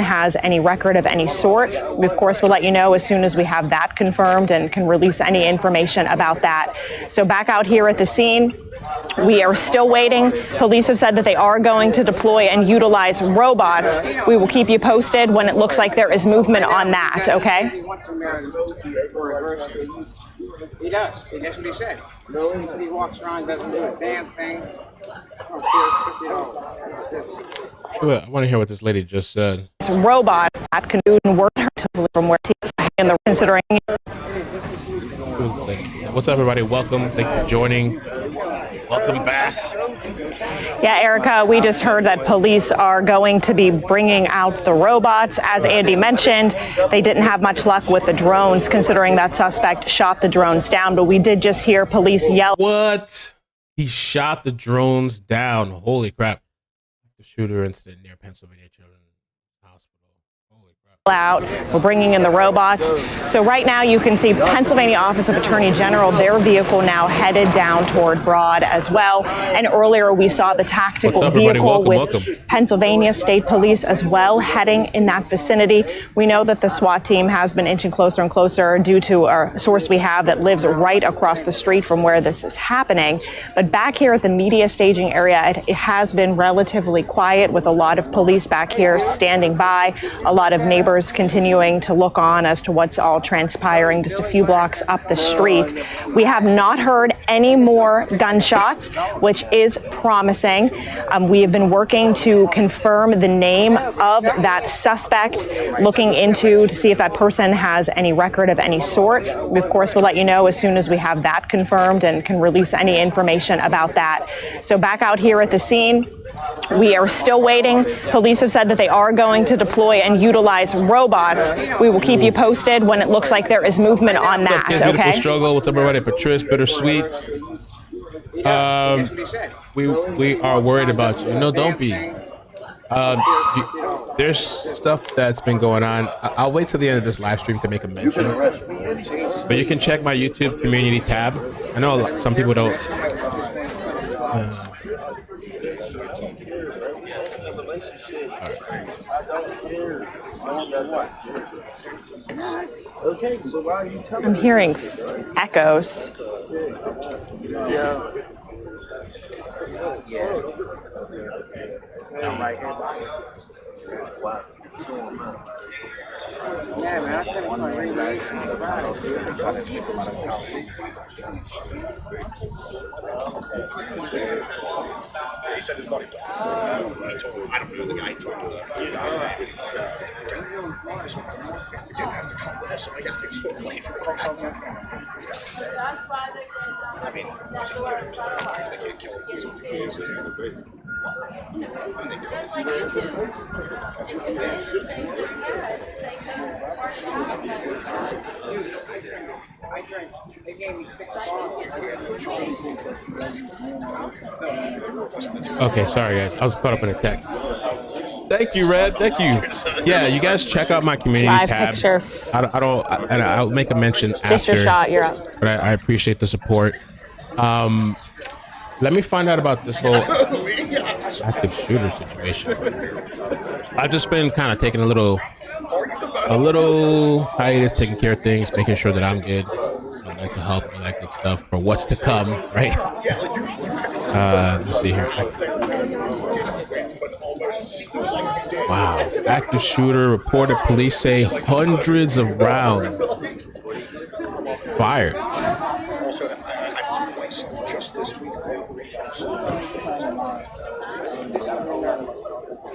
has any record of any sort. We, of course, will let you know as soon as we have that confirmed and can release any information about that. So back out here at the scene, we are still waiting. Police have said that they are going to deploy and utilize robots. We will keep you posted when it looks like there is movement on that, okay? He does. That's what he said. He said he walks around, doesn't do a damn thing. I want to hear what this lady just said. This robot that can do and work from where in the considering. What's up, everybody? Welcome. Thank you for joining. Welcome back. Yeah, Erica, we just heard that police are going to be bringing out the robots. As Andy mentioned, they didn't have much luck with the drones, considering that suspect shot the drones down. But we did just hear police yell. What? He shot the drones down. Holy crap. The shooter incident near Pennsylvania Children's Hospital. Holy crap. Out. We're bringing in the robots. So right now you can see Pennsylvania Office of Attorney General, their vehicle now headed down toward Broad as well. And earlier we saw the tactical vehicle with Pennsylvania State Police as well heading in that vicinity. We know that the SWAT team has been inching closer and closer due to a source we have that lives right across the street from where this is happening. But back here at the media staging area, it has been relatively quiet with a lot of police back here standing by, a lot of neighbors continuing to look on as to what's all transpiring just a few blocks up the street. We have not heard any more gunshots, which is promising. We have been working to confirm the name of that suspect, looking into to see if that person has any record of any sort. We, of course, will let you know as soon as we have that confirmed and can release any information about that. So back out here at the scene, we are still waiting. Police have said that they are going to deploy and utilize robots. We will keep you posted when it looks like there is movement on that, okay? Beautiful struggle. What's up, everybody? Patrice, bittersweet. We are worried about you. No, don't be. There's stuff that's been going on. I'll wait till the end of this live stream to make a mention. But you can check my YouTube community tab. I know some people don't. Okay, so why are you telling I'm hearing echoes. Yeah. I'm right here. Yeah, man, I couldn't find any reason to ride. He said his buddy died. He told him, I don't know the guy. He told him we didn't have to come with us. I got things put away for I mean, they can't kill him. That's like YouTube. And They gave me 6 Okay, sorry guys, I was caught up in a text. Thank you, Red. Thank you. Yeah, you guys check out my community Live tab. picture. And I'll make a mention Just after. your shot. You're up. But I appreciate the support. Let me find out about this whole active shooter situation. I've just been kind of taking a little hiatus, taking care of things, making sure that I'm good, mental health, all that good stuff for what's to come, right? Let's see here. Wow, active shooter reported. Police say hundreds of rounds fired.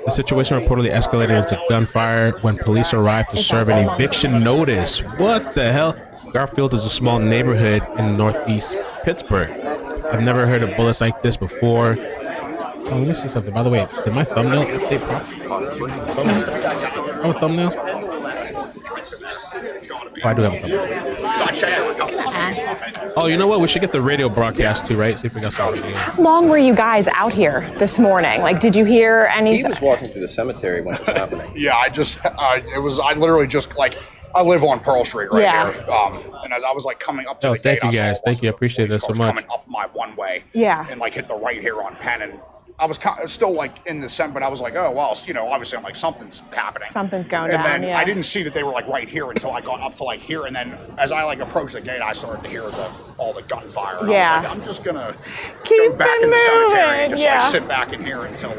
The situation reportedly escalated into gunfire when police arrived to serve an eviction notice. What the hell? Garfield is a small neighborhood in northeast Pittsburgh. I've never heard of bullets like this before. Oh, let me see something. By the way, did my thumbnail update properly? I have a thumbnail? Oh, I do have a thumbnail. Oh, you know what? We should get the radio broadcast too, right? See if we got some radio. How long were you guys out here this morning? Like, did you hear anything? He was walking through the cemetery when it was happening. Yeah, I literally just like, I live on Pearl Street right here. And as I was like coming up to the gate, thank you guys. Thank you. I appreciate that so much. Coming up my one way. Yeah. And like hit the right here on Penn, and I was still like in the center, but I was like, oh well, you know, obviously I'm like something's happening. Something's going and down. then Yeah. I didn't see that they were like right here until I got up to like here, and then as I like approached the gate, I started to hear all the gunfire. And Yeah. I was like, I'm just gonna Keep go back it in the cemetery and moving, just yeah. like sit back in here until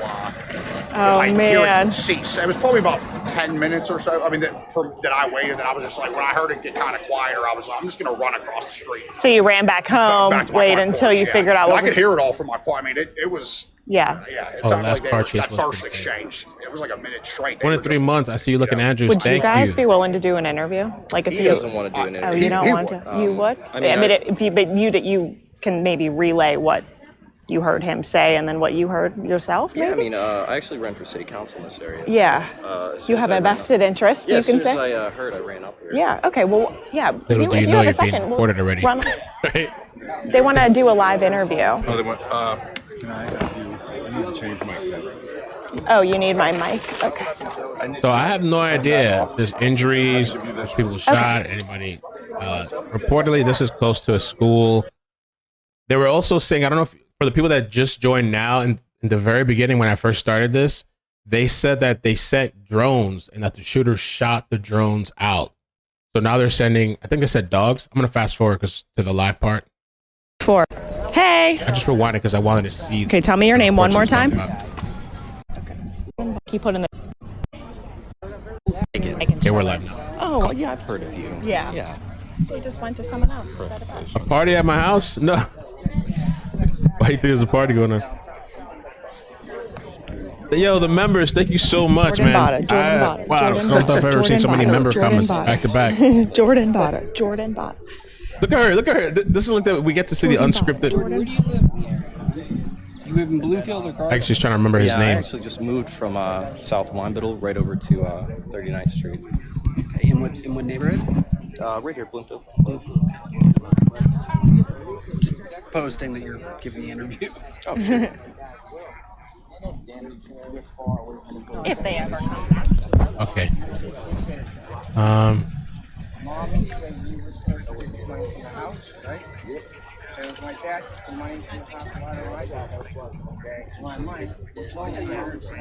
Oh, I hear man. it cease. It was probably about 10 minutes or so. I mean, that I waited, and I was just like, when I heard it get kind of quieter, I was like, I'm just gonna run across the street. So you ran back home, Back to my wait front until porch, you yeah. figured out But what I could was... hear it all from my porch. I mean, it was. Yeah. Yeah, it Oh, sounded last like they car were, chase that was first pretty good. exchange. It was like a minute straight. 1 in 3 months. I see you looking, Andrews. Would you Thank guys you. be willing to do an interview? Like if He you doesn't want to do an Oh, interview. you don't He want would. to? You would? I mean, but you can maybe relay what you heard him say and then what you heard yourself, maybe? Yeah, I mean, I actually ran for city council in this area. Yeah. As soon You as have I a ran vested up- interest, Yeah, you as can soon as say? I heard, I ran up here. Yeah, okay, well, yeah. Little do you if know have you're a being second, recorded already. Right. They want to do a live interview. Oh, they want, I need to change my phone. Oh, you need my mic? Okay. So I have no idea if there's injuries, if there's people shot, anybody. Reportedly, this is close to a school. They were also saying, I don't know if for the people that just joined now, in the very beginning when I first started this, they said that they sent drones and that the shooter shot the drones out. So now they're sending, I think they said dogs. I'm going to fast forward to the live part. Hey. I just rewinded because I wanted to see. Okay, tell me your name one more time. Okay, Keep putting the... okay, we're live now. Oh, yeah, I've heard of you. Yeah. Yeah. You just went to someone else instead of us. A party at my house? No. Why do you think there's a party going on? Yo, the members, thank you so much, Jordan man. Bada, Jordan Bada, Wow, Jordan I don't know if I've ever Bada, seen so many Jordan member Bada, comments Jordan back to back. Bada. Jordan Bada, Jordan Bada. Look at her, look at her. This is like we get to see the unscripted. Where do you live here? You live in Bloomfield or Garden? I'm just trying to remember his Yeah, I name. actually just moved from South Wyandotte right over to 39th Street. Okay, in what neighborhood? Right here, Bloomfield. Just posting that you're giving the interview. Oh, sure. If they ever come. Okay.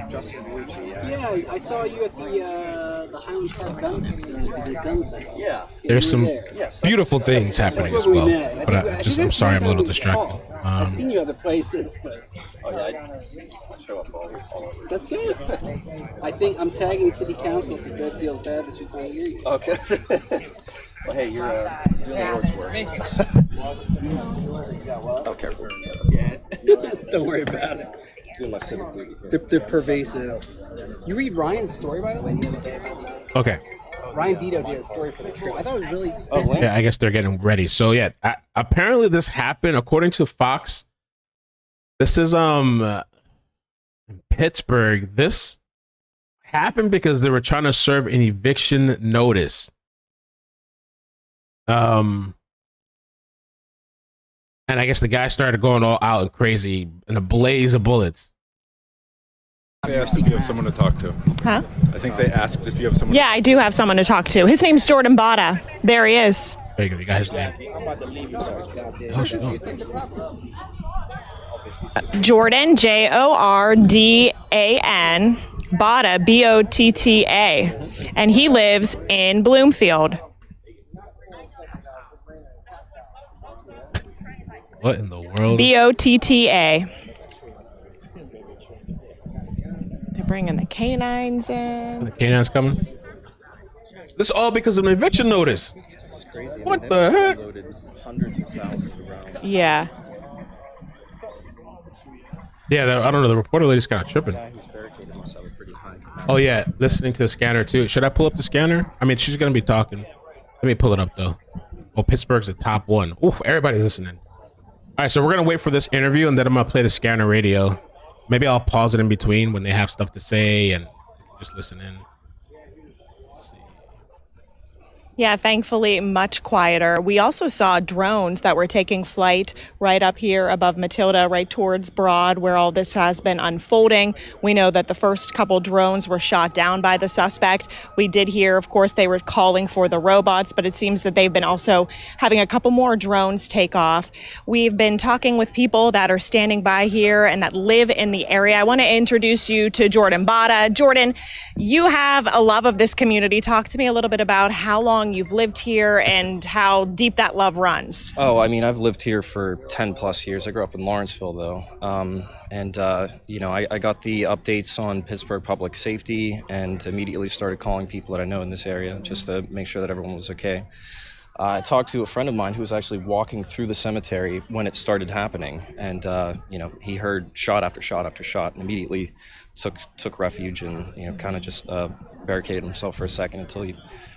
Justin Bellucci, Yeah, I saw you at the Highland Park gun thing. Yeah. There's some Yes. beautiful things happening as where we well. met. But I I'm think sorry, I'm a little that's distracted. false. I've seen you other places, but Oh, yeah, I show up all over. that's good. I think I'm tagging city council, so that feels bad that you can't hear you. Okay. Well, hey, you're doing the Lord's work. Oh, careful. Yeah. Don't worry about it. Doing my civic duty here. They're pervasive. You read Ryan's story, by the way, the other day? Okay. Ryan Dito did a story for the trip. I thought it was really... Oh, when? Yeah, I guess they're getting ready. So yeah, apparently this happened according to Fox. This is in Pittsburgh. This happened because they were trying to serve an eviction notice. And I guess the guy started going all out and crazy in a blaze of bullets. They asked if you have someone to talk to. Huh? I think they asked if you have someone. Yeah, I do have someone to talk to. His name's Jordan Bada. There he is. There you go. You got his name. Oh, shit, no. Jordan, Jordan, Bada, Botta. And he lives in Bloomfield. What in the world? Botta. They're bringing the canines in. The canine's coming. This all because of an eviction notice. This is crazy. What the heck? Loaded hundreds of thousands of rounds. Yeah. Yeah, I don't know. The reporter lady's kind of tripping. The guy who's barricaded must have a pretty high. Oh yeah, listening to the scanner too. Should I pull up the scanner? I mean, she's gonna be talking. Let me pull it up though. Oh, Pittsburgh's the top one. Oof, everybody's listening. All right, so we're gonna wait for this interview, and then I'm gonna play the scanner radio. Maybe I'll pause it in between when they have stuff to say, and just listen in. Let's see. Yeah, thankfully, much quieter. We also saw drones that were taking flight right up here above Matilda, right towards Broad, where all this has been unfolding. We know that the first couple drones were shot down by the suspect. We did hear, of course, they were calling for the robots, but it seems that they've been also having a couple more drones take off. We've been talking with people that are standing by here and that live in the area. I want to introduce you to Jordan Bada. Jordan, you have a love of this community. Talk to me a little bit about how long you've lived here and how deep that love runs. Oh, I mean, I've lived here for 10 plus years. I grew up in Lawrenceville, though. I got the updates on Pittsburgh public safety and immediately started calling people that I know in this area just to make sure that everyone was okay. I talked to a friend of mine who was actually walking through the cemetery when it started happening. And, he heard shot after shot after shot and immediately took refuge and, kind of just barricaded himself for a second until he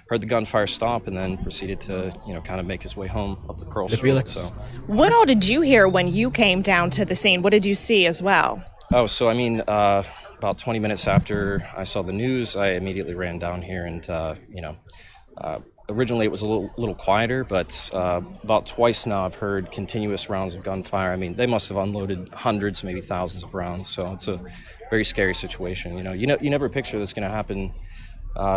heard the gunfire stop and then proceeded to, kind of make his way home up the Pearl Street. So, what all did you hear when you came down to the scene? What did you see as well? Oh, so about 20 minutes after I saw the news, I immediately ran down here and, originally it was a little quieter, but about twice now I've heard continuous rounds of gunfire. I mean, they must have unloaded hundreds, maybe thousands of rounds. So it's a very scary situation. You never picture this going to happen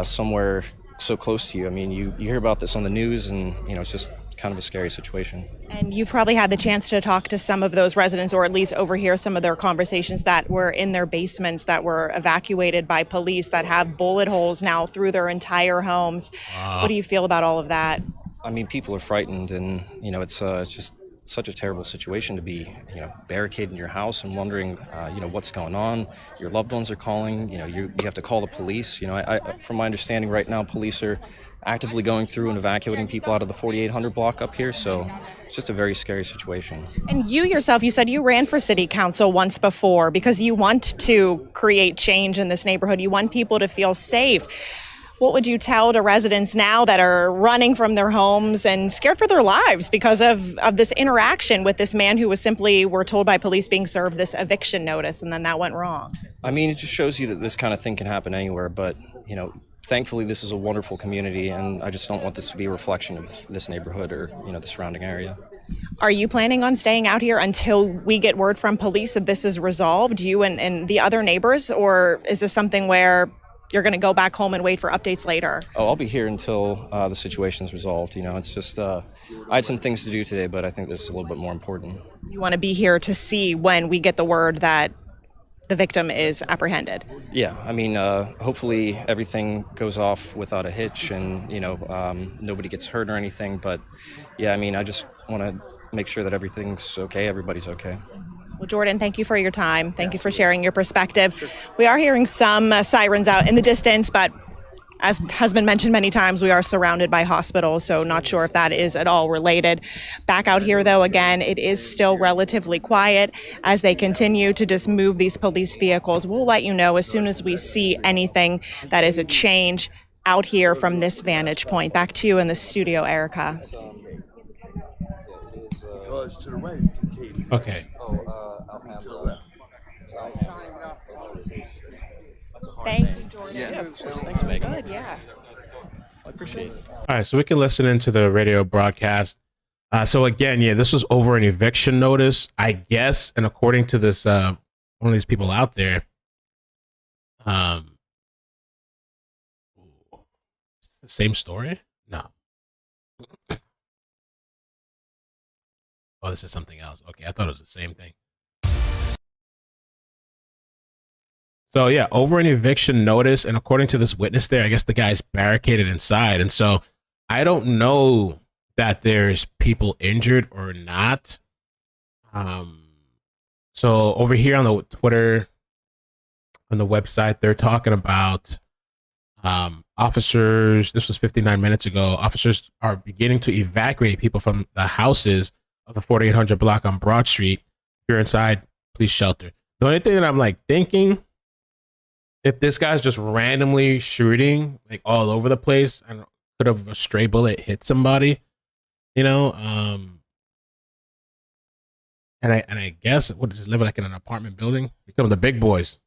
somewhere so close to you. I mean, you hear about this on the news and, it's just kind of a scary situation. And you've probably had the chance to talk to some of those residents or at least overhear some of their conversations that were in their basements that were evacuated by police that have bullet holes now through their entire homes. What do you feel about all of that? I mean, people are frightened and, it's just such a terrible situation to be, barricaded in your house and wondering, what's going on. Your loved ones are calling, you have to call the police. From my understanding right now, police are actively going through and evacuating people out of the 4800 block up here. So it's just a very scary situation. And you yourself, you said you ran for city council once before because you want to create change in this neighborhood. You want people to feel safe. What would you tell to residents now that are running from their homes and scared for their lives because of this interaction with this man who was simply, we're told by police, being served this eviction notice and then that went wrong? I mean, it just shows you that this kind of thing can happen anywhere, but, thankfully this is a wonderful community and I just don't want this to be a reflection of this neighborhood or, the surrounding area. Are you planning on staying out here until we get word from police that this is resolved, you and the other neighbors, or is this something where you're going to go back home and wait for updates later? Oh, I'll be here until the situation's resolved. It's just, I had some things to do today, but I think this is a little bit more important. You want to be here to see when we get the word that the victim is apprehended? Yeah, I mean, hopefully everything goes off without a hitch and, nobody gets hurt or anything. But yeah, I mean, I just want to make sure that everything's okay, everybody's okay. Well, Jordan, thank you for your time. Thank you for sharing your perspective. We are hearing some sirens out in the distance, but as has been mentioned many times, we are surrounded by hospitals, so not sure if that is at all related. Back out here, though, again, it is still relatively quiet as they continue to just move these police vehicles. We'll let you know as soon as we see anything that is a change out here from this vantage point. Back to you in the studio, Erica. To the right. Okay. To the left. Thank you, Jordan. Yeah, of course. Thanks, Megan. Good, yeah. I appreciate it. All right, so we can listen into the radio broadcast. So again, yeah, this was over an eviction notice, I guess, and according to this one of these people out there, it's the same story? No. Oh, this is something else. Okay, I thought it was the same thing. So yeah, over an eviction notice, and according to this witness there, I guess the guy's barricaded inside, and so I don't know that there's people injured or not. So over here on the Twitter, on the website, they're talking about officers. This was 59 minutes ago. Officers are beginning to evacuate people from the houses of the 4800 block on Broad Street. If you're inside, please shelter. The only thing that I'm like thinking, if this guy's just randomly shooting like all over the place and could have a stray bullet hit somebody, and I guess what does live like in an apartment building? Become the big boys.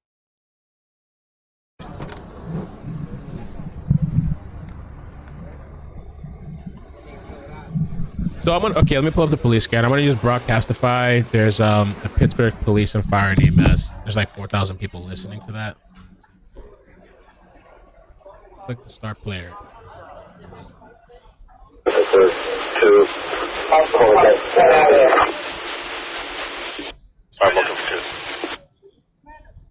So I'm gonna let me pull up the police scan. I'm gonna use Broadcastify. There's the Pittsburgh Police and Fire and EMS. There's like 4,000 people listening to that. Click the start player. Two. I'm looking for two.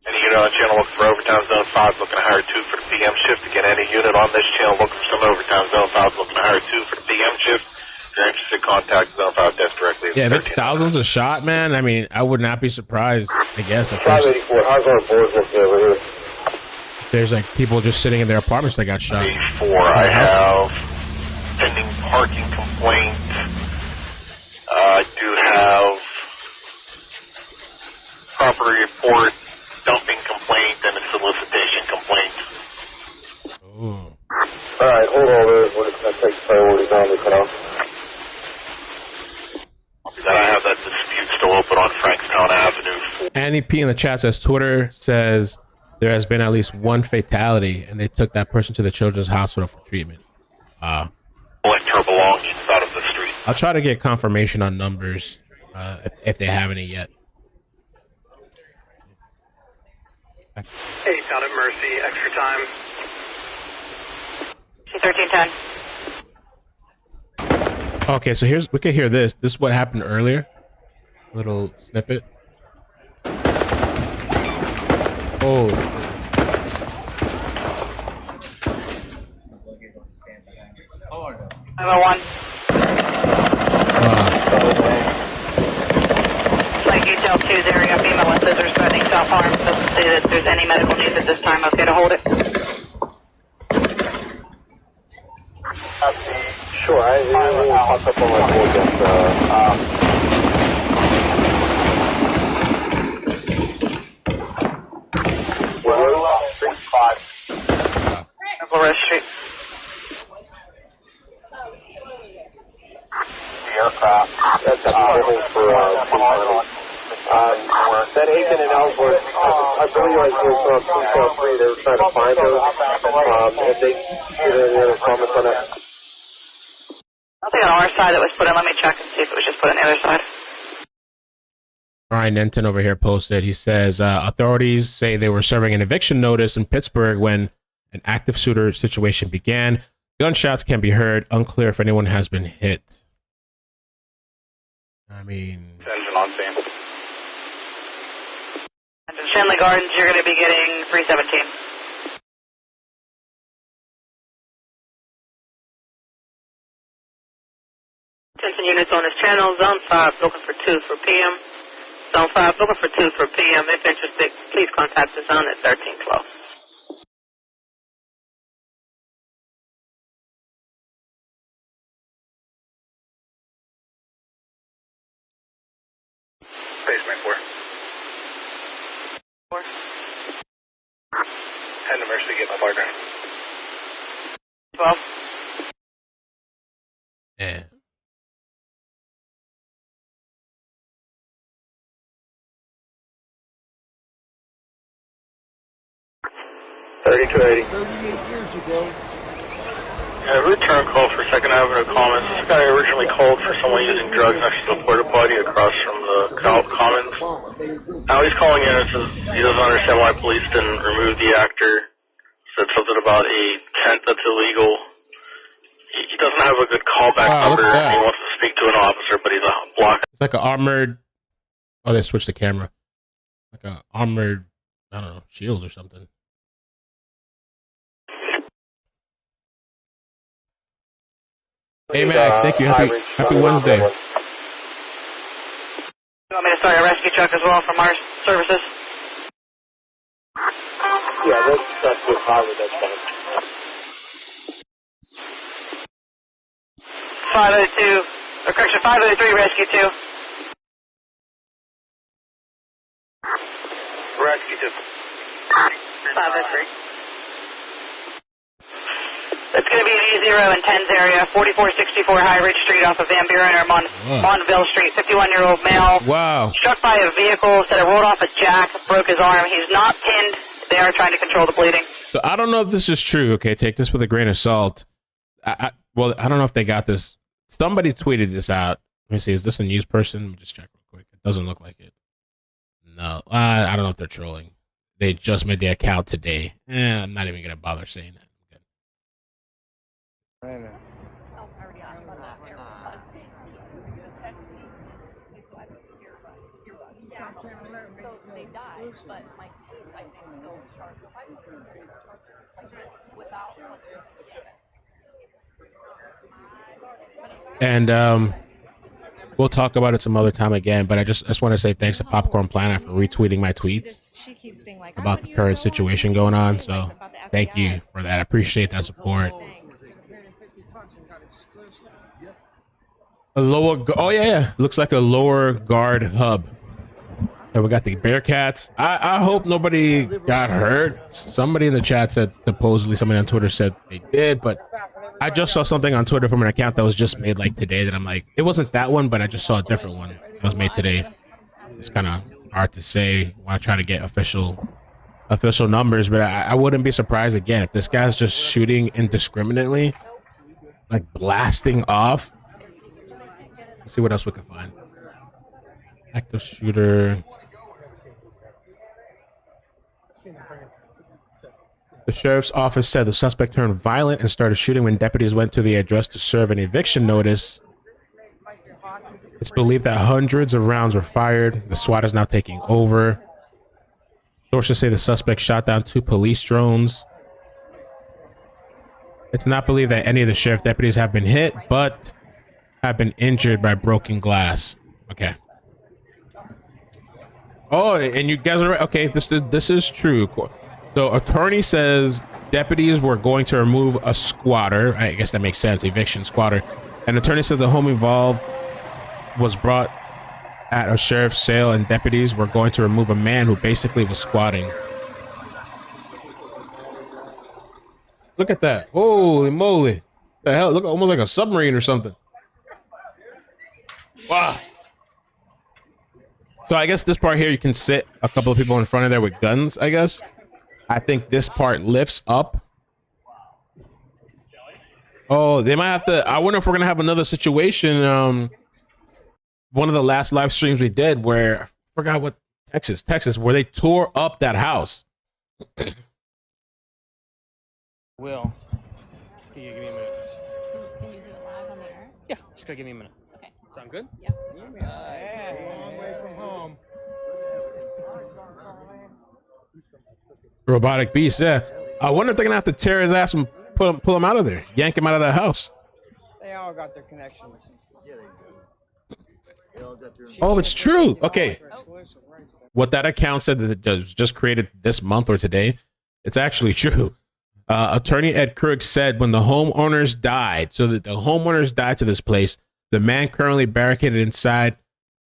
Any unit on channel looking for overtime zone 5 looking to hire 2 for the PM shift. Again, any unit on this channel looking for some overtime zone 5 looking to hire 2 for the PM shift. If you're interested, contact zone 5 desk directly. Yeah, if it's thousands a shot, man, I mean, I would not be surprised, I guess, if 584, how's our board looking over here? there's like people just sitting in their apartments that got shot. 84, I have pending parking complaint. I do have property report, dumping complaint, and a solicitation complaint. Ooh. Alright, hold on there. We're just going to take priority down the cutoff. Then I have that dispute still open on Frankstown Avenue. Annie P in the chat says Twitter says there has been at least one fatality and they took that person to the children's hospital for treatment. Pulling her belongings out of the street. I'll try to get confirmation on numbers if they have any yet. Hey, down at Mercy, extra time. 1310. Okay, so we can hear this. This is what happened earlier. Little snippet. Oh. Number 1. Like detail 2's area, female with scissors threatening self-harm. Doesn't say that there's any medical needs at this time. Okay to hold it. Sure, I popped up on my board Street 5. Flores Street. The aircraft. That's a problem for that Aiken and Ellsworth, I believe I was on 212 they were trying to find those. If they get any other comments on that. Nothing on our side that was put in. Let me check and see if it was just put on the other side. Brian Nenton over here posted. He says authorities say they were serving an eviction notice in Pittsburgh when an active shooter situation began. Gunshots can be heard. Unclear if anyone has been hit. I mean, Engine on scene. And in Shenley Gardens, you're going to be getting 317. Attention units on this channel. Zone 5 looking for 2 for PM. Zone 5 looking for 2 for PM. If interested, please contact the zone at 1312. Basement 4. 4. Head to Mercy, get my partner. 12. yeah. 3280. 38 years ago. Return call for Second Avenue Commons. This guy originally called for someone using drugs next to a porta potty across from the Commons. Now he's calling in and says he doesn't understand why police didn't remove the actor. Said something about a tent that's illegal. He doesn't have a good callback number. He wants to speak to an officer, but he's a block. It's like an armored. Oh, they switched the camera. Like an armored, I don't know, shield or something. Hey, Mac, thank you. Happy Wednesday. You want me to start a rescue truck as well from our services? Yeah, that's good. Highway, that's fine. 502, or correction, 503, rescue 2. Rescue 2. 503. It's going to be an E0 in 10's area, 4464 High Ridge Street off of Van Buren or Monville Street, 51-year-old male. Wow. Struck by a vehicle, said it rolled off a jack, broke his arm. He's not pinned. They are trying to control the bleeding. So I don't know if this is true. Okay, take this with a grain of salt. Well, I don't know if they got this somebody tweeted this out. Let me see. Is this a news person? Let me just check real quick. It doesn't look like it. No, I don't know if they're trolling. They just made the account today. I'm not even gonna bother saying that. Okay. And we'll talk about it some other time again. But I just want to say thanks to Popcorn Planet for retweeting my tweets about the current situation going on. So thank you for that. I appreciate that support. Oh yeah, looks like a lower guard hub. And we got the Bearcats. I hope nobody got hurt. Somebody in the chat said supposedly somebody on Twitter said they did, but I just saw something on Twitter from an account that was just made like today that I'm like, it wasn't that one, but I just saw a different one that was made today. It's kind of hard to say when I try to get official numbers, but I wouldn't be surprised again if this guy's just shooting indiscriminately, like blasting off. Let's see what else we can find. Active shooter. The sheriff's office said the suspect turned violent and started shooting when deputies went to the address to serve an eviction notice. It's believed that hundreds of rounds were fired. The SWAT is now taking over. Sources say the suspect shot down 2 police drones. It's not believed that any of the sheriff deputies have been hit, but have been injured by broken glass. Okay. Oh, and you guys are right. Okay, this is true. So attorney says deputies were going to remove a squatter. I guess that makes sense. Eviction squatter. An attorney said the home involved was brought at a sheriff's sale and deputies were going to remove a man who basically was squatting. Look at that. Holy moly. The hell? Look, almost like a submarine or something. Wow. So I guess this part here, you can sit a couple of people in front of there with guns, I guess. I think this part lifts up. Oh, they might have to. I wonder if we're going to have another situation. One of the last live streams we did where I forgot what Texas, where they tore up that house. Will, can you give me a minute? Can you do it live on the air? Yeah, just gotta give me a minute. Okay. Sound good? Yep. Long way from home. Robotic beast, yeah. I wonder if they're gonna have to tear his ass and pull him out of there, yank him out of that house. They all got their connections. Oh, it's true. Okay. What that account said that it was just created this month or today, it's actually true. Attorney Ed Krug said when the homeowners died, so that the homeowners died to this place, the man currently barricaded inside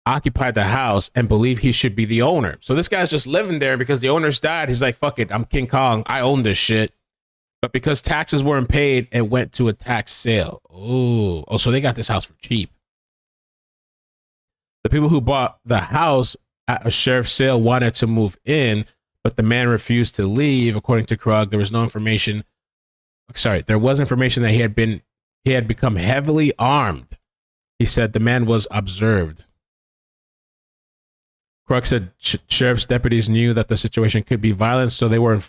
occupied the house and believed he should be the owner. So this guy's just living there because the owners died. He's like, fuck it, I'm King Kong. I own this shit. But because taxes weren't paid, it went to a tax sale. Oh, so they got this house for cheap. The people who bought the house at a sheriff's sale wanted to move in, but the man refused to leave. According to Krug, there was no information. Sorry, there was information that he had become heavily armed. He said the man was observed. Krug said sheriff's deputies knew that the situation could be violent, so they were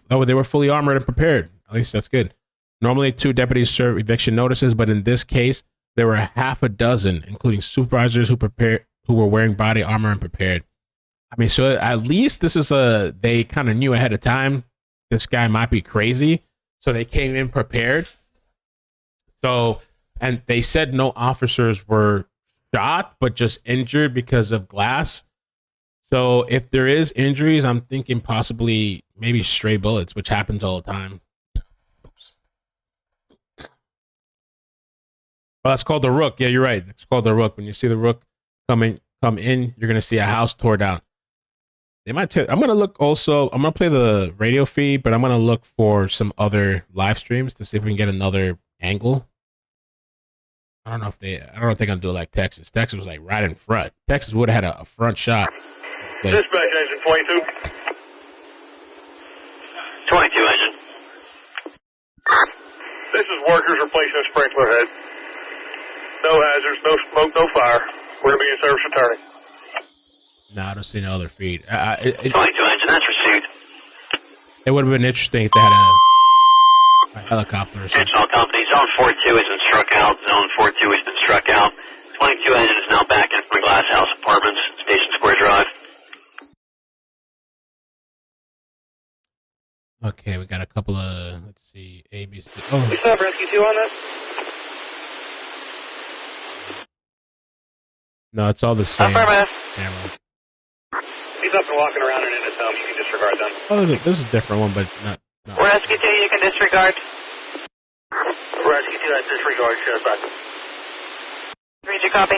fully armored and prepared. At least that's good. Normally, 2 deputies serve eviction notices, but in this case, there were half a dozen, including supervisors who were wearing body armor and prepared. I mean, so at least this is they kind of knew ahead of time this guy might be crazy, so they came in prepared. So, and they said no officers were shot, but just injured because of glass. So if there is injuries, I'm thinking possibly maybe stray bullets, which happens all the time. Oops. Well, that's called the Rook. Yeah, you're right. It's called the Rook. When you see the Rook come in, you're going to see a house tore down. They might. I'm going to look also. I'm going to play the radio feed, but I'm going to look for some other live streams to see if we can get another angle. I don't know if they're going to do it like Texas. Texas was like right in front. Texas would have had a front shot. Dispatch engine 22. 22 engine. This is workers replacing a sprinkler head. No hazards, no smoke, no fire. We're going to be in service returning. No, I don't see no other feed. 22 engine, that's received. It would have been interesting if they had a helicopter or something. Attention all companies, zone 42 has been struck out. Zone 42 has been struck out. 22 engine is now back in from Glass House Apartments, Station Square Drive. Okay, we got a couple of, let's see, ABC. Oh, We still have Rescue 2 on this? no, it's all the same. Affirmative. Camera. He's up and walking around and in his home. You can disregard them. Oh, this is a different one, but it's not. Rescue 2, you can disregard. Rescue 2, I disregard. Shut back. Read your copy.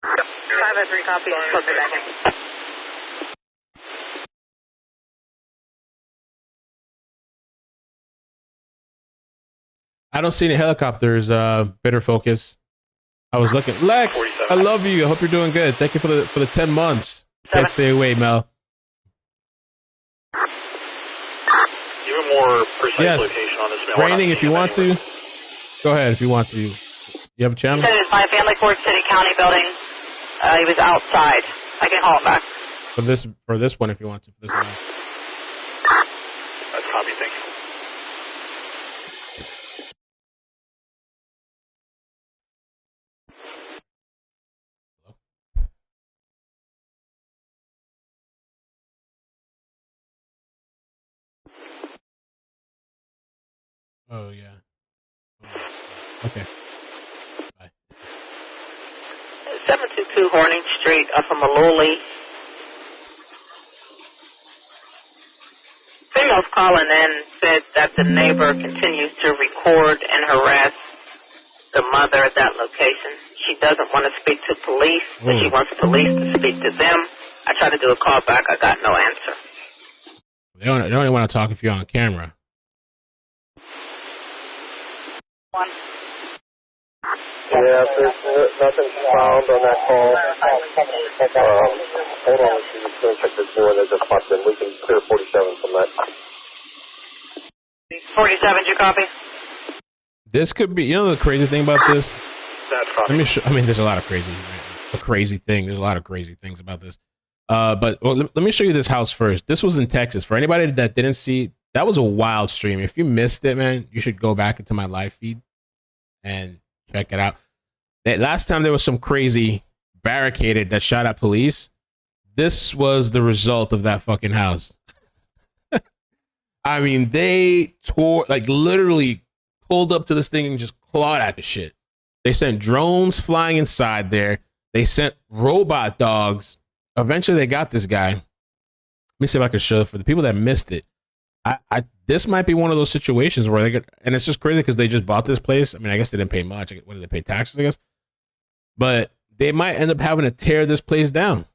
503 copy. Close it back in. I don't see any helicopters. Bitter focus. I was looking. Lex, I love you. I hope you're doing good. Thank you for the 10 months. Can't stay away, Mel. Even more precise Yes. location on this. Man. Raining, if you want to. Go ahead if you want to. You have a channel? It is my family court city county building. He was outside. I can haul it back. For this one if you want to. For this one. That's copy. Thank you. Oh yeah. Okay. Bye. 722 Horning Street up from Maloli. Female's calling in said that the neighbor continues to record and harass the mother at that location. She doesn't want to speak to police, but she wants police to speak to them. I tried to do a call back. I got no answer. They only want to talk if you're on camera. One. Yeah, there's nothing found on that call. Hold on, she's just going to check this door that just popped in. We can clear 47 from that. 47, did you copy? This could be, you know, the crazy thing about this. That's copy. Let me show. I mean, there's a lot of crazy. A crazy thing. There's a lot of crazy things about this. But let me show you this house first. This was in Texas. For anybody that didn't see, that was a wild stream. If you missed it, man, you should go back into my live feed and check it out. That last time there was some crazy barricaded that shot at police. This was the result of that fucking house. I mean, they tore, like literally pulled up to this thing and just clawed at the shit. They sent drones flying inside there. They sent robot dogs. Eventually they got this guy. Let me see if I can show for the people that missed it. This might be one of those situations where they get, and it's just crazy because they just bought this place. I mean, I guess they didn't pay much. What did they pay? Taxes, I guess. But they might end up having to tear this place down.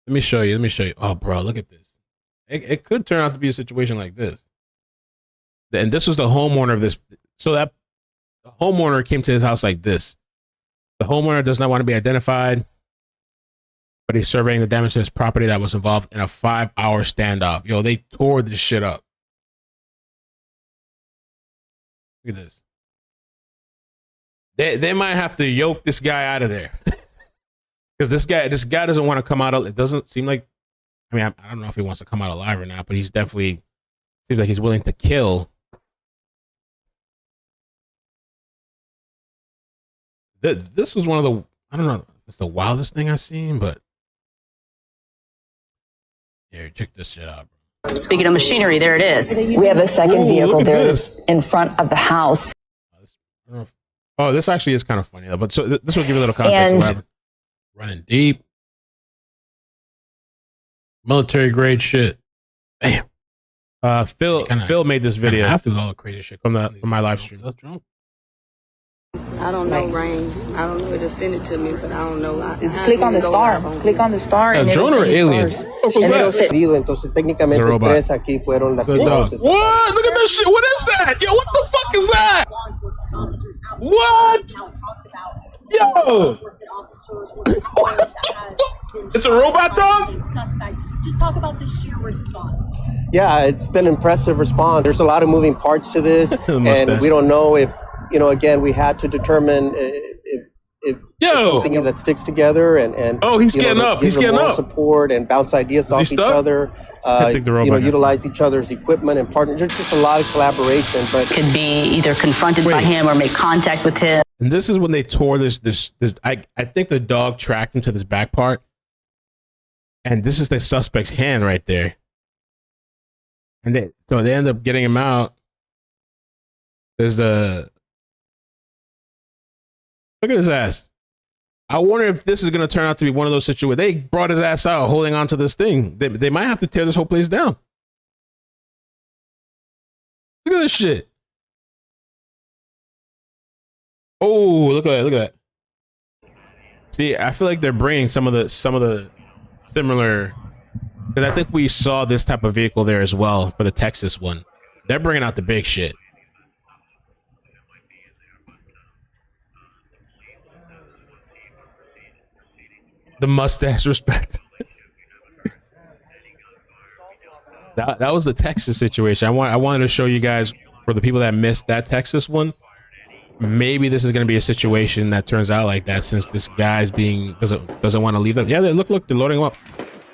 Let me show you. Oh, bro, look at this. It could turn out to be a situation like this. And this was the homeowner of this. So that the homeowner came to his house like this. The homeowner does not want to be identified, but he's surveying the damage to his property that was involved in a 5-hour standoff. Yo, they tore this shit up. Look at this. They might have to yoke this guy out of there. Because this guy doesn't want to come out. It doesn't seem like, I mean, I don't know if he wants to come out alive or not, but he's definitely, seems like he's willing to kill. This was one of the, I don't know if it's the wildest thing I've seen, but here, check this shit out, bro. Speaking of machinery, there it is. We have a second vehicle there in front of the house. Oh, this actually is kind of funny, though. But so this will give you a little context. And running deep. Military grade shit. Damn. Phil made this video. After all the crazy shit from my live stream. I don't know, Rain. I don't know. Just send it to me, but I don't know. click on the star. Click on the star. And drone or aliens? What was that? Entonces, técnicamente, tres aquí fueron lastimados. What? Look at this shit. What is that? Yo, what the fuck is that? What? Yo! It's a robot dog? Just talk about the sheer response. Yeah, it's been impressive response. There's a lot of moving parts to this, and we don't know if, again, we had to determine if something that sticks together and he's getting up. He's getting up. Support and bounce ideas off each other. Utilize each other's equipment and partners. There's just a lot of collaboration, but could be either confronted by him or make contact with him. And this is when they tore this. I think the dog tracked him to this back part, and this is the suspect's hand right there. And they end up getting him out. There's look at his ass. I wonder if this is going to turn out to be one of those situations. They brought his ass out holding on to this thing. They might have to tear this whole place down. Look at this shit. Oh, look at that. See, I feel like they're bringing some of the similar, because I think we saw this type of vehicle there as well for the Texas one. They're bringing out the big shit. The mustache respect. that was the Texas situation. I wanted to show you guys, for the people that missed that Texas one, maybe this is going to be a situation that turns out like that, since this guy's doesn't want to leave. Yeah, look, they're loading him up.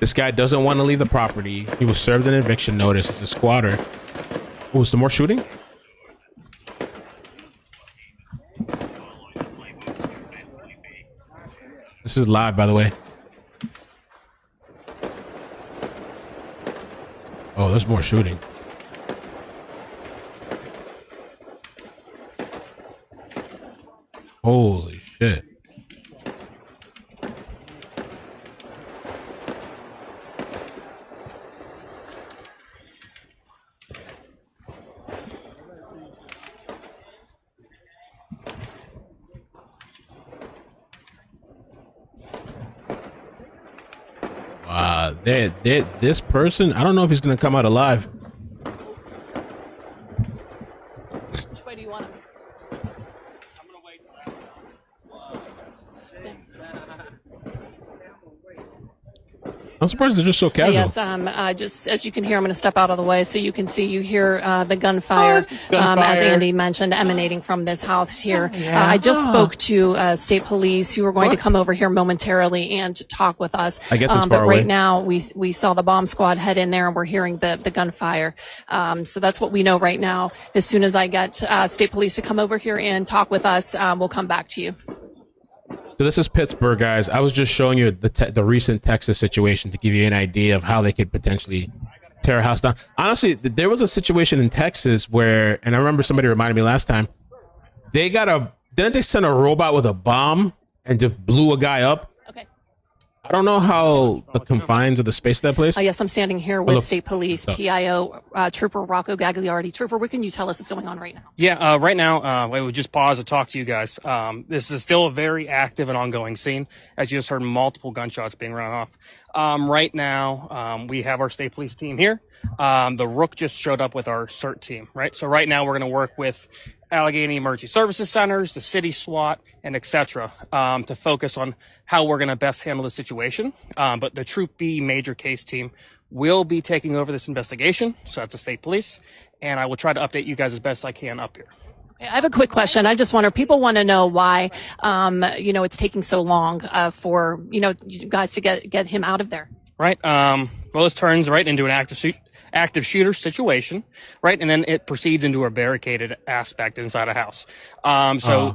This guy doesn't want to leave the property. He was served an eviction notice. It's a squatter. Oh, is there more shooting? This is live, by the way. Oh, there's more shooting. Holy shit. Wow, this person, I don't know if he's gonna come out alive. Which way do you want him? I'm surprised they're just so casual. Yes, just as you can hear, I'm going to step out of the way so you can see, you hear the gunfire, as Andy mentioned, emanating from this house here. I just spoke to state police who are going to come over here momentarily and talk with us. I guess it's far but away. Right now, we saw the bomb squad head in there and we're hearing the gunfire. So that's what we know right now. As soon as I get state police to come over here and talk with us, we'll come back to you. So this is Pittsburgh, guys. I was just showing you the recent Texas situation to give you an idea of how they could potentially tear a house down. Honestly, there was a situation in Texas where, and I remember somebody reminded me last time, didn't they send a robot with a bomb and just blew a guy up? Okay. I don't know how the confines of the space of that place. Yes, I'm standing here with state police, PIO, Trooper Rocco Gagliardi. Trooper, what can you tell us is going on right now? Yeah, right now, I would just pause to talk to you guys. This is still a very active and ongoing scene, as you just heard multiple gunshots being run off. Right now, we have our state police team here. The Rook just showed up with our CERT team, right? So right now, we're going to work with Allegheny Emergency Services Centers, the city SWAT, and etc. To focus on how we're going to best handle the situation. But the Troop B major case team will be taking over this investigation. So that's the state police. And I will try to update you guys as best I can up here. I have a quick question. I just wonder, people want to know why, it's taking so long for, you guys to get him out of there. Right. Well, this turns right into an active shooter situation, right? And then it proceeds into a barricaded aspect inside a house.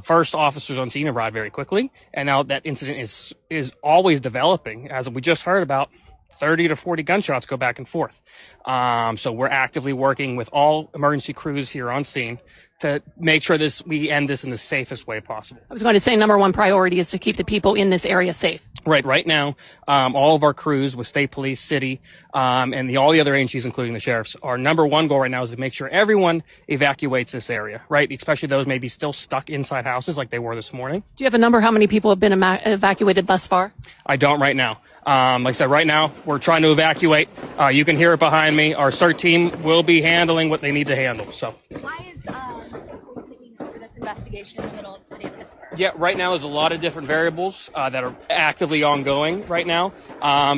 First, officers on scene arrived very quickly, and now that incident is always developing. As we just heard about, 30 to 40 gunshots go back and forth. So we're actively working with all emergency crews here on scene to make sure we end this in the safest way possible. I was going to say number one priority is to keep the people in this area safe. Right now, all of our crews with state police, city, and all the other agencies, including the sheriffs, our number one goal right now is to make sure everyone evacuates this area, right? Especially those maybe still stuck inside houses like they were this morning. Do you have a number how many people have been evacuated thus far? I don't right now. Like I said, right now, we're trying to evacuate. You can hear it behind me. Our CERT team will be handling what they need to handle. So. Why is taking over this investigation in the middle of the city of Pittsburgh? Yeah, right now there's a lot of different variables that are actively ongoing right now.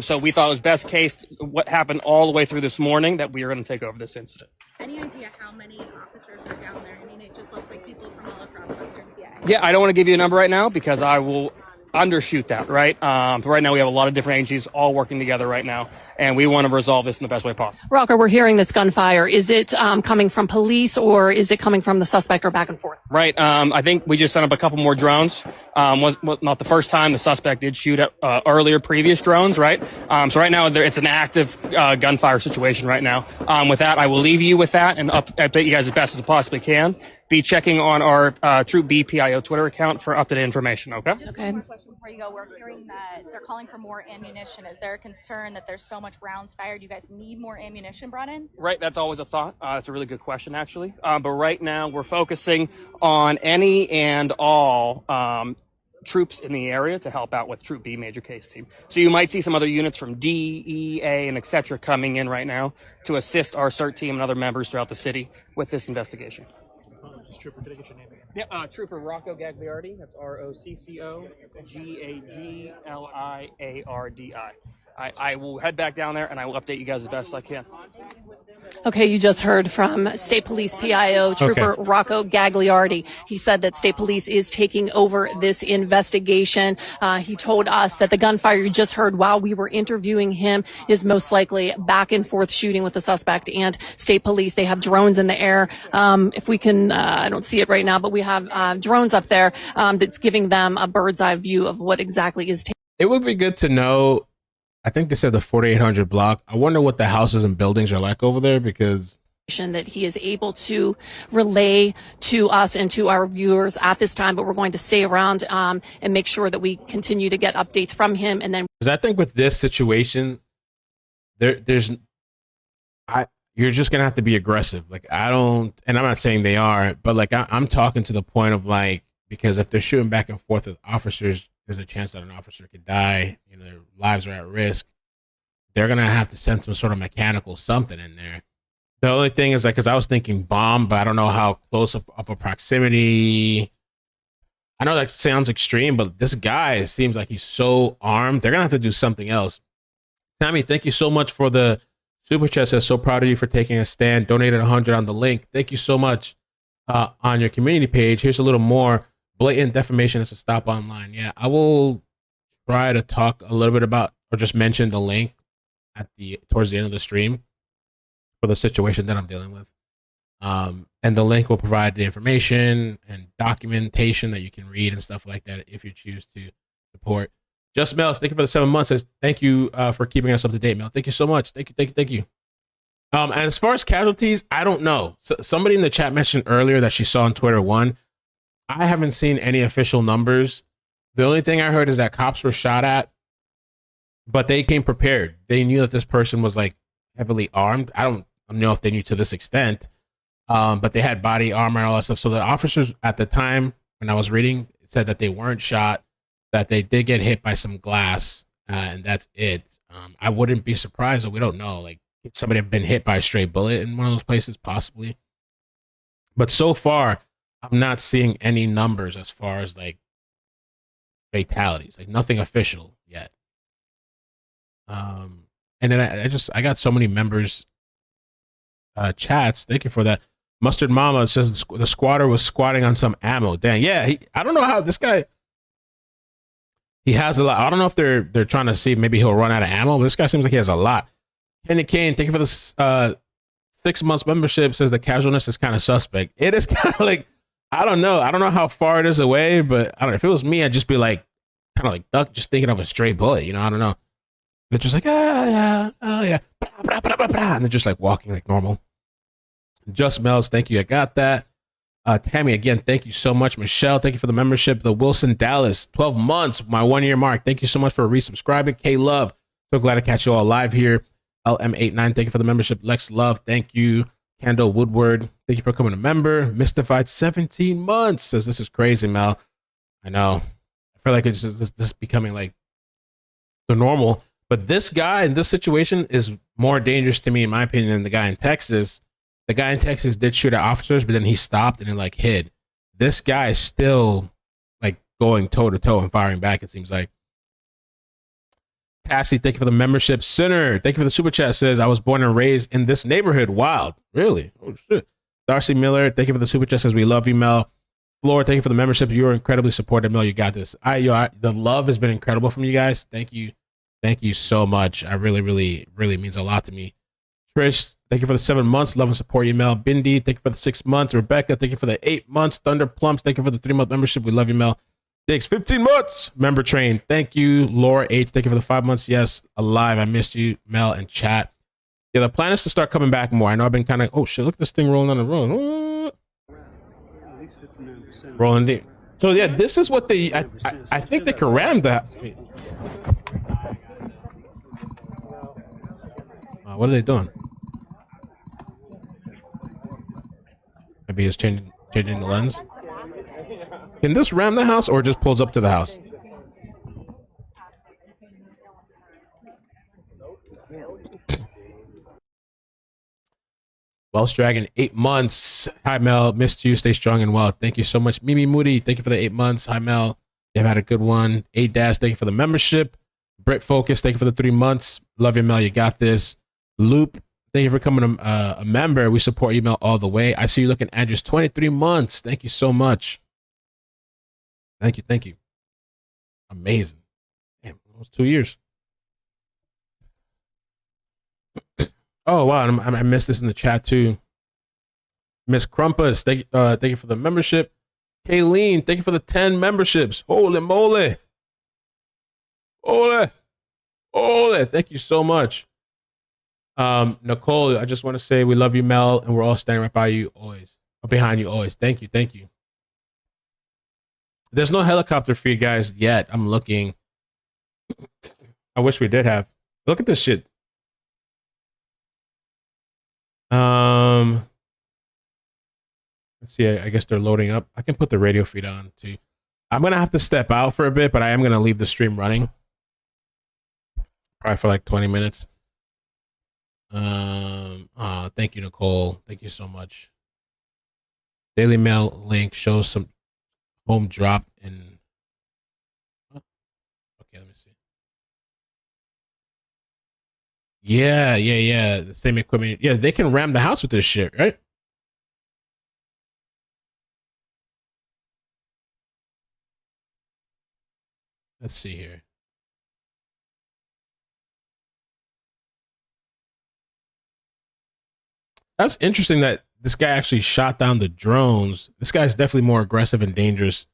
So we thought it was best case what happened all the way through this morning that we were going to take over this incident. Any idea how many officers are down there? I mean, it just looks like people from all across Western PA. Yeah, I don't want to give you a number right now because I will undershoot that, right? Right now we have a lot of different agencies all working together right now, and we want to resolve this in the best way possible. Rocker, we're hearing this gunfire. Is it coming from police or is it coming from the suspect or back and forth? Right. I think we just sent up a couple more drones. Was not the first time the suspect did shoot at earlier previous drones, right? So right now it's an active gunfire situation right now. With that, I will leave you with that and update you guys as best as I possibly can. Be checking on our Troop B PIO Twitter account for up-to-date information, okay? Okay. One more question before you go. We're hearing that they're calling for more ammunition. Is there a concern that there's so much rounds fired? You guys need more ammunition brought in? Right, that's always a thought. That's a really good question, actually. But right now we're focusing on any and all troops in the area to help out with Troop B major case team. So you might see some other units from D, E, A, and etc. coming in right now to assist our CERT team and other members throughout the city with this investigation. Trooper, could I get your name again? Yeah, Trooper Rocco Gagliardi. That's ROCCO I will head back down there and I will update you guys as best as I can. Okay, you just heard from State Police PIO Trooper Rocco Gagliardi. He said that State Police is taking over this investigation. He told us that the gunfire you just heard while we were interviewing him is most likely back and forth shooting with the suspect and State Police. They have drones in the air. If we can, I don't see it right now, but we have drones up there that's giving them a bird's eye view of what exactly is taking. It would be good to know. I think they said the 4800 block. I wonder what the houses and buildings are like over there because that he is able to relay to us and to our viewers at this time, but we're going to stay around and make sure that we continue to get updates from him. And then because I think with this situation, you're just gonna have to be aggressive. Like and I'm not saying they are, but like I'm talking to the point of like, because if they're shooting back and forth with officers, there's a chance that an officer could die. You know, their lives are at risk. They're going to have to send some sort of mechanical something in there. The only thing is, like, because I was thinking bomb, but I don't know how close of a proximity. I know that sounds extreme, but this guy seems like he's so armed. They're going to have to do something else. Tammy, thank you so much for the super chat. Says, so proud of you for taking a stand. Donated 100 on the link. Thank you so much on your community page. Here's a little more. Blatant defamation is a stop online. Yeah, I will try to talk a little bit about or just mention the link at towards the end of the stream for the situation that I'm dealing with. And the link will provide the information and documentation that you can read and stuff like that if you choose to support. Just Mels, thank you for the 7 months. Says thank you for keeping us up to date, Mel. Thank you so much. Thank you. And as far as casualties, I don't know. So somebody in the chat mentioned earlier that she saw on Twitter 1. I haven't seen any official numbers. The only thing I heard is that cops were shot at, but they came prepared. They knew that this person was like heavily armed. I don't know if they knew to this extent, but they had body armor and all that stuff. So the officers at the time when I was reading said that they weren't shot, that they did get hit by some glass, and that's it. I wouldn't be surprised, or we don't know. Like somebody have been hit by a stray bullet in one of those places, possibly. But so far, I'm not seeing any numbers as far as like fatalities, like nothing official yet. And then I got so many members chats. Thank you for that. Mustard Mama says the squatter was squatting on some ammo. Dang, yeah. I don't know how this guy. He has a lot. I don't know if they're trying to see maybe he'll run out of ammo. But this guy seems like he has a lot. Kenny Kane, thank you for this 6 months membership. Says the casualness is kind of suspect. It is kind of like. I don't know how far it is away, but I don't know. If it was me, I'd just be like, kind of like duck, just thinking of a stray bullet. You know, I don't know. They're just like, yeah, and they're just like walking like normal. Just Mel's, thank you. I got that. Tammy, again, thank you so much. Michelle, thank you for the membership. The Wilson Dallas, 12 months, my 1 year mark. Thank you so much for resubscribing. K Love, so glad to catch you all live here. LM89, thank you for the membership. Lex Love, thank you. Kendall Woodward, thank you for becoming a member. Mystified 17 months says this is crazy, Mel. I know. I feel like it's just this becoming like the normal. But this guy in this situation is more dangerous to me, in my opinion, than the guy in Texas. The guy in Texas did shoot at officers, but then he stopped and then like hid. This guy is still like going toe to toe and firing back. It seems like. Tassie, thank you for the membership. Sinner, thank you for the super chat. Says I was born and raised in this neighborhood. Wild, really? Oh shit. Darcy Miller, thank you for the super chat. Says we love you, Mel. Floor, thank you for the membership. You are incredibly supportive, Mel. You got this. The love has been incredible from you guys. Thank you so much. I really means a lot to me. Trish, thank you for the 7 months. Love and support you, Mel. Bindi, thank you for the 6 months. Rebecca, thank you for the 8 months. Thunder Plumps, thank you for the 3-month membership. We love you, Mel. Thanks, 15 months. Member train. Thank you, Laura H. Thank you for the 5 months. Yes, alive. I missed you, Mel, and chat. Yeah, the plan is to start coming back more. I know I've been kind of, oh shit, look at this thing rolling on the road. Rolling deep. So yeah, this is what they, I think they can ram that. What are they doing? Maybe it's changing the lens. Can this ram the house or just pulls up to the house? Welsh Dragon, 8 months. Hi, Mel. Missed you. Stay strong and well. Thank you so much. Mimi Moody, thank you for the 8 months. Hi, Mel. You've had a good one. A-Dash, thank you for the membership. Brit Focus, thank you for the 3 months. Love you, Mel. You got this. Loop, thank you for becoming a member. We support you, Mel, all the way. I see you looking at just 23 months. Thank you so much. Thank you. Amazing. Damn, almost 2 years. Oh, wow. I missed this in the chat, too. Miss Crumpus, thank you for the membership. Kayleen, thank you for the 10 memberships. Holy moly. Holy. Thank you so much. Nicole, I just want to say we love you, Mel, and we're all standing right by you always. Behind you always. Thank you. There's no helicopter for you guys yet. I'm looking. I wish we did have. Look at this shit. Let's see. I guess they're loading up. I can put the radio feed on too. I'm gonna have to step out for a bit, but I am gonna leave the stream running. Probably for like 20 minutes. Thank you, Nicole. Thank you so much. Daily Mail link shows some home dropped in. Okay, let me see. Yeah. The same equipment. Yeah, they can ram the house with this shit, right? Let's see here. That's interesting that this guy actually shot down the drones. This guy's definitely more aggressive and dangerous.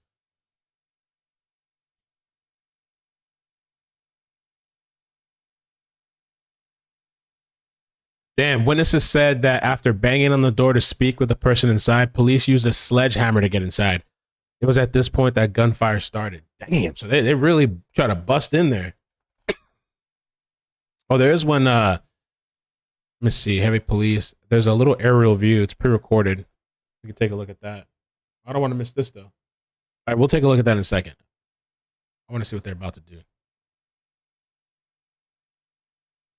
Damn, witnesses said that after banging on the door to speak with the person inside, police used a sledgehammer to get inside. It was at this point that gunfire started. Damn, so they really try to bust in there. Oh, there is one, let me see, heavy police. There's a little aerial view. It's pre-recorded. We can take a look at that. I don't want to miss this, though. All right, we'll take a look at that in a second. I want to see what they're about to do.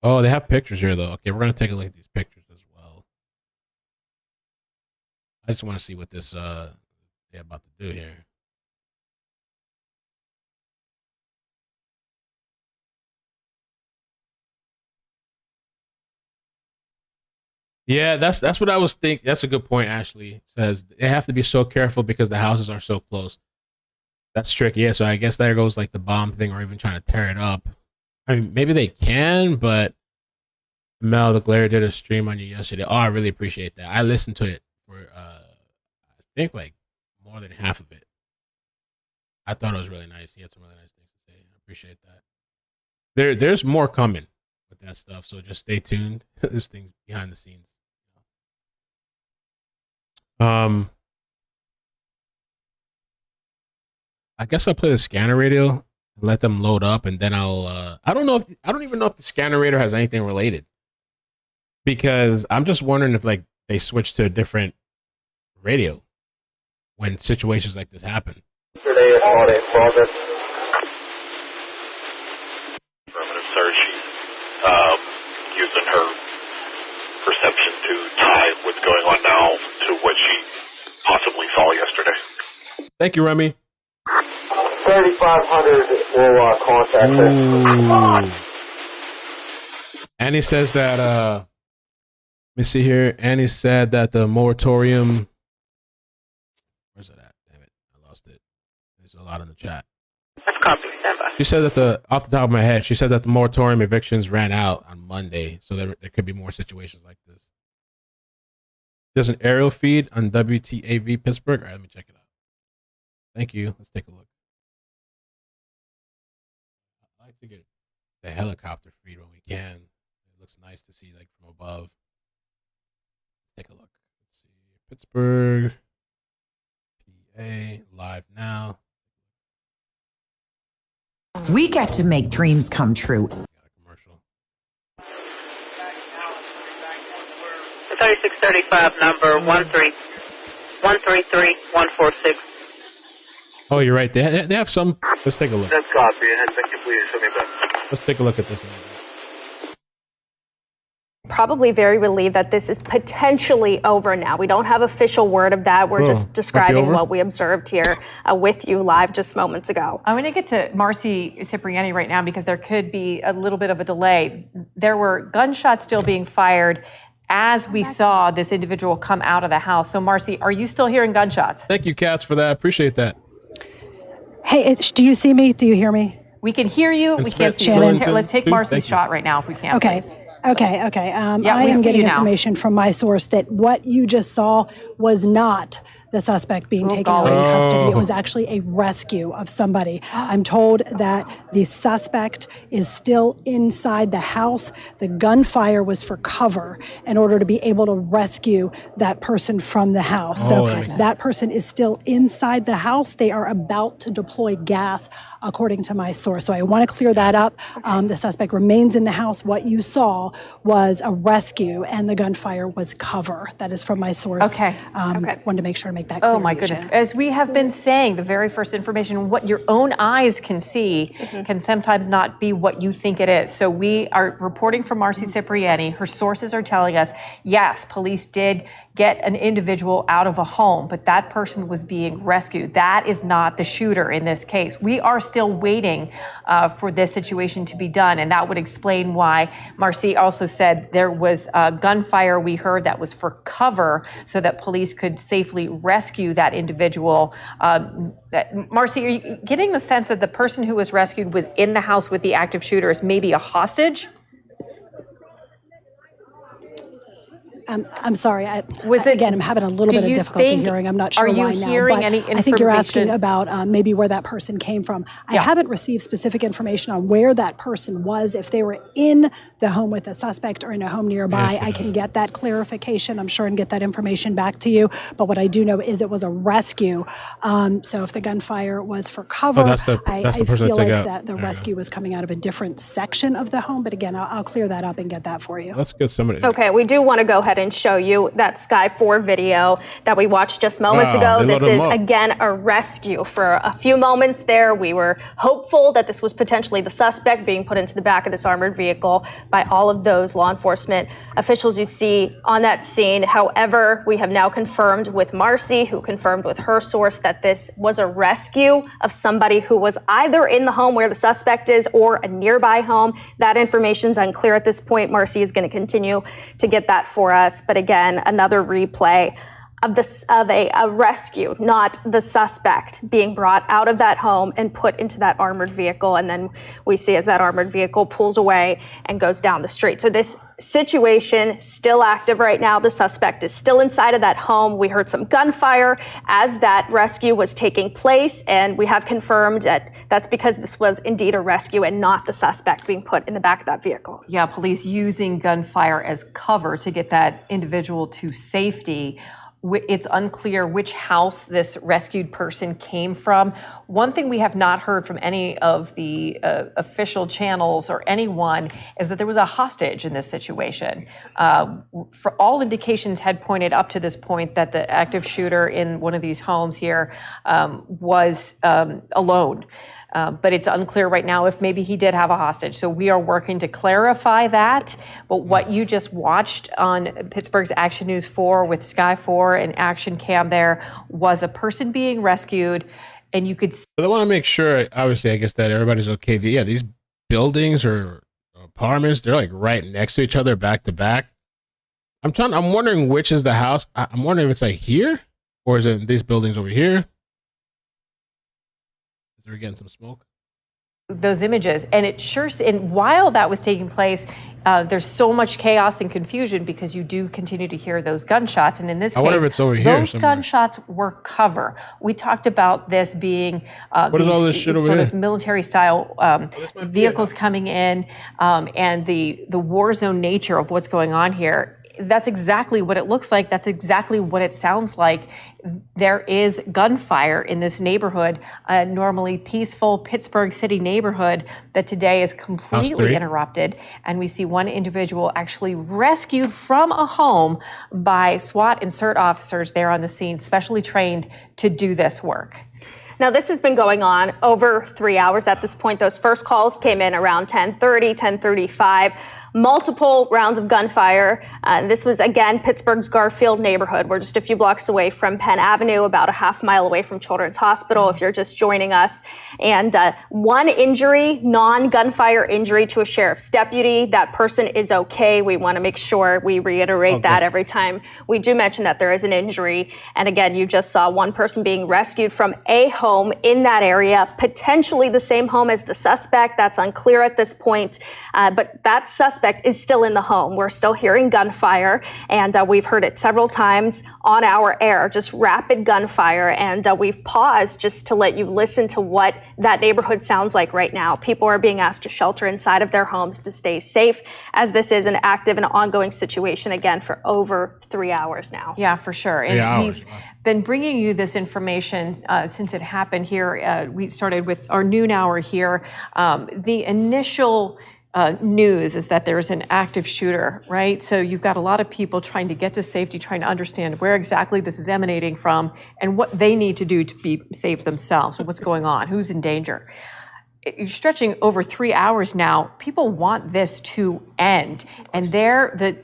Oh, they have pictures here, though. Okay, we're going to take a look at these pictures as well. I just want to see what this they're about to do here. Yeah, that's what I was thinking. That's a good point, Ashley says. They have to be so careful because the houses are so close. That's tricky. Yeah, so I guess there goes like the bomb thing or even trying to tear it up. I mean, maybe they can, but Mel, the Glare did a stream on you yesterday. Oh, I really appreciate that. I listened to it for, I think like more than half of it. I thought it was really nice. He had some really nice things to say. I appreciate that. There's more coming with that stuff, so just stay tuned. This thing's behind the scenes. I guess I'll play the scanner radio and let them load up, and then I don't even know if the scanner radio has anything related, because I'm just wondering if like they switch to a different radio when situations like this happen. Today is not in progress. Permanent search. Using her perception to tie what's going on now to what she possibly saw yesterday. Thank you, Remy. 3500 will contact her. Annie says that, let me see here. Annie said that the moratorium, where's it at? Damn it, I lost it. There's a lot in the chat. That's copy, standby. She said that off the top of my head, she said that the moratorium evictions ran out on Monday, so there could be more situations like this. There's an aerial feed on WTAV Pittsburgh. All right, let me check it out. Thank you. Let's take a look. I like to get the helicopter feed when we can. It looks nice to see like from above. Let's take a look. Let's see. Pittsburgh, PA, live now. We get to make dreams come true. 3635 number 133-146. Oh, you're right. They have some. Let's take a look. That's copy. And thank you, please. Send me back. Let's take a look at this. Probably very relieved that this is potentially over now. We don't have official word of that. We're just describing what we observed here with you live just moments ago. I'm going to get to Marcy Cipriani right now because there could be a little bit of a delay. There were gunshots still being fired as we saw this individual come out of the house. So, Marcy, are you still hearing gunshots? Thank you, Katz, for that. Appreciate that. Hey, do you see me? Do you hear me? We can hear you. We can't see you. Let's take Marcy's shot right now if we can, please. Okay. I am getting information from my source that what you just saw was not the suspect being taken away in custody. It was actually a rescue of somebody. I'm told that the suspect is still inside the house. The gunfire was for cover in order to be able to rescue that person from the house. So that person is still inside the house. They are about to deploy gas, according to my source. So I want to clear that up. The suspect remains in the house. What you saw was a rescue, and the gunfire was cover. That is from my source. Wanted to make sure to make that clear. Oh my goodness. As we have been saying, the very first information, what your own eyes can see can sometimes not be what you think it is. So we are reporting from Marcy Cipriani. Her sources are telling us, yes, police did get an individual out of a home, but that person was being rescued. That is not the shooter in this case. We are still waiting for this situation to be done, and that would explain why Marcy also said there was gunfire we heard that was for cover so that police could safely rescue that individual. Marcy, are you getting the sense that the person who was rescued was in the house with the active shooter as maybe a hostage? I'm sorry. Again, I'm having a little bit of difficulty hearing. I'm not sure why now. Are you hearing any information? I think you're asking about maybe where that person came from. I haven't received specific information on where that person was. If they were in the home with a suspect or in a home nearby, I can get that clarification, I'm sure, and get that information back to you. But what I do know is it was a rescue. So if the gunfire was for cover, I feel like that the rescue was coming out of a different section of the home. But again, I'll clear that up and get that for you. Let's get somebody. Okay, we do want to go ahead and show you that Sky 4 video that we watched just moments ago. This is, again, a rescue. For a few moments there, we were hopeful that this was potentially the suspect being put into the back of this armored vehicle by all of those law enforcement officials you see on that scene. However, we have now confirmed with Marcy, who confirmed with her source, that this was a rescue of somebody who was either in the home where the suspect is or a nearby home. That information is unclear at this point. Marcy is going to continue to get that for us. But again, another replay of a rescue, not the suspect being brought out of that home and put into that armored vehicle. And then we see as that armored vehicle pulls away and goes down the street. So this situation still active right now. The suspect is still inside of that home. We heard some gunfire as that rescue was taking place, and we have confirmed that that's because this was indeed a rescue and not the suspect being put in the back of that vehicle. Yeah, police using gunfire as cover to get that individual to safety. It's unclear which house this rescued person came from. One thing we have not heard from any of the official channels or anyone is that there was a hostage in this situation. For all indications had pointed up to this point that the active shooter in one of these homes here was alone. But it's unclear right now if maybe he did have a hostage. So we are working to clarify that. But what you just watched on Pittsburgh's Action News 4 with Sky 4 and Action Cam there was a person being rescued and you could see. But I want to make sure, obviously, I guess that everybody's okay. These buildings or apartments, they're like right next to each other, back to back. I'm wondering which is the house. I'm wondering if it's like here, or is it in these buildings over here? Is there getting some smoke? Those images, and and while that was taking place, there's so much chaos and confusion because you do continue to hear those gunshots, and in this I wonder if it's over here those somewhere. gunshots were cover. We talked about this being What is all this shit over sort here? of military style vehicles coming in, and the war zone nature of what's going on here. That's exactly what it looks like. That's exactly what it sounds like. There is gunfire in this neighborhood, a normally peaceful Pittsburgh City neighborhood that today is completely interrupted. And we see one individual actually rescued from a home by SWAT and CERT officers there on the scene, specially trained to do this work. Now, this has been going on over 3 hours at this point. Those first calls came in around 10:30, 10:35. Multiple rounds of gunfire. This was, again, Pittsburgh's Garfield neighborhood. We're just a few blocks away from Penn Avenue, about a half mile away from Children's Hospital, if you're just joining us. And one injury, non-gunfire injury to a sheriff's deputy. That person is okay. We want to make sure we reiterate that every time we do mention that there is an injury. And again, you just saw one person being rescued from a home in that area, potentially the same home as the suspect. That's unclear at this point. But that suspect is still in the home. We're still hearing gunfire, and we've heard it several times on our air, just rapid gunfire. And we've paused just to let you listen to what that neighborhood sounds like right now. People are being asked to shelter inside of their homes to stay safe, as this is an active and ongoing situation, again, for over 3 hours now. Yeah, for sure. And we've been bringing you this information since it happened here. We started with our noon hour here. The initial news is that there's an active shooter, right? So you've got a lot of people trying to get to safety, trying to understand where exactly this is emanating from and what they need to do to be safe themselves, what's going on, who's in danger. You're stretching over 3 hours now. People want this to end. And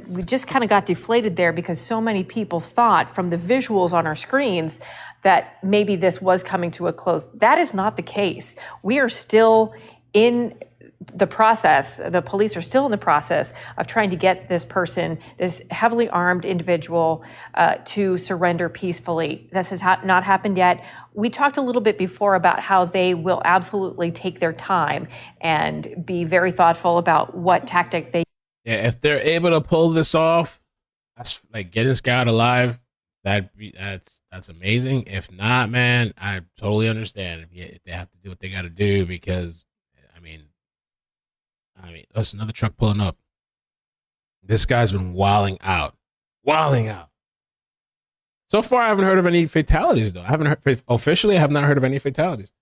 we just kind of got deflated there because so many people thought from the visuals on our screens that maybe this was coming to a close. That is not the case. We are still in the process. The police are still in the process of trying to get this person, this heavily armed individual, to surrender peacefully. This has not happened yet. We talked a little bit before about how they will absolutely take their time and be very thoughtful about what tactic they. Yeah, if they're able to pull this off, that's like getting this guy out alive. That's amazing. If not, man, I totally understand if they have to do what they got to do, because I mean, there's another truck pulling up. This guy's been wilding out. So far, I haven't heard of any fatalities, though. I have not heard of any fatalities.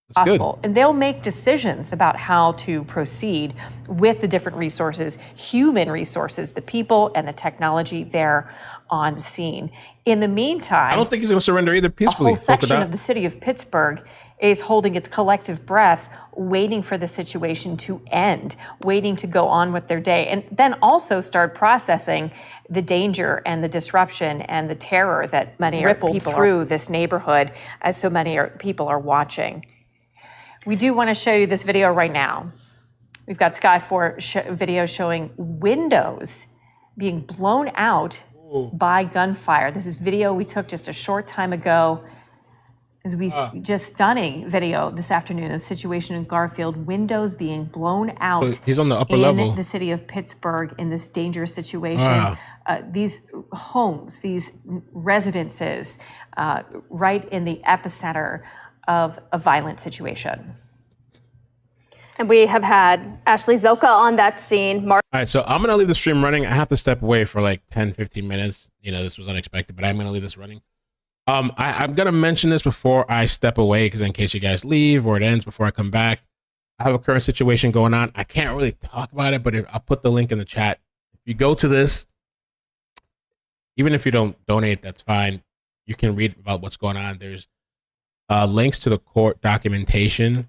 That's possible. good. And they'll make decisions about how to proceed with the different resources, human resources, the people and the technology there on scene. In the meantime, I don't think he's going to surrender either peacefully. A whole section of the city of Pittsburgh is holding its collective breath, waiting for the situation to end, waiting to go on with their day, and then also start processing the danger and the disruption and the terror that many rippled through this neighborhood as so many people are watching. We do want to show you this video right now. We've got Sky 4 video showing windows being blown out by gunfire. This is video we took just a short time ago. As we just stunning video this afternoon, a situation in Garfield, windows being blown out. He's on the upper level. In the city of Pittsburgh in this dangerous situation. These homes, these residences, right in the epicenter of a violent situation. And we have had Ashley Zilka on that scene. All right, so I'm going to leave the stream running. I have to step away for like 10, 15 minutes. You know, this was unexpected, but I'm going to leave this running. I'm going to mention this before I step away, because in case you guys leave or it ends before I come back, I have a current situation going on. I can't really talk about it, but I'll put the link in the chat. If you go to this, even if you don't donate, that's fine. You can read about what's going on. There's links to the court documentation.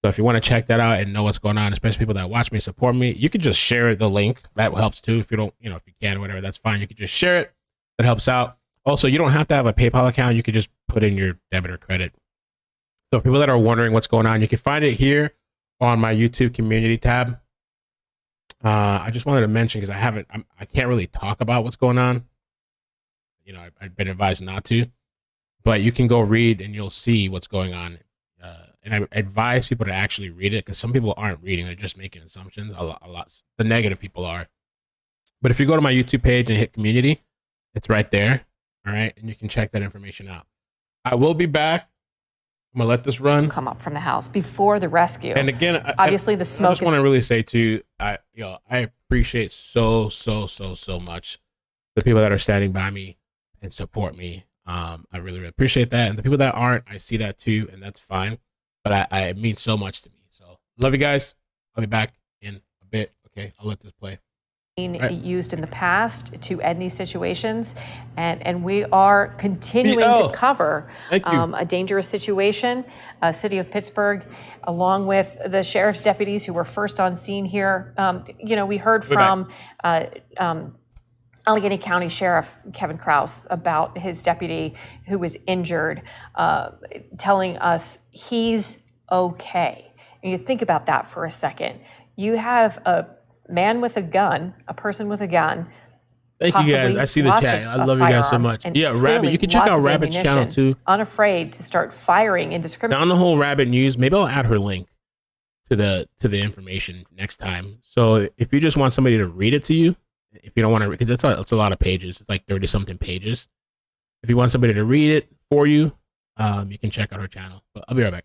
So if you want to check that out and know what's going on, especially people that watch me, support me, you can just share the link. That helps too. If you don't, if you can, whatever, that's fine. You can just share it. That helps out. Also, you don't have to have a PayPal account. You could just put in your debit or credit. So people that are wondering what's going on, you can find it here on my YouTube community tab. I just wanted to mention because I can't really talk about what's going on. You know, I've been advised not to, but you can go read and you'll see what's going on. And I advise people to actually read it because some people aren't reading; they're just making assumptions. A lot. The negative people are. But if you go to my YouTube page and hit community, it's right there. All right, and you can check that information out. I will be back. I'm gonna let this run. Come up from the house before the rescue. And again, obviously the smoke. I just want to really say too, I appreciate so much the people that are standing by me and support me. I really, really appreciate that. And the people that aren't, I see that too, and that's fine. But it means so much to me. So love you guys. I'll be back in a bit. Okay, I'll let this play. Used in the past to end these situations, and we are continuing to cover a dangerous situation. City of Pittsburgh, along with the sheriff's deputies who were first on scene here. We heard from Allegheny County Sheriff Kevin Krause about his deputy who was injured, telling us he's okay. And you think about that for a second. You have a man with a gun, a person with a gun. Thank you guys. I see the chat. I love you guys so much. Yeah, Rabbit. You can check out Rabbit's channel too. Unafraid to start firing indiscriminately. On the whole Rabbit news, maybe I'll add her link to the information next time. So if you just want somebody to read it to you, if you don't want to, because it's a lot of pages. It's like 30 something pages. If you want somebody to read it for you, you can check out her channel. But I'll be right back.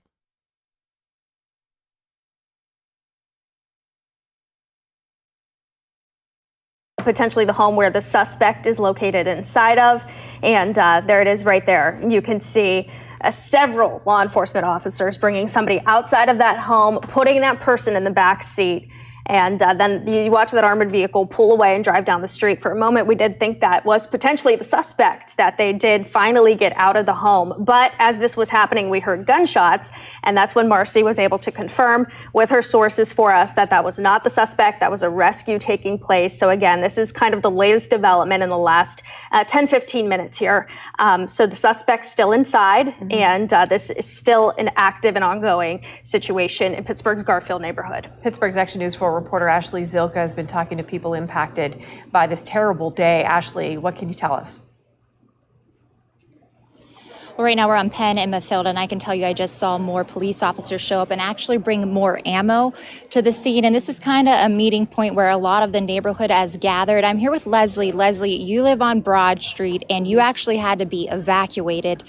Potentially the home where the suspect is located inside of. And there it is right there. You can see several law enforcement officers bringing somebody outside of that home, putting that person in the back seat. And then you watch that armored vehicle pull away and drive down the street. For a moment, we did think that was potentially the suspect, that they did finally get out of the home. But as this was happening, we heard gunshots. And that's when Marcy was able to confirm with her sources for us that that was not the suspect. That was a rescue taking place. So again, this is kind of the latest development in the last 10, 15 minutes here. So the suspect's still inside, and this is still an active and ongoing situation in Pittsburgh's Garfield neighborhood. Pittsburgh's Action News 4 reporter Ashley Zilka has been talking to people impacted by this terrible day. Ashley, what can you tell us? Well, right now we're on Penn and Mathilda, and I can tell you I just saw more police officers show up and actually bring more ammo to the scene. And this is kind of a meeting point where a lot of the neighborhood has gathered. I'm here with Leslie. Leslie, you live on Broad Street, and you actually had to be evacuated.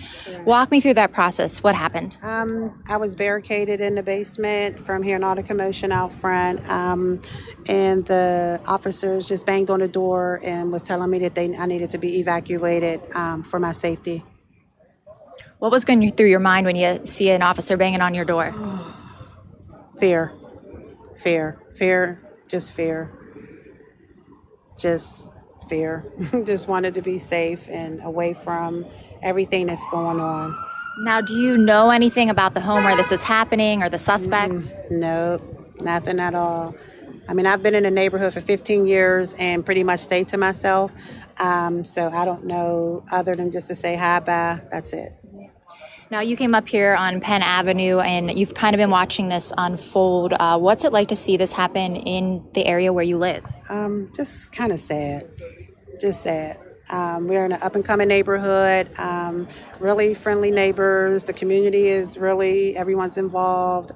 Walk me through that process. What happened? I was barricaded in the basement from hearing all the commotion out front. And the officers just banged on the door and was telling me that I needed to be evacuated for my safety. What was going through your mind when you see an officer banging on your door? Fear, just fear. Just wanted to be safe and away from everything that's going on. Now, do you know anything about the home where this is happening or the suspect? No, nothing at all. I mean, I've been in the neighborhood for 15 years and pretty much stayed to myself. So I don't know other than just to say hi, bye. That's it. Now, you came up here on Penn Avenue, and you've kind of been watching this unfold. What's it like to see this happen in the area where you live? Just kind of sad. Just sad. We're in an up-and-coming neighborhood, really friendly neighbors. The community is really, everyone's involved.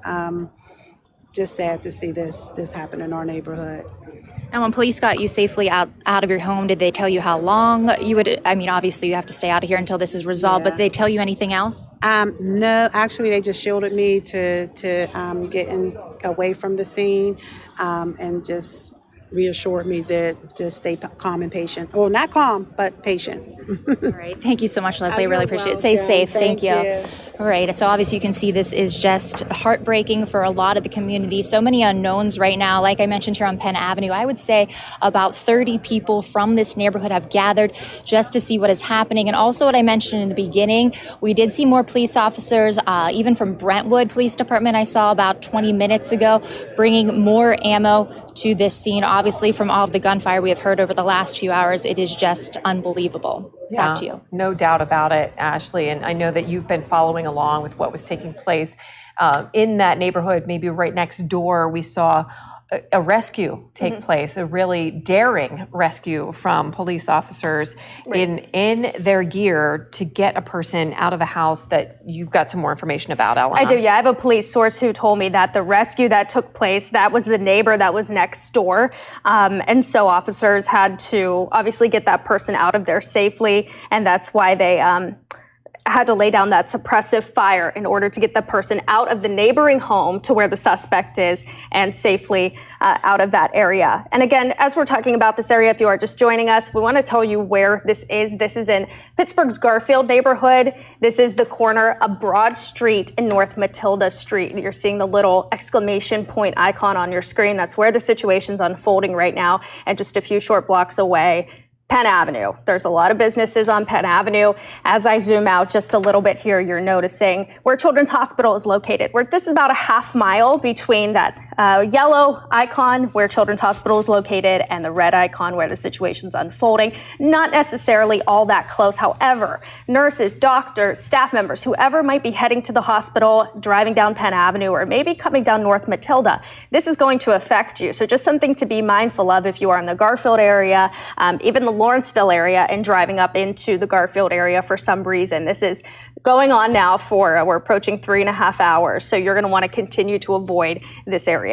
Just sad to see this happen in our neighborhood. And when police got you safely out of your home, did they tell you how long you would, I mean, obviously you have to stay out of here until this is resolved, but did they tell you anything else? No, actually they just shielded me to get away from the scene and just reassured me that just stay calm and patient. Well, not calm, but patient. All right. Thank you so much, Leslie. I really appreciate it. Stay safe. Thank you. All right. So obviously you can see this is just heartbreaking for a lot of the community. So many unknowns right now. Like I mentioned here on Penn Avenue, I would say about 30 people from this neighborhood have gathered just to see what is happening. And also what I mentioned in the beginning, we did see more police officers, even from Brentwood Police Department I saw about 20 minutes ago, bringing more ammo to this scene. Obviously, from all of the gunfire we have heard over the last few hours, it is just unbelievable. Back to you. No doubt about it, Ashley. And I know that you've been following along with what was taking place in that neighborhood. Maybe right next door, we saw a rescue take place, a really daring rescue from police officers in their gear to get a person out of a house that you've got some more information about, Elena. I do, yeah. I have a police source who told me that the rescue that took place, that was the neighbor that was next door. And so officers had to obviously get that person out of there safely. And that's why they had to lay down that suppressive fire in order to get the person out of the neighboring home to where the suspect is and safely out of that area. And again, as we're talking about this area, if you are just joining us, we want to tell you where this is. This is in Pittsburgh's Garfield neighborhood. This is the corner of Broad Street and North Matilda Street. You're seeing the little exclamation point icon on your screen. That's where the situation's unfolding right now. And just a few short blocks away, Penn Avenue. There's a lot of businesses on Penn Avenue. As I zoom out just a little bit here, you're noticing where Children's Hospital is located. This is about a half mile between that yellow icon where Children's Hospital is located and the red icon where the situation's unfolding. Not necessarily all that close. However, nurses, doctors, staff members, whoever might be heading to the hospital, driving down Penn Avenue, or maybe coming down North Matilda, this is going to affect you. So just something to be mindful of if you are in the Garfield area, even the Lawrenceville area, and driving up into the Garfield area for some reason. This is going on now for, we're approaching 3.5 hours. So you're going to want to continue to avoid this area.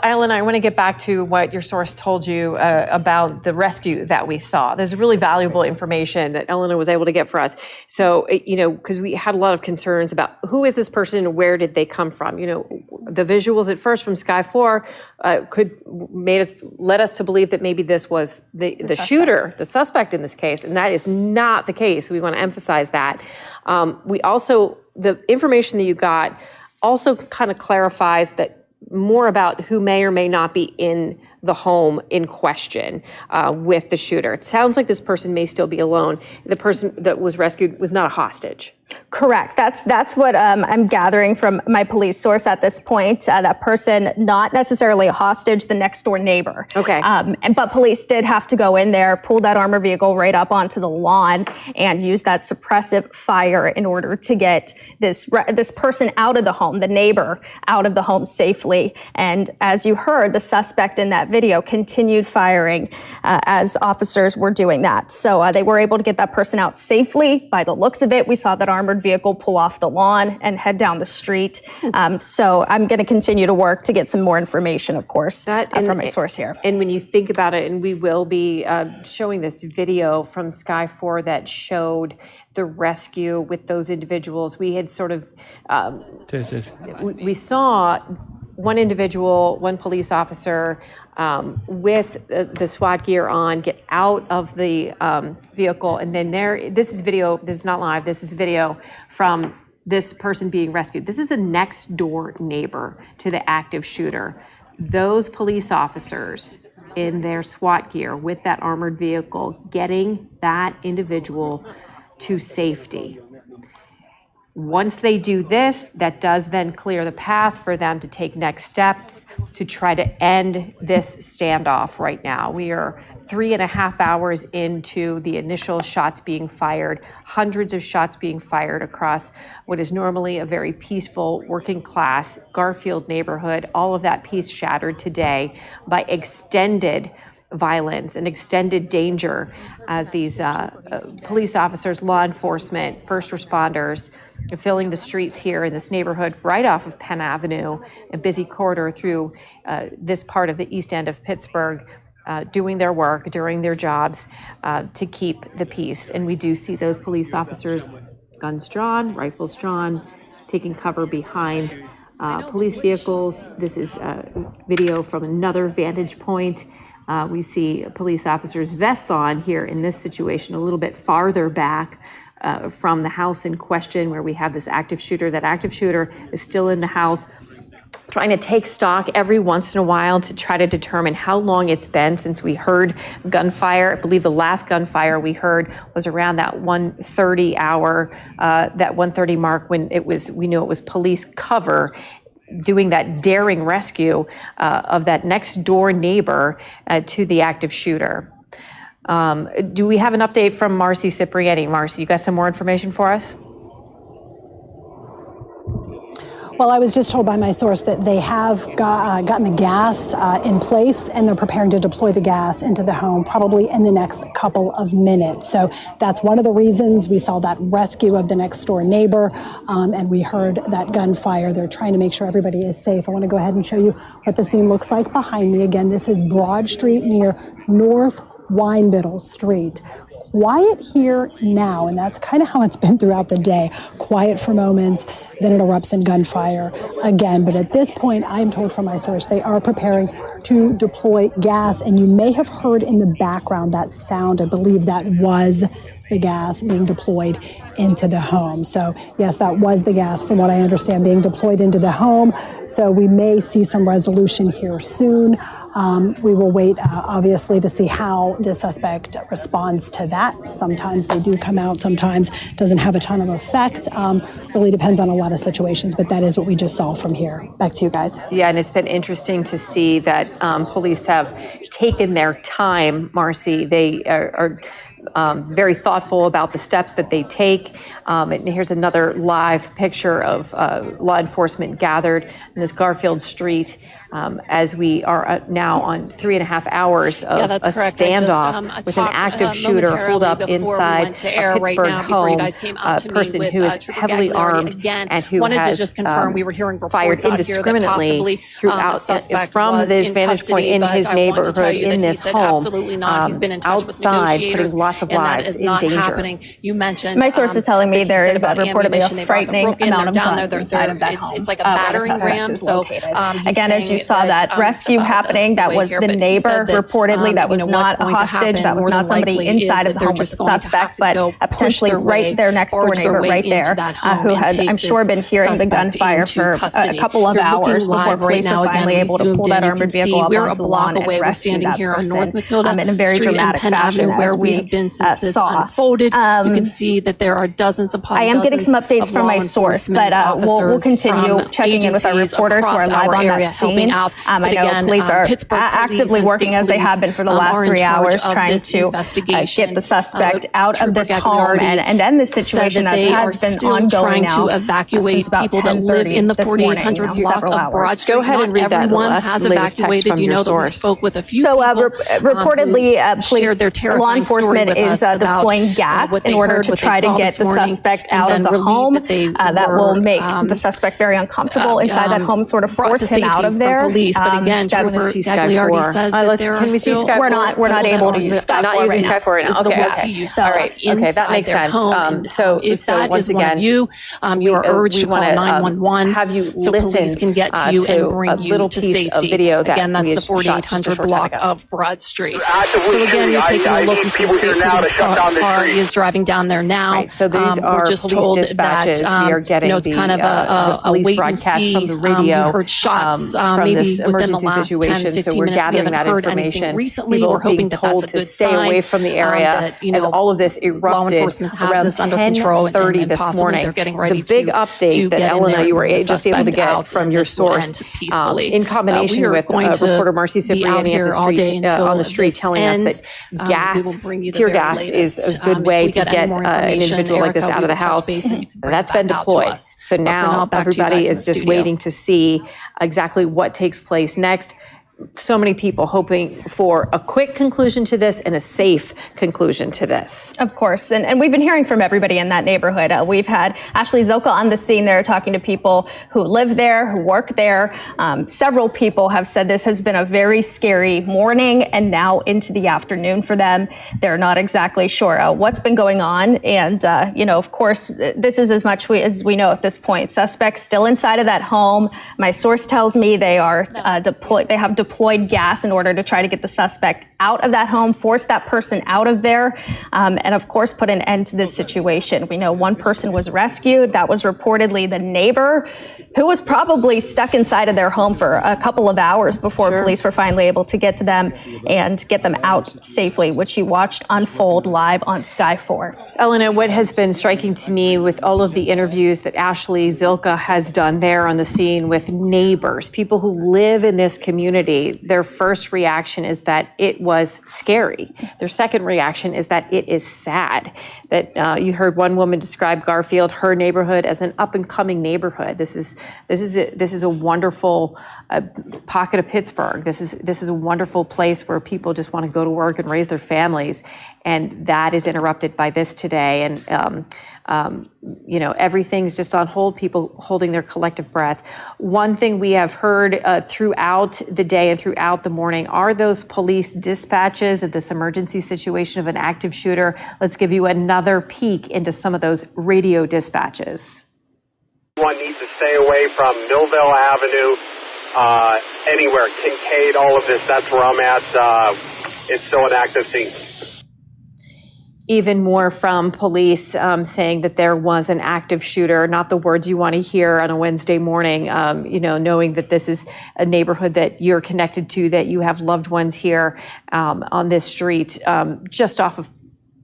Ellen, I want to get back to what your source told you about the rescue that we saw. There's really valuable information that Eleanor was able to get for us. So, because we had a lot of concerns about who is this person and where did they come from? The visuals at first from Sky 4 led us to believe that maybe this was the shooter, the suspect in this case, and that is not the case. We want to emphasize that. The information that you got also kind of clarifies that more about who may or may not be in the home in question with the shooter. It sounds like this person may still be alone. The person that was rescued was not a hostage. Correct. That's what I'm gathering from my police source at this point. That person, not necessarily a hostage, the next door neighbor. Okay. But police did have to go in there, pull that armored vehicle right up onto the lawn, and use that suppressive fire in order to get this person out of the home, the neighbor out of the home safely. And as you heard, the suspect in that video continued firing as officers were doing that. So they were able to get that person out safely. By the looks of it, we saw that armored vehicle pull off the lawn and head down the street. So I'm going to continue to work to get some more information, of course, from my source here. And when you think about it, and we will be showing this video from Sky 4 that showed the rescue with those individuals, we had sort of, we saw one individual, one police officer with the SWAT gear on, get out of the vehicle. And then this is video, this is not live, this is video from this person being rescued. This is a next door neighbor to the active shooter. Those police officers in their SWAT gear with that armored vehicle, getting that individual to safety. Once they do this, that does then clear the path for them to take next steps to try to end this standoff right now. We are 3.5 hours into the initial shots being fired, hundreds of shots being fired across what is normally a very peaceful working class Garfield neighborhood. All of that peace shattered today by extended violence and extended danger as these police officers, law enforcement, first responders filling the streets here in this neighborhood right off of Penn Avenue, a busy corridor through this part of the east end of Pittsburgh, doing their work, doing their jobs to keep the peace. And we do see those police officers, guns drawn, rifles drawn, taking cover behind police vehicles. This is video from another vantage point. We see police officers' vests on here in this situation, a little bit farther back from the house in question where we have this active shooter. That active shooter is still in the house, trying to take stock every once in a while to try to determine how long it's been since we heard gunfire. I believe the last gunfire we heard was around that 1:30 hour, that 1:30 mark when we knew it was police cover doing that daring rescue of that next door neighbor to the active shooter. Do we have an update from Marcy Cipriani? Marcy, you got some more information for us? Well, I was just told by my source that they have gotten the gas in place, and they're preparing to deploy the gas into the home probably in the next couple of minutes. So that's one of the reasons we saw that rescue of the next door neighbor, and we heard that gunfire. They're trying to make sure everybody is safe. I want to go ahead and show you what the scene looks like behind me. Again, this is Broad Street near North Weinbiddle Street. Quiet here now, and that's kind of how it's been throughout the day. Quiet for moments, then it erupts in gunfire again. But at this point, I'm told from my source, they are preparing to deploy gas, and you may have heard in the background that sound. I believe that was the gas being deployed into the home. So yes, that was the gas, from what I understand, being deployed into the home. So we may see some resolution here soon. We will wait, obviously, to see how the suspect responds to that. Sometimes they do come out, sometimes doesn't have a ton of effect. Really depends on a lot of situations, but that is what we just saw from here. Back to you guys. Yeah, and it's been interesting to see that police have taken their time, Marcy. They are very thoughtful about the steps that they take. And here's another live picture of law enforcement gathered in this Garfield Street as we are now on 3.5 hours of a standoff with an active shooter holed up inside a Pittsburgh home, a person who is heavily armed and who has fired indiscriminately throughout from this vantage point in his neighborhood, in this home, outside, putting lots of lives in danger. You mentioned my source is telling me there is reportedly a frightening amount of guns inside of that home. It's like a battering ram. So again, as you saw that rescue happening, that was the neighbor reportedly. That was not a hostage. That was not somebody inside of the home with the suspect, but potentially right there next door neighbor right there who had, I'm sure, been hearing the gunfire for a couple of hours before police were finally able to pull that armored vehicle up onto the lawn and rescue that person in a very dramatic fashion, as we saw. You can see that there are dozens upon I am getting some updates from my source, but we'll continue checking in with our reporters who are live on that scene. I know police are actively working, as they have been for the last 3 hours, trying to get the suspect out of this home and end this situation that has been ongoing now to evacuate people that live in the 4800 block of Broad Street. Go ahead and read that latest text from your source. Spoke with a few so reportedly, police, law enforcement is deploying gas in order to try to get the suspect out of the home. That will make the suspect very uncomfortable inside that home, sort of force him out of there. But again, that's Gagliardi says that can we see Sky 4? We're not able to use Sky 4 not using right Sky 4 right now. Okay. All right. Okay, that makes sense. So once again, you are urged to call 911. Have you so listen can get to you and bring a little you to piece safety. of video that again, that's we the 4800 block of Broad Street. So again, you're taking a look. You see the state police car is driving down there now. Right, so these are just police dispatches. That, we are getting it's kind of the police broadcast from the radio. We heard shots from this emergency situation. So we're gathering that information. Recently, People we're hoping being told to stay away from the area as all of this erupted around 10:30 this morning. The big update that Elena, you were just able to get from your source, in combination with reporter Marcy Cipriani on the street telling us that tear gas is a good way to get an individual like this out of the house. That's been deployed. So now everybody is just waiting to see exactly what takes place next. So many people hoping for a quick conclusion to this and a safe conclusion to this. Of course. And we've been hearing from everybody in that neighborhood. We've had Ashley Zilka on the scene there talking to people who live there, who work there. Several people have said this has been a very scary morning and now into the afternoon for them. They're not exactly sure what's been going on. And, of course, this is as much as we know at this point. Suspects still inside of that home. My source tells me they are deployed. They have deployed gas in order to try to get the suspect out of that home, force that person out of there, and of course put an end to this situation. We know one person was rescued. That was reportedly the neighbor who was probably stuck inside of their home for a couple of hours before police were finally able to get to them and get them out safely, which you watched unfold live on Sky 4. Elena, what has been striking to me with all of the interviews that Ashley Zilka has done there on the scene with neighbors, people who live in this community, see, their first reaction is that it was scary. Their second reaction is that it is sad. That you heard one woman describe Garfield, her neighborhood, as an up-and-coming neighborhood. This is a wonderful pocket of Pittsburgh. This is a wonderful place where people just want to go to work and raise their families, and that is interrupted by this today. And everything's just on hold, people holding their collective breath. One thing we have heard throughout the day and throughout the morning are those police dispatches of this emergency situation of an active shooter. Let's give you another peek into some of those radio dispatches. One needs to stay away from Millville Avenue, anywhere, Kincaid, all of this. That's where I'm at. It's still an active scene. Even more from police saying that there was an active shooter, not the words you want to hear on a Wednesday morning, knowing that this is a neighborhood that you're connected to, that you have loved ones here on this street, just off of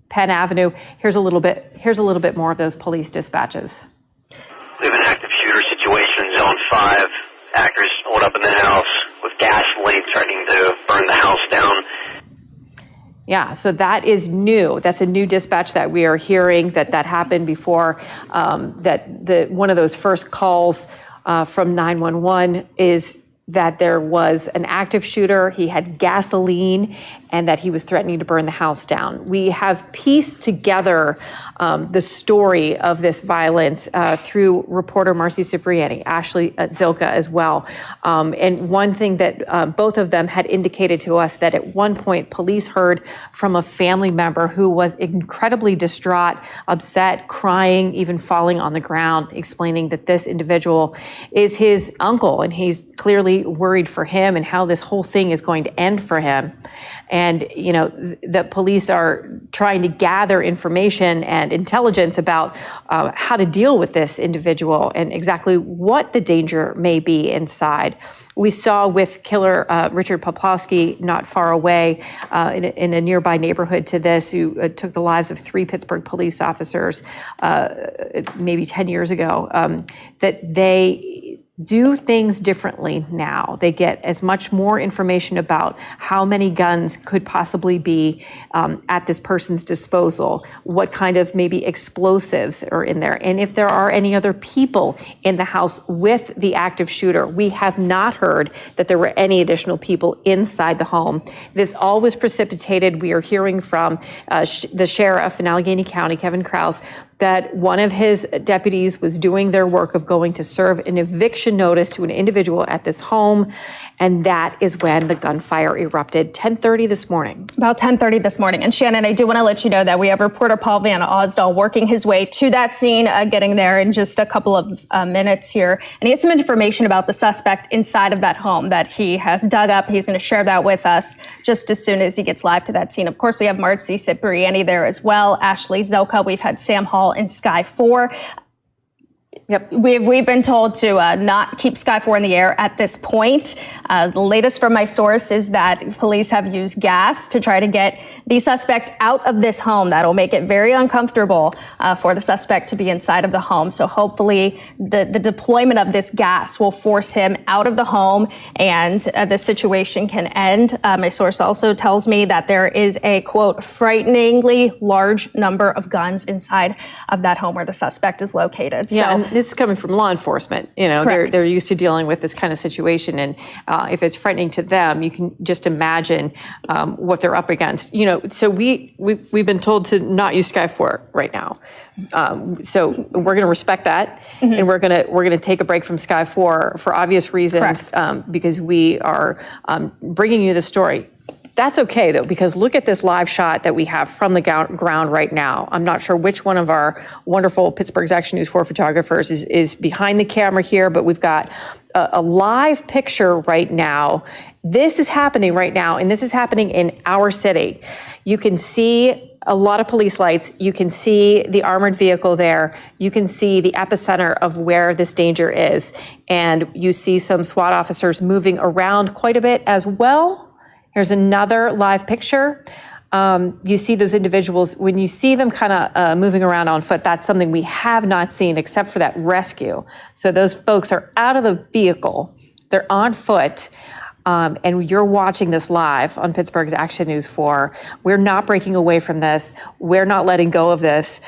Penn Avenue. Here's a little bit more of those police dispatches. We have an active shooter situation, Zone 5. Actors hold up in the house with gasoline threatening to burn the house down. Yeah, so that is new. That's a new dispatch that we are hearing that happened before. One of those first calls from 911 is that there was an active shooter, he had gasoline, and that he was threatening to burn the house down. We have pieced together the story of this violence through reporter Marcy Cipriani, Ashley Zilka as well. And one thing that both of them had indicated to us that at one point police heard from a family member who was incredibly distraught, upset, crying, even falling on the ground, explaining that this individual is his uncle and he's clearly worried for him and how this whole thing is going to end for him. And, the police are trying to gather information and intelligence about how to deal with this individual and exactly what the danger may be inside. We saw with killer Richard Poplowski not far away in a nearby neighborhood to this, who took the lives of 3 Pittsburgh police officers maybe 10 years ago, that they do things differently now. They get as much more information about how many guns could possibly be at this person's disposal, what kind of maybe explosives are in there, and if there are any other people in the house with the active shooter. We have not heard that there were any additional people inside the home. This all was precipitated. We are hearing from the sheriff in Allegheny County, Kevin Krause, that one of his deputies was doing their work of going to serve an eviction notice to an individual at this home, and that is when the gunfire erupted, 10:30 this morning. About 10:30 this morning. And Shannon, I do want to let you know that we have reporter Paul Van Osdal working his way to that scene, getting there in just a couple of minutes here. And he has some information about the suspect inside of that home that he has dug up. He's going to share that with us just as soon as he gets live to that scene. Of course, we have Marcy Cipriani there as well, Ashley Zilka. We've had Sam Hall in Sky 4. Yep. We've been told to not keep Sky 4 in the air at this point. The latest from my source is that police have used gas to try to get the suspect out of this home. That'll make it very uncomfortable for the suspect to be inside of the home. So hopefully the deployment of this gas will force him out of the home and the situation can end. My source also tells me that there is a, quote, frighteningly large number of guns inside of that home where the suspect is located. Yeah, So, and this is coming from law enforcement. They're used to dealing with this kind of situation, and if it's frightening to them, you can just imagine what they're up against. So we've been told to not use Sky 4 right now. So we're going to respect that, and we're going to take a break from Sky 4 for obvious reasons, because we are bringing you the story. That's okay, though, because look at this live shot that we have from the ground right now. I'm not sure which one of our wonderful Pittsburgh's Action News 4 photographers is behind the camera here, but we've got a live picture right now. This is happening right now, and this is happening in our city. You can see a lot of police lights. You can see the armored vehicle there. You can see the epicenter of where this danger is. And you see some SWAT officers moving around quite a bit as well. Here's another live picture. You see those individuals, when you see them kind of moving around on foot, that's something we have not seen except for that rescue. So those folks are out of the vehicle. They're on foot. and you're watching this live on Pittsburgh's Action News 4, we're not breaking away from this. We're not letting go of this.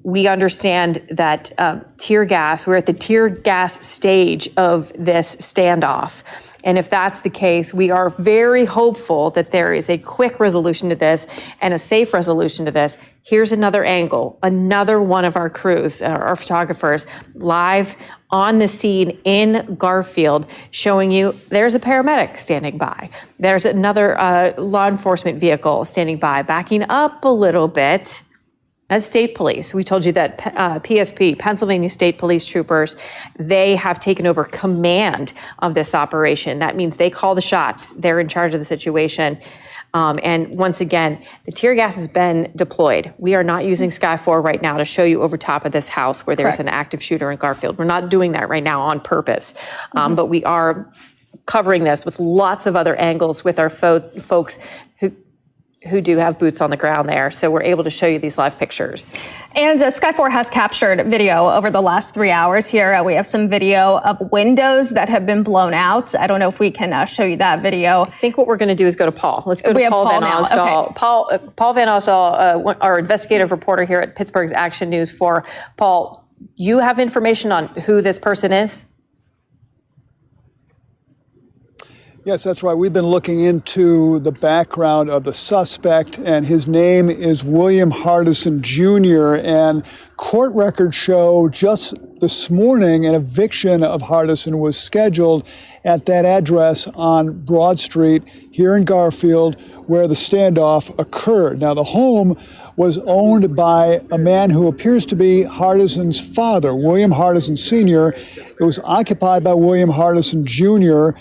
We understand that tear gas, we're at the tear gas stage of this standoff. And if that's the case, we are very hopeful that there is a quick resolution to this and a safe resolution to this. Here's another angle, another one of our crews, our photographers, live on the scene in Garfield, showing you there's a paramedic standing by. There's another law enforcement vehicle standing by, backing up a little bit. As state police, we told you that PSP, Pennsylvania State Police Troopers, they have taken over command of this operation. That means they call the shots. They're in charge of the situation. And once again, the tear gas has been deployed. We are not using Sky 4 right now to show you over top of this house where there's an active shooter in Garfield. We're not doing that right now on purpose. But we are covering this with lots of other angles with our folks who do have boots on the ground there. So we're able to show you these live pictures. And Sky 4 has captured video over the last 3 hours here. We have some video of windows that have been blown out. I don't know if we can show you that video. I think what we're going to do is go to Paul. Let's go to Paul Van Osdol. Okay. Paul Van Osdol, our investigative reporter here at Pittsburgh's Action News 4. Paul, you have information on who this person is? Yes, that's right. We've been looking into the background of the suspect, and his name is William Hardison Jr., and court records show just this morning an eviction of Hardison was scheduled at that address on Broad Street here in Garfield where the standoff occurred. Now, the home was owned by a man who appears to be Hardison's father, William Hardison Sr. It was occupied by William Hardison Jr.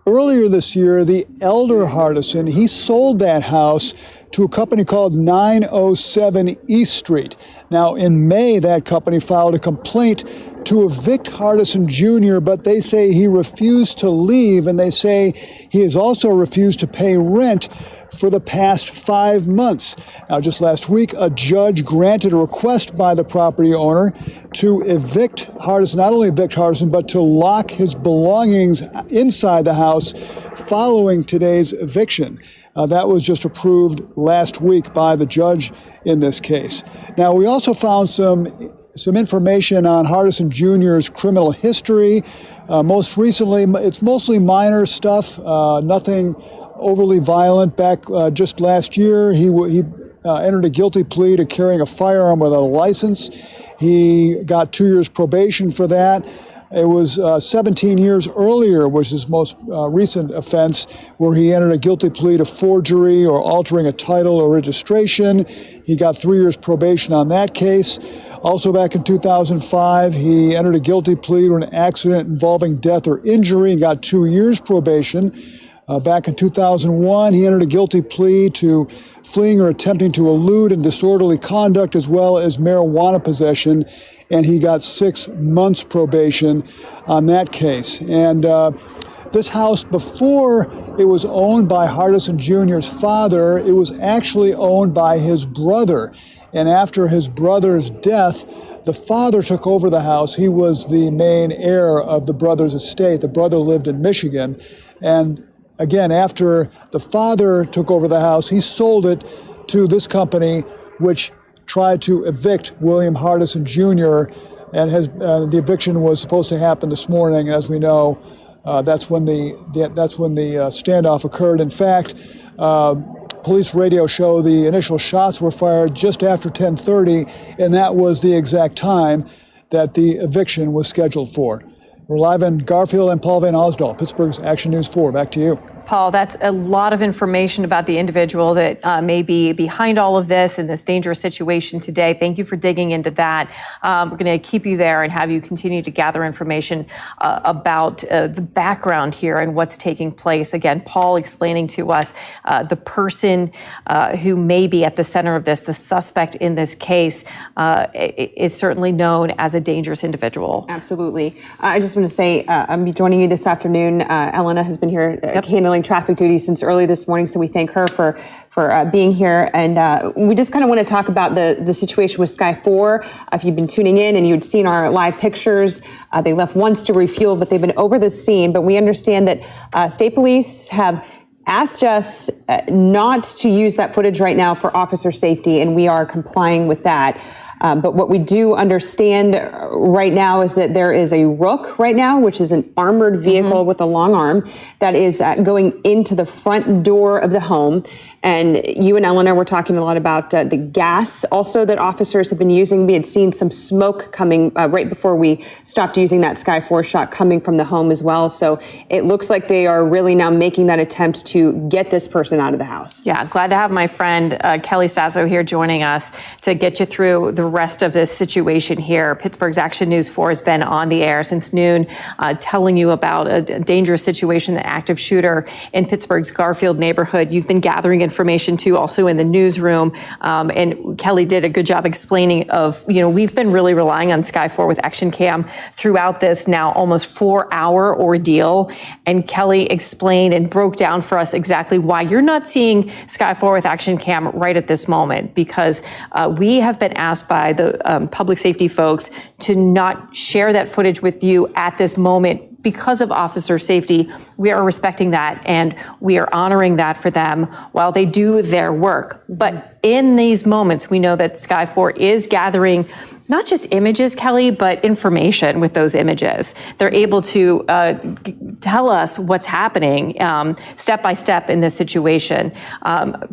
Earlier this year, the elder Hardison, he sold that house to a company called 907 East Street. Now, in May, that company filed a complaint to evict Hardison Jr., but they say he refused to leave, and they say he has also refused to pay rent for the past 5 months. Now, just last week, a judge granted a request by the property owner to evict Hardison, not only evict Hardison, but to lock his belongings inside the house following today's eviction. That was just approved last week by the judge in this case. Now, we also found some information on Hardison Jr.'s criminal history. Most recently, it's mostly minor stuff, nothing overly violent. Back just last year, he entered a guilty plea to carrying a firearm without a license. He got 2 years probation for that. It was 17 years earlier was his most recent offense, where he entered a guilty plea to forgery or altering a title or registration. He got 3 years probation on that case. Also back in 2005, he entered a guilty plea to an accident involving death or injury and got 2 years probation. Back in 2001, he entered a guilty plea to fleeing or attempting to elude and disorderly conduct, as well as marijuana possession, and he got 6 months probation on that case. And this house, before it was owned by Hardison Jr.'s father, it was actually owned by his brother. And after his brother's death, the father took over the house. He was the main heir of the brother's estate. The brother lived in Michigan. And again, after the father took over the house, he sold it to this company, which tried to evict William Hardison Jr., and the eviction was supposed to happen this morning. As we know, that's when the standoff occurred. In fact, police radio show the initial shots were fired just after 10:30, and that was the exact time that the eviction was scheduled for. We're live in Garfield. and Paul Van Osdol, Pittsburgh's Action News 4. Back to you. Paul, that's a lot of information about the individual that may be behind all of this in this dangerous situation today. Thank you for digging into that. We're going to keep you there and have you continue to gather information about the background here and what's taking place. Again, Paul explaining to us the person who may be at the center of this, the suspect in this case, is certainly known as a dangerous individual. Absolutely. I just want to say I'm joining you this afternoon. Elena has been here handling handling traffic duty since early this morning. So we thank her for being here. And we just kind of want to talk about the situation with Sky 4. If you've been tuning in and you'd seen our live pictures, they left once to refuel, but they've been over the scene. But we understand that state police have asked us not to use that footage right now for officer safety, and we are complying with that. But what we do understand right now is that there is a Rook right now, which is an armored vehicle with a long arm that is going into the front door of the home. And you and Eleanor were talking a lot about the gas also that officers have been using. We had seen some smoke coming right before we stopped using that Sky 4 shot coming from the home as well. So it looks like they are really now making that attempt to get this person out of the house. Yeah, glad to have my friend Kelly Sasso here joining us to get you through the rest of this situation here. Pittsburgh's Action News 4 has been on the air since noon, telling you about a dangerous situation, the active shooter in Pittsburgh's Garfield neighborhood. You've been gathering information too, also in the newsroom. And Kelly did a good job explaining of, we've been really relying on Sky 4 with Action Cam throughout this now almost 4-hour ordeal. And Kelly explained and broke down for us exactly why you're not seeing Sky 4 with Action Cam right at this moment, because we have been asked by the public safety folks to not share that footage with you at this moment because of officer safety. We are respecting that and we are honoring that for them while they do their work. But in these moments, we know that Sky 4 is gathering not just images, Kelly, but information with those images. They're able to tell us what's happening step by step in this situation.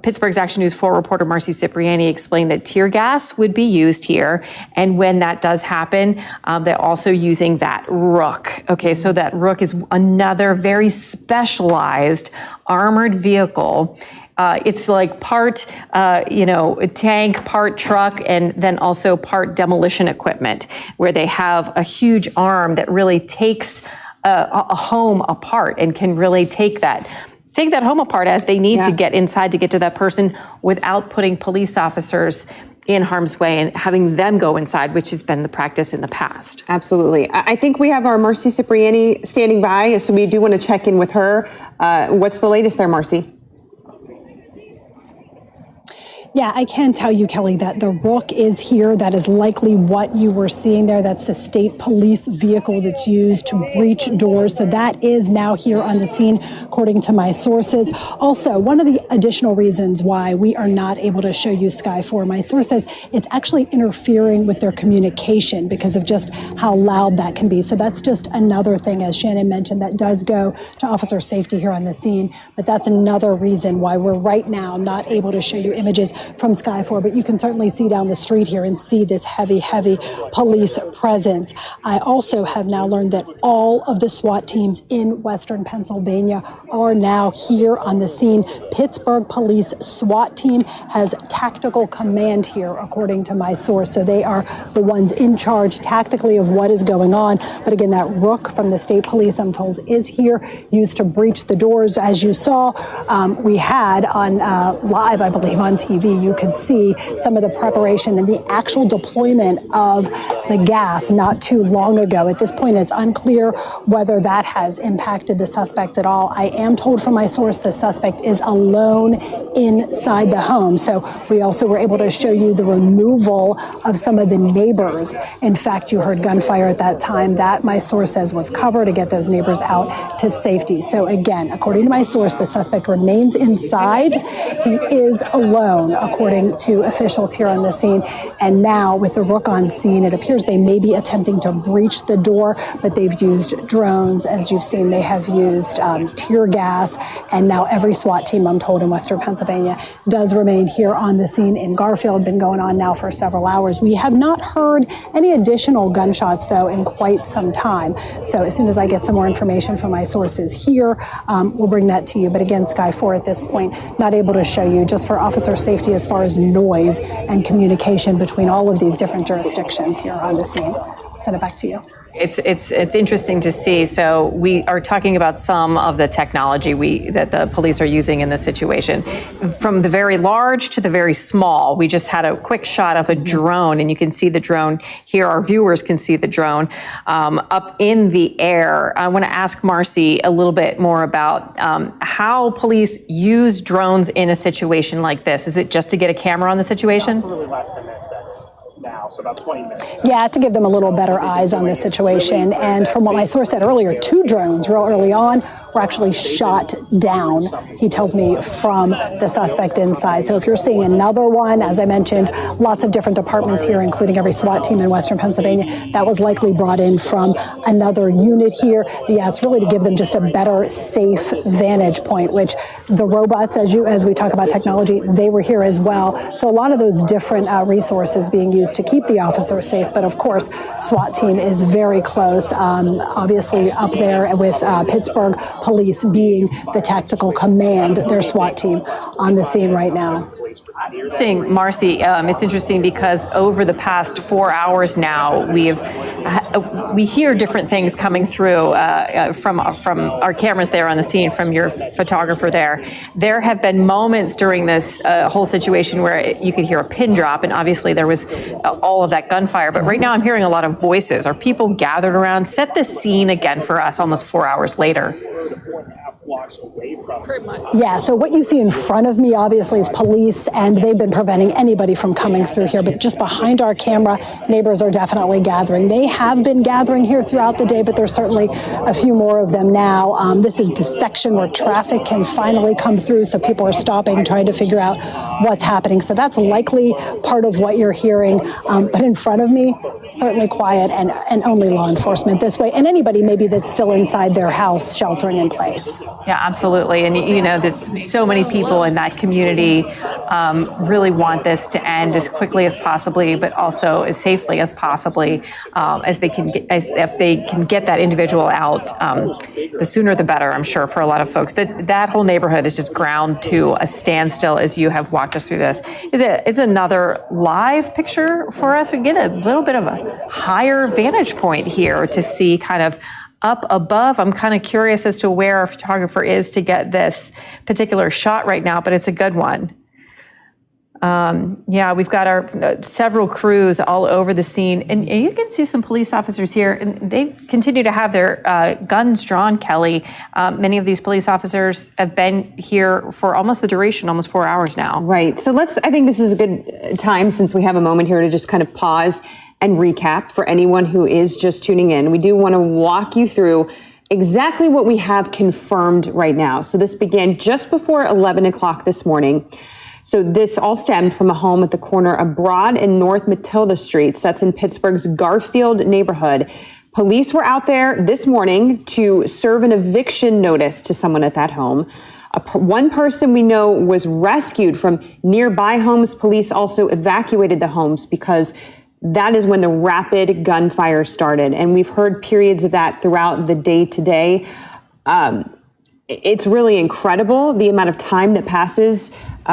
Pittsburgh's Action News 4 reporter Marcy Cipriani explained that tear gas would be used here. And when that does happen, they're also using that Rook. Okay, so that Rook is another very specialized armored vehicle. It's like part, a tank, part truck, and then also part demolition equipment, where they have a huge arm that really takes a home apart and can really take that home apart as they need to get inside to get to that person without putting police officers in harm's way and having them go inside, which has been the practice in the past. Absolutely. I think we have our Marcy Cipriani standing by, so we do want to check in with her. What's the latest there, Marcy? Yeah, I can tell you, Kelly, that the Rook is here. That is likely what you were seeing there. That's the state police vehicle that's used to breach doors. So that is now here on the scene, according to my sources. Also, one of the additional reasons why we are not able to show you Sky 4, my source says it's actually interfering with their communication because of just how loud that can be. So that's just another thing, as Shannon mentioned, that does go to officer safety here on the scene. But that's another reason why we're right now not able to show you images from Sky 4, but you can certainly see down the street here and see this heavy police presence. I also have now learned that all of the SWAT teams in Western Pennsylvania are now here on the scene. Pittsburgh Police SWAT team has tactical command here, according to my source. So they are the ones in charge tactically of what is going on. But again, that Rook from the state police, I'm told, is here, used to breach the doors. As you saw, we had on live, I believe, on TV, you could see some of the preparation and the actual deployment of the gas not too long ago. At this point, it's unclear whether that has impacted the suspect at all. I am told from my source the suspect is alone inside the home. So we also were able to show you the removal of some of the neighbors. In fact, you heard gunfire at that time. That, my source says, was cover to get those neighbors out to safety. So again, according to my source, the suspect remains inside. He is alone, according to officials here on the scene. And now with the Rook on scene, it appears they may be attempting to breach the door, but they've used drones. As you've seen, they have used tear gas. And now every SWAT team, I'm told, in Western Pennsylvania does remain here on the scene in Garfield. Been going on now for several hours. We have not heard any additional gunshots, though, in quite some time. So as soon as I get some more information from my sources here, we'll bring that to you. But again, Sky 4 at this point, not able to show you, just for officer safety as far as noise and communication between all of these different jurisdictions here on the scene. Send it back to you. It's interesting to see. So we are talking about some of the technology that the police are using in this situation. From the very large to the very small, we just had a quick shot of a drone, and you can see the drone here. Our viewers can see the drone up in the air. I want to ask Marcy a little bit more about how police use drones in a situation like this. Is it just to get a camera on the situation? Probably less than this. Now, so about 20 minutes. Yeah, to give them a little better eyes on the situation. And from what my source said earlier, 2 drones real early on were actually shot down, he tells me, from the suspect inside. So if you're seeing another one, as I mentioned, lots of different departments here, including every SWAT team in Western Pennsylvania, that was likely brought in from another unit here. But yeah, it's really to give them just a better, safe vantage point, which the robots, as we talk about technology, they were here as well. So a lot of those different resources being used to keep the officers safe. But of course, SWAT team is very close, obviously up there with Pittsburgh Police being the tactical command, their SWAT team on the scene right now. Interesting, Marcy. It's interesting because over the past 4 hours now, we hear different things coming through from our cameras there on the scene, from your photographer there. There have been moments during this whole situation where you could hear a pin drop, and obviously there was all of that gunfire. But right now I'm hearing a lot of voices. Are people gathered around? Set the scene again for us almost 4 hours later. Yeah, so what you see in front of me, obviously, is police, and they've been preventing anybody from coming through here. But just behind our camera, neighbors are definitely gathering. They have been gathering here throughout the day, but there's certainly a few more of them now. This is the section where traffic can finally come through, so people are stopping, trying to figure out what's happening. So that's likely part of what you're hearing. But in front of me, certainly quiet, and only law enforcement this way, and anybody maybe that's still inside their house sheltering in place. Yeah, absolutely. And, you know, there's so many people in that community really want this to end as quickly as possibly, but also as safely as possibly, as they can get, if they can get that individual out. The sooner the better, I'm sure, for a lot of folks. That whole neighborhood is just ground to a standstill as you have walked us through this. Is another live picture for us? We get a little bit of a higher vantage point here to see kind of up above. I'm kind of curious as to where our photographer is to get this particular shot right now, but it's a good one. Yeah, we've got our several crews all over the scene, and you can see some police officers here, and they continue to have their guns drawn, Kelly. Many of these police officers have been here for almost the duration, almost 4 hours now. Right. So I think this is a good time, since we have a moment here, to just kind of pause and recap for anyone who is just tuning in. We do want to walk you through exactly what we have confirmed right now. So this began just before 11 o'clock this morning. So this all stemmed from a home at the corner of Broad and North Matilda Streets. That's in Pittsburgh's Garfield neighborhood. Police were out there this morning to serve an eviction notice to someone at that home. One person we know was rescued from nearby homes. Police also evacuated the homes because that is when the rapid gunfire started. And we've heard periods of that throughout the day today. It's really incredible the amount of time that passes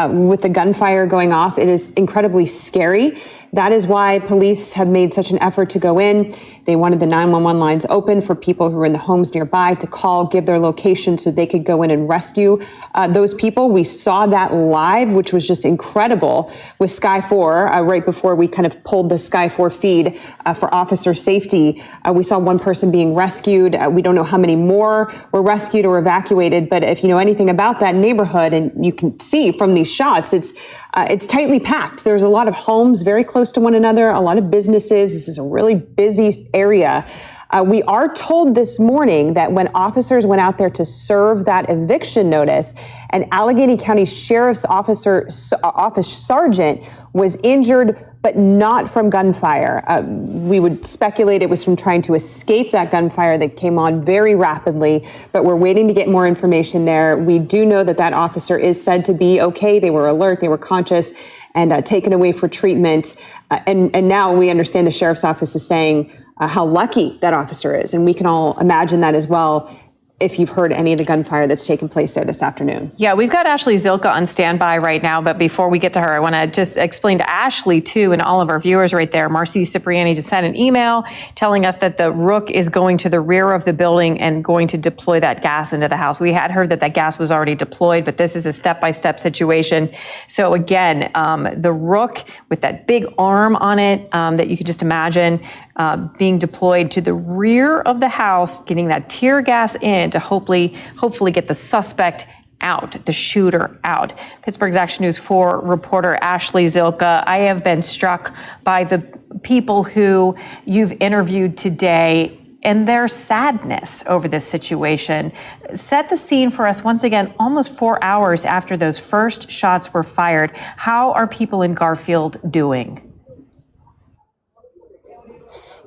with the gunfire going off. It is incredibly scary. That is why police have made such an effort to go in. They wanted the 911 lines open for people who are in the homes nearby to call, give their location so they could go in and rescue those people. We saw that live, which was just incredible with Sky 4 right before we kind of pulled the Sky 4 feed for officer safety. We saw one person being rescued. We don't know how many more were rescued or evacuated, but if you know anything about that neighborhood, and you can see from these shots, it's tightly packed. There's a lot of homes very close to one another, a lot of businesses. This is a really busy area. We are told this morning that when officers went out there to serve that eviction notice, an Allegheny County Sheriff's Office sergeant was injured, but not from gunfire. We would speculate it was from trying to escape that gunfire that came on very rapidly, but we're waiting to get more information there. We do know that that officer is said to be okay. They were alert, they were conscious, and taken away for treatment. And now we understand the sheriff's office is saying how lucky that officer is, and we can all imagine that as well. if you've heard any of the gunfire that's taken place there this afternoon. Yeah, we've got Ashley Zilka on standby right now, but before we get to her, I want to just explain to Ashley, too, and all of our viewers right there, Marcy Cipriani just sent an email telling us that the Rook is going to the rear of the building and going to deploy that gas into the house. We had heard that gas was already deployed, but this is a step-by-step situation. So again, the Rook with that big arm on it that you could just imagine being deployed to the rear of the house, getting that tear gas in to hopefully get the suspect out, the shooter out. Pittsburgh's Action News 4 reporter Ashley Zilka, I have been struck by the people who you've interviewed today and their sadness over this situation. Set the scene for us once again, almost 4 hours after those first shots were fired. How are people in Garfield doing?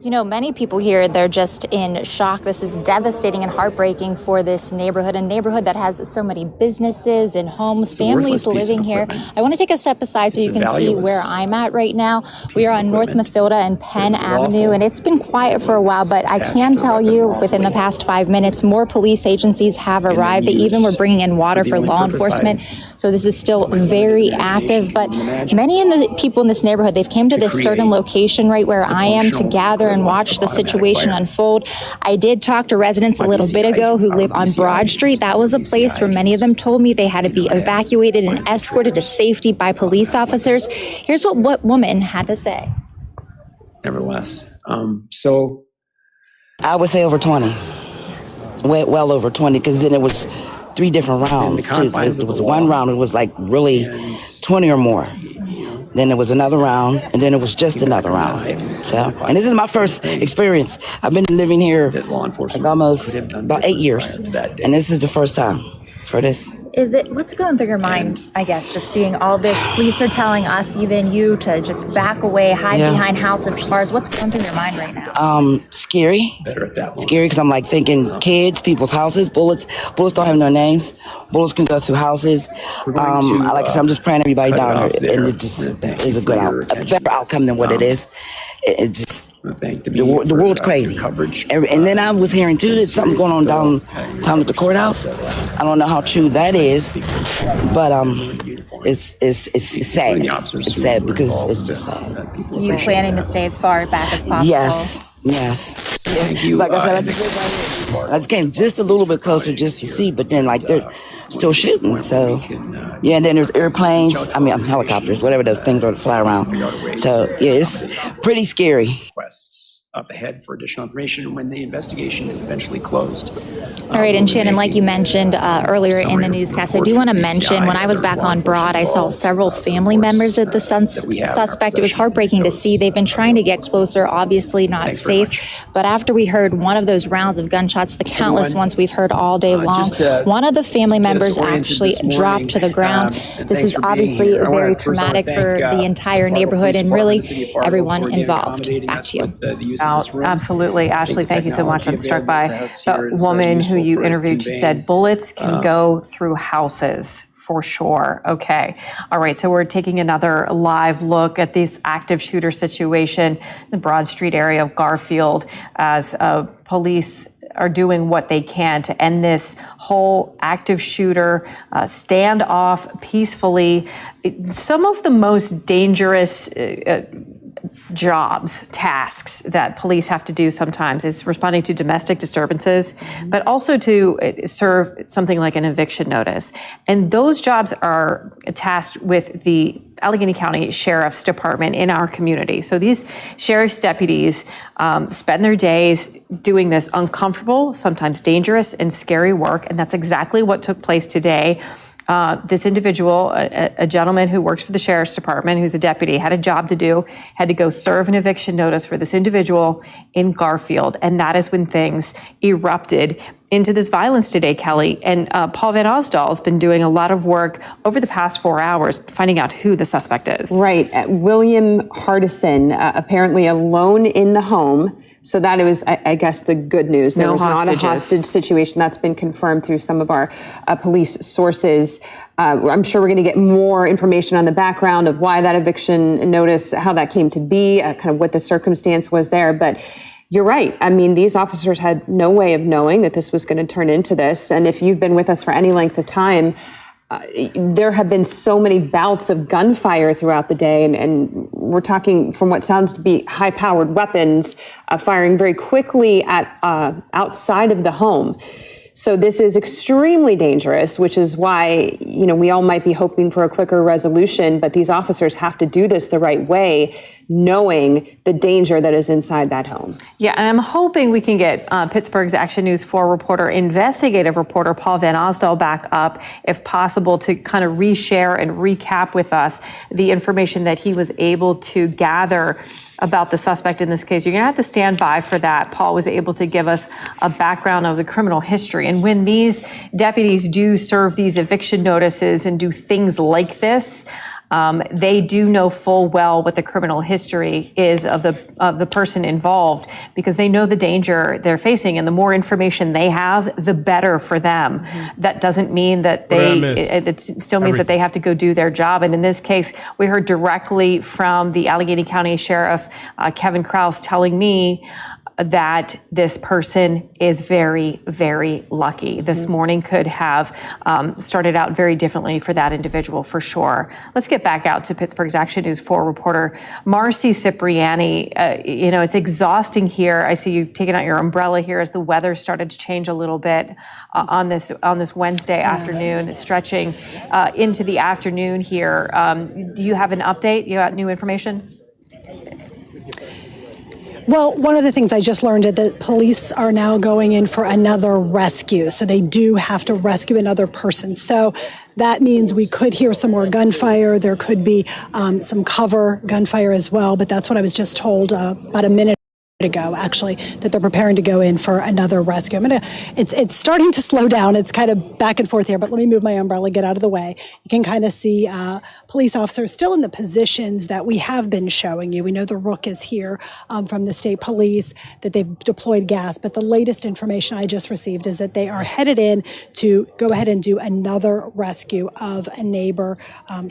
You know, many people here, they're just in shock. This is devastating and heartbreaking for this neighborhood, a neighborhood that has so many businesses and homes, families living here. I want to take a step aside so you can see where I'm at right now. We are on North Methilda and Penn Avenue, and it's been quiet for a while, but I can tell you within the past 5 minutes, more police agencies have arrived. They even were bringing in water for law enforcement. So this is still very active, but many of the people in this neighborhood, they've came to this certain location right where I am to gather and watch the situation unfold. I did talk to residents a little bit ago who live on Broad Street. That was a place where many of them told me they had to be evacuated and escorted to safety by police officers. Here's what woman had to say. Nevertheless, so I would say over 20, well over 20, because then it was 3 different rounds too. It was one round, it was like really 20 or more. Then there was another round, and then it was just another round. So, and this is my first experience. I've been living here like almost about 8 years, and this is the first time for this. What's going through your mind, I guess, just seeing all this? Police are telling us, even you, to just back away, hide behind houses, cars. What's going through your mind right now? Scary. Scary because I'm like thinking kids, people's houses, bullets. Bullets don't have no names. Bullets can go through houses. Like I said, I'm just praying everybody down here, and it just is a better outcome than what it is. It just. The world's crazy. And then I was hearing too that something's going on down at the courthouse. I don't know how true that is, but it's sad. It's sad because it's just sad. You planning to stay as far back as possible? Yes. Like I said, I just came just a little bit closer just to see, but then like they're still shooting. So yeah, and then there's airplanes. I mean helicopters, whatever those things are that fly around. So yeah, it's pretty scary. Up ahead for additional information when the investigation is eventually closed. All right, and Shannon, like you mentioned earlier in the newscast, I do want to mention when I was back on Broad, I saw several family members of the suspect. It was heartbreaking to see. They've been trying to get closer, obviously not safe. But after we heard one of those rounds of gunshots, the countless ones we've heard all day long, one of the family members actually dropped to the ground. This is obviously very traumatic for the entire neighborhood and really everyone involved. Back to you. Absolutely. Ashley, thank you so much. I'm struck by the woman who you interviewed. She said bullets can go through houses. For sure. Okay. All right. So we're taking another live look at this active shooter situation in the Broad Street area of Garfield as police are doing what they can to end this whole active shooter standoff peacefully. Some of the most dangerous tasks that police have to do sometimes is responding to domestic disturbances, but also to serve something like an eviction notice. And those jobs are tasked with the Allegheny County Sheriff's Department in our community. So these sheriff's deputies spend their days doing this uncomfortable, sometimes dangerous and scary work. And that's exactly what took place today. This individual, a gentleman who works for the Sheriff's Department, who's a deputy, had a job to do, had to go serve an eviction notice for this individual in Garfield. And that is when things erupted into this violence today, Kelly. And Paul Van Osdal has been doing a lot of work over the past 4 hours, finding out who the suspect is. Right. William Hardison, apparently alone in the home. So that it was, I guess, the good news. There was not a hostage situation. That's been confirmed through some of our police sources. I'm sure we're going to get more information on the background of why that eviction notice, how that came to be, kind of what the circumstance was there. But you're right. I mean, these officers had no way of knowing that this was going to turn into this. And if you've been with us for any length of time, there have been so many bouts of gunfire throughout the day. And we're talking from what sounds to be high-powered weapons firing very quickly at outside of the home. So this is extremely dangerous, which is why, we all might be hoping for a quicker resolution, but these officers have to do this the right way, knowing the danger that is inside that home. Yeah, and I'm hoping we can get Pittsburgh's Action News 4 reporter, investigative reporter Paul Van Osdal back up, if possible, to kind of reshare and recap with us the information that he was able to gather about the suspect in this case. You're going to have to stand by for that. Paul was able to give us a background of the criminal history. And when these deputies do serve these eviction notices and do things like this, they do know full well what the criminal history is of the person involved, because they know the danger they're facing, and the more information they have, the better for them. Mm-hmm. That doesn't mean that it still means that they have to go do their job. And in this case, we heard directly from the Allegheny County Sheriff, Kevin Krause, telling me that this person is very, very lucky. This morning could have started out very differently for that individual, for sure. Let's get back out to Pittsburgh's Action News 4 reporter Marcy Cipriani. It's exhausting here. I see you taking out your umbrella here as the weather started to change a little bit on this Wednesday afternoon, stretching into the afternoon here. Do you have an update? You got new information? Well, one of the things I just learned is that police are now going in for another rescue. So they do have to rescue another person. So that means we could hear some more gunfire. There could be some cover gunfire as well. But that's what I was just told about a minute ago, actually, that they're preparing to go in for another rescue. It's starting to slow down. It's kind of back and forth here, but let me move my umbrella, get out of the way. You can kind of see police officers still in the positions that we have been showing you. We know the Rook is here from the state police, that they've deployed gas, but the latest information I just received is that they are headed in to go ahead and do another rescue of a neighbor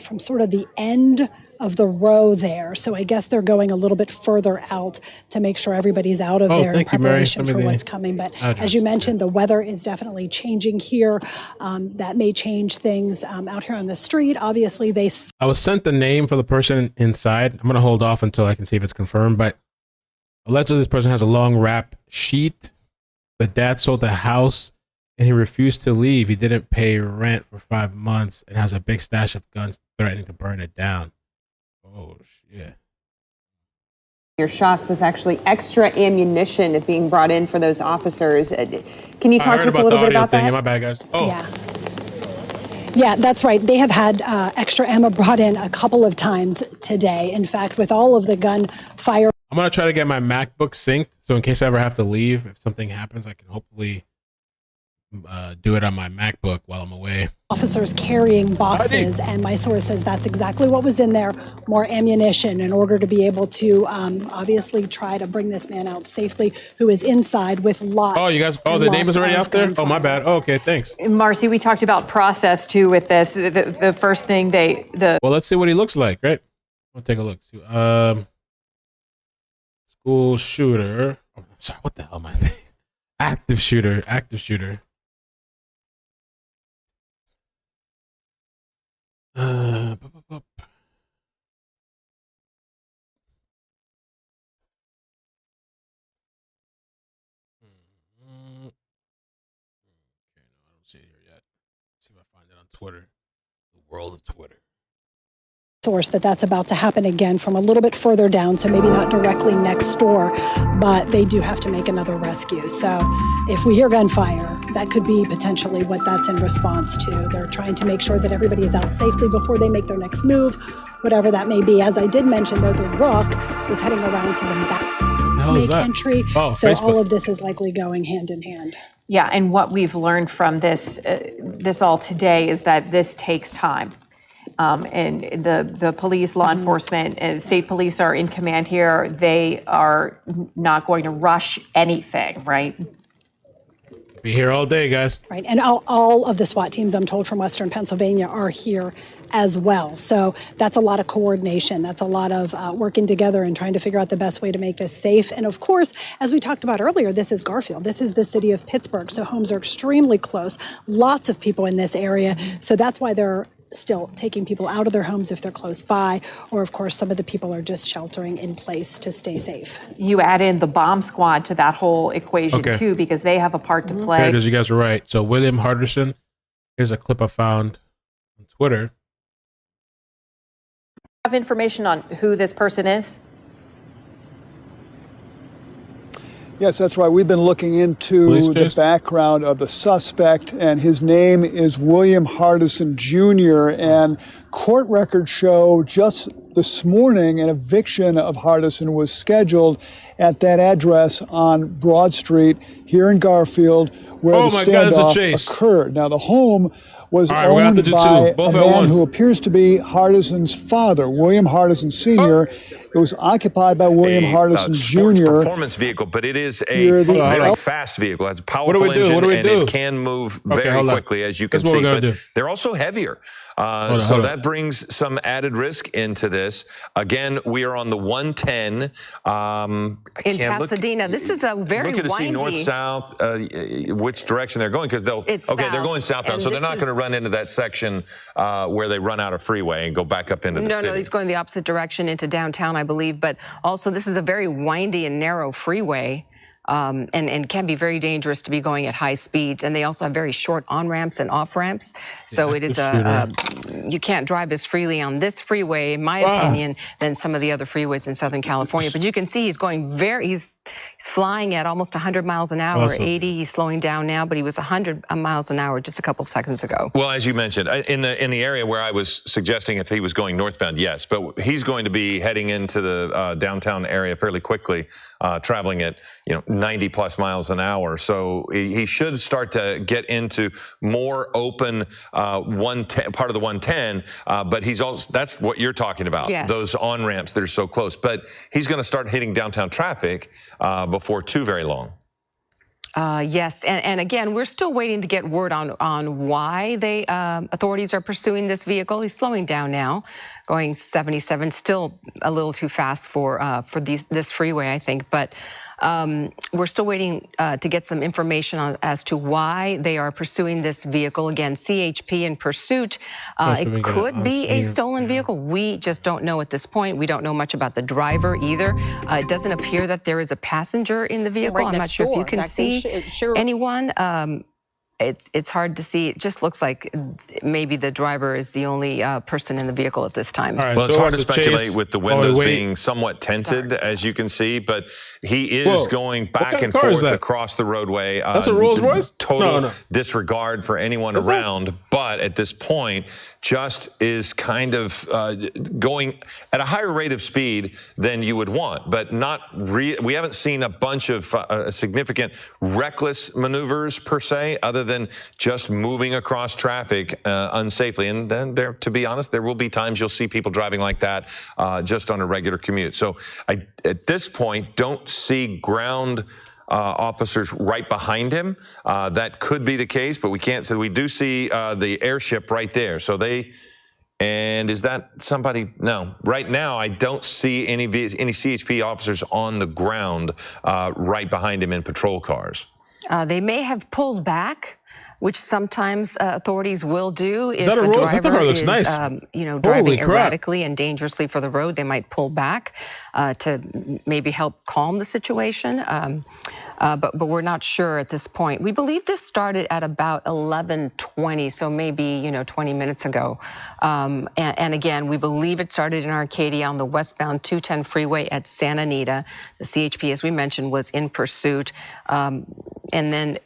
from sort of the end of the row there. So I guess they're going a little bit further out to make sure everybody's out of there in preparation for what's coming. But as you mentioned, the weather is definitely changing here. That may change things out here on the street. Obviously, I was sent the name for the person inside. I'm going to hold off until I can see if it's confirmed. But allegedly, this person has a long wrap sheet. The dad sold the house and he refused to leave. He didn't pay rent for 5 months and has a big stash of guns, threatening to burn it down. Oh, shit. Your shots was actually extra ammunition being brought in for those officers. Can you talk to us a little bit about that? My bad, guys. Oh. Yeah, that's right. They have had extra ammo brought in a couple of times today. In fact, with all of the gunfire. I'm going to try to get my MacBook synced, so in case I ever have to leave, if something happens, I can hopefully do it on my MacBook while I'm away. Officers carrying boxes, and my source says that's exactly what was in there, more ammunition in order to be able to obviously try to bring this man out safely, who is inside with lots. Oh, you guys, the name is already out there? Oh, my bad. Oh, okay, thanks. Marcy, we talked about process too with this. The first thing Well, let's see what he looks like, right? We'll take a look. School shooter. Oh, sorry, what the hell am I saying? Active shooter. See it here yet. See if I find it on Twitter. The world of Twitter. Source that's about to happen again from a little bit further down, so maybe not directly next door, but they do have to make another rescue. So if we hear gunfire, that could be potentially what that's in response to. They're trying to make sure that everybody is out safely before they make their next move, whatever that may be. As I did mention, though, the Rook was heading around to the back, make entry. So Facebook. All of this is likely going hand in hand. Yeah, and what we've learned from this all today is that this takes time. And the police, law enforcement, and state police are in command here. They are not going to rush anything, right? Be here all day, guys. Right, and all of the SWAT teams, I'm told, from Western Pennsylvania are here as well. So that's a lot of coordination. That's a lot of working together and trying to figure out the best way to make this safe. And of course, as we talked about earlier, this is Garfield. This is the city of Pittsburgh. So homes are extremely close. Lots of people in this area. So that's why they're still taking people out of their homes if they're close by, or of course some of the people are just sheltering in place to stay safe. You add in the bomb squad to that whole equation too, because they have a part to play. There it is, you guys are right. So William Hardison, here's a clip I found on Twitter. Have information on who this person is? Yes, that's right. We've been looking into the background of the suspect, and his name is William Hardison Jr., and court records show just this morning an eviction of Hardison was scheduled at that address on Broad Street here in Garfield, where the standoff occurred. Now, the home was owned by a man who appears to be Hardison's father, William Hardison Sr. It was occupied by William Hardison Jr. Performance vehicle, but it is a very fast vehicle. It has a powerful engine, and it can move very quickly, as you can see. But they're also heavier. So that brings some added risk into this. Again, we are on the 110. In Pasadena. This is a very windy. See north-south, which direction they're going, because they'll, they're going southbound, so they're not going to run into that section where they run out of freeway and go back up into the city. No, he's going the opposite direction into downtown, I believe, but also this is a very windy and narrow freeway. And can be very dangerous to be going at high speeds. And they also have very short on-ramps and off-ramps. So it is you can't drive as freely on this freeway, in my opinion, than some of the other freeways in Southern California. But you can see he's going he's flying at almost 100 miles an hour, 80. He's slowing down now, but he was 100 miles an hour just a couple seconds ago. Well, as you mentioned, in the area where I was suggesting if he was going northbound, yes. But he's going to be heading into the downtown area fairly quickly, traveling at 90 plus miles an hour. So he should start to get into more open part of the 110. But he's also, that's what you're talking about, those on ramps that are so close. But he's going to start hitting downtown traffic before too very long. Yes, and again, we're still waiting to get word on why authorities are pursuing this vehicle. He's slowing down now, going 77, still a little too fast for this freeway, I think. But we're still waiting to get some information as to why they are pursuing this vehicle. Again, CHP in pursuit. It could be a stolen vehicle. We just don't know at this point. We don't know much about the driver either. It doesn't appear that there is a passenger in the vehicle. I'm not sure if you can see anyone. It's hard to see. It just looks like maybe the driver is the only person in the vehicle at this time. Well, it's hard to speculate with the windows being somewhat tinted, as you can see, but he is going back and forth across the roadway. That's a Rolls Royce? Total disregard for anyone around, but at this point, just is kind of going at a higher rate of speed than you would want, but not we haven't seen a bunch of significant reckless maneuvers per se, other than just moving across traffic unsafely. And then to be honest, there will be times you'll see people driving like that just on a regular commute. So I, at this point, don't see ground officers right behind him. That could be the case, but we can't say. We do see the airship right there. So and is that somebody? No. Right now, I don't see any CHP officers on the ground right behind him in patrol cars. They may have pulled back, which sometimes authorities will do if a driver is, nice. Driving erratically and dangerously for the road. They might pull back to maybe help calm the situation. But we're not sure at this point. We believe this started at about 11:20, so maybe 20 minutes ago. And again, we believe it started in Arcadia on the westbound 210 freeway at Santa Anita. The CHP, as we mentioned, was in pursuit. And then,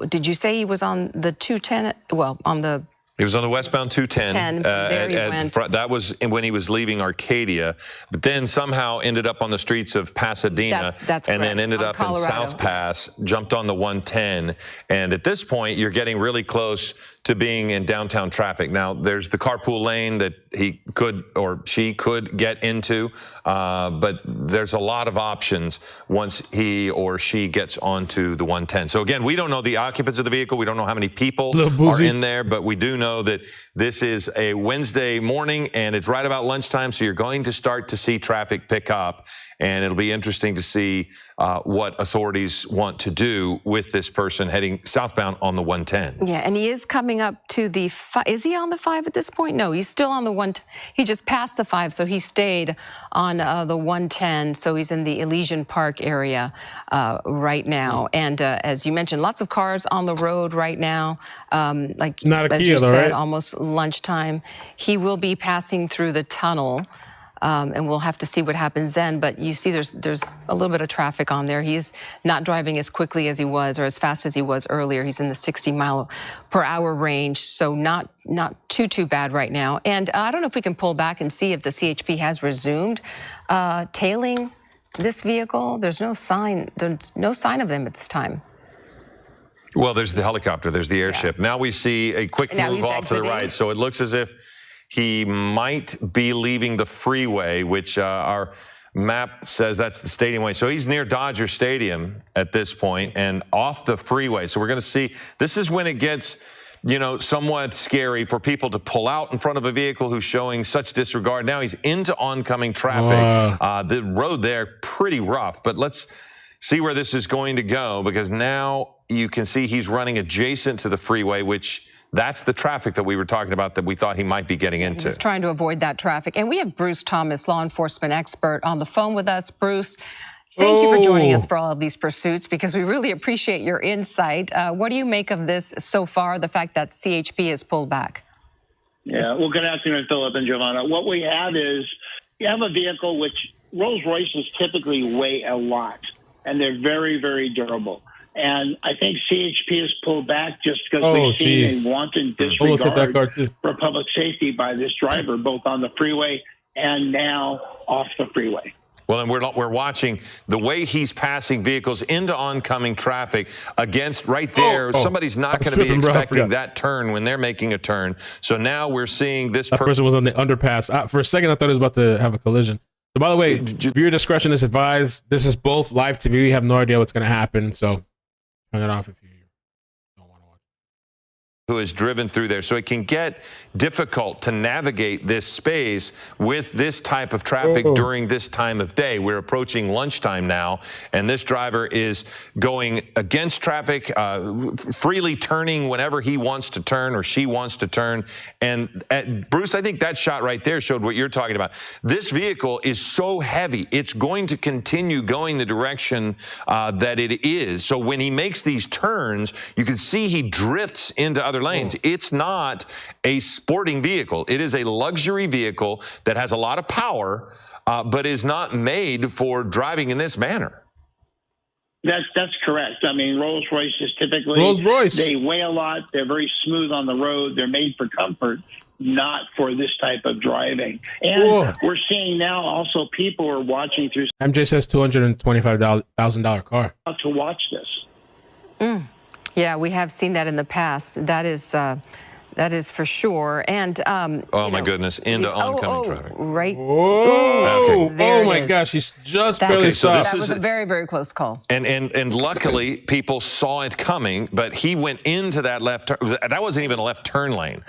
did you say he was on the 210? Well, on the He was on the westbound 210. There he went. That was when he was leaving Arcadia, but then somehow ended up on the streets of Pasadena, that's and then ended up in South Pass, jumped on the 110. And at this point, you're getting really close to being in downtown traffic. Now, there's the carpool lane that he could or she could get into, but there's a lot of options once he or she gets onto the 110. So again, we don't know the occupants of the vehicle. We don't know how many people are in there, but we do know that this is a Wednesday morning and it's right about lunchtime, so you're going to start to see traffic pick up. And it'll be interesting to see what authorities want to do with this person heading southbound on the 110. Yeah, and he is coming up to the 5. Is he on the 5 at this point? No, he's still on the 1. He just passed the 5, so he stayed on the 110. So he's in the Elysian Park area right now. And as you mentioned, lots of cars on the road right now. Like Not a as Kia, you though, said, right? almost lunchtime. He will be passing through the tunnel. And we'll have to see what happens then. But you see there's a little bit of traffic on there. He's not driving as quickly as he was or as fast as he was earlier. He's in the 60-mile-per-hour range, so not too bad right now. And I don't know if we can pull back and see if the CHP has resumed tailing this vehicle. There's no sign of them at this time. Well, there's the helicopter, there's the airship. Now we see a quick move off to the right. So it looks as if he might be leaving the freeway, which our map says that's the stadium way. So he's near Dodger Stadium at this point and off the freeway. So we're going to see, this is when it gets, you know, somewhat scary for people to pull out in front of a vehicle who's showing such disregard. Now he's into oncoming traffic. The road there, pretty rough. But let's see where this is going to go, because now you can see he's running adjacent to the freeway, which that's the traffic that we were talking about that we thought he might be getting into. He's trying to avoid that traffic. And we have Bruce Thomas, law enforcement expert, on the phone with us. Bruce, thank you for joining us for all of these pursuits, because we really appreciate your insight. What do you make of this so far, the fact that CHP has pulled back? Yeah, well, good afternoon, Philip and Giovanna. What we have is, you have a vehicle which Rolls Royces typically weigh a lot, and they're very, very durable. And I think CHP has pulled back just because we've seen a wanton disregard for public safety by this driver, both on the freeway and now off the freeway. Well, and we're watching the way he's passing vehicles into oncoming traffic against right there. Somebody's not going to be expecting that turn when they're making a turn. So now we're seeing this person was on the underpass. For a second, I thought he was about to have a collision. So by the way, viewer discretion is advised. This is both live TV. We have no idea what's going to happen. So turn it off if you don't want to watch. Who has driven through there. So it can get difficult to navigate this space with this type of traffic during this time of day. We're approaching lunchtime now, and this driver is going against traffic, freely turning whenever he wants to turn or she wants to turn. And Bruce, I think that shot right there showed what you're talking about. This vehicle is so heavy, it's going to continue going the direction that it is. So when he makes these turns, you can see he drifts into other lanes. It's not a sporting vehicle. It is a luxury vehicle that has a lot of power, but is not made for driving in this manner. That's correct. I mean, Rolls Royces typically, they weigh a lot. They're very smooth on the road. They're made for comfort, not for this type of driving. And we're seeing now also people are watching through. MJ says $225,000 car. To watch this. Yeah, we have seen that in the past. That is for sure. And oh my goodness, into oncoming traffic. Right. Oh my gosh, he's just barely stopped. That was a very, very close call. And luckily, people saw it coming, but he went into that left turn. That wasn't even a left turn lane.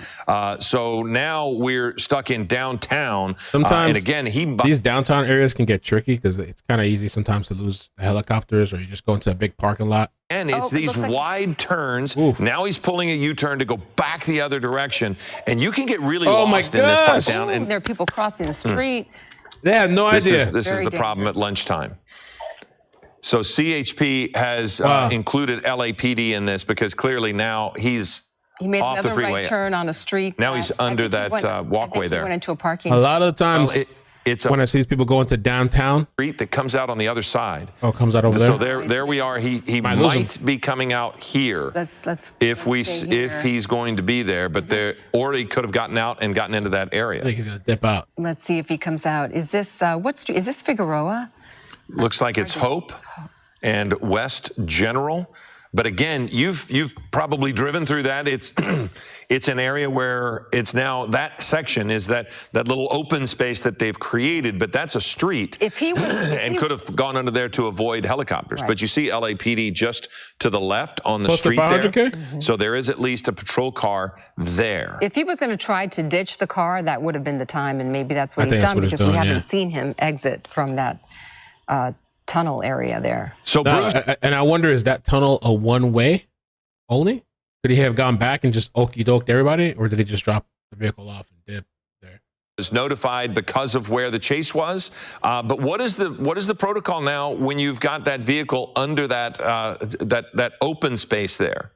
So now we're stuck in downtown. Sometimes, and again, these downtown areas can get tricky because it's kind of easy sometimes to lose the helicopters, or you just go into a big parking lot. And it's these wide turns. Now he's pulling a U-turn to go back the other direction, and you can get really lost in this part down. And there are people crossing the street. They have no idea. This is the problem at lunchtime. So CHP has included LAPD in this because clearly now he made off another the freeway. Right turn on a street. Now he's under that walkway there. He went into a parking. A lot of the times, it's when I see these people go into downtown, street that comes out on the the side. Oh, comes out over there. So there we are. He might be coming out here. If he's going to be there, but or he could have gotten out and gotten into that area. I think he's gonna dip out. Let's see if he comes out. Is this what street? Is this Figueroa? Looks like it's Hope and West General. But again, you've probably driven through that. It's it's an area where it's now that section is that little open space that they've created, but that's a street. If he was, and could have gone under there to avoid helicopters. Right. But you see LAPD just to the left on the Close to street there. 500K? So there is at least a patrol car there. if he was going to try to ditch the car, that would have been the time, and maybe that's what I he's think that's done what he's because doing, we haven't yeah. seen him exit from that tunnel area there. So Now, Bruce, and I wonder, is that tunnel a one-way only? Could he have gone back and just okey-doked everybody, or did he just drop the vehicle off and dip there? was notified because of where the chase was. But what is the protocol now when you've got that vehicle under that open space there?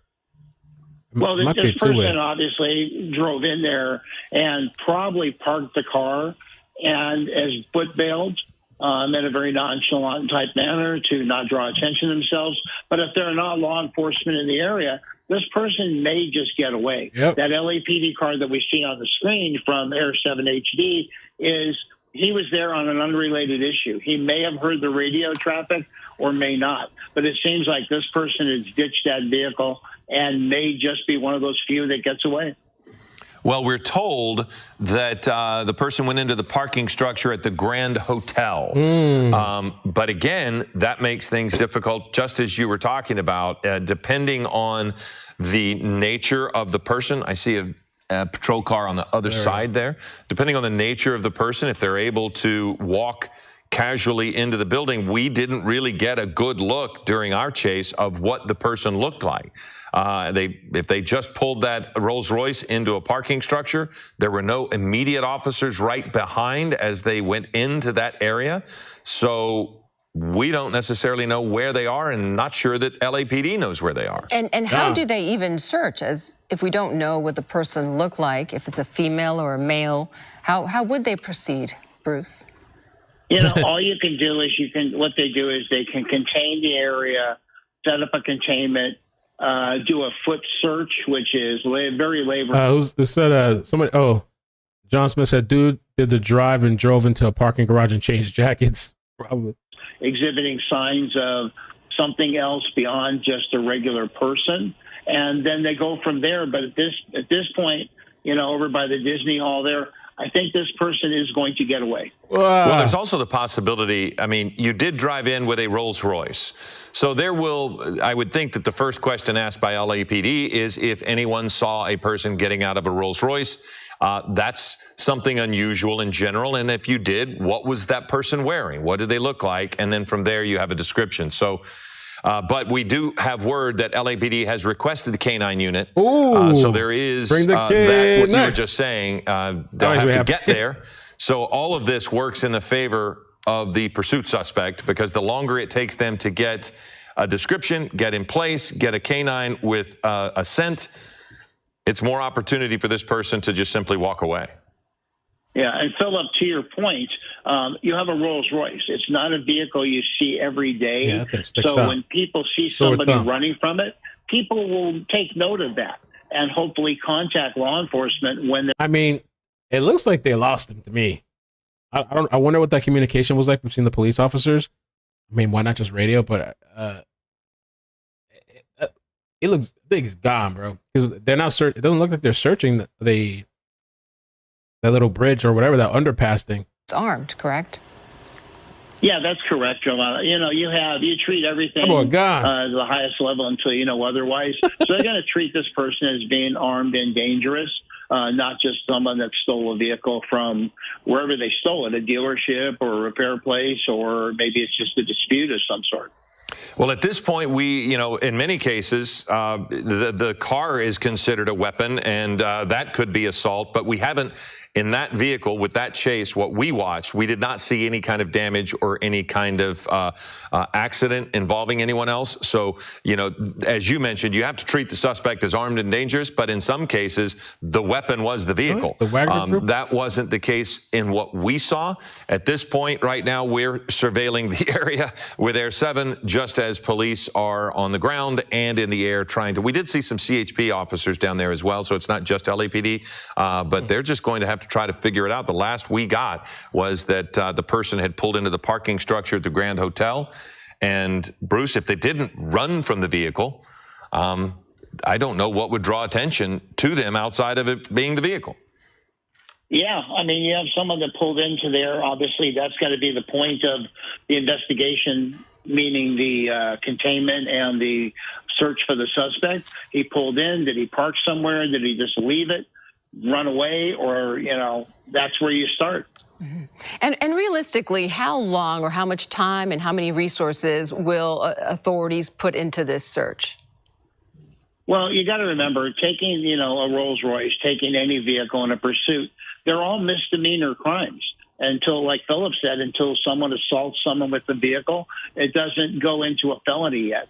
Well, Might be this a two-way. person obviously drove in there and probably parked the car and as foot bailed in a very nonchalant type manner to not draw attention to themselves. But if they're not law enforcement in the area, this person may just get away. Yep. That LAPD car that we see on the screen from Air 7 HD is he was there on an unrelated issue. He may have heard the radio traffic or may not. But it seems like this person has ditched that vehicle and may just be one of those few that gets away. Well, we're told that the person went into the parking structure at the Grand Hotel. But again, that makes things difficult, just as you were talking about, depending on the nature of the person. I see a patrol car on the other side there. Depending on the nature of the person, if they're able to walk casually into the building, we didn't really get a good look during our chase of what the person looked like. If they just pulled that Rolls Royce into a parking structure, there were no immediate officers right behind as they went into that area. So we don't necessarily know where they are, and not sure that LAPD knows where they are. And how do they even search, as if we don't know what the person looked like, if it's a female or a male? How would they proceed, Bruce? You know, all you can do is what they do is they can contain the area, set up a containment, do a foot search, which is very labor. Who said somebody? Oh, John Smith said, dude did the drive and drove into a parking garage and changed jackets. Probably exhibiting signs of something else beyond just a regular person, and then they go from there. But at this point, you know, over by the Disney Hall there, I think this person is going to get away. Well, there's also the possibility, I mean, you did drive in with a Rolls Royce. So I would think that the first question asked by LAPD is if anyone saw a person getting out of a Rolls Royce. That's something unusual in general. And if you did, what was that person wearing? What did they look like? And then from there, you have a description. So, but we do have word that LAPD has requested the K-9 unit. So there is Bring the that, what you K9. were just saying, they'll have to get there. So all of this works in the favor of the pursuit suspect, because the longer it takes them to get a description, get in place, get a K-9 with a scent, it's more opportunity for this person to just simply walk away. Yeah, and Philip, to your point, you have a Rolls Royce. It's not a vehicle you see every day. Yeah, that thing sticks so out. when people see Sore somebody thumb. running from it, people will take note of that and hopefully contact law enforcement when they're. I mean, it looks like they lost him to me. I wonder what that communication was like between the police officers. I mean, why not just radio? But it looks, I think it's gone, bro. Because they're not search. It doesn't look like they're searching that little bridge or whatever, that underpass thing. It's armed, correct? Yeah, that's correct, Giovanna. You know, you treat everything Oh, my God. the highest level until you know otherwise. So they're going to treat this person as being armed and dangerous, not just someone that stole a vehicle from wherever they stole it, a dealership or a repair place, or maybe it's just a dispute of some sort. Well, at this point, in many cases, the car is considered a weapon, and that could be assault, but we haven't. In that vehicle, with that chase, what we watched, we did not see any kind of damage or any kind of accident involving anyone else. So, as you mentioned, you have to treat the suspect as armed and dangerous, but in some cases, the weapon was the vehicle. The Wagner group? That wasn't the case in what we saw. At this point, right now, we're surveilling the area with Air 7, just as police are on the ground and in the air trying to. We did see some CHP officers down there as well, so it's not just LAPD, but they're just going to have to try to figure it out. The last we got was that the person had pulled into the parking structure at the Grand Hotel. And Bruce, if they didn't run from the vehicle, I don't know what would draw attention to them outside of it being the vehicle. Yeah, I mean, you have someone that pulled into there. Obviously, that's got to be the point of the investigation, meaning the containment and the search for the suspect. He pulled in. Did he park somewhere? Did he just leave it, run away? Or, that's where you start. Mm-hmm. And realistically, how long or how much time and how many resources will authorities put into this search? Well, you got to remember, taking, a Rolls Royce, taking any vehicle in a pursuit, they're all misdemeanor crimes. Until, like Philip said, until someone assaults someone with the vehicle, it doesn't go into a felony yet.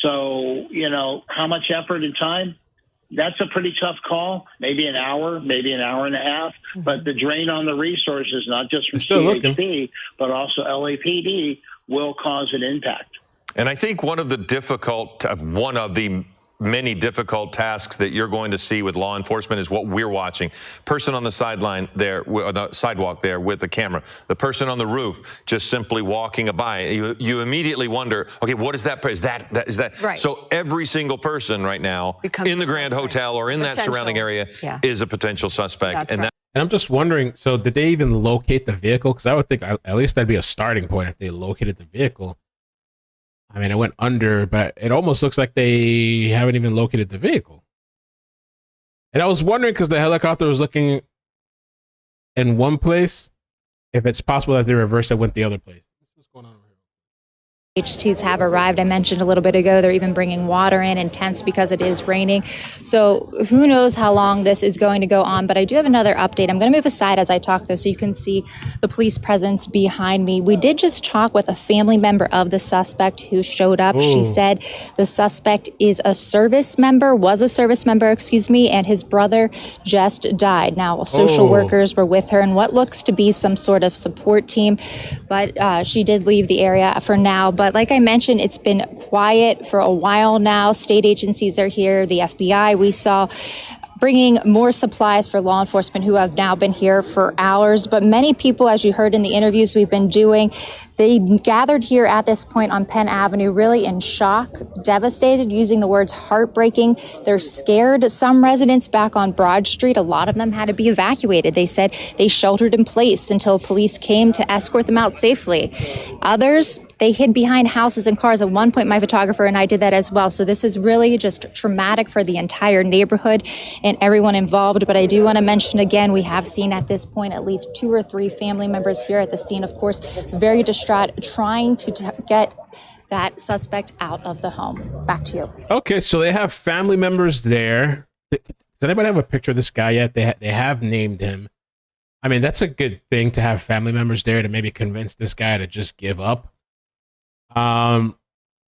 So, how much effort and time? That's a pretty tough call. Maybe an hour, maybe an hour and a half. But the drain on the resources, not just from CHP, but also LAPD, will cause an impact. And I think one of the many difficult tasks that you're going to see with law enforcement is what we're watching. Person on the sideline there, or the sidewalk there with the camera. The person on the roof just simply walking by. You immediately wonder, okay, what is that? Is that? Right. So every single person right now in the Grand Hotel or in that surrounding area is a potential suspect. And I'm just wondering, so did they even locate the vehicle? Because I would think at least that'd be a starting point if they located the vehicle. I mean, it went under, but it almost looks like they haven't even located the vehicle. And I was wondering, because the helicopter was looking in one place, if it's possible that they reversed it, went the other place. What's going on? HTs have arrived. I mentioned a little bit ago, they're even bringing water in tents because it is raining. So who knows how long this is going to go on, but I do have another update. I'm going to move aside as I talk though, so you can see the police presence behind me. We did just talk with a family member of the suspect who showed up. Ooh. She said the suspect was a service member, and his brother just died. Now, social workers were with her and what looks to be some sort of support team, but she did leave the area for now. But like I mentioned, it's been quiet for a while now. State agencies are here. The FBI, we saw, bringing more supplies for law enforcement who have now been here for hours. But many people, as you heard in the interviews we've been doing, they gathered here at this point on Penn Avenue really in shock, devastated, using the words heartbreaking. They're scared. Some residents back on Broad Street, a lot of them had to be evacuated. They said they sheltered in place until police came to escort them out safely. Others, they hid behind houses and cars. At one point, my photographer and I did that as well. So this is really just traumatic for the entire neighborhood and everyone involved. But I do want to mention again, we have seen at this point at least 2 or 3 family members here at the scene, of course, very distraught, trying to get that suspect out of the home. Back to you. Okay, so they have family members there. Does anybody have a picture of this guy yet? They have named him. I mean, that's a good thing to have family members there to maybe convince this guy to just give up. And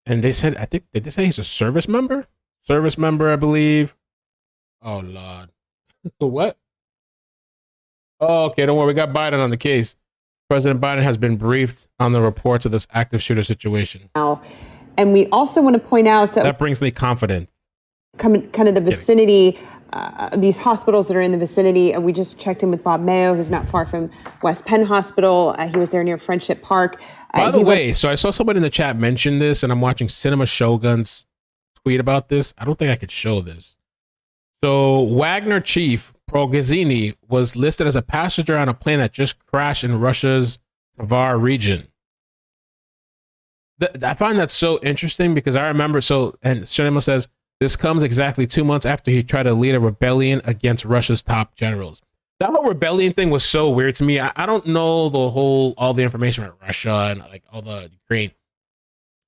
they said, I think, did they say he's a service member? Service member, I believe. Oh, Lord. What? Oh, okay, don't worry. We got Biden on the case. President Biden has been briefed on the reports of this active shooter situation. And we also want to point out that brings me confidence. Kind of the vicinity, these hospitals that are in the vicinity. We just checked in with Bob Mayo, who's not far from West Penn Hospital. He was there near Friendship Park. By the way, so I saw somebody in the chat mention this, and I'm watching Cinema Shogun's tweet about this. I don't think I could show this. So Wagner chief Progazini was listed as a passenger on a plane that just crashed in Russia's Tver region. I find that so interesting because I remember, and Shanima says, this comes exactly 2 months after he tried to lead a rebellion against Russia's top generals. That whole rebellion thing was so weird to me. I don't know all the information about Russia and like all the Ukraine.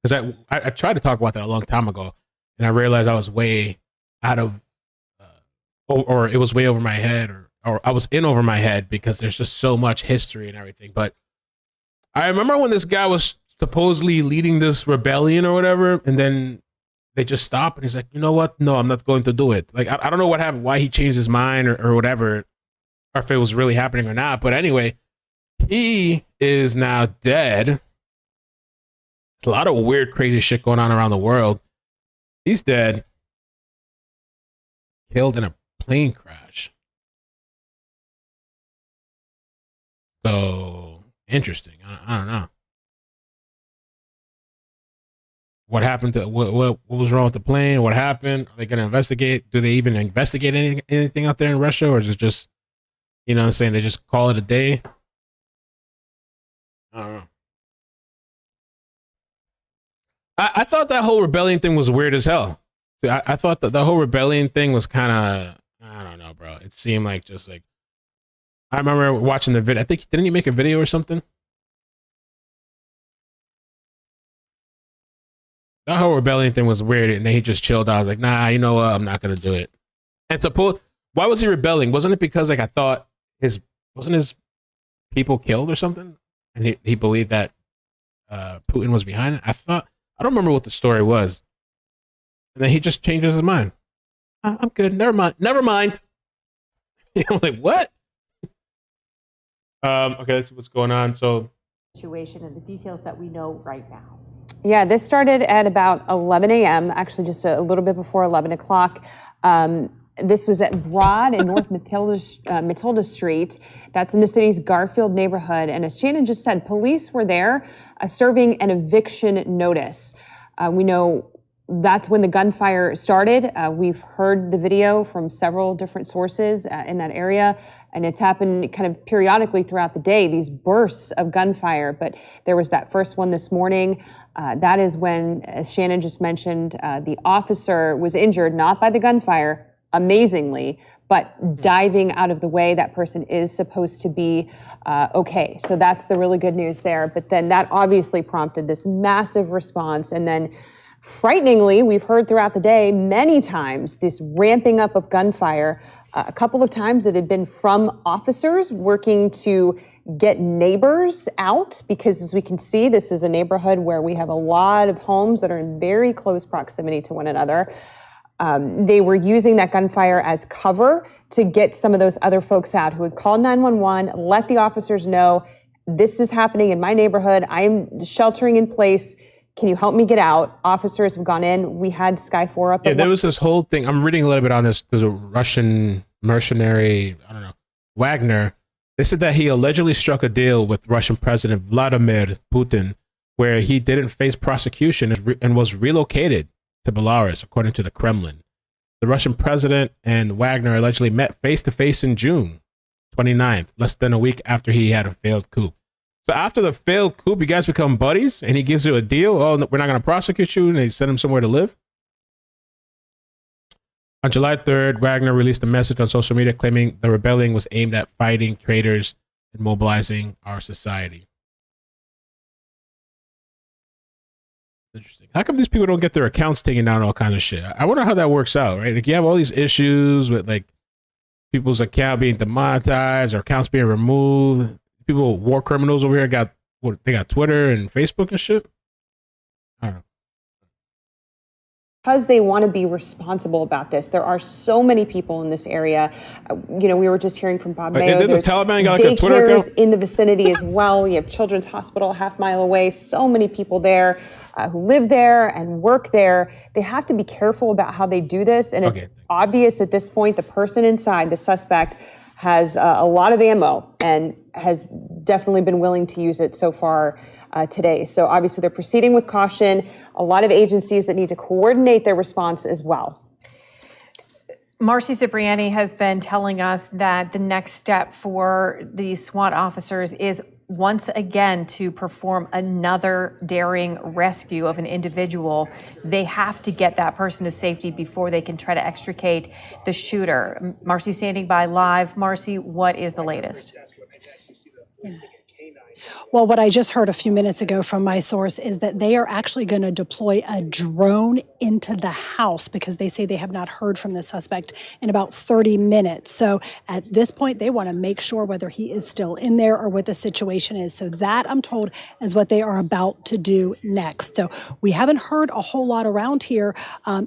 Because I tried to talk about that a long time ago, and I realized I was way out of, or it was way over my head, or I was in over my head because there's just so much history and everything. But I remember when this guy was supposedly leading this rebellion or whatever, and then they just stop, and he's like, you know what? No, I'm not going to do it. Like, I don't know what happened, why he changed his mind or whatever, or if it was really happening or not. But anyway, he is now dead. There's a lot of weird, crazy shit going on around the world. He's dead. Killed in a plane crash. So, interesting. I don't know. what happened to what was wrong with the plane? What happened? Are they going to investigate? Do they even investigate anything out there in Russia, or is it just, you know what I'm saying, they just call it a day? I don't know. I thought that whole rebellion thing was weird as hell. I thought that the whole rebellion thing was kind of, I don't know, bro. It seemed like just like, I remember watching the video. I think, didn't he make a video or something? That whole rebellion thing was weird, and then he just chilled out. I was like, nah, you know what? I'm not going to do it. And why was he rebelling? Wasn't it because, like, I thought wasn't his people killed or something? And he believed that Putin was behind it? I don't remember what the story was. And then he just changes his mind. I'm good. Never mind. I'm like, what? Okay, let's see what's going on. So, Situation and the details that we know right now. Yeah, this started at about 11 a.m., actually just a little bit before 11 o'clock. This was at Broad and North Matilda Street. That's in the city's Garfield neighborhood. And as Shannon just said, police were there serving an eviction notice. We know that's when the gunfire started. We've heard the video from several different sources in that area, and it's happened kind of periodically throughout the day, these bursts of gunfire. But there was that first one this morning. That is when, as Shannon just mentioned, the officer was injured, not by the gunfire, amazingly, but diving out of the way. That person is supposed to be okay. So that's the really good news there. But then that obviously prompted this massive response. And then frighteningly, we've heard throughout the day many times this ramping up of gunfire. A couple of times it had been from officers working to get neighbors out, because as we can see, this is a neighborhood where we have a lot of homes that are in very close proximity to one another. They were using that gunfire as cover to get some of those other folks out who had called 911, let the officers know, this is happening in my neighborhood. I am sheltering in place. Can you help me get out? Officers have gone in. We had Sky 4 up. Yeah, there was this whole thing. I'm reading a little bit on this. There's a Russian mercenary, I don't know, Wagner. They said that he allegedly struck a deal with Russian President Vladimir Putin where he didn't face prosecution and was relocated to Belarus, according to the Kremlin. The Russian president and Wagner allegedly met face-to-face in June 29th, less than a week after he had a failed coup. So after the failed coup, you guys become buddies, and he gives you a deal. Oh, we're not going to prosecute you, and they send him somewhere to live. On July 3rd, Wagner released a message on social media claiming the rebellion was aimed at fighting traitors and mobilizing our society. Interesting. How come these people don't get their accounts taken down and all kinds of shit? I wonder how that works out, right? Like, you have all these issues with, like, people's account being demonetized or accounts being removed. People, war criminals over here they got Twitter and Facebook and shit. I don't know. Because they want to be responsible about this. There are so many people in this area. We were just hearing from Bob Mayo. Did the Taliban got like a Twitter account? In the vicinity as well. You have Children's Hospital a half mile away. So many people there who live there and work there. They have to be careful about how they do this. And it's obvious at this point, the person inside, the suspect, has a lot of ammo and has definitely been willing to use it so far today. So obviously they're proceeding with caution. A lot of agencies that need to coordinate their response as well. Marcy Cipriani has been telling us that the next step for the SWAT officers is once again to perform another daring rescue of an individual. They have to get that person to safety before they can try to extricate the shooter. Marcy standing by live. Marcy, what is the latest? Well, what I just heard a few minutes ago from my source is that they are actually going to deploy a drone into the house because they say they have not heard from the suspect in about 30 minutes. So at this point, they want to make sure whether he is still in there or what the situation is. So that, I'm told, is what they are about to do next. So we haven't heard a whole lot around here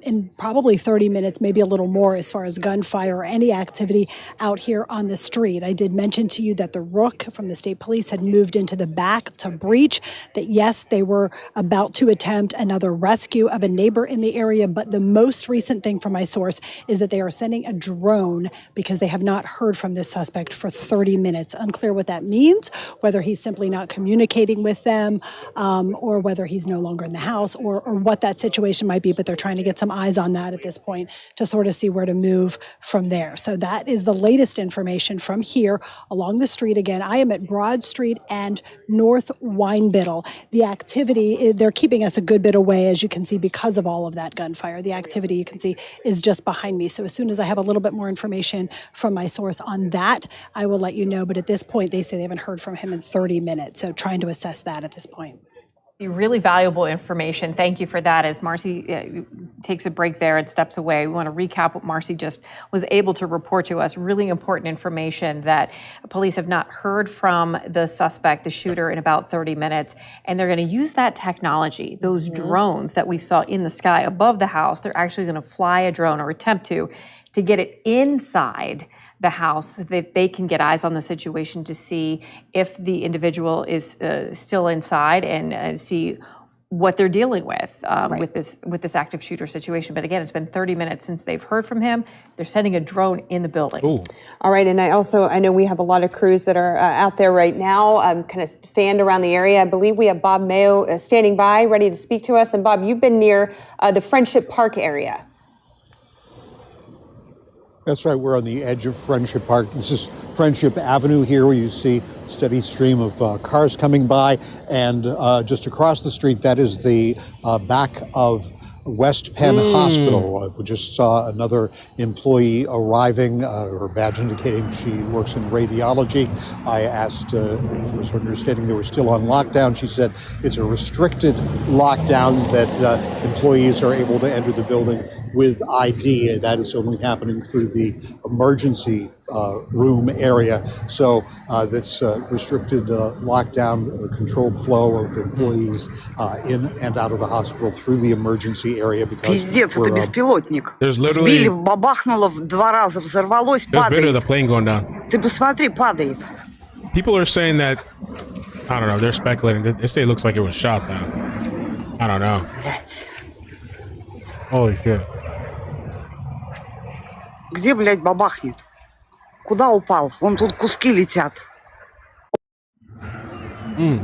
in probably 30 minutes, maybe a little more as far as gunfire or any activity out here on the street. I did mention to you that the Rook from the state police had moved in into the back to breach, that yes, they were about to attempt another rescue of a neighbor in the area. But the most recent thing from my source is that they are sending a drone because they have not heard from this suspect for 30 minutes. Unclear what that means, whether he's simply not communicating with them or whether he's no longer in the house or what that situation might be. But they're trying to get some eyes on that at this point to sort of see where to move from there. So that is the latest information from here along the street. Again, I am at Broad Street and North Weinbittle. The activity, they're keeping us a good bit away, as you can see, because of all of that gunfire. The activity, you can see, is just behind me. So as soon as I have a little bit more information from my source on that, I will let you know. But at this point, they say they haven't heard from him in 30 minutes. So trying to assess that at this point. Really valuable information. Thank you for that. As Marcy takes a break there and steps away, we want to recap what Marcy just was able to report to us. Really important information that police have not heard from the suspect, the shooter, in about 30 minutes. And they're going to use that technology, those drones that we saw in the sky above the house. They're actually going to fly a drone or attempt to get it inside the house so that they can get eyes on the situation to see if the individual is still inside and see what they're dealing with with this active shooter situation. But again, it's been 30 minutes since they've heard from him. They're sending a drone in the building. Ooh. All right, and I know we have a lot of crews that are out there right now, kind of fanned around the area. I believe we have Bob Mayo standing by, ready to speak to us. And Bob, you've been near the Friendship Park area. That's right. We're on the edge of Friendship Park. This is Friendship Avenue here, where you see a steady stream of cars coming by. And just across the street, that is the back of West Penn Hospital. We just saw another employee arriving, her badge indicating she works in radiology. I asked if it was her understanding they were still on lockdown. She said it's a restricted lockdown, that employees are able to enter the building with ID. That is only happening through the emergency room area. So this restricted lockdown, controlled flow of employees in and out of the hospital through the emergency area. Because Пиздец, это беспилотник. There's literally... Сбили, бабахнуло в 2 раза, взорвалось, There's video of падает. the plane going down. Ты посмотри, падает. People are saying that, I don't know, they're speculating. They say it looks like it was shot down. I don't know. Holy shit. Где, блядь, бабахнет? Куда упал? Вон тут куски летят. They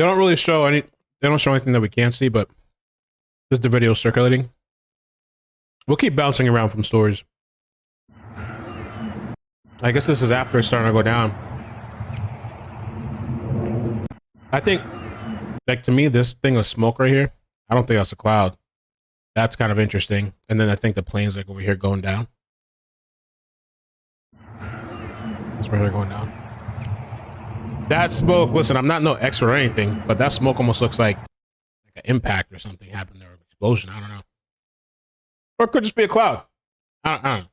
don't really show any. They don't show anything that we can't see, but there's the video circulating. We'll keep bouncing around from stories. I guess this is after it's starting to go down. I think, like, to me, this thing of smoke right here, I don't think that's a cloud. That's kind of interesting. And then I think the plane's like over here going down. That's where they're going down. That smoke, listen, I'm not no expert or anything, but that smoke almost looks like an impact or something happened there, an explosion. I don't know. Or it could just be a cloud. I don't know.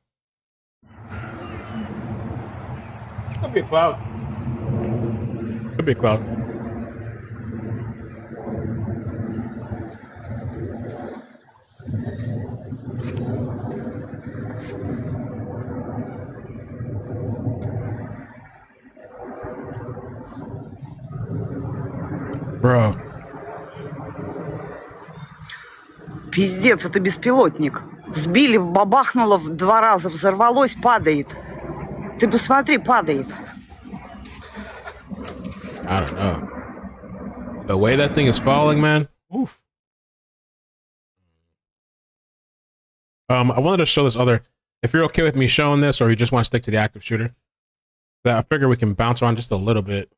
Could be a cloud. Could be a cloud. Bro. Пиздец, это беспилотник. Сбили, бабахнуло в 2 раза, взорвалось, падает. Ты посмотри, падает. I don't know. The way that thing is falling, man. Oof. I wanted to show this other. If you're okay with me showing this, or you just want to stick to the active shooter, I figure we can bounce around just a little bit.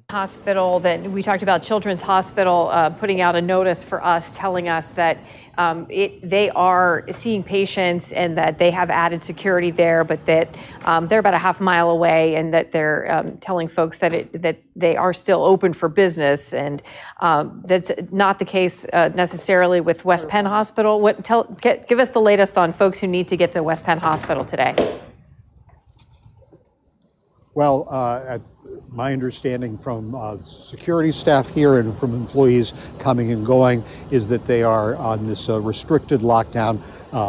Hospital that we talked about, Children's Hospital putting out a notice for us, telling us that they are seeing patients and that they have added security there, but that they're about a half mile away, and that they're telling folks that they are still open for business, and that's not the case necessarily with West Penn Hospital. Give us the latest on folks who need to get to West Penn Hospital today. Well, my understanding from security staff here and from employees coming and going is that they are on this restricted lockdown.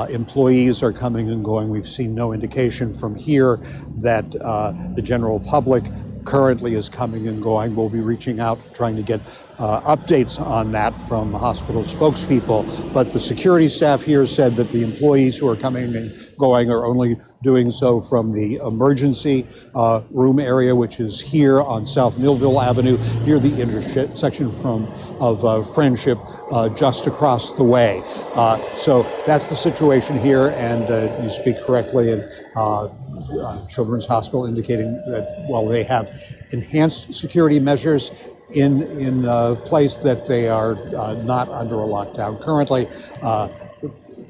Employees are coming and going. We've seen no indication from here that the general public currently is coming and going. We'll be reaching out, trying to get updates on that from hospital spokespeople. But the security staff here said that the employees who are coming and going are only doing so from the emergency room area, which is here on South Millville Avenue, near the intersection of Friendship, just across the way. So that's the situation here, and you speak correctly. And Children's Hospital indicating that while they have enhanced security measures in place, that they are not under a lockdown currently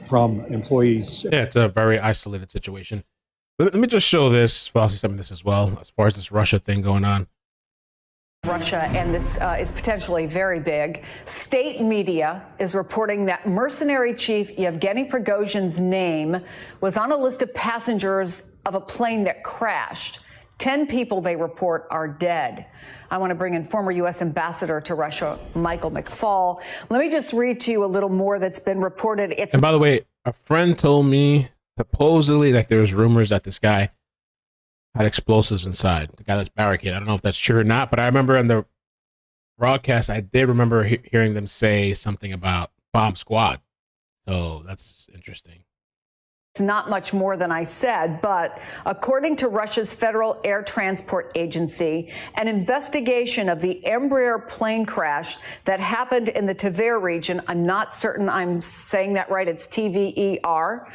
from employees. Yeah, it's a very isolated situation. Let me just show this. I'll see some of this as well, as far as this Russia thing going on. Russia, and this is potentially very big. State media is reporting that mercenary chief Yevgeny Prigozhin's name was on a list of passengers of a plane that crashed. 10 people, they report, are dead. I want to bring in former U.S. ambassador to Russia, Michael McFaul. Let me just read to you a little more that's been reported. And by the way, a friend told me supposedly that there's rumors that this guy had explosives inside, the guy that's barricaded. I don't know if that's true or not, but I remember in the broadcast, I did remember hearing them say something about bomb squad. So that's interesting. Not much more than I said, but according to Russia's Federal Air Transport Agency, an investigation of the Embraer plane crash that happened in the Tver region, I'm not certain I'm saying that right, it's TVER,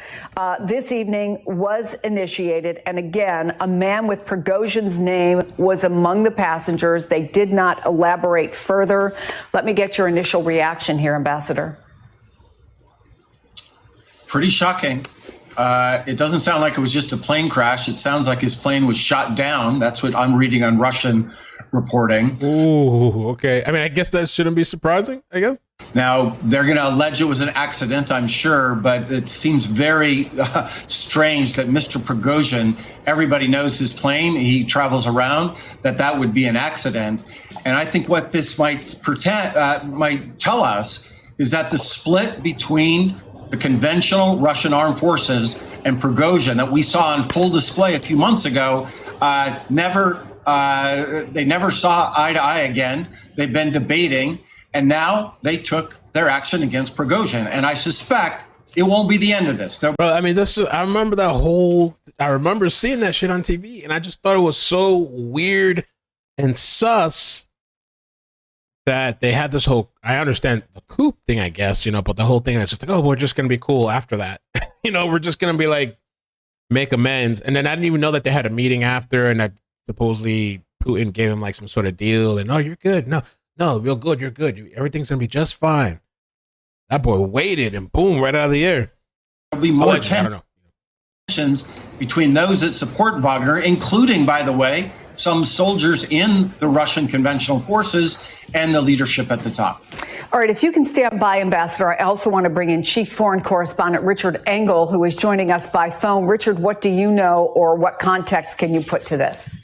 this evening was initiated. And again, a man with Prigozhin's name was among the passengers. They did not elaborate further. Let me get your initial reaction here, Ambassador. Pretty shocking. It doesn't sound like it was just a plane crash. It sounds like his plane was shot down. That's what I'm reading on Russian reporting. Ooh, okay. I mean, I guess that shouldn't be surprising, I guess. Now, they're going to allege it was an accident, I'm sure, but it seems very strange that Mr. Prigozhin, everybody knows his plane, he travels around, that would be an accident. And I think what this might tell us is that the split between the conventional Russian armed forces and Prigozhin that we saw on full display a few months ago, they never saw eye to eye again. They've been debating, and now they took their action against Prigozhin. And I suspect it won't be the end of this. Bro, I mean, I remember seeing that shit on TV, and I just thought it was so weird and sus that they had this whole, I understand the coup thing, I guess, but the whole thing is just like, oh, we're just going to be cool after that. We're just going to be like, make amends. And then I didn't even know that they had a meeting after, and that supposedly Putin gave him like some sort of deal. And, oh, you're good. No, you're good. You're good. Everything's going to be just fine. That boy waited and boom, right out of the air. There'll be more tensions between those that support Wagner, including, by the way, some soldiers in the Russian conventional forces and the leadership at the top. All right, if you can stand by, Ambassador, I also want to bring in Chief Foreign Correspondent Richard Engel, who is joining us by phone. Richard, what do you know, or what context can you put to this?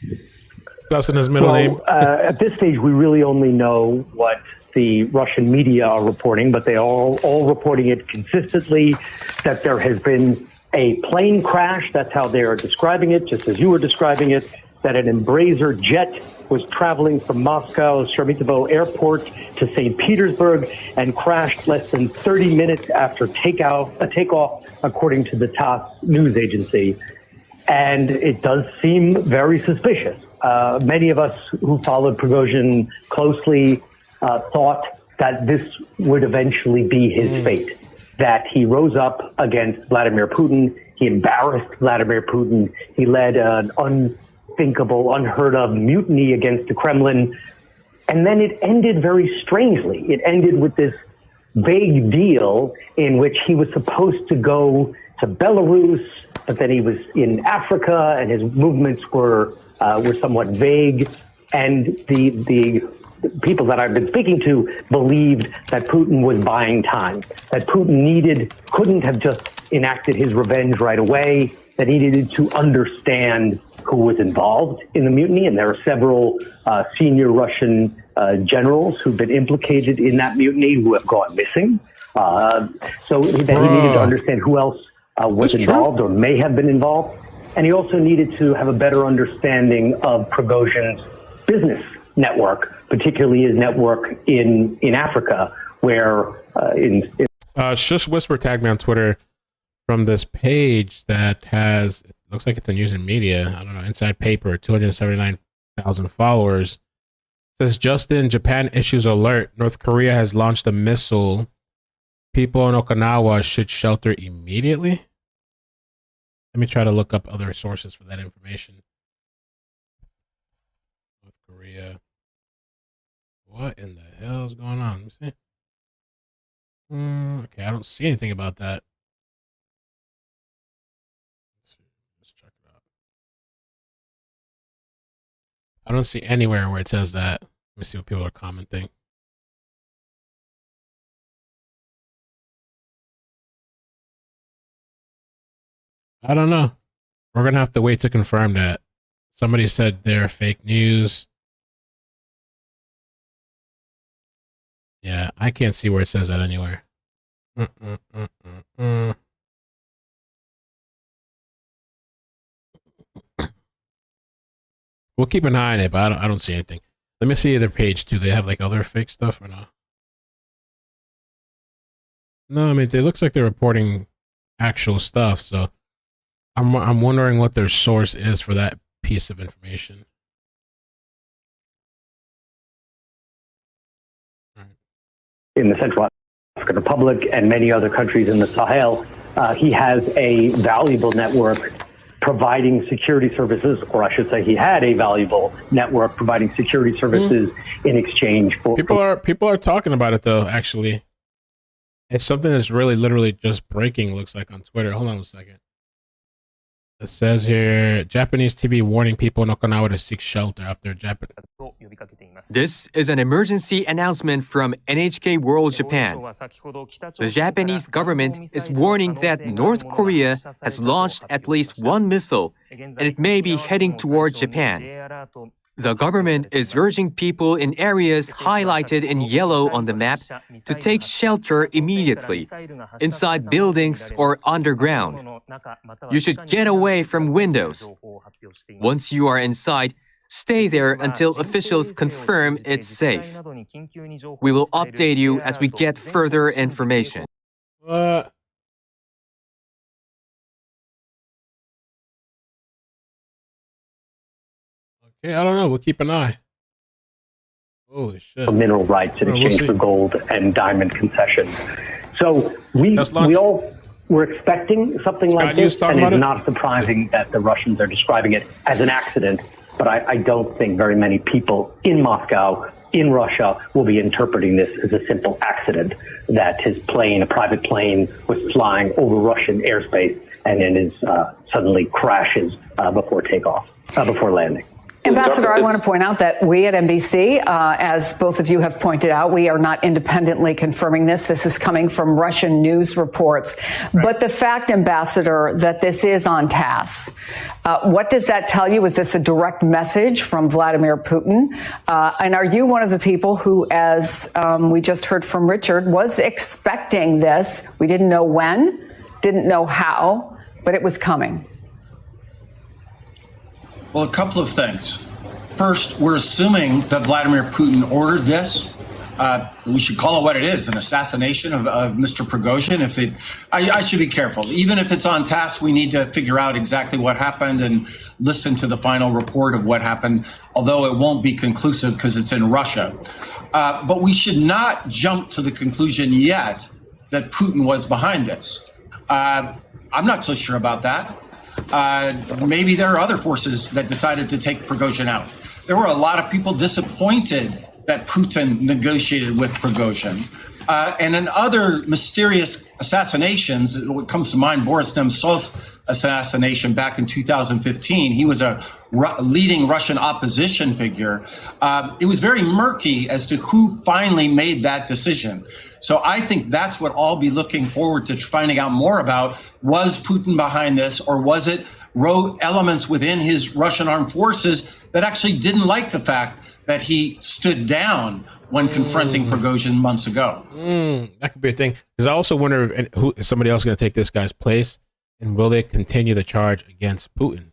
That's in his middle name. At this stage, we really only know what the Russian media are reporting, but they are all reporting it consistently, that there has been a plane crash. That's how they are describing it, just as you were describing it, that an Embraer jet was traveling from Moscow's Sheremetyevo airport to St. Petersburg and crashed less than 30 minutes after takeoff, according to the TASS news agency. And it does seem very suspicious. Many of us who followed Prigozhin closely thought that this would eventually be his fate, that he rose up against Vladimir Putin, he embarrassed Vladimir Putin, he led an unthinkable, unheard of mutiny against the Kremlin. And then it ended very strangely. It ended with this vague deal in which he was supposed to go to Belarus, but then he was in Africa and his movements were somewhat vague. And the people that I've been speaking to believed that Putin was buying time, that Putin couldn't have just enacted his revenge right away, that he needed to understand who was involved in the mutiny. And there are several senior Russian generals who've been implicated in that mutiny who have gone missing. So that he needed to understand who else was involved or may have been involved. And he also needed to have a better understanding of Prigozhin's business network, particularly his network in Africa, where Shush Whisper tagged me on Twitter from this page that has, it looks like it's a news and media, I don't know, Inside Paper, 279,000 followers. It says, Justin, Japan issues alert. North Korea has launched a missile. People in Okinawa should shelter immediately. Let me try to look up other sources for that information. North Korea. What in the hell is going on? Let me see. Okay, I don't see anything about that. Let's check it out. I don't see anywhere where it says that. Let me see what people are commenting. I don't know. We're going to have to wait to confirm that. Somebody said they're fake news. Yeah, I can't see where it says that anywhere. We'll keep an eye on it, but I don't see anything. Let me see their page. Do they have like other fake stuff or no? No, I mean, it looks like they're reporting actual stuff, so I'm wondering what their source is for that piece of information. in the Central African Republic and many other countries in the Sahel, he has a valuable network providing security services, or I should say he had a valuable network providing security services in exchange for... People are talking about it, though, actually. It's something that's really literally just breaking, looks like, on Twitter. Hold on a second. It says here, Japanese TV warning people in Okinawa to seek shelter after Japan. This is an emergency announcement from NHK World Japan. The Japanese government is warning that North Korea has launched at least one missile, and it may be heading toward Japan. The government is urging people in areas highlighted in yellow on the map to take shelter immediately, inside buildings or underground. You should get away from windows. Once you are inside, stay there until officials confirm it's safe. We will update you as we get further information. Okay, I don't know. We'll keep an eye. Holy shit. Mineral rights in exchange for gold and diamond concessions. So we all were expecting something like this, and it's not surprising that the Russians are describing it as an accident. But I don't think very many people in Moscow, in Russia, will be interpreting this as a simple accident, that his plane, a private plane, was flying over Russian airspace and then suddenly crashes before takeoff, before landing. Ambassador, I want to point out that we at NBC, as both of you have pointed out, we are not independently confirming this. This is coming from Russian news reports. Right. But the fact, Ambassador, that this is on TASS, what does that tell you? Is this a direct message from Vladimir Putin? And are you one of the people who, as we just heard from Richard, was expecting this? We didn't know when, didn't know how, but it was coming. Well, a couple of things. First, we're assuming that Vladimir Putin ordered this. We should call it what it is, an assassination of Mr. Prigozhin. I should be careful. Even if it's on task, we need to figure out exactly what happened and listen to the final report of what happened, although it won't be conclusive because it's in Russia. But we should not jump to the conclusion yet that Putin was behind this. I'm not so sure about that. Maybe there are other forces that decided to take Prigozhin out. There were a lot of people disappointed that Putin negotiated with Prigozhin. And in other mysterious assassinations, what comes to mind, Boris Nemtsov's assassination back in 2015. He was a leading Russian opposition figure. It was very murky as to who finally made that decision. So I think that's what I'll be looking forward to finding out more about. Was Putin behind this, or was it elements within his Russian armed forces that actually didn't like the fact that he stood down when confronting Prigozhin months ago? That could be a thing. Because I also wonder if somebody else is going to take this guy's place, and will they continue the charge against Putin?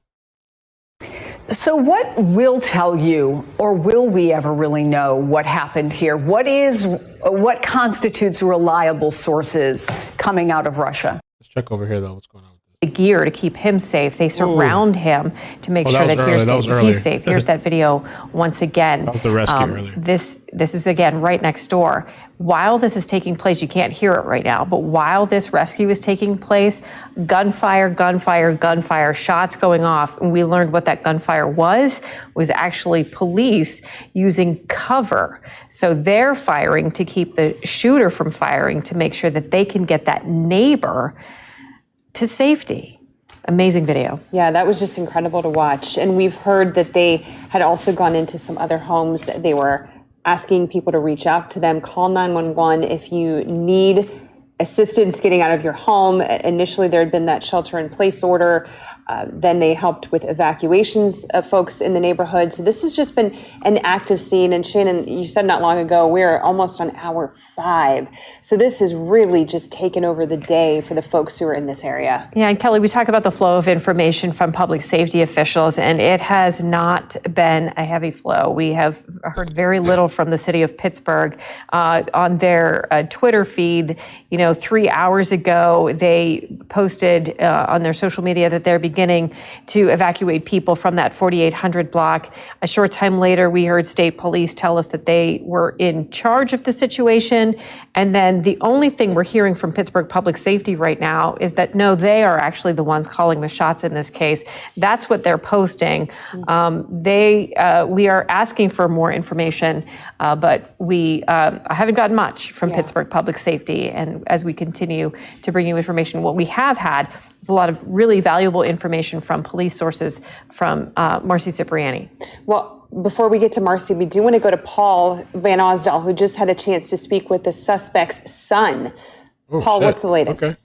So what will tell you, or will we ever really know what happened here? What constitutes reliable sources coming out of Russia? Let's check over here, though. What's going on? The gear to keep him safe. They surround him to make sure that he's safe. Here's that video once again. That was the rescue earlier. This is, again, right next door. While this is taking place, you can't hear it right now, but while this rescue is taking place, gunfire, shots going off. And we learned what that gunfire was actually police using cover. So they're firing to keep the shooter from firing to make sure that they can get that neighbor to safety. Amazing video. Yeah, that was just incredible to watch. And we've heard that they had also gone into some other homes. They were asking people to reach out to them, call 911 if you need assistance getting out of your home. Initially, there had been that shelter-in-place order. Then they helped with evacuations of folks in the neighborhood. So this has just been an active scene. And Shannon, you said not long ago, we're almost on hour 5. So this has really just taken over the day for the folks who are in this area. Yeah, and Kelly, we talk about the flow of information from public safety officials, and it has not been a heavy flow. We have heard very little from the city of Pittsburgh. On their Twitter feed, 3 hours ago, they posted on their social media that they're beginning to evacuate people from that 4800 block. A short time later, we heard state police tell us that they were in charge of the situation. And then the only thing we're hearing from Pittsburgh Public Safety right now is that, no, they are actually the ones calling the shots in this case. That's what they're posting. We are asking for more information, but we haven't gotten much from Pittsburgh Public Safety. And as we continue to bring you information, what we have had is a lot of really valuable information from police sources from Marcy Cipriani. Well, before we get to Marcy, we do want to go to Paul Van Osdal, who just had a chance to speak with the suspect's son. Paul, what's the latest? Okay.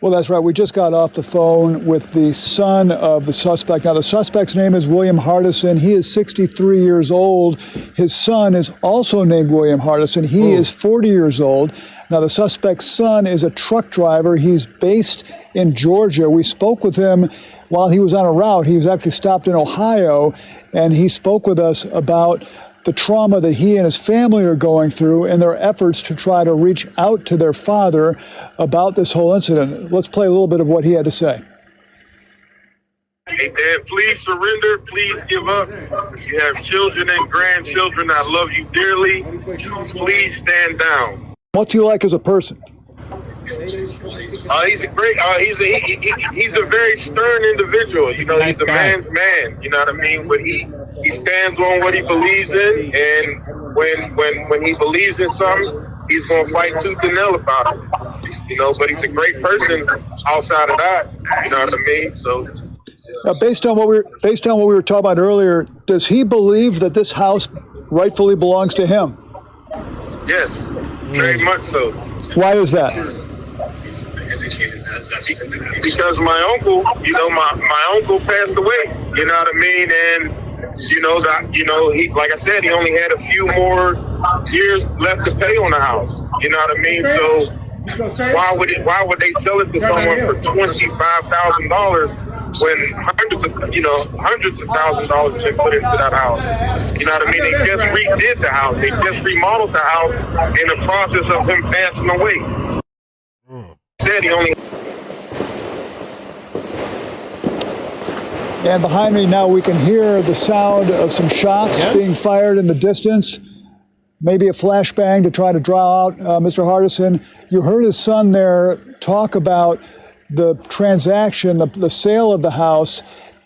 Well, that's right. We just got off the phone with the son of the suspect. Now, the suspect's name is William Hardison. He is 63 years old. His son is also named William Hardison. He is 40 years old. Now, the suspect's son is a truck driver. He's based in Georgia. We spoke with him while he was on a route. He was actually stopped in Ohio, and he spoke with us about the trauma that he and his family are going through and their efforts to try to reach out to their father about this whole incident. Let's play a little bit of what he had to say. Hey, Dad, please surrender. Please give up. You have children and grandchildren. I love you dearly. Please stand down. What's he like as a person? He's a great. He's a very stern individual. He's a man's man. You know what I mean? But he stands on what he believes in, and when he believes in something, he's gonna fight tooth and nail about it. But he's a great person outside of that. You know what I mean? So. Now, based on what we were talking about earlier, does he believe that this house rightfully belongs to him? Yes, very much so. Why is that? Because my uncle, my uncle passed away. You know what I mean? And he, like I said, he only had a few more years left to pay on the house. You know what I mean? So why would they sell it to someone for $25,000 when hundreds of thousands of dollars have been put into that house? You know what I mean? They just redid the house. They just remodeled the house in the process of him passing away. Said he only. And behind me now we can hear the sound of some shots being fired in the distance. Maybe a flashbang to try to draw out Mr. Hardison. You heard his son there talk about the transaction, the sale of the house.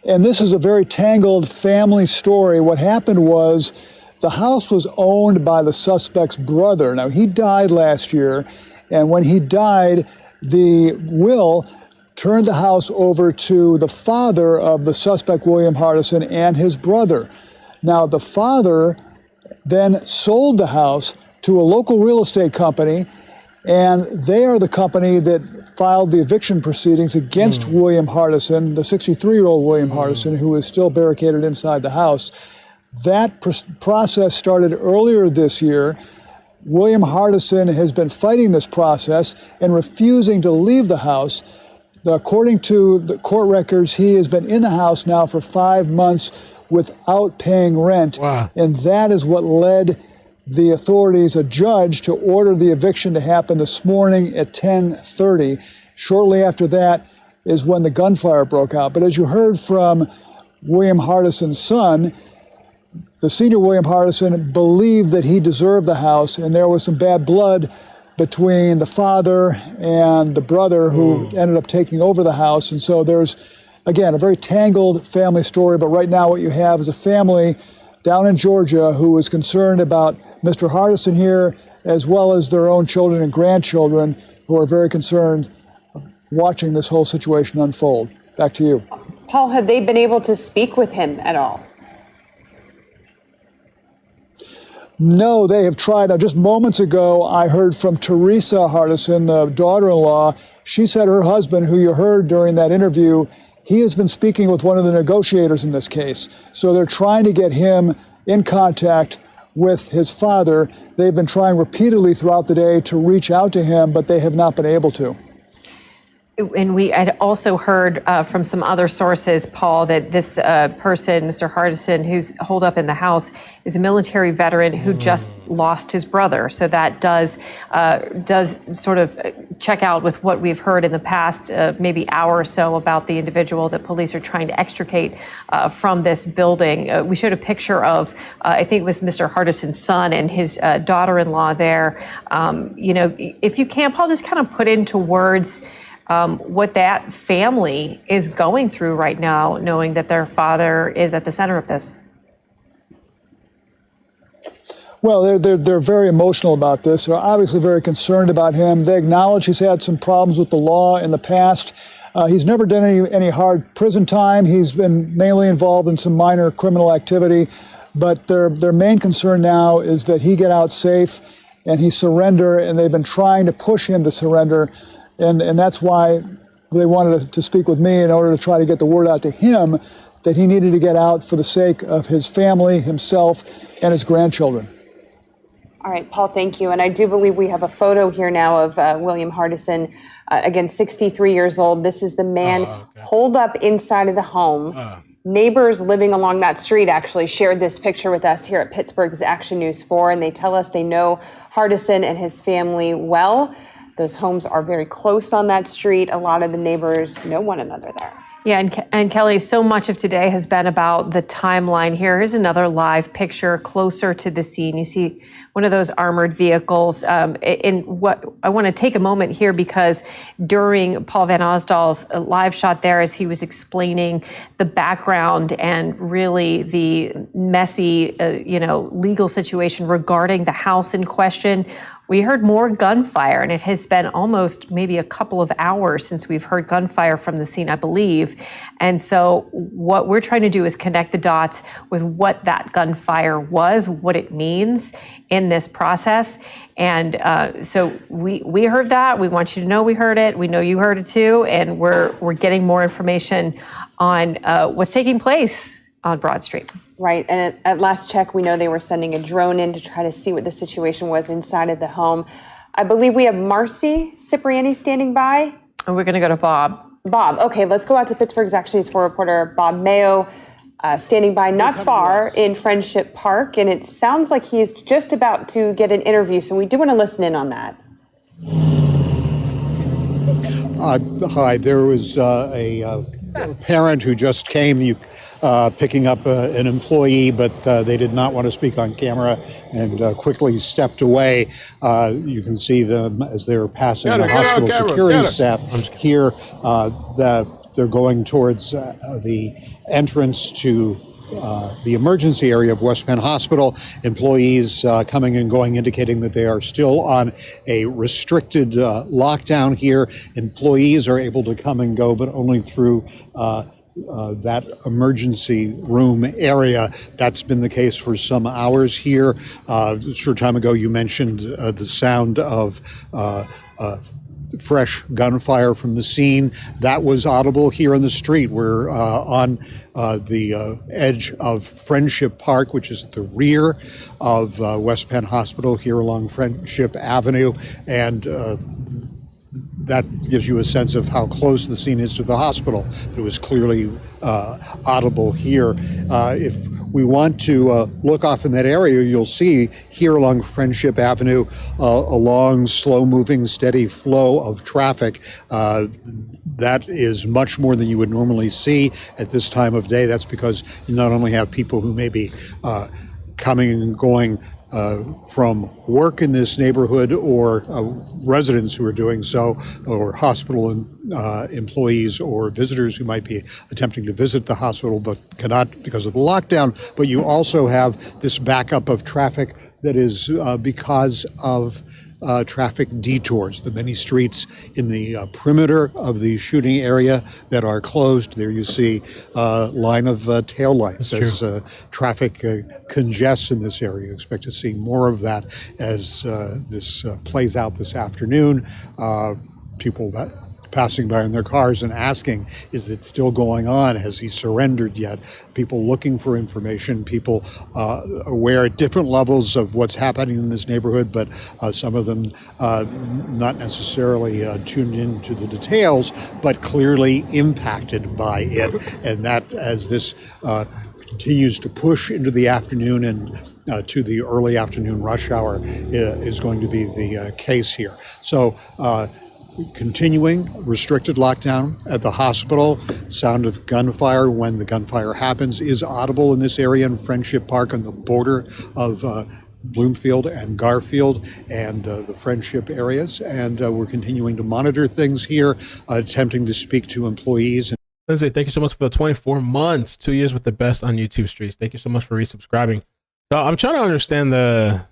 And this is a very tangled family story. What happened was the house was owned by the suspect's brother. Now, he died last year. And when he died, the will turned the house over to the father of the suspect, William Hardison, and his brother. Now, the father then sold the house to a local real estate company, and they are the company that filed the eviction proceedings against William Hardison, the 63-year-old William Hardison, who is still barricaded inside the house. That process started earlier this year. William Hardison has been fighting this process and refusing to leave the house. According to the court records, he has been in the house now for 5 months without paying rent. Wow. And that is what led the authorities, a judge, to order the eviction to happen this morning at 10:30. Shortly after that is when the gunfire broke out. But as you heard from William Hardison's son, the senior William Hardison believed that he deserved the house, and there was some bad blood between the father and the brother who ended up taking over the house. And so there's, again, a very tangled family story. But right now what you have is a family down in Georgia who is concerned about Mr. Hardison here, as well as their own children and grandchildren who are very concerned watching this whole situation unfold. Back to you. Paul, have they been able to speak with him at all? No, they have tried. Now, just moments ago, I heard from Teresa Hardison, the daughter-in-law. She said her husband, who you heard during that interview, he has been speaking with one of the negotiators in this case. So they're trying to get him in contact with his father. They've been trying repeatedly throughout the day to reach out to him, but they have not been able to. And we had also heard from some other sources, Paul, that this person, Mr. Hardison, who's holed up in the house, is a military veteran who just lost his brother. So that does sort of check out with what we've heard in the past, maybe hour or so, about the individual that police are trying to extricate from this building. We showed a picture of, I think it was Mr. Hardison's son and his daughter-in-law there. You know, if you can, Paul, just kind of put into words what that family is going through right now, knowing that their father is at the center of this. Well, they're very emotional about this. They're obviously very concerned about him. They acknowledge he's had some problems with the law in the past. He's never done any hard prison time. He's been mainly involved in some minor criminal activity. But their main concern now is that he get out safe and he surrender, and they've been trying to push him to surrender. And that's why they wanted to speak with me in order to try to get the word out to him that he needed to get out for the sake of his family, himself, and his grandchildren. All right, Paul, thank you. And I do believe we have a photo here now of William Hardison, again, 63 years old. This is the man holed up inside of the home. Neighbors living along that street actually shared this picture with us here at Pittsburgh's Action News 4, and they tell us they know Hardison and his family well. Those homes are very close on that street. A lot of the neighbors know one another there. Yeah, and Kelly, so much of today has been about the timeline here. Here's another live picture closer to the scene. You see one of those armored vehicles. In what I want to take a moment here, because during Paul Van Osdal's live shot there, as he was explaining the background and really the messy, legal situation regarding the house in question, we heard more gunfire, and it has been almost maybe a couple of hours since we've heard gunfire from the scene, I believe. And so what we're trying to do is connect the dots with what that gunfire was, what it means in this process. And so we heard that. We want you to know we heard it. We know you heard it too. And we're getting more information on what's taking place on Broad Street. Right, and at last check, we know they were sending a drone in to try to see what the situation was inside of the home. I believe we have Marcy Cipriani standing by. And we're going to go to Bob. Bob, okay, let's go out to Pittsburgh's Action News 4 reporter Bob Mayo, standing by not far in Friendship Park, and it sounds like he's just about to get an interview, so we do want to listen in on that. Hi, there was a parent who just came picking up an employee, but they did not want to speak on camera and quickly stepped away. You can see them as they're passing the hospital security staff here. They're going towards the entrance to the emergency area of West Penn Hospital. Employees coming and going, indicating that they are still on a restricted lockdown here. Employees are able to come and go, but only through that emergency room area. That's been the case for some hours here. A short time ago, you mentioned the sound of fresh gunfire from the scene. That was audible here on the street. We're on the edge of Friendship Park, which is at the rear of West Penn Hospital here along Friendship Avenue. And that gives you a sense of how close the scene is to the hospital. It was clearly audible here. If we want to look off in that area, you'll see here along Friendship Avenue a long, slow-moving, steady flow of traffic. That is much more than you would normally see at this time of day. That's because you not only have people who may be coming and going from work in this neighborhood, or residents who are doing so, or hospital employees or visitors who might be attempting to visit the hospital but cannot because of the lockdown. But you also have this backup of traffic that is because of traffic detours, the many streets in the perimeter of the shooting area that are closed. There you see a line of taillights as traffic congests in this area. You expect to see more of that as this plays out this afternoon. People passing by in their cars and asking, is it still going on? Has he surrendered yet? People looking for information, people aware at different levels of what's happening in this neighborhood, but some of them not necessarily tuned into the details, but clearly impacted by it. And that, as this continues to push into the afternoon and to the early afternoon rush hour, is going to be the case here. So continuing restricted lockdown at the hospital. Sound of gunfire when the gunfire happens is audible in this area in Friendship Park on the border of Bloomfield and Garfield and the Friendship areas. And we're continuing to monitor things here, attempting to speak to employees. Lindsay, thank you so much for the 24 months, 2 years with the best on YouTube streets. Thank you so much for resubscribing. So I'm trying to understand the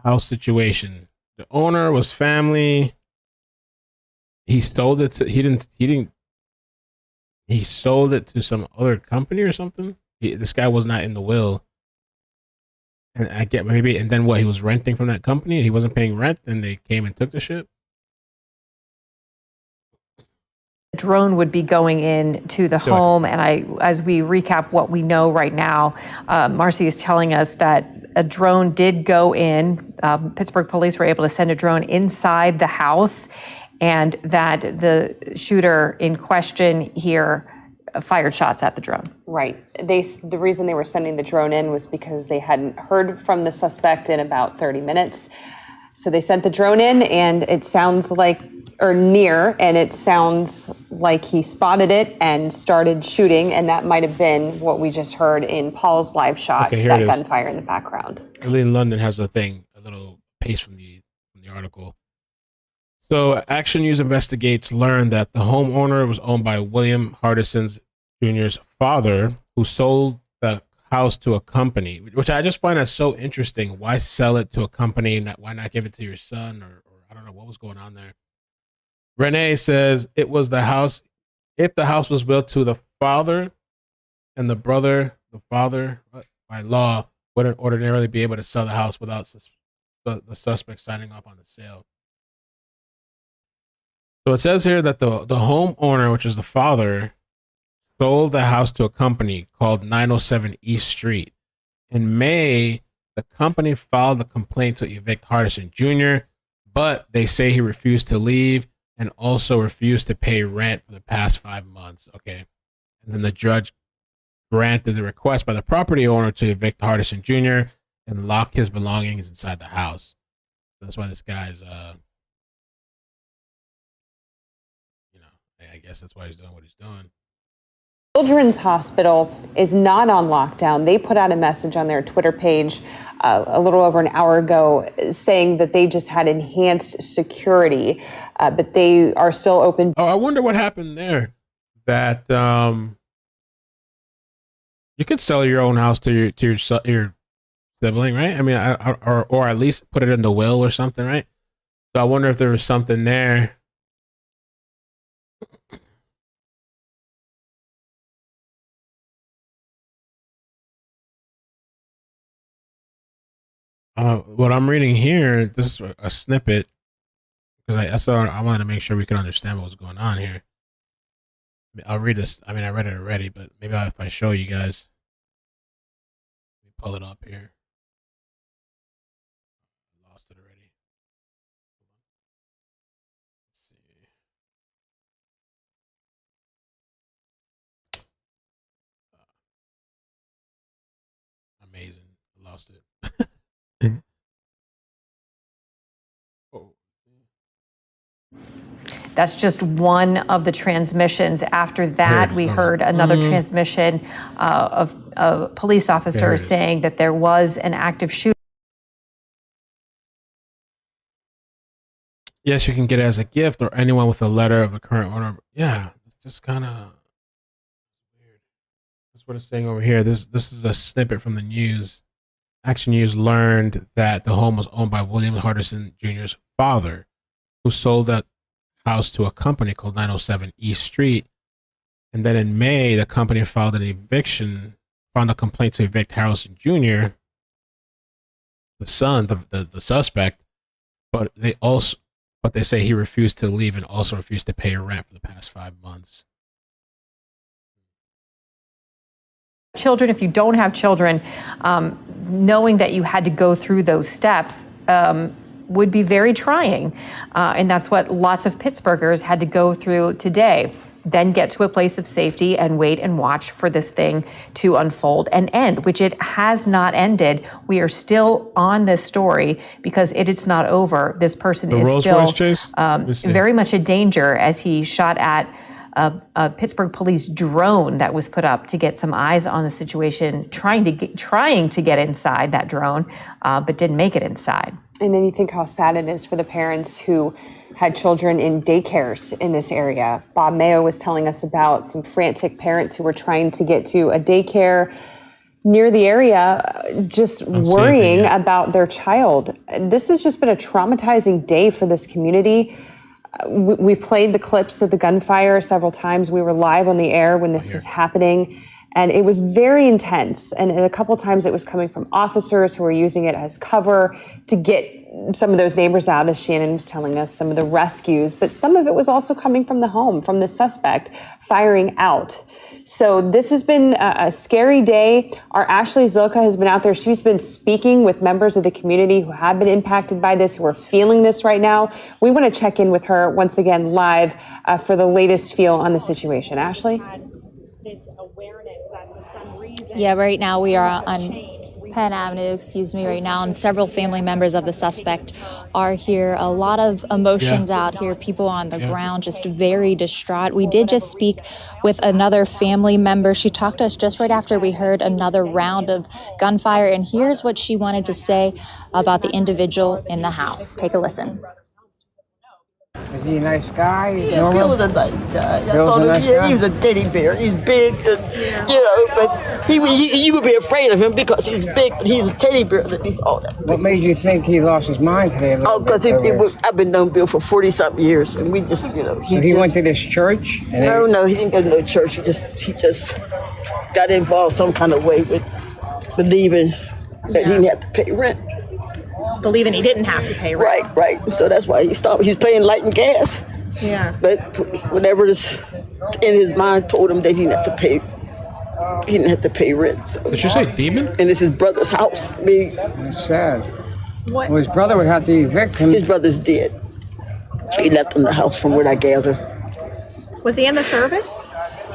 house situation. The owner was family. He sold it to, he sold it to some other company or something. This guy was not in the will. And I get maybe, and then what, he was renting from that company and he wasn't paying rent and they came and took the shit. Drone would be going in to the home, and as we recap what we know right now, Marcy is telling us that a drone did go in. Pittsburgh police were able to send a drone inside the house, and that the shooter in question here fired shots at the drone. Right. The reason they were sending the drone in was because they hadn't heard from the suspect in about 30 minutes. So they sent the drone in, and it sounds like, or near, and it sounds like he spotted it and started shooting, and that might have been what we just heard in Paul's live shot, that gunfire in the background. Early in London has a little paste from the article. So Action News investigates learned that the homeowner was owned by William Hardison Jr.'s father, who sold the house to a company, which I just find that so interesting. Why sell it to a company? Why not give it to your son? Or I don't know what was going on there. Renee says it was the house. If the house was built to the father and the father by law wouldn't ordinarily be able to sell the house without the suspect signing off on the sale. So it says here that the homeowner, which is the father, sold the house to a company called 907 East Street. In May, the company filed a complaint to evict Hardison Jr., but they say he refused to leave and also refused to pay rent for the past 5 months. Okay. And then the judge granted the request by the property owner to evict Hardison Jr. and lock his belongings inside the house. That's why this guy's, I guess that's why he's doing what he's doing. Children's Hospital is not on lockdown. They put out a message on their Twitter page a little over an hour ago saying that they just had enhanced security, but they are still open. Oh, I wonder what happened there. That you could sell your own house to your sibling, right? I mean, or at least put it in the will or something, right? So I wonder if there was something there. What I'm reading here, this is a snippet, because I wanted to make sure we could understand what was going on here. I'll read this. I mean, I read it already, but maybe if I show you guys. Let me pull it up here. Lost it already. lost it. That's just one of the transmissions. After that, we heard another transmission of a police officer saying that there was an active shooter. Yes, you can get it as a gift or anyone with a letter of a current owner. Yeah, it's just kind of weird. That's what it's saying over here. This is a snippet from the news. Action News learned that the home was owned by William Hardison Jr.'s father, who sold that house to a company called 907 East Street. And then in May, the company filed a complaint to evict Harrison Jr., the son, the suspect, but they say he refused to leave and also refused to pay rent for the past 5 months. Children, if you don't have children, knowing that you had to go through those steps would be very trying. And that's what lots of Pittsburghers had to go through today. Then get to a place of safety and wait and watch for this thing to unfold and end, which it has not ended. We are still on this story because it is not over. This person is still very much a danger as he shot at a Pittsburgh police drone that was put up to get some eyes on the situation, trying to get inside that drone, but didn't make it inside. And then you think how sad it is for the parents who had children in daycares in this area. Bob Mayo was telling us about some frantic parents who were trying to get to a daycare near the area, just worrying about their child. This has just been a traumatizing day for this community. We've played the clips of the gunfire several times. We were live on the air when this was happening, and it was very intense. And a couple times it was coming from officers who were using it as cover to get some of those neighbors out, as Shannon was telling us, some of the rescues. But some of it was also coming from the home, from the suspect firing out. So this has been a scary day. Our Ashley Zilka has been out there. She's been speaking with members of the community who have been impacted by this, who are feeling this right now. We want to check in with her once again live for the latest feel on the situation. Ashley? Yeah, right now we are on Penn Avenue, right now, and several family members of the suspect are here. A lot of emotions out here, people on the ground just very distraught. We did just speak with another family member. She talked to us just right after we heard another round of gunfire, and here's what she wanted to say about the individual in the house. Take a listen. Is he a nice guy? Yeah, Bill was a nice guy. I thought he was a teddy bear. He's big, and, but you would be afraid of him because he's big, but he's a teddy bear. He's all that. What made you think he lost his mind today? Oh, because I've been knowing Bill for 40-something years, and we just, So he went to this church? No, he didn't go to no church. He just got involved some kind of way with believing that he didn't have to pay rent. Believing he didn't have to pay rent. Right. So that's why he stopped. He's paying light and gas. Yeah. But whatever is in his mind told him that he didn't have to pay. He didn't have to pay rent. So. Did you say demon? And it's his brother's house. That's sad. What? Well, his brother would have to evict him. His brother's dead. He left him the house, from what I gather. Was he in the service?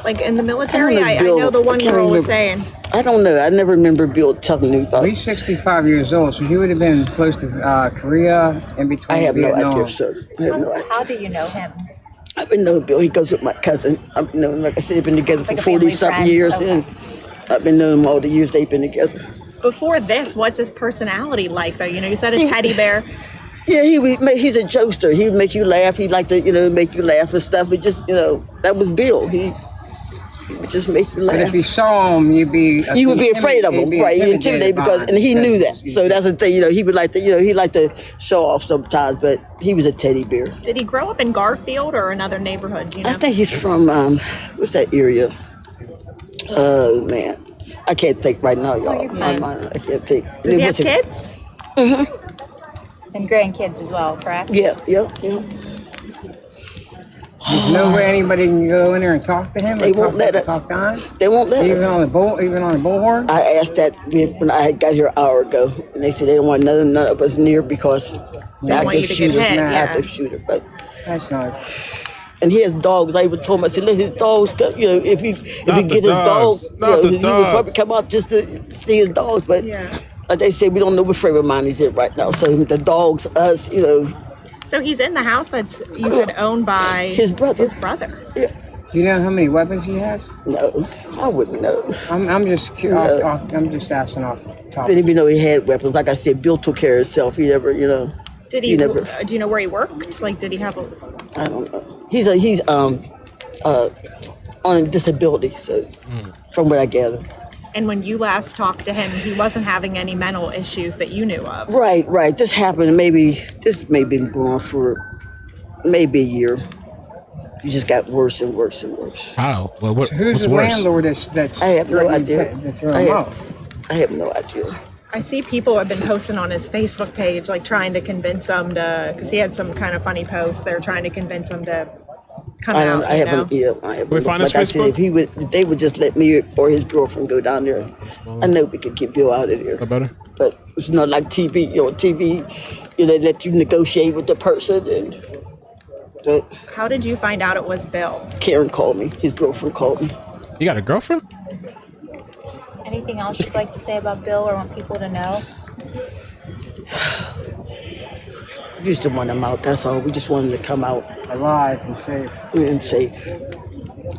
Like in the military? I know the one girl was saying. I don't know. I never remember Bill telling me about. He's 65 years old, so he would have been close to Korea in between. I have Vietnam. no idea, sir. I have no idea. How do you know him? I've been knowing Bill. He goes with my cousin. I've been knowing, like I said, they've been together for 40-something years, and I've been knowing him all the years they've been together. Before this, what's his personality like, though? You said a teddy bear. Yeah, he's a jokester. He would make you laugh. He'd like to, make you laugh and stuff. But just, that was Bill. He would just make you laugh. But if you saw him, you would be afraid of him, right? You intimidated and he knew that. So that's the thing. He would like to, he liked to show off sometimes. But he was a teddy bear. Did he grow up in Garfield or another neighborhood? I think he's from what's that area? Oh man, I can't think right now, y'all. My mind, I can't think. Does he have kids? Mm-hmm. And grandkids as well, correct? Yeah. There's no way anybody can go in there and talk to him. They won't let us. They won't let us. Even on the bullhorn. I asked that when I had got here an hour ago, and they said they don't want none of us near because active shooter. But that's not. And he has dogs. I even told him, I said, let his dogs go. If he get his dogs, he would probably come out just to see his dogs. But Like they say, we don't know what frame of mind he's in right now. So the dogs, us, you know. So he's in the house that's, you said, owned by his brother. Yeah. Do you know how many weapons he has? No, I wouldn't know. I'm just curious. I'm just asking off top. I didn't even know he had weapons. Like I said, Bill took care of himself. He never, you know. Did he? Do you know where he worked? Like, did he have a? I don't know. He's on disability. So, from what I gather. And when you last talked to him, he wasn't having any mental issues that you knew of. Right. This happened. This may have been going on for maybe a year. It just got worse and worse and worse. How? Well, So who's what's the worse? landlord that's I have no idea. to throw him out? I have no idea. I see people have been posting on his Facebook page, like trying to convince him to, because he had some kind of funny posts. They're trying to convince him to come out. I haven't. We find his like I said, Facebook? if they would just let me or his girlfriend go down there, I know we could get Bill out of there. Better? But it's not like TV. You know, TV, they let you negotiate with the person. And How did you find out it was Bill? Karen called me. His girlfriend called me. You got a girlfriend? Anything else you'd like to say about Bill or want people to know? We just want him out. That's all. We just want him to come out alive and safe.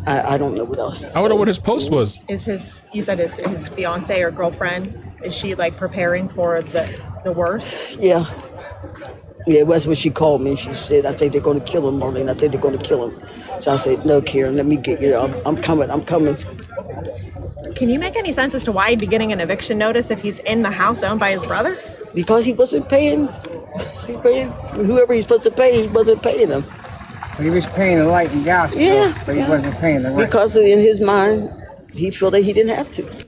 I don't know what else. I wonder what his post was. Is you said his fiance or girlfriend, is she like preparing for the worst? Yeah, that's what she called me. She said, I think they're going to kill him, Marlene. I think they're going to kill him. So I said, no, Karen, let me get you. I'm coming. Can you make any sense as to why he'd be getting an eviction notice if he's in the house owned by his brother? Because he wasn't paying. Whoever he's supposed to pay, he wasn't paying them. He was paying the light and gas bill, but he wasn't paying the rent. Because in his mind, he felt that he didn't have to.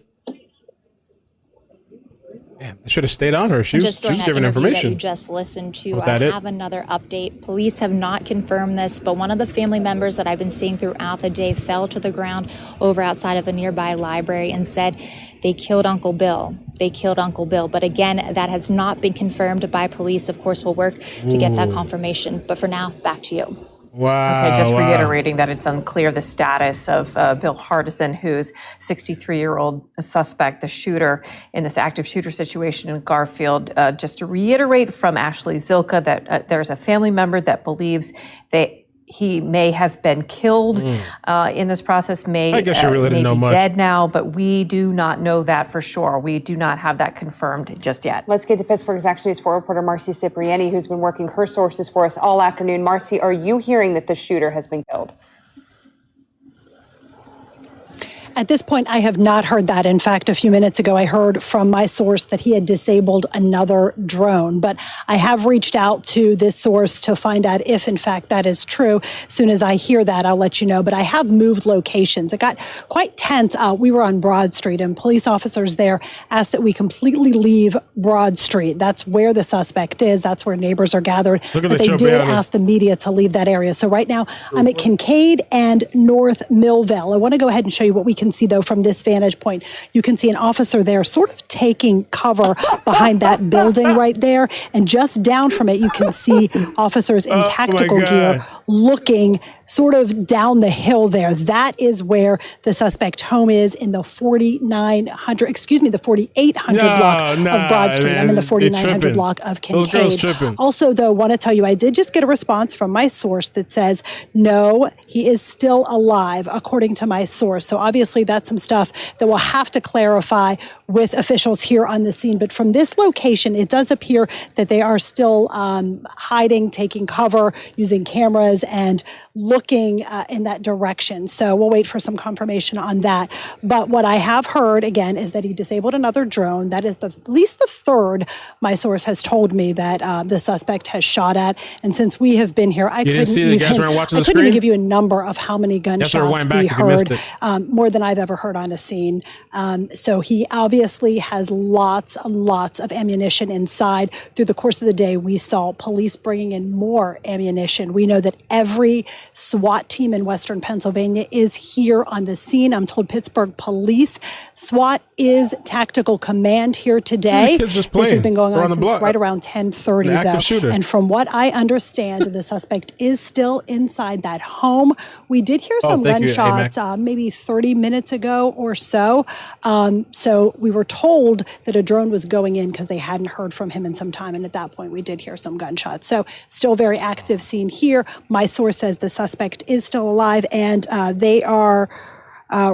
Damn, they should have stayed on her. She was giving information. That you just listened to. Was I that have another update. Police have not confirmed this, but one of the family members that I've been seeing throughout the day fell to the ground over outside of a nearby library and said they killed Uncle Bill. They killed Uncle Bill. But again, that has not been confirmed by police. Of course, we'll work to get that confirmation. But for now, back to you. Wow. Okay, just reiterating that it's unclear the status of Bill Hardison, who's 63-year-old suspect, the shooter in this active shooter situation in Garfield. Just to reiterate from Ashley Zilka that there's a family member that believes that he may have been killed in this process, I guess you really didn't know be much. dead now, but we do not know that for sure. We do not have that confirmed just yet. Let's get to Pittsburgh's Action News 4 reporter Marcy Cipriani, who's been working her sources for us all afternoon. Marcy, are you hearing that the shooter has been killed? At this point, I have not heard that. In fact, a few minutes ago, I heard from my source that he had disabled another drone. But I have reached out to this source to find out if, in fact, that is true. As soon as I hear that, I'll let you know. But I have moved locations. It got quite tense. We were on Broad Street, and police officers there asked that we completely leave Broad Street. That's where the suspect is. That's where neighbors are gathered. But they did ask the media to leave that area. So right now, I'm at Kincaid and North Millvale. I want to go ahead and show you what we can see, though, from this vantage point. You can see an officer there sort of taking cover behind that building right there. And just down from it, you can see officers in tactical gear looking sort of down the hill there. That is where the suspect home is in the 4800 block of Broad Street. I'm in the 4900 block of Kincaid. Also, though, want to tell you, I did just get a response from my source that says, no, he is still alive, according to my source. So obviously that's some stuff that we'll have to clarify with officials here on the scene. But from this location, it does appear that they are still hiding, taking cover, using cameras, and looking in that direction. So we'll wait for some confirmation on that. But what I have heard, again, is that he disabled another drone. That is at least the third, my source has told me, that the suspect has shot at. And since we have been here, I couldn't even give you a number of how many gunshots we heard, more than I've ever heard on a scene. So he obviously has lots and lots of ammunition inside. Through the course of the day, we saw police bringing in more ammunition. We know that every SWAT team in Western Pennsylvania is here on the scene. I'm told Pittsburgh Police SWAT is tactical command here today. Kids just This has playing been going on around the since block. right around 10:30, An active though. shooter. And from what I understand, the suspect is still inside that home. We did hear some thank you, gunshots maybe 30 minutes ago or so. So we were told that a drone was going in because they hadn't heard from him in some time. And at that point, we did hear some gunshots. So still very active scene here. My source says the suspect is still alive, and they are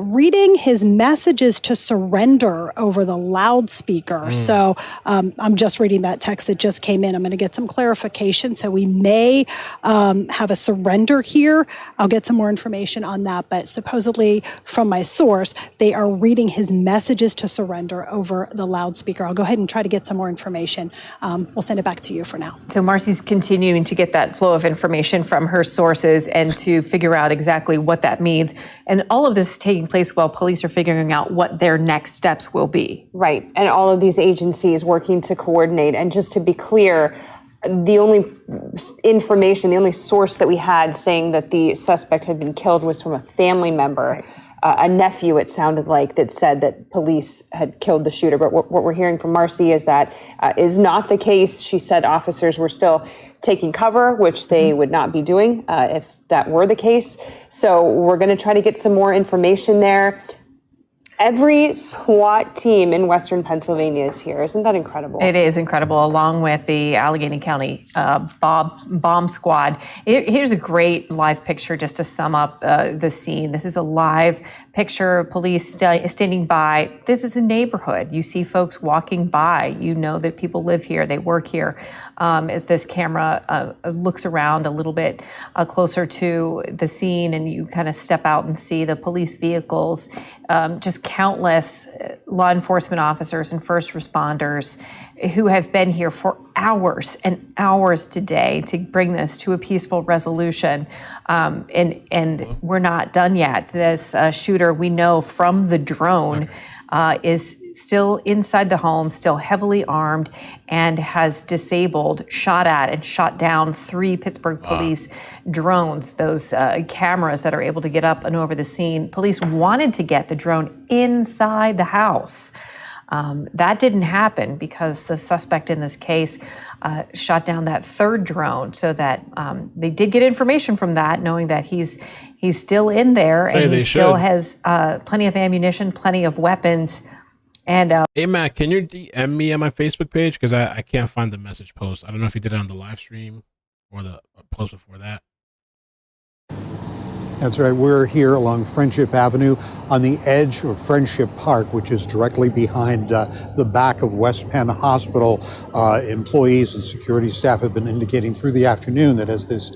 reading his messages to surrender over the loudspeaker. So I'm just reading that text that just came in. I'm going to get some clarification. So we may have a surrender here. I'll get some more information on that. But supposedly from my source, they are reading his messages to surrender over the loudspeaker. I'll go ahead and try to get some more information. We'll send it back to you for now. So Marcy's continuing to get that flow of information from her sources and to figure out exactly what that means. And all of this is taking place while police are figuring out what their next steps will be. Right. And all of these agencies working to coordinate. And just to be clear, the only information, the only source that we had saying that the suspect had been killed was from a family member, a nephew, it sounded like, that said that police had killed the shooter. But what we're hearing from Marcy is that is not the case. She said officers were still taking cover, which they would not be doing if that were the case. So we're going to try to get some more information there. Every SWAT team in Western Pennsylvania is here. Isn't that incredible? It is incredible, along with the Allegheny County bomb squad. Here's a great live picture just to sum up the scene. This is a live picture, police standing by. This is a neighborhood. You see folks walking by. You know that people live here, they work here. As this camera looks around a little bit closer to the scene, and you kind of step out and see the police vehicles, just countless law enforcement officers and first responders who have been here for hours and hours today to bring this to a peaceful resolution. And we're not done yet. This shooter, we know from the drone, is still inside the home, still heavily armed, and has disabled, shot at, and shot down 3 Pittsburgh police drones, those cameras that are able to get up and over the scene. Police wanted to get the drone inside the house. That didn't happen because the suspect in this case shot down that 3rd drone, so that they did get information from that, knowing that he's still in there, and he still has plenty of ammunition, plenty of weapons. And hey Matt, can you DM me on my Facebook page, because I can't find the message post. I don't know if you did it on the live stream or the post before that. That's right. We're here along Friendship Avenue on the edge of Friendship Park, which is directly behind the back of West Penn Hospital. Employees and security staff have been indicating through the afternoon that as this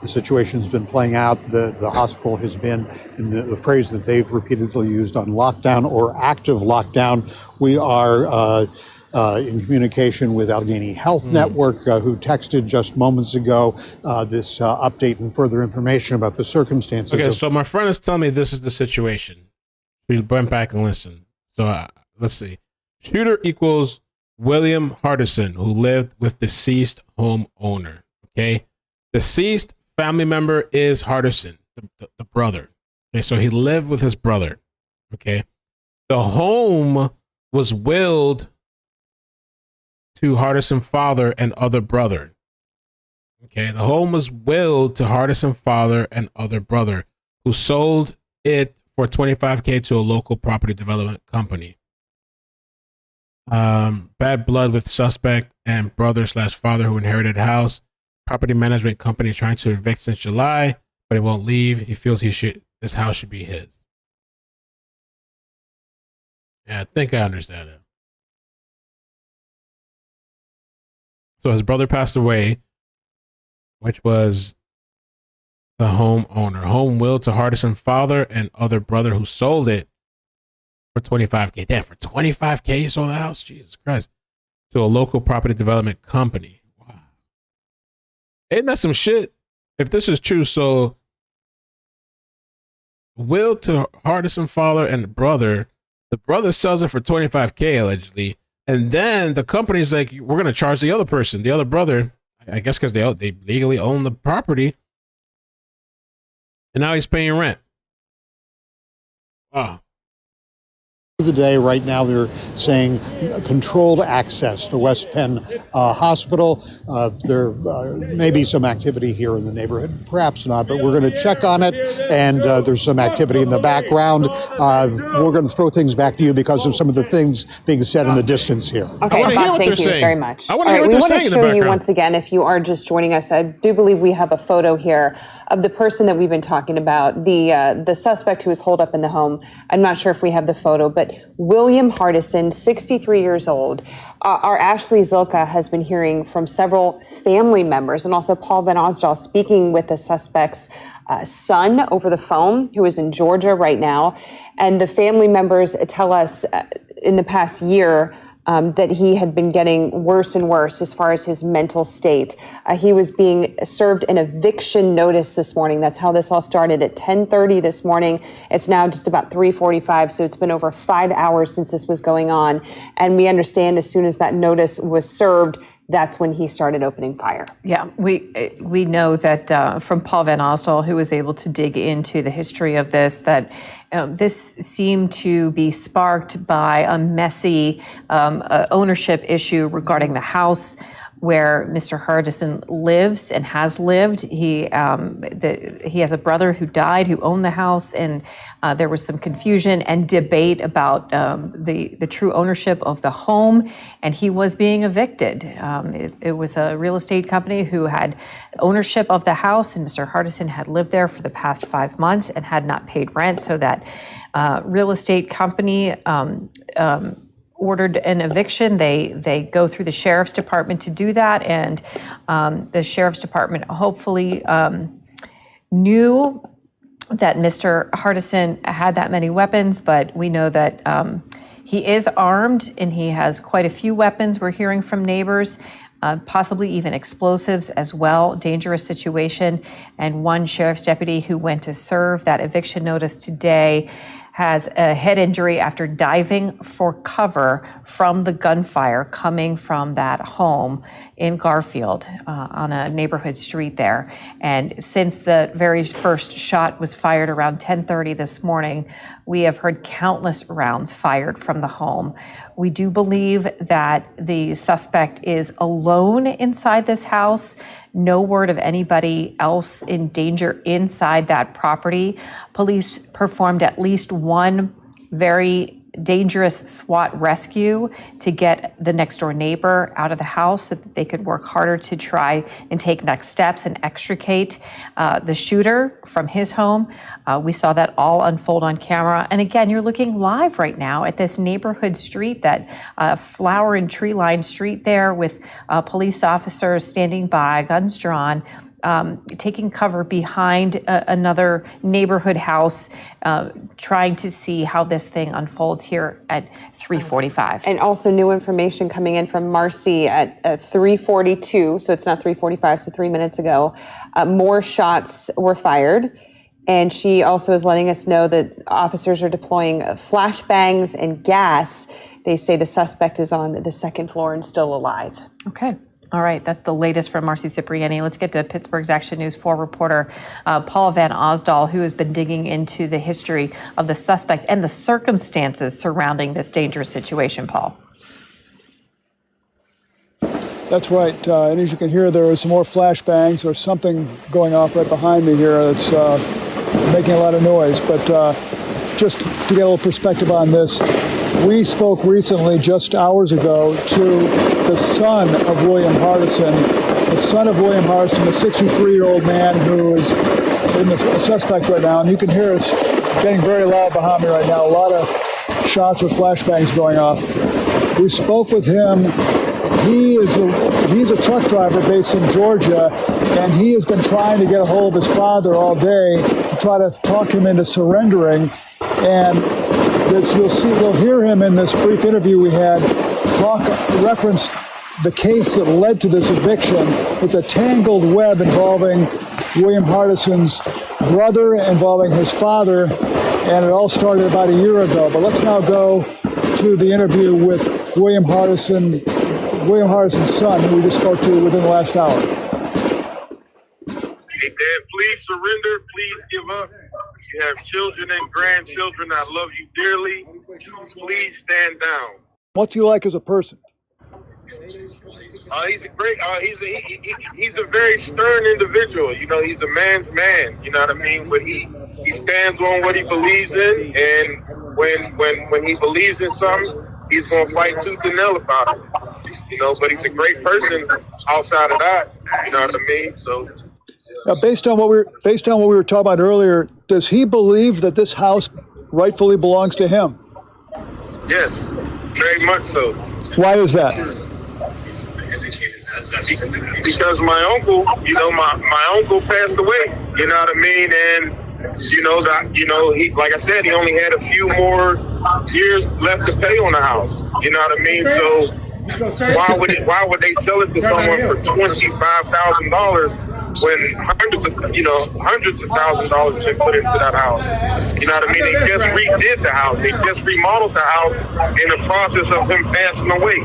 the situation's been playing out, the hospital has been, in the phrase that they've repeatedly used, on lockdown or active lockdown. We are in communication with Allegheny Health Network, who texted just moments ago this update and further information about the circumstances. Okay, so my friend is telling me this is the situation. We went back and listened. So let's see. Shooter equals William Hardison, who lived with deceased homeowner. Okay, deceased family member is Hardison, the brother. Okay, so he lived with his brother. Okay, the home was willed to Hardison father and other brother. Okay, the home was willed to Hardison father and other brother, who sold it for $25,000 to a local property development company. Bad blood with suspect and brother/father who inherited house. Property management company trying to evict since July, but it won't leave. He feels this house should be his. Yeah, I think I understand it. So his brother passed away, which was the homeowner. Home willed to Hardison father and other brother who sold it for $25,000. Damn, for $25,000 you sold the house? Jesus Christ. To a local property development company. Wow. Ain't that some shit? If this is true, so willed to Hardison father and brother, the brother sells it for $25,000 allegedly. And then the company's like, we're going to charge the other person, the other brother, I guess because they legally own the property. And now he's paying rent. Oh. The day right now they're saying controlled access to West Penn Hospital. There may be some activity here in the neighborhood, perhaps not, but we're going to check on it. And there's some activity in the background. We're going to throw things back to you because of some of the things being said in the distance here. Okay, Bob, thank you very much. All right, we want to show you once again, if you are just joining us, I do believe we have a photo here of the person that we've been talking about, the suspect who was holed up in the home. I'm not sure if we have the photo, but William Hardison, 63 years old. Our Ashley Zilka has been hearing from several family members and also Paul Van Osdal speaking with the suspect's son over the phone, who is in Georgia right now. And the family members tell us in the past year that he had been getting worse and worse as far as his mental state. He was being served an eviction notice this morning. That's how this all started at 10:30 this morning. It's now just about 3:45, so it's been over 5 hours since this was going on. And we understand as soon as that notice was served, that's when he started opening fire. Yeah, we know that from Paul Van Osdal, who was able to dig into the history of this, that this seemed to be sparked by a messy ownership issue regarding the house where Mr. Hardison lives and has lived. He has a brother who died, who owned the house, and there was some confusion and debate about the true ownership of the home, and he was being evicted. It was a real estate company who had ownership of the house, and Mr. Hardison had lived there for the past 5 months and had not paid rent, so that real estate company ordered an eviction. They go through the sheriff's department to do that, and the sheriff's department hopefully knew that Mr. Hardison had that many weapons, but we know that he is armed and he has quite a few weapons. We're hearing from neighbors, possibly even explosives as well. Dangerous situation. And one sheriff's deputy who went to serve that eviction notice today has a head injury after diving for cover from the gunfire coming from that home in Garfield on a neighborhood street there. And since the very first shot was fired around 10:30 this morning, we have heard countless rounds fired from the home. We do believe that the suspect is alone inside this house. No word of anybody else in danger inside that property. Police performed at least one very dangerous SWAT rescue to get the next door neighbor out of the house so that they could work harder to try and take next steps and extricate the shooter from his home. We saw that all unfold on camera. And again, you're looking live right now at this neighborhood street, that flower and tree lined street there with police officers standing by, guns drawn, taking cover behind another neighborhood house, trying to see how this thing unfolds here at 3:45. And also new information coming in from Marcy at 3:42, so it's not 3:45, so 3 minutes ago. More shots were fired. And she also is letting us know that officers are deploying flashbangs and gas. They say the suspect is on the second floor and still alive. Okay. All right, that's the latest from Marcy Cipriani. Let's get to Pittsburgh's Action News 4 reporter Paul Van Osdal, who has been digging into the history of the suspect and the circumstances surrounding this dangerous situation. Paul. That's right. And as you can hear, there are some more flashbangs. There's something going off right behind me here that's making a lot of noise. But just to get a little perspective on this, we spoke recently, just hours ago, to the son of William Hardison. The son of William Hardison, a 63-year-old man who is in the suspect right now. And you can hear it's getting very loud behind me right now. A lot of shots or flashbangs going off. We spoke with him. He's a truck driver based in Georgia, and he has been trying to get a hold of his father all day to try to talk him into surrendering. And you'll hear him in this brief interview we had reference the case that led to this eviction. It's a tangled web involving William Hardison's brother, involving his father, and it all started about a year ago. But let's now go to the interview with William Hardison's son, who we just spoke to within the last hour. Hey, Dad, please surrender. Please give up. You have children and grandchildren. I love you dearly. Please stand down. What's he like as a person? He's a great. He's a very stern individual. You know, he's a man's man. You know what I mean? But he stands on what he believes in, and when he believes in something, he's gonna fight tooth and nail about it. You know, but he's a great person outside of that. You know what I mean? So. Now, based on what we were talking about earlier, does he believe that this house rightfully belongs to him? Yes, very much so. Why is that? Because my uncle, my uncle passed away. You know what I mean? And he, like I said, he only had a few more years left to pay on the house. You know what I mean? So why would they sell it to someone for $25,000 when hundreds of thousands of dollars have been put into that house? You know what I mean? They just redid the house. They just remodeled the house in the process of him passing away.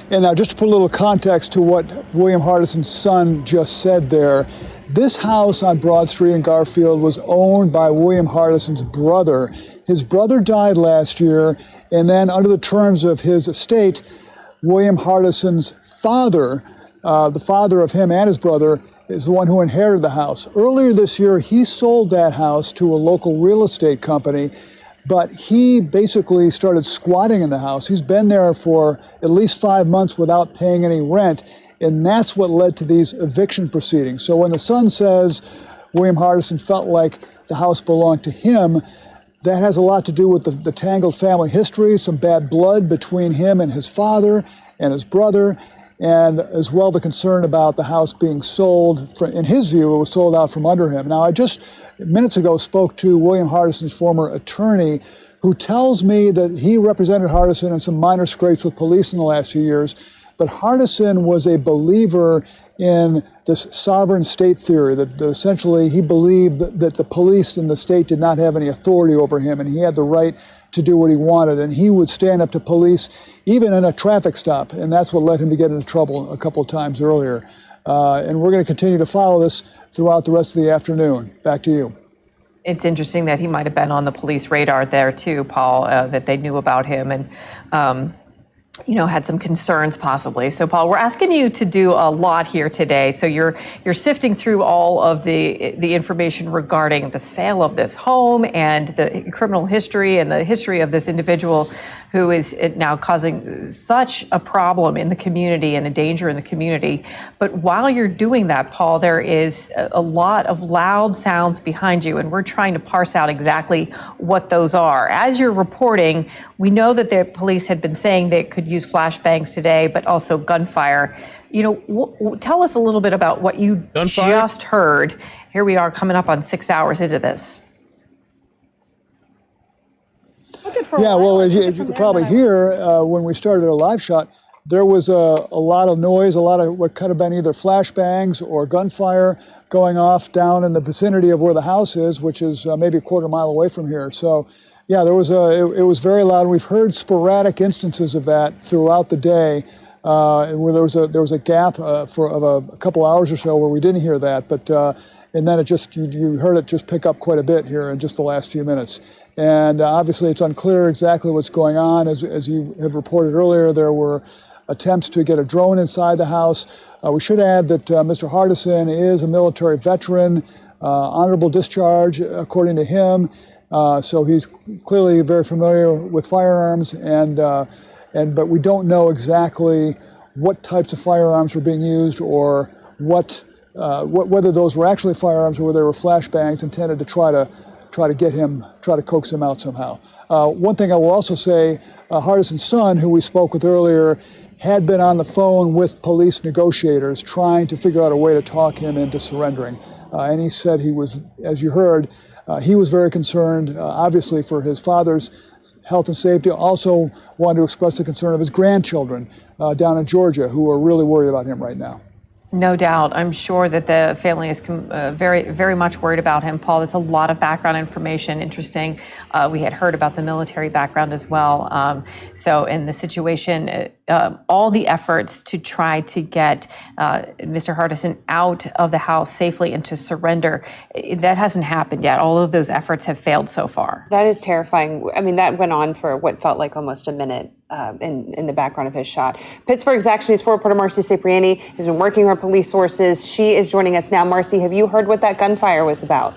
And now, just to put a little context to what William Hardison's son just said there, this house on Broad Street in Garfield was owned by William Hardison's brother. His brother died last year, and then under the terms of his estate, William Hardison's father, the father of him and his brother, is the one who inherited the house. Earlier this year, he sold that house to a local real estate company, but he basically started squatting in the house. He's been there for at least 5 months without paying any rent, and that's what led to these eviction proceedings. So when the son says William Hardison felt like the house belonged to him, that has a lot to do with the tangled family history, some bad blood between him and his father and his brother, and as well the concern about the house being sold. In his view, it was sold out from under him. Now, I just minutes ago spoke to William Hardison's former attorney, who tells me that he represented Hardison in some minor scrapes with police in the last few years, but Hardison was a believer in this sovereign state theory, that essentially he believed that the police in the state did not have any authority over him, and he had the right to do what he wanted, and he would stand up to police even in a traffic stop, and that's what led him to get into trouble a couple of times earlier. And we're going to continue to follow this throughout the rest of the afternoon. Back to you. It's interesting that he might have been on the police radar there too, Paul, that they knew about him and, had some concerns possibly. So, Paul, we're asking you to do a lot here today. So you're sifting through all of the information regarding the sale of this home and the criminal history and the history of this individual who is now causing such a problem in the community and a danger in the community. But while you're doing that, Paul, there is a lot of loud sounds behind you, and we're trying to parse out exactly what those are. As you're reporting, we know that the police had been saying they could use flashbangs today, but also gunfire. Tell us a little bit about what you just heard. Here we are coming up on 6 hours into this. Yeah, well, as you could probably hear, when we started a live shot, there was a lot of noise, a lot of what could have been either flashbangs or gunfire going off down in the vicinity of where the house is, which is maybe a quarter mile away from here. So, yeah, it was very loud. We've heard sporadic instances of that throughout the day, where there was a gap of a couple hours or so where we didn't hear that, but and then you heard it just pick up quite a bit here in just the last few minutes. And obviously it's unclear exactly what's going on. As you have reported earlier, there were attempts to get a drone inside the house. We should add that Mr. Hardison is a military veteran, honorable discharge according to him. So he's clearly very familiar with firearms, but we don't know exactly what types of firearms were being used or whether those were actually firearms or whether they were flashbangs intended to try to coax him out somehow. One thing I will also say, Hardison's son, who we spoke with earlier, had been on the phone with police negotiators trying to figure out a way to talk him into surrendering. And he said he was, as you heard, he was very concerned, obviously, for his father's health and safety. Also wanted to express the concern of his grandchildren down in Georgia, who are really worried about him right now. No doubt. I'm sure that the family is very, very much worried about him, Paul. That's a lot of background information. Interesting. We had heard about the military background as well. So in the situation, all the efforts to try to get Mr. Hardison out of the house safely and to surrender, that hasn't happened yet. All of those efforts have failed so far. That is terrifying. I mean, that went on for what felt like almost a minute in the background of his shot. Pittsburgh's Action News 4 reporter Marcy Cipriani has been working her police sources. She is joining us now. Marcy, have you heard what that gunfire was about?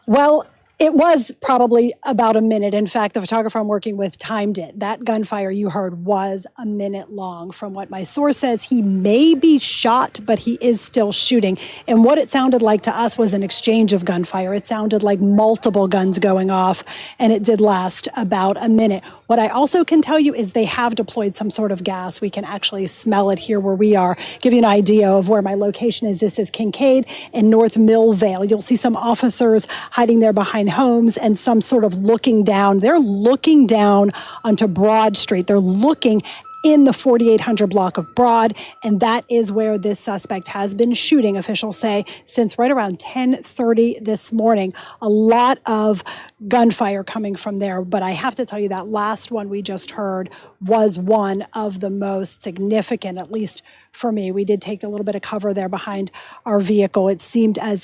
Well, it was probably about a minute. In fact, the photographer I'm working with timed it. That gunfire you heard was a minute long. From what my source says, he may be shot, but he is still shooting. And what it sounded like to us was an exchange of gunfire. It sounded like multiple guns going off, and it did last about a minute. What I also can tell you is they have deployed some sort of gas. We can actually smell it here where we are. Give you an idea of where my location is. This is Kincaid and North Millvale. You'll see some officers hiding there behind homes and some sort of looking down. They're looking down onto Broad Street. They're looking in the 4800 block of Broad, and that is where this suspect has been shooting, officials say, since right around 10:30 this morning. A lot of gunfire coming from there, but I have to tell you that last one we just heard was one of the most significant, at least for me. We did take a little bit of cover there behind our vehicle. It seemed as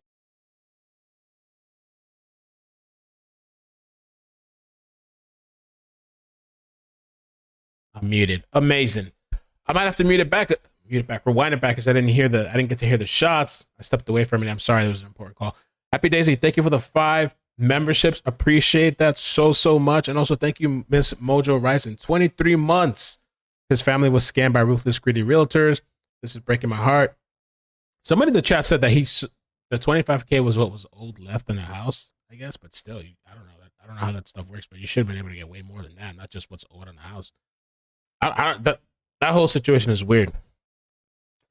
I'm muted. Amazing. I might have to rewind it back because I didn't get to hear the shots. I stepped away from it. I'm sorry, that was an important call. Happy Daisy, thank you for the 5 memberships. Appreciate that so much. And also thank you, Miss Mojo Rising. 23 months. His family was scammed by ruthless, greedy realtors. This is breaking my heart. Somebody in the chat said that the 25K was what was owed left in the house, I guess, but still, I don't know. I don't know how that stuff works, but you should have been able to get way more than that, not just what's owed on the house. That whole situation is weird.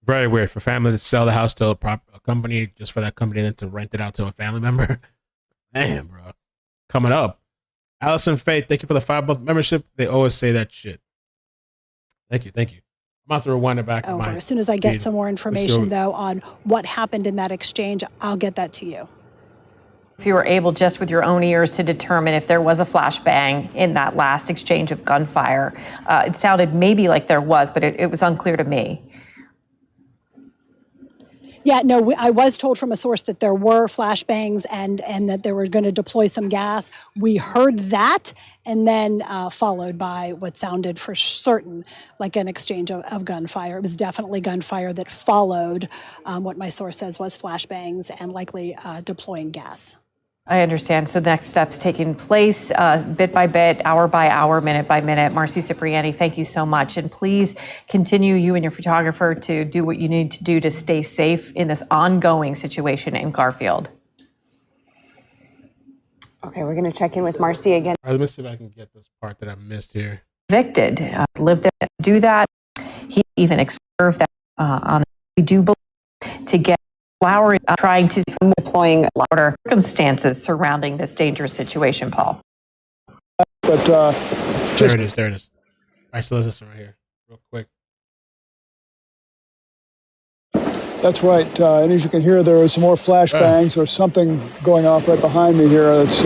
Very weird for family to sell the house to a company just for that company then to rent it out to a family member. Man, bro. Coming up. Allison Faith, thank you for the 5-month membership. They always say that shit. Thank you. I'm about to rewind it back. over. As soon as I get some more information, though, on what happened in that exchange, I'll get that to you. If you were able just with your own ears to determine if there was a flashbang in that last exchange of gunfire, it sounded maybe like there was, but it was unclear to me. Yeah, no, I was told from a source that there were flashbangs and that they were going to deploy some gas. We heard that, and then followed by what sounded for certain like an exchange of gunfire. It was definitely gunfire that followed what my source says was flashbangs and likely deploying gas. I understand. So the next steps taking place bit by bit, hour by hour, minute by minute. Marcy Cipriani, thank you so much. And please continue, you and your photographer, to do what you need to do to stay safe in this ongoing situation in Garfield. Okay, we're going to check in with Marcy again. All right, let me see if I can get this part that I missed here. Evicted, lived there, do that. He even observed that on. We do believe to get Flower trying to deploying louder circumstances surrounding this dangerous situation, Paul. But there it is. All right, so let's listen right here, real quick. That's right. And as you can hear, there are some more flashbangs. There's something going off right behind me here that's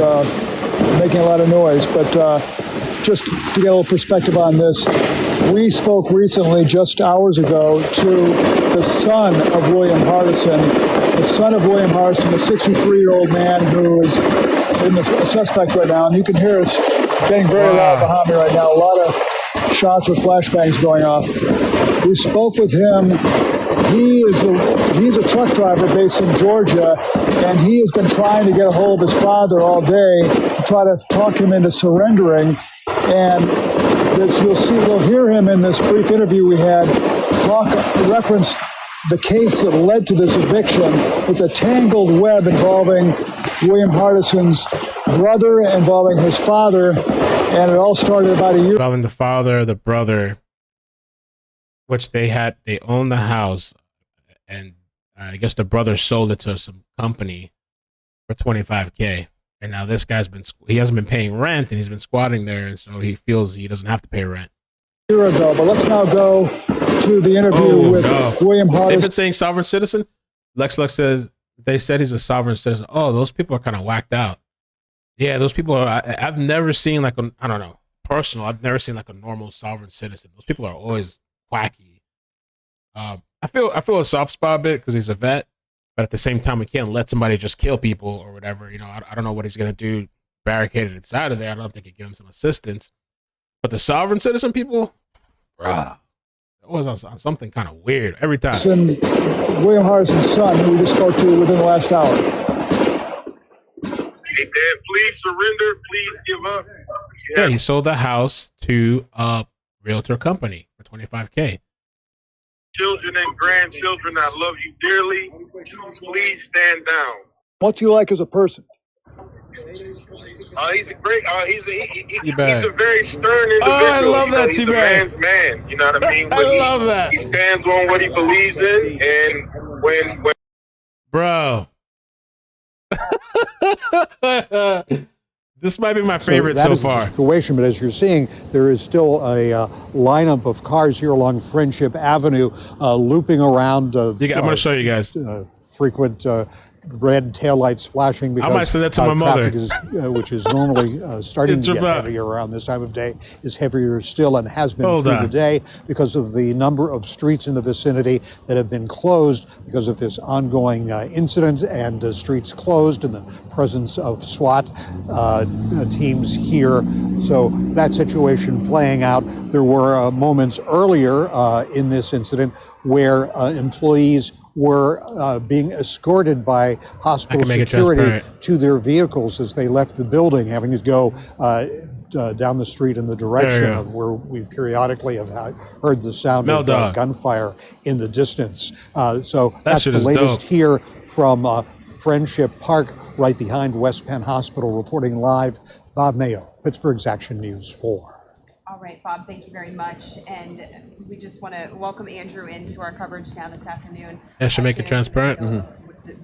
making a lot of noise. But just to get a little perspective on this, we spoke recently, just hours ago, to the son of William Hardison. The son of William Hardison, the 63-year-old man who is in the suspect right now. And you can hear it's getting very loud behind me right now. A lot of shots or flashbangs going off. We spoke with him. He's a truck driver based in Georgia, and he has been trying to get a hold of his father all day to try to talk him into surrendering. And you'll hear him in this brief interview we had reference the case that led to this eviction. It's a tangled web involving William Hardison's brother, involving his father, and it all started about a year. Involving the father, the brother, which they owned the house, and I guess the brother sold it to some company for $25K. And now this guy's he hasn't been paying rent, and he's been squatting there, and so he feels he doesn't have to pay rent. A year ago, but let's now go to the interview with William They've Hardison. been saying sovereign citizen. Lex says they said he's a sovereign citizen. Oh, those people are kind of whacked out. Yeah, those people are. I've never seen like I don't know, personal. I've never seen like a normal sovereign citizen. Those people are always wacky. I feel a soft spot a bit because he's a vet, but at the same time, we can't let somebody just kill people or whatever. You know, I don't know what he's gonna do. Barricaded inside of there. I don't think it gives him some assistance. But the sovereign citizen people, bruh, it was on something kind of weird every time. William Hardison's son, who we just spoke to within the last hour. Hey, Dad, please surrender. Please give up. Yeah, he sold the house to a realtor company for $25K. Children and grandchildren, I love you dearly. Please stand down. What's he like as a person? He's a great. He's a bad. very stern individual. I love that, He's a T-Bag. man's man. You know what I mean? I love that. He stands on what he believes in, and when Bro. This might be my favorite that so is the far. situation, but as you're seeing, there is still a lineup of cars here along Friendship Avenue, looping around. I'm going to show you guys. Frequent red taillights flashing because I might send that to my mother. traffic is, which is normally starting to get heavier around this time of day, is heavier still and has been through the day because of the number of streets in the vicinity that have been closed because of this ongoing incident, and streets closed in the presence of SWAT teams here. So that situation playing out. There were moments earlier in this incident where employees were being escorted by hospital security to their vehicles as they left the building, having to go down the street in the direction of where we periodically have heard the sound of gunfire in the distance. So that's the latest here from Friendship Park, right behind West Penn Hospital. Reporting live, Bob Mayo, Pittsburgh's Action News 4. All right, Bob, thank you very much. And we just want to welcome Andrew into our coverage now this afternoon. I should make it transparent.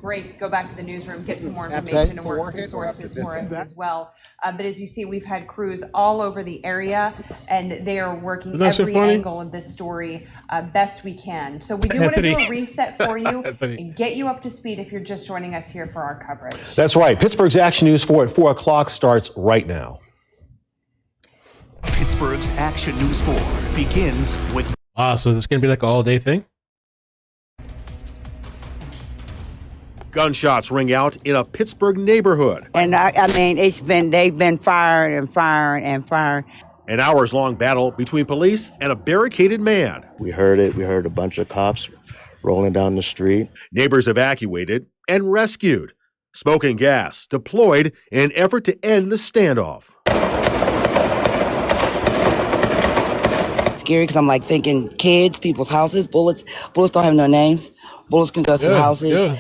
Great. Go back to the newsroom, get some more information and work some sources for us as well. But as you see, we've had crews all over the area, and they are working every angle of this story best we can. So we do want to do a reset for you and get you up to speed if you're just joining us here for our coverage. That's right. Pittsburgh's Action News 4 at 4 o'clock starts right now. Pittsburgh's Action News 4 begins with... So this going to be like an all-day thing? Gunshots ring out in a Pittsburgh neighborhood. And I mean, they've been firing and firing and firing. An hours-long battle between police and a barricaded man. We heard it. We heard a bunch of cops rolling down the street. Neighbors evacuated and rescued. Smoke and gas deployed in an effort to end the standoff. Scary because I'm like thinking kids, people's houses, bullets don't have no names. Bullets can go through houses.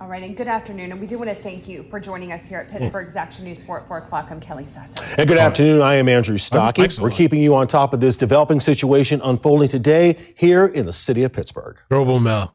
All right, and good afternoon. And we do want to thank you for joining us here at Pittsburgh's Action News 4 at 4 o'clock. I'm Kelly Sasso. And good afternoon. I am Andrew Stocky. We're keeping you on top of this developing situation unfolding today here in the city of Pittsburgh. Global Mel.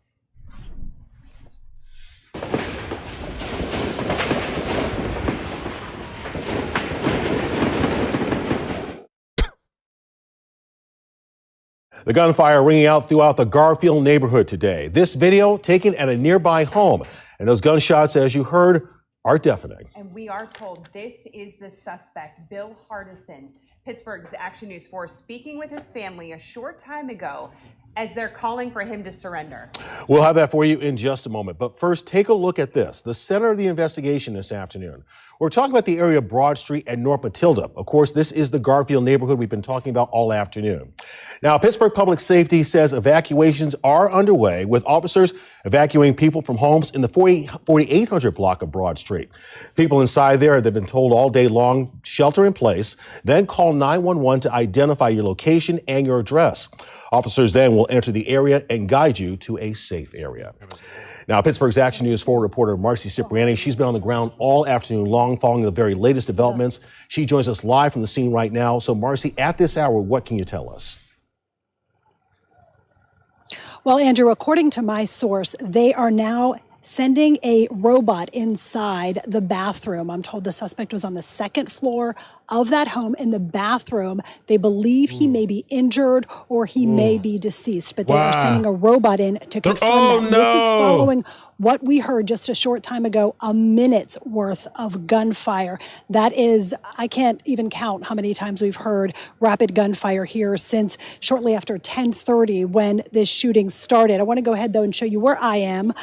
The gunfire ringing out throughout the Garfield neighborhood today. This video taken at a nearby home. And those gunshots, as you heard, are deafening. And we are told this is the suspect, Bill Hardison. Pittsburgh's Action News 4 speaking with his family a short time ago as they're calling for him to surrender. We'll have that for you in just a moment. But first, take a look at this, the center of the investigation this afternoon. We're talking about the area of Broad Street and North Matilda. Of course, this is the Garfield neighborhood we've been talking about all afternoon. Now, Pittsburgh Public Safety says evacuations are underway with officers evacuating people from homes in the 4800 block of Broad Street. People inside there, they've been told all day long, shelter in place, then call 911 to identify your location and your address. Officers then will enter the area and guide you to a safe area. Now, Pittsburgh's Action News 4 reporter Marcy Cipriani, she's been on the ground all afternoon long following the very latest developments. She joins us live from the scene right now. So, Marcy, at this hour, what can you tell us? Well, Andrew, according to my source, they are now sending a robot inside the bathroom. I'm told the suspect was on the second floor of that home in the bathroom. They believe he may be injured or he may be deceased, but they are sending a robot in to confirm that. No. This is following what we heard just a short time ago, a minute's worth of gunfire. That is, I can't even count how many times we've heard rapid gunfire here since shortly after 10:30 when this shooting started. I want to go ahead, though, and show you where I am.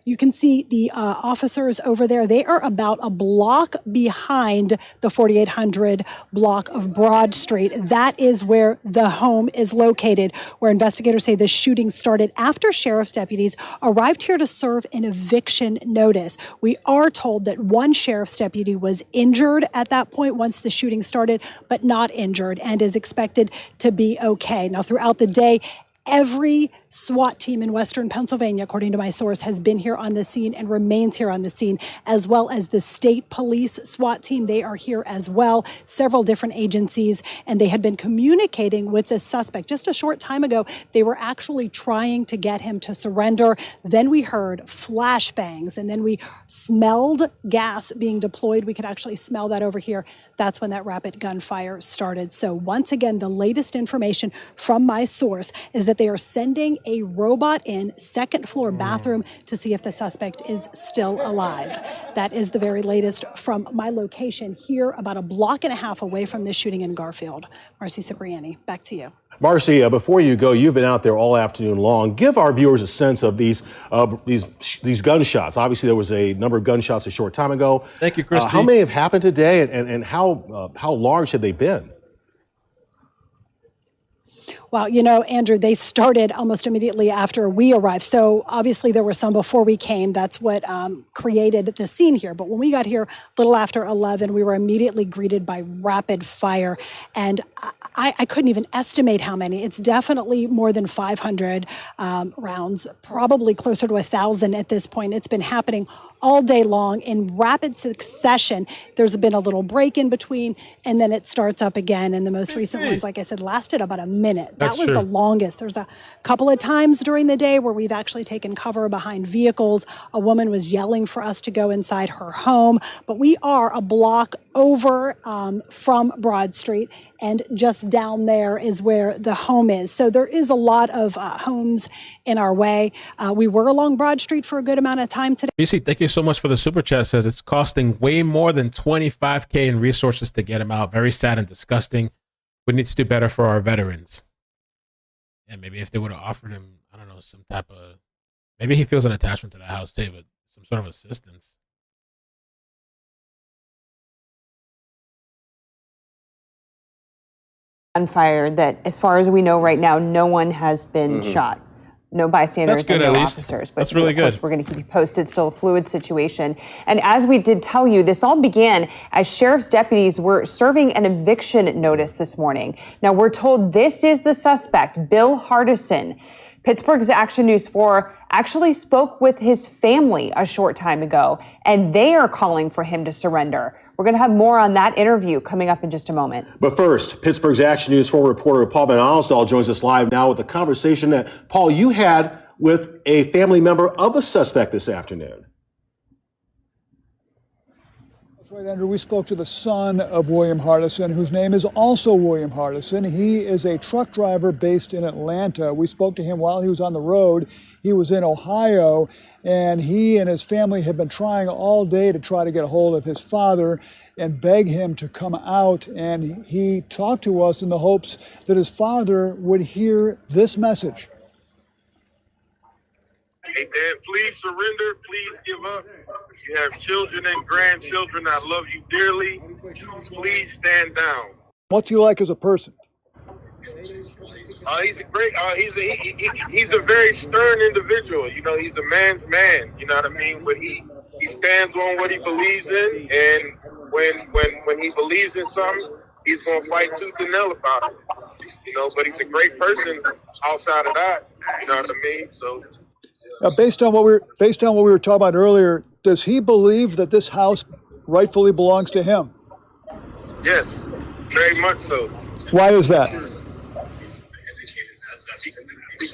You can see the officers over there. They are about a block behind the 4800 block of Broad Street. That is where the home is located, where investigators say the shooting started after sheriff's deputies arrived here to serve an eviction notice. We are told that one sheriff's deputy was injured at that point once the shooting started, but not injured and is expected to be okay. Now, throughout the day, every SWAT team in Western Pennsylvania, according to my source, has been here on the scene and remains here on the scene, as well as the state police SWAT team. They are here as well, several different agencies, and they had been communicating with the suspect. Just a short time ago, they were actually trying to get him to surrender. Then we heard flashbangs, and then we smelled gas being deployed. We could actually smell that over here. That's when that rapid gunfire started. So once again, the latest information from my source is that they are sending a robot in second floor bathroom to see if the suspect is still alive. That is the very latest from my location here, about a block and a half away from this shooting in Garfield. Marcy Cipriani, back to you. Marcy, before you go, you've been out there all afternoon long. Give our viewers a sense of these gunshots. Obviously, there was a number of gunshots a short time ago. Thank you, Christy. How many have happened today, and how large have they been? Well, you know, Andrew, they started almost immediately after we arrived. So obviously there were some before we came. That's what created the scene here. But when we got here a little after 11, we were immediately greeted by rapid fire. And I couldn't even estimate how many. It's definitely more than 500 rounds, probably closer to 1,000 at this point. It's been happening all day long in rapid succession. There's been a little break in between, and then it starts up again. And the most recent ones, like I said, lasted about a minute. That was the longest. There's a couple of times during the day where we've actually taken cover behind vehicles. A woman was yelling for us to go inside her home, but we are a block over from Broad Street, and just down there is where the home is. So there is a lot of homes in our way. We were along Broad Street for a good amount of time today. BC, thank you so much for the super chat. Says it's costing way more than $25K in resources to get him out. Very sad and disgusting. We need to do better for our veterans. Yeah, maybe if they would have offered him, I don't know, some type of, maybe he feels an attachment to the house too, but some sort of assistance. Gunfire that, as far as we know right now, no one has been shot. No bystanders. That's good, and no at least. officers. But That's really of course, good. We're going to keep you posted. Still a fluid situation. And as we did tell you, this all began as sheriff's deputies were serving an eviction notice this morning. Now, we're told this is the suspect, Bill Hardison. Pittsburgh's Action News 4 actually spoke with his family a short time ago, and they are calling for him to surrender. We're going to have more on that interview coming up in just a moment. But first, Pittsburgh's Action News 4 reporter Paul Van Alsdahl joins us live now with a conversation that, Paul, you had with a family member of the suspect this afternoon. That's right, Andrew. We spoke to the son of William Hardison, whose name is also William Hardison. He is a truck driver based in Atlanta. We spoke to him while he was on the road. He was in Ohio, and he and his family have been trying all day to try to get a hold of his father and beg him to come out. And he talked to us in the hopes that his father would hear this message. Hey, Dad, please surrender. Please give up. If you have children and grandchildren, I love you dearly. Please stand down. What's he like as a person? He's a great. He's a very stern individual. You know, he's a man's man. You know what I mean? But he stands on what he believes in, and when he believes in something, he's gonna fight tooth and nail about it. You know, but he's a great person outside of that. You know what I mean? So. Based on what we were talking about earlier, does he believe that this house rightfully belongs to him? Yes, very much so. Why is that?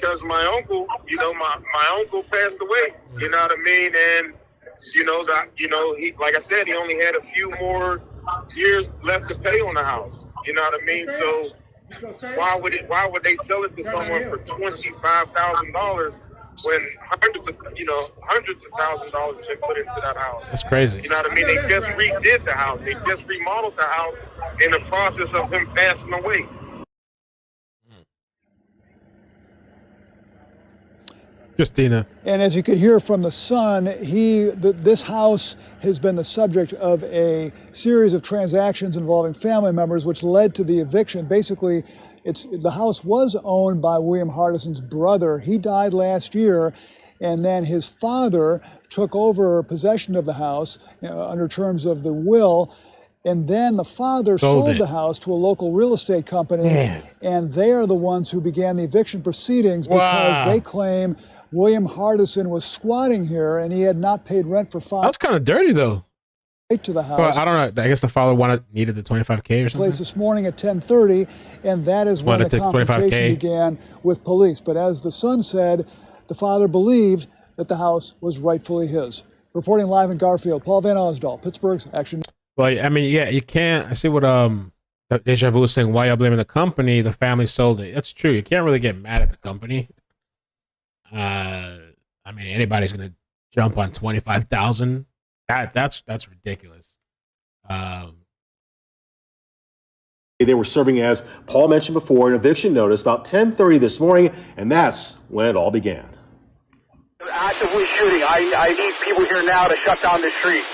because my uncle, my uncle passed away. You know what I mean? And he, like I said, he only had a few more years left to pay on the house. You know what I mean? So why would they sell it to someone for $25,000 when hundreds of thousands of dollars have been put into that house? That's crazy. You know what I mean? They just redid the house. They just remodeled the house in the process of him passing away. Christina. And as you could hear from the son, this house has been the subject of a series of transactions involving family members, which led to the eviction. Basically, the house was owned by William Hardison's brother. He died last year, and then his father took over possession of the house under terms of the will. And then the father sold the house to a local real estate company, and they are the ones who began the eviction proceedings because they claim William Hardison was squatting here and he had not paid rent for 5 That's kind of dirty, though. To the house. I don't know. I guess the father needed the $25K or something. Place this morning at 10:30, and that is when the confrontation began with police. But as the son said, the father believed that the house was rightfully his. Reporting live in Garfield, Paul Van Osdol, Pittsburgh's Action. Well, I mean, yeah, you can't. I see what Deja Vu was saying. Why y'all blaming the company? The family sold it. That's true. You can't really get mad at the company. I mean, anybody's gonna jump on 25,000. That's ridiculous. They were serving, as Paul mentioned before, an eviction notice about 10:30 this morning, and that's when it all began. Actively shooting. I need people here now to shut down the street.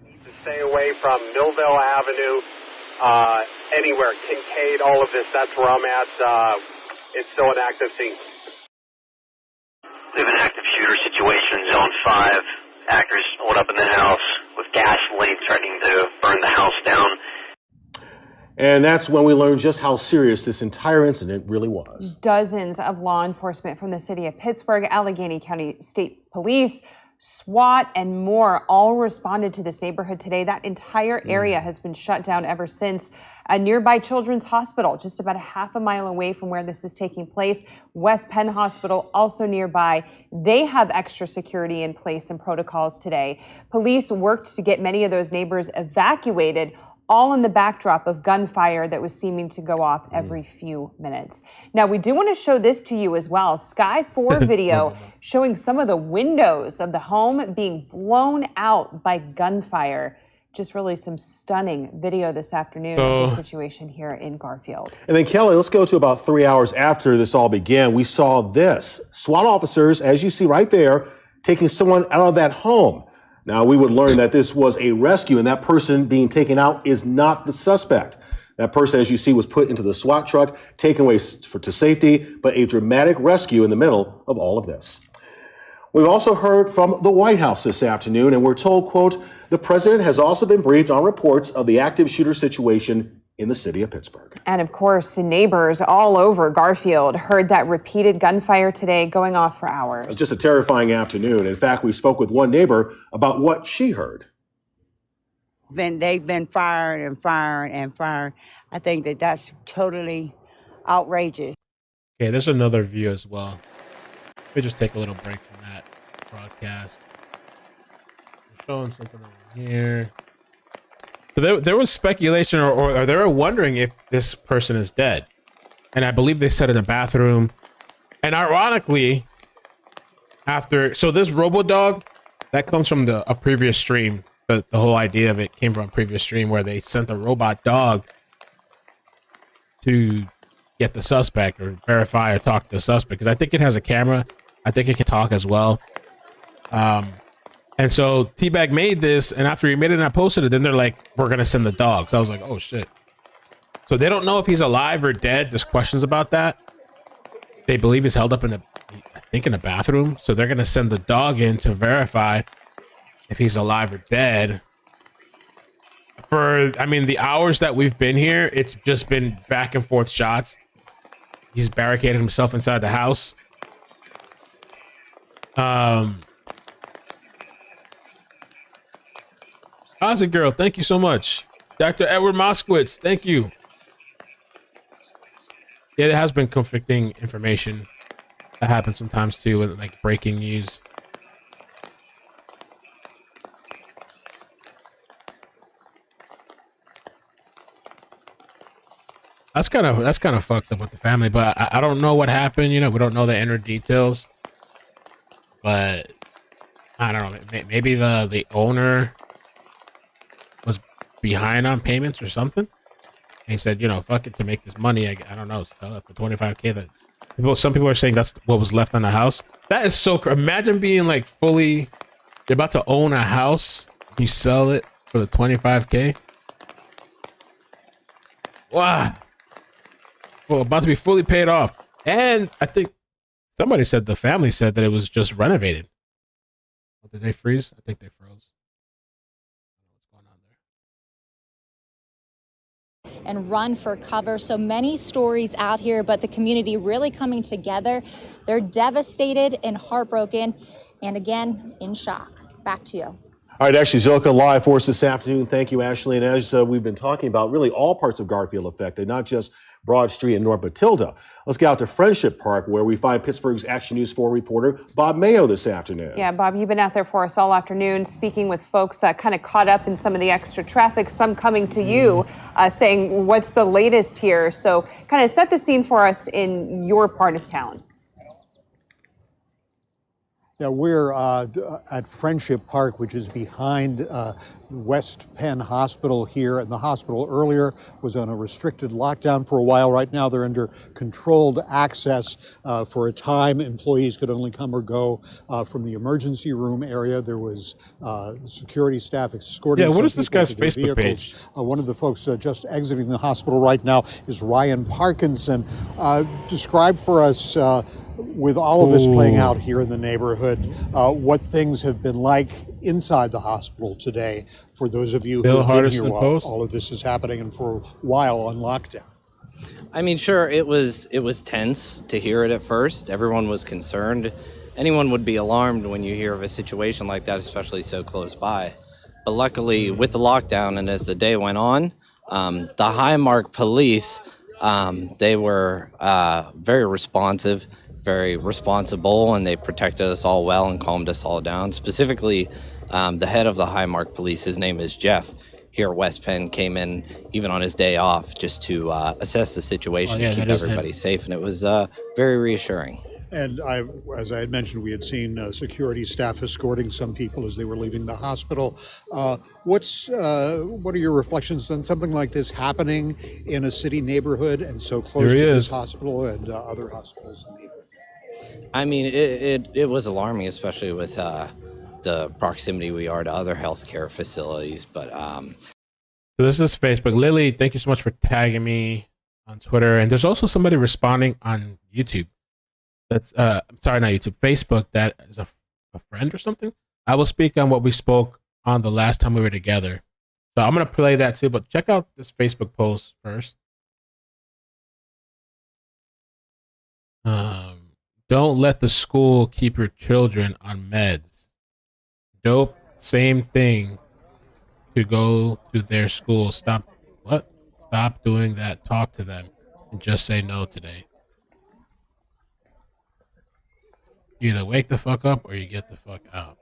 Need to stay away from Millville Avenue, anywhere, Kincaid, all of this. That's where I'm at. It's still an active scene. We have an active shooter situation, Zone 5. Actors hold up in the house with gasoline threatening to burn the house down. And that's when we learned just how serious this entire incident really was. Dozens of law enforcement from the city of Pittsburgh, Allegheny County State Police, SWAT, and more all responded to this neighborhood today. That entire area has been shut down ever since. A nearby Children's Hospital, just about a half a mile away from where this is taking place. West Penn Hospital, also nearby. They have extra security in place and protocols today. Police worked to get many of those neighbors evacuated, all in the backdrop of gunfire that was seeming to go off every few minutes. Now, we do want to show this to you as well. Sky 4 video showing some of the windows of the home being blown out by gunfire. Just really some stunning video this afternoon of the situation here in Garfield. And then, Kelly, let's go to about 3 hours after this all began. We saw this. SWAT officers, as you see right there, taking someone out of that home. Now, we would learn that this was a rescue, and that person being taken out is not the suspect. That person, as you see, was put into the SWAT truck, taken away to safety, but a dramatic rescue in the middle of all of this. We've also heard from the White House this afternoon, and we're told, quote, the president has also been briefed on reports of the active shooter situation in the city of Pittsburgh. And of course, neighbors all over Garfield heard that repeated gunfire today going off for hours. It was just a terrifying afternoon. In fact, we spoke with one neighbor about what she heard. They've been firing and firing and firing. I think that's totally outrageous. Okay, there's another view as well. Let me just take a little break from that broadcast. I'm showing something over here. So there was speculation, or they were wondering if this person is dead. And I believe they said in the bathroom. And ironically, so this RoboDog, that comes from a previous stream. The whole idea of it came from a previous stream where they sent a robot dog to get the suspect or verify or talk to the suspect. Because I think it has a camera. I think it can talk as well. And so T-Bag made this, and after he made it and I posted it, then they're like, we're going to send the dog. So I was like, oh, shit. So they don't know if he's alive or dead. There's questions about that. They believe he's held up in the bathroom. So they're going to send the dog in to verify if he's alive or dead. The hours that we've been here, it's just been back and forth shots. He's barricaded himself inside the house. Ozzy Girl, thank you so much. Dr. Edward Moskowitz, thank you. Yeah, there has been conflicting information that happens sometimes too, with like breaking news. That's kind of fucked up with the family, but I don't know what happened. You know, we don't know the inner details, but I don't know. Maybe the owner was behind on payments or something. And he said, you know, fuck it, to make this money. I don't know, sell it for $25K. That some people are saying that's what was left on the house. That is so. Imagine being like fully, you're about to own a house, you sell it for the $25K. Wow. Well, about to be fully paid off. And I think somebody said, the family said that it was just renovated. Did they freeze? I think they froze. And run for cover. So many stories out here, but the community really coming together. They're devastated and heartbroken, and again, in shock. Back to you. All right, Ashley Zilka live for us this afternoon. Thank you, Ashley. And as we've been talking about, really all parts of Garfield affected, not just Broad Street and North Matilda. Let's get out to Friendship Park, where we find Pittsburgh's Action News 4 reporter Bob Mayo this afternoon. Yeah, Bob, you've been out there for us all afternoon, speaking with folks kind of caught up in some of the extra traffic, some coming to you saying, what's the latest here? So kind of set the scene for us in your part of town. Yeah, we're at Friendship Park, which is behind West Penn Hospital here. And the hospital earlier was on a restricted lockdown for a while. Right now, they're under controlled access for a time. Employees could only come or go from the emergency room area. There was security staff escorting. Yeah, what some is this people guy's to their Facebook vehicles. page? One of the folks just exiting the hospital right now is Ryan Parkinson. Describe for us, with all of this playing out here in the neighborhood, what things have been like inside the hospital today for those of you who have been here while all of this is happening and for a while on lockdown. I mean, sure, it was tense to hear it at first. Everyone was concerned. Anyone would be alarmed when you hear of a situation like that, especially so close by. But luckily, with the lockdown and as the day went on, the Highmark police, they were very responsive, very responsible, and they protected us all well and calmed us all down. Specifically, the head of the Highmark police, his name is Jeff, here at West Penn, came in even on his day off just to assess the situation and keep everybody safe, and it was very reassuring. And as I had mentioned, we had seen security staff escorting some people as they were leaving the hospital. What are your reflections on something like this happening in a city neighborhood and so close to this hospital and other hospitals in the neighborhood? I mean, it was alarming, especially with the proximity we are to other healthcare facilities. But so this is Facebook. Lily, thank you so much for tagging me on Twitter. And there's also somebody responding on YouTube. That's sorry, not YouTube, Facebook. That is a friend or something. I will speak on what we spoke on the last time we were together. So I'm gonna play that too. But check out this Facebook post first. Don't let the school keep your children on meds. Dope, same thing. To go to their school. Stop doing that. Talk to them and just say no today. You either wake the fuck up or you get the fuck out.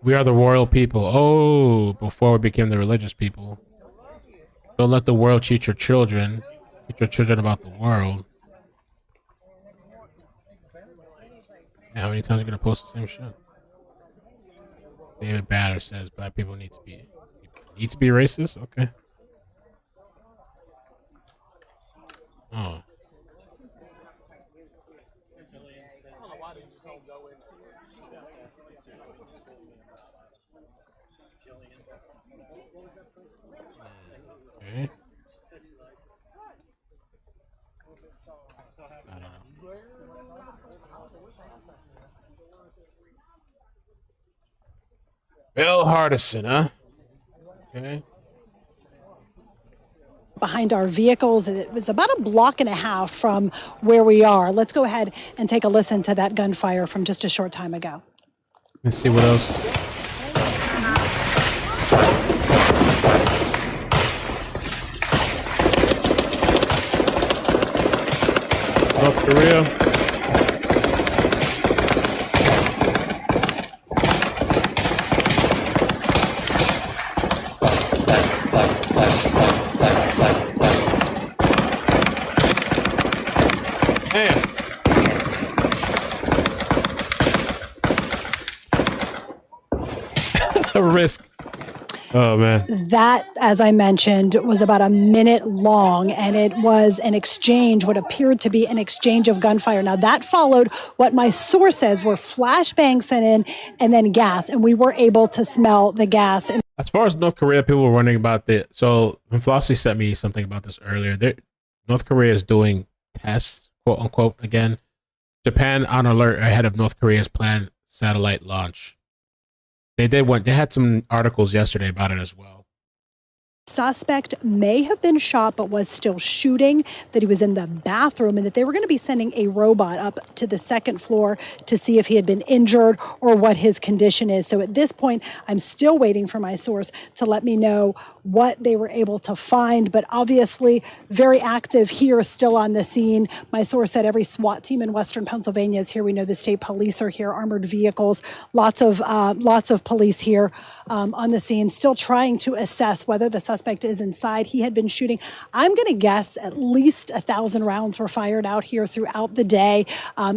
We are the royal people. Oh, before we became the religious people. Don't let the world cheat your children. Teach your children about the world. How many times are you gonna post the same shit? David Batter says black people need to be racist. Okay. Oh. Okay. I don't know. Bill Hardison, huh? Okay. Behind our vehicles. It was about a block and a half from where we are. Let's go ahead and take a listen to that gunfire from just a short time ago. Let's see what else. North Korea. A risk. Oh man. That, as I mentioned, was about a minute long, and it was an exchange, what appeared to be an exchange of gunfire. Now, that followed what my source says were flashbangs sent in and then gas, and we were able to smell the gas. As far as North Korea, people were wondering about this. So when Flossie sent me something about this earlier, North Korea is doing tests, quote unquote, again. Japan on alert ahead of North Korea's planned satellite launch. They had some articles yesterday about it as well. Suspect may have been shot but was still shooting, that he was in the bathroom, and that they were going to be sending a robot up to the second floor to see if he had been injured or what his condition is. So at this point, I'm still waiting for my source to let me know what they were able to find, but obviously very active here, still on the scene. My source said every SWAT team in Western Pennsylvania is here. We know the state police are here, armored vehicles, lots of police here on the scene, still trying to assess whether the suspect is inside. He had been shooting. I'm going to guess at least 1,000 rounds were fired out here throughout the day.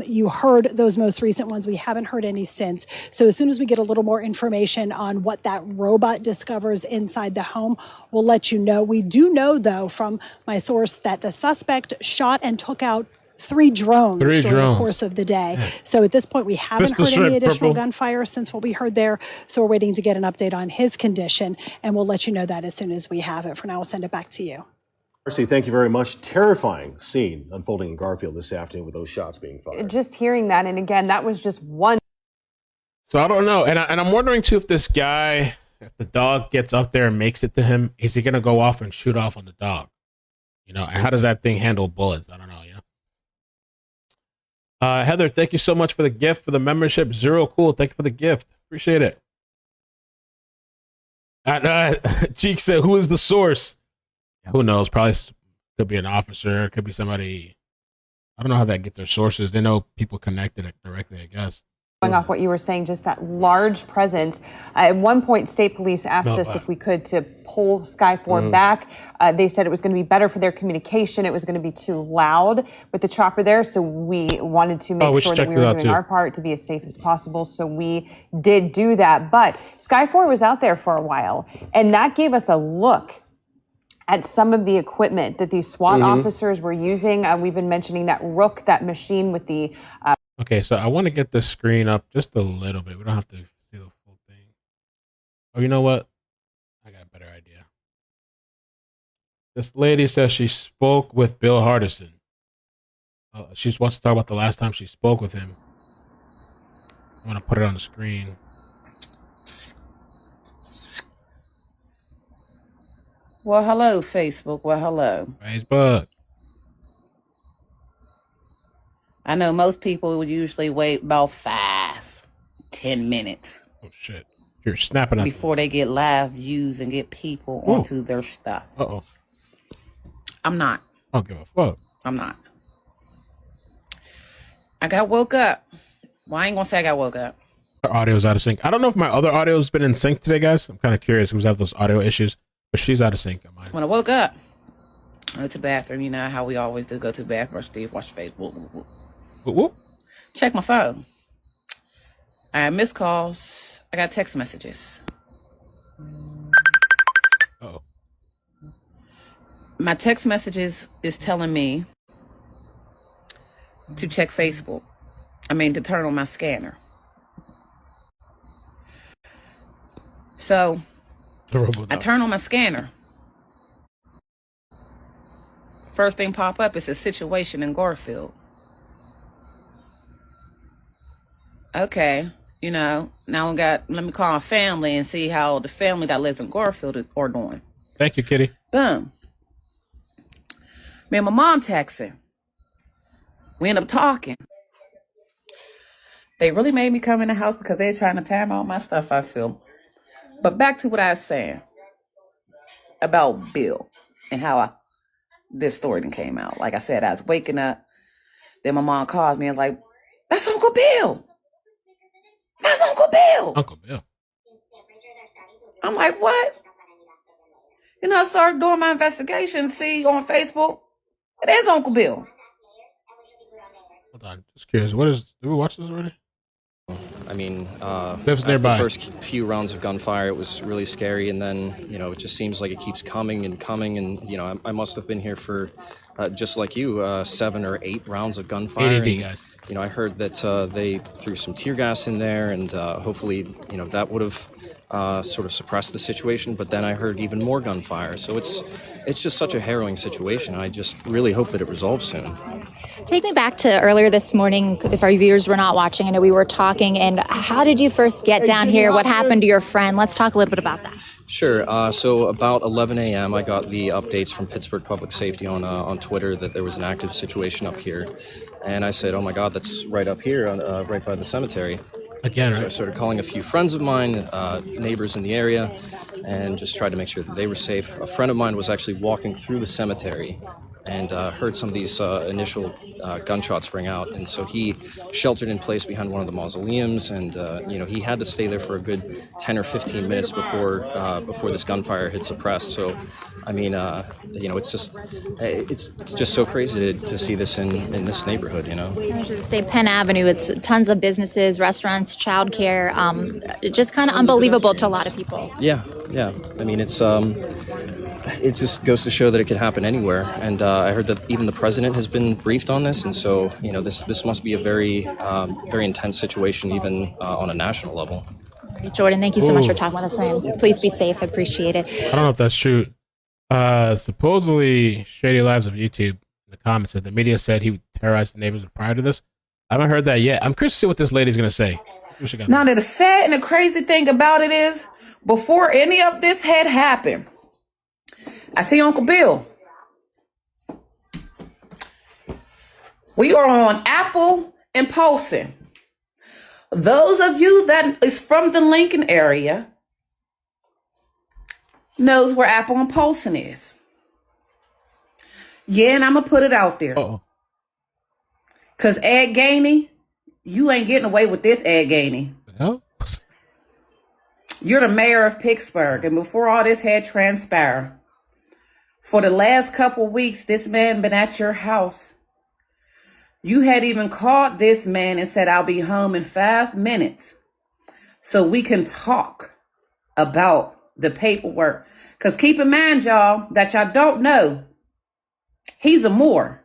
You heard those most recent ones. We haven't heard any since. So as soon as we get a little more information on what that robot discovers inside the home, we'll let you know. We do know, though, from my source that the suspect shot and took out 3 drones during the course of the day. Yeah. So at this point, we haven't heard any additional gunfire since what we heard there. So we're waiting to get an update on his condition, and we'll let you know that as soon as we have it. For now, we'll send it back to you. Marcy, thank you very much. Terrifying scene unfolding in Garfield this afternoon with those shots being fired. Just hearing that, and again, that was just one. So I don't know, and I'm wondering too if this guy, if the dog gets up there and makes it to him, is he gonna go off and shoot off on the dog? You know, and how does that thing handle bullets? I don't know. You know. Heather, thank you so much for the gift, for the membership. Zero Cool, thank you for the gift. Appreciate it. Cheek said, who is the source? Who knows? Probably could be an officer, could be somebody. I don't know how they get their sources. They know people connected it directly, I guess. Going off what you were saying, just that large presence. At one point, state police asked us if we could to pull Sky 4 back. They said it was going to be better for their communication. It was going to be too loud with the chopper there. So we wanted to make sure that we were doing our part to be as safe as possible. So we did do that. But Sky 4 was out there for a while, and that gave us a look at some of the equipment that these SWAT officers were using. We've been mentioning that Rook, that machine with the... Okay, so I want to get the screen up just a little bit. We don't have to see the full thing. Oh, you know what? I got a better idea. This lady says she spoke with Bill Hardison. She wants to talk about the last time she spoke with him. I want to put it on the screen. Well, hello, Facebook. Well, hello. Facebook. I know most people would usually wait about 5-10 minutes. Oh, shit. You're snapping at before they get live views and get people onto their stuff. Uh-oh. I'm not. I don't give a fuck. I'm not. I got woke up. Well, I ain't gonna say I got woke up. Her audio's out of sync. I don't know if my other audio's been in sync today, guys. I'm kind of curious who's have those audio issues, but she's out of sync on mine. When I woke up, I went to the bathroom. You know how we always do, go to the bathroom, brush teeth, wash your face. Whoop, whoop, whoop. Whoop, whoop. Check my phone. I had missed calls. I got text messages. Uh-oh. My text messages is telling me to check Facebook. To turn on my scanner. So I turn on my scanner. First thing pop up is a situation in Garfield. Okay, now let me call my family and see how the family that lives in Garfield are doing. Thank you, Kitty. Boom. Me and my mom texting. We end up talking. They really made me come in the house because they're trying to time out my stuff, I feel. But back to what I was saying about Bill and how this story came out. Like I said, I was waking up Then my mom calls me and like, that's Uncle Bill. That's Uncle Bill. Uncle Bill. I'm like, what? You know, I started doing my investigation, see on Facebook, it is Uncle Bill. Hold on, just curious. Did we watch this already? I mean, Lives after nearby. the first few rounds of gunfire, it was really scary, and then, it just seems like it keeps coming and coming, and, I must have been here for, just like you, 7 or 8 rounds of gunfire. ADD, and, guys. I heard that they threw some tear gas in there, and hopefully, that would have sort of suppressed the situation, but then I heard even more gunfire, so it's just such a harrowing situation. I just really hope that it resolves soon. Take me back to earlier this morning, if our viewers were not watching. I know we were talking, and how did you first get down here? What happened to your friend? Let's talk a little bit about that. Sure. So about 11 a.m., I got the updates from Pittsburgh Public Safety on Twitter that there was an active situation up here. And I said, oh my God, that's right up here, right by the cemetery. Again, So I right? started calling a few friends of mine, neighbors in the area, and just tried to make sure that they were safe. A friend of mine was actually walking through the cemetery and heard some of these initial gunshots ring out, and so he sheltered in place behind one of the mausoleums, and he had to stay there for a good 10 or 15 minutes before this gunfire had suppressed. So, I mean, it's just so crazy to see this in this neighborhood. I should say Penn Avenue. It's tons of businesses, restaurants, childcare. Just kind of unbelievable to a lot of people. Yeah. I mean, it just goes to show that it could happen anywhere. And I heard that even the president has been briefed on this, and so this must be a very very intense situation, even on a national level. Jordan, thank you so much for Ooh. talking with us, man. Please be safe. I appreciate it. I don't know if that's true. Supposedly, Shady Lives of YouTube, in the comments, said the media said he would terrorize the neighbors prior to this. I haven't heard that yet. I'm curious to see what this lady's going to say. See what she got. Now, the sad and the crazy thing about it is, before any of this had happened, I see Uncle Bill. We are on Apple and Polson. Those of you that is from the Lincoln area knows where Apple and Polson is. Yeah, and I'm going to put it out there. Because Ed Gainey, you ain't getting away with this, Ed Gainey. No? You're the mayor of Pittsburgh, and before all this had transpired, for the last couple weeks, this man been at your house. You had even called this man and said, I'll be home in 5 minutes so we can talk about the paperwork. Because keep in mind, y'all, that y'all don't know, he's a Moor.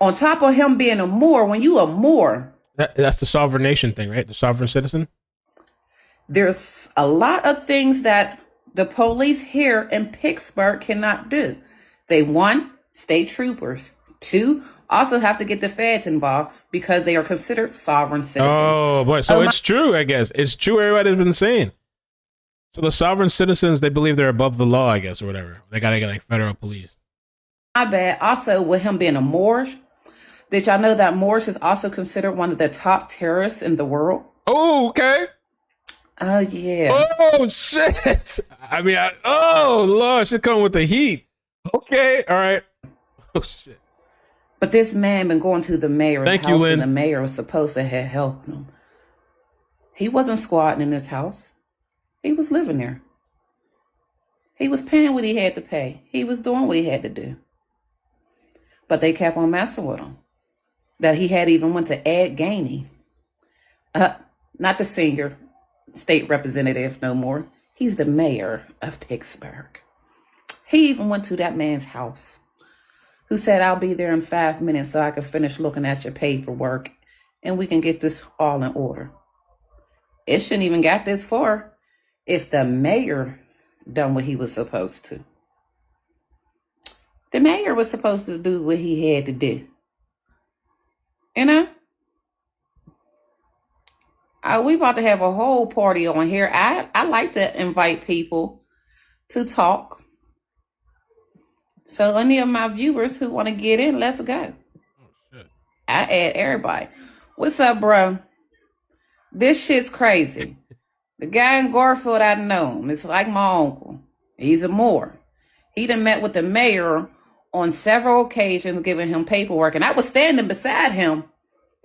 On top of him being a Moor, when you a Moor, That's the sovereign nation thing, right? The sovereign citizen? there's a lot of things that the police here in Pittsburgh cannot do. They, 1, state troopers. 2, also have to get the feds involved because they are considered sovereign citizens. Oh, boy. So it's true, I guess. It's true everybody's been saying. So the sovereign citizens, they believe they're above the law, I guess, or whatever. They got to get like federal police. My bad. Also, with him being a Moorish, did y'all know that Moorish is also considered one of the top terrorists in the world? Oh, okay. Oh, yeah. Oh, shit. I mean, oh, Lord, she's coming with the heat. Okay, all right. Oh, shit. But this man been going to the mayor's Thank house, you, Lynn. and the mayor was supposed to have helped him. He wasn't squatting in his house. He was living there. He was paying what he had to pay. He was doing what he had to do. But they kept on messing with him. That he had even went to Ed Gainey. Not the senior state representative no more. He's the mayor of Pittsburgh. He even went to that man's house, who said, I'll be there in 5 minutes so I can finish looking at your paperwork and we can get this all in order. It shouldn't even got this far if the mayor done what he was supposed to. The mayor was supposed to do what he had to do. You know? We about to have a whole party on here. I like to invite people to talk. So any of my viewers who want to get in, let's go. I add everybody. What's up, bro? This shit's crazy. The guy in Garfield, I know him. It's like my uncle. He's a Moor. He done met with the mayor on several occasions giving him paperwork. And I was standing beside him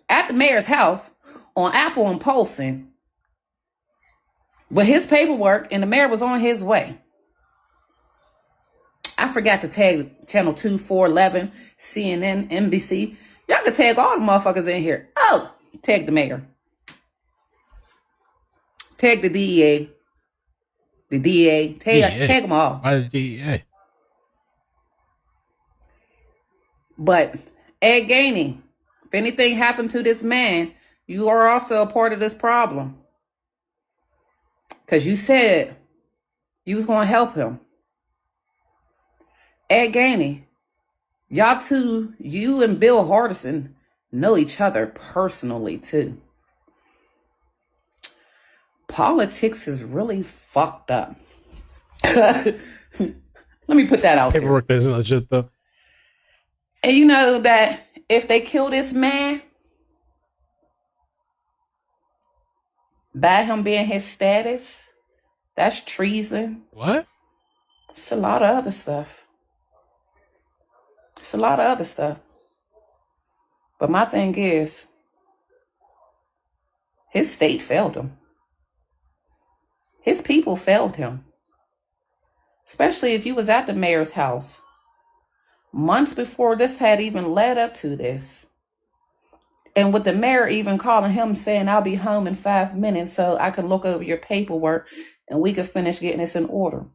at the mayor's house on Apple and Polson with his paperwork, and the mayor was on his way. I forgot to tag Channel 2, 4, 11, CNN, NBC. Y'all can tag all the motherfuckers in here. Oh, tag the mayor. Tag the DEA. The DA. Tag them all. Why the DEA? But Ed Gainey, if anything happened to this man, you are also a part of this problem. Because you said you was going to help him. Ed Gainey, y'all two, you and Bill Hardison, know each other personally too. Politics is really fucked up. Let me put that out there. Paperwork isn't legit though. And you know that if they kill this man, by him being his status, that's treason. What? It's a lot of other stuff. It's a lot of other stuff. But my thing is, his state failed him. His people failed him. Especially if you was at the mayor's house months before this had even led up to this. And with the mayor even calling him saying, I'll be home in 5 minutes so I can look over your paperwork and we could finish getting this in order.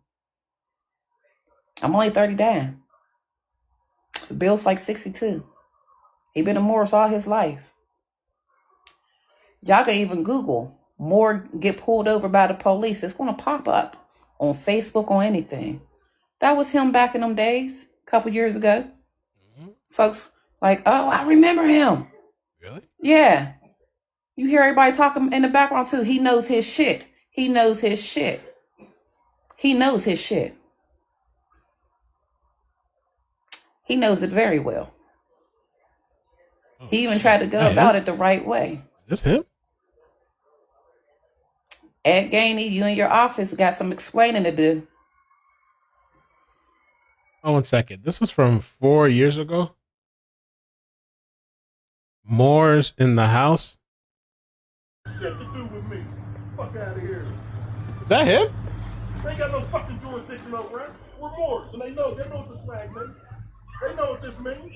I'm only 30 down. Bill's like 62. He been in Morris all his life. Y'all can even Google Moore get pulled over by the police. It's going to pop up on Facebook or anything. That was him back in them days, a couple years ago. Folks like, oh, I remember him. Really? Yeah. You hear everybody talking in the background too. He knows his shit. He knows his shit. He knows his shit. He knows it very well. Oh, he even tried to go about it the right way. Is this him? Ed Gainey, you and your office got some explaining to do. Oh, 1 second. This is from 4 years ago. Moore's in the house. Shit to do with me. Fuck out of here. Is that him? They ain't got no fucking jurisdiction over us. We're Moors, and they know what this flag means. They know what this means.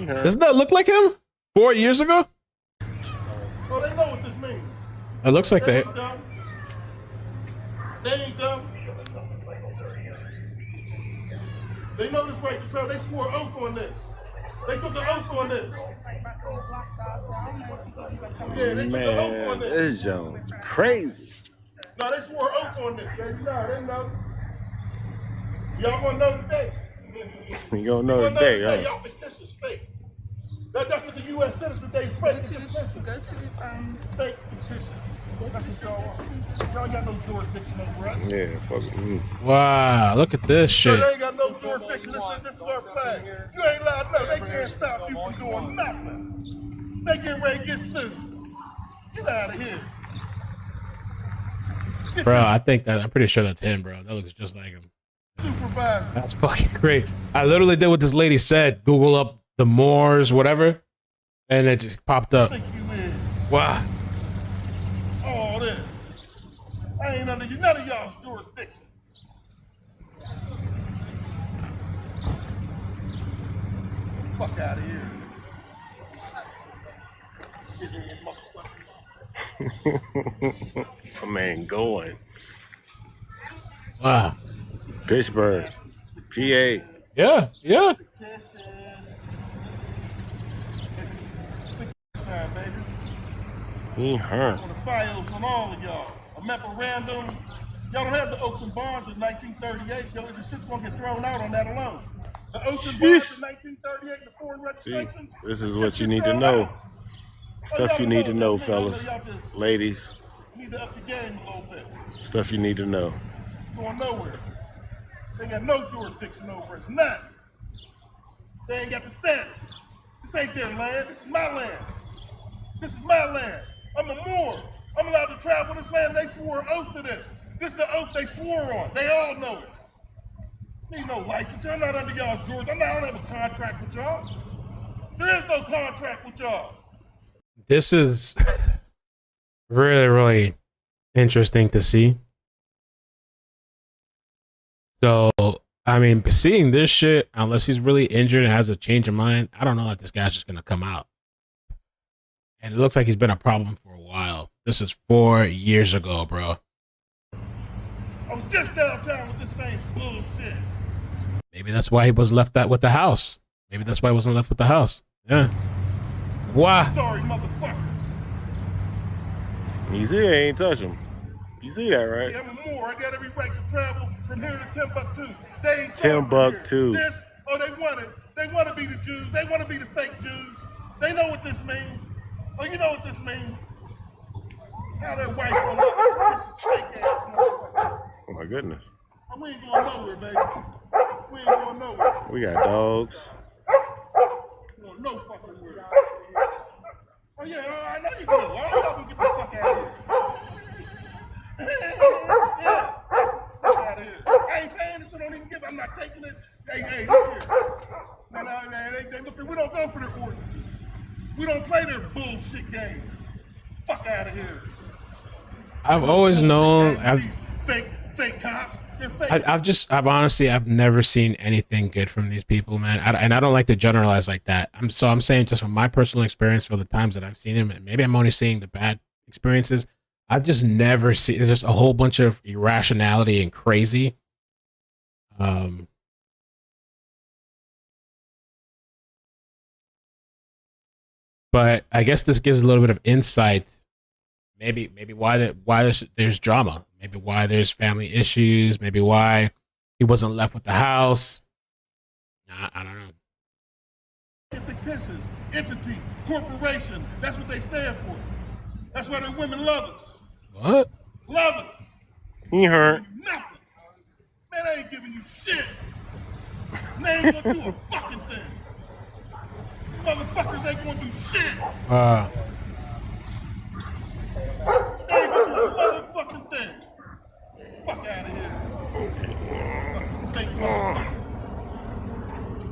Doesn't that look like him? 4 years ago? Oh, they know what this means. It looks like They they. ain't dumb. They ain't dumb. They know this right to tell. They swore oath on this. They took an oath on this. Yeah, they took an oath on Man, this. this joint's crazy. No, they swore oath on this, baby. No, they know. Y'all gonna know today. You gonna know today, huh? Y'all fictitious, fake. That's what the U.S. citizens, they fake, fictitious. Fake, fictitious. That's what y'all are. Y'all got no jurisdiction over us. Yeah, fuck it. Wow, look at this So shit. they ain't got no jurisdiction. This is our flag. You ain't lying. No, they can't stop you from doing nothing. They getting ready to get sued. Get out of here. Bro, I think that I'm pretty sure that's him, bro. That looks just like him. Supervisor. That's fucking great. I literally did what this lady said. Google up the Moors, whatever, and it just popped up. Wow. All this. I ain't under none of y'all's jurisdiction. Fuck out of here. Shit-head motherfuckers. My man going. Wow. Pittsburgh. PA. Yeah, yeah. Time, baby. He hurt. On the files on all of y'all. A memorandum. Y'all don't have the Oaks and Bonds in 1938. The shit's gonna get thrown out on that alone. The Oaks and Bonds in 1938, the foreign registrations. See, this is what you need to know. Stuff you need to know, fellas. Ladies. You need to up your game a little bit. Stuff you need to know. Going nowhere. They got no jurisdiction over us. None. They ain't got the status. This ain't their land. This is my land. This is my land. I'm a Moor. I'm allowed to travel this land. They swore an oath to this. This is the oath they swore on. They all know it. Need no license. I'm not under y'all's doors. I don't have a contract with y'all. There is no contract with y'all. This is really, really interesting to see. So, I mean, seeing this shit, unless he's really injured and has a change of mind, I don't know if this guy's just going to come out. And it looks like he's been a problem for a while. This is 4 years ago, bro. I was just downtown with this same bullshit. Maybe that's why he was left that with the house. Maybe that's why he wasn't left with the house. Yeah. Why? Sorry, motherfuckers. You see, they ain't touch him. You see that, right? Yeah, I'm more. I got every right to travel from here to Timbuktu. They ain't Timbuktu. This, they want it. They want to be the Jews. They want to be the fake Jews. They know what this means. Oh, you know what this means. How their wife will love this fake ass motherfucker. Oh my goodness. We ain't going nowhere, baby. We ain't going nowhere. We got dogs. Going no fucking where. Oh yeah, I know you do. All y'all can get the fuck out of here. Yeah. Fuck out of here. I ain't paying this, so don't even give. I'm not taking it. Hey, look here. No, look, we don't go for their ordinances. We don't play their bullshit game. Fuck out of here. I've always known. Fake cops. I've honestly, I've never seen anything good from these people, man. And I don't like to generalize like that. I'm saying just from my personal experience for the times that I've seen him, and maybe I'm only seeing the bad experiences. I've just never seen, there's just a whole bunch of irrationality and crazy. But I guess this gives a little bit of insight. Maybe why there's drama. Maybe why there's family issues. Maybe why he wasn't left with the house. I don't know. Fictitious entity, corporation. That's what they stand for. That's why their women love us. What? Love us. He hurt. Nothing. Man, I ain't giving you shit. They ain't gonna do a fucking thing. You motherfuckers ain't gonna do shit. They ain't gonna do a motherfucking thing. Fuck out of here. Fucking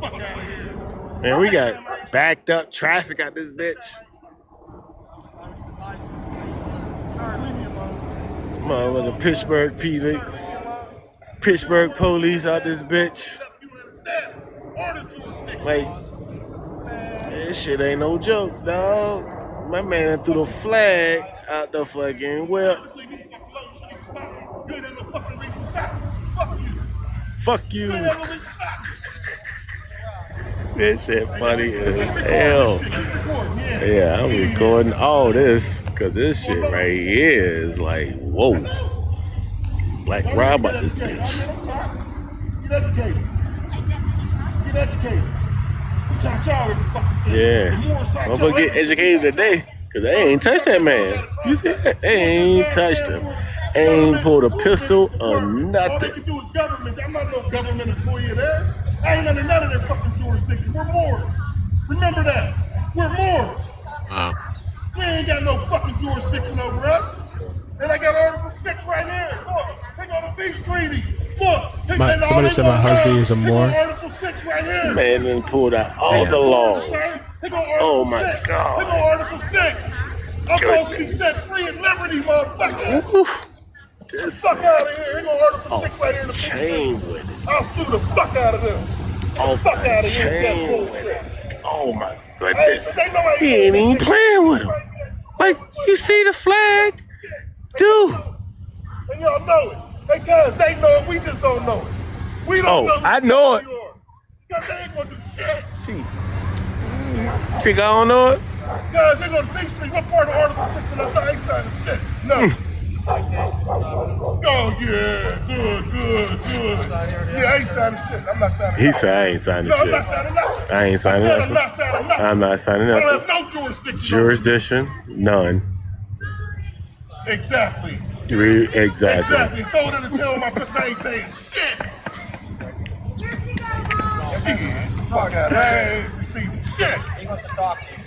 fuck out of here. Man, we got backed up traffic out this bitch. Motherfucking Pittsburgh police out this bitch. Like, this shit ain't no joke, dog. My man threw the flag out the fucking well. Fuck you. This shit funny as hell. Yeah, I'm recording all this because this shit right here is like, whoa. Black Rob about this bitch. Get educated. Get educated. We taught y'all every fucking thing. Yeah. Motherfucker get educated today because they ain't touched that man. You see that? They ain't touched him. Ain't pulled a pistol or nothing. All they can do is government. I'm not no government employee of theirs. I ain't under none of their fucking jurisdiction. We're Moors. Remember that. We're Moors. They ain't got no fucking jurisdiction over us. And I got Article 6 right here. Look, they got a peace treaty. Look, somebody said my husband is a Moor. Article 6 right here. Man done pulled out all the laws. Oh my God. They go Article 6. I'm supposed to be set free at liberty, motherfucker. Get the fuck out of here. They go Article 6 right here in the chain with it. I'll sue the fuck out of them. Off fuck out the of here. chain with it. Oh my goodness. He ain't even playing with him. Like, you see the flag? Dude. And y'all know it. Because they know it, we just don't know it. We don't know it. I know it. Because they ain't gonna do shit. Think I don't know it? Guys, they go to Peace Street. What part of Article 6 and I ain't signing shit? No. Oh, yeah. Good. Yeah, I ain't signing shit. I'm not signing He said I ain't signing shit. I'm not signing nothing. I ain't signing nothing. I'm not signing nothing. I'm not signing nothing. I don't have no jurisdiction. Jurisdiction? None. Exactly. Exactly. Throw it in the tail of my face. I ain't paying shit. Shit. Fuck out of here. I ain't receiving shit.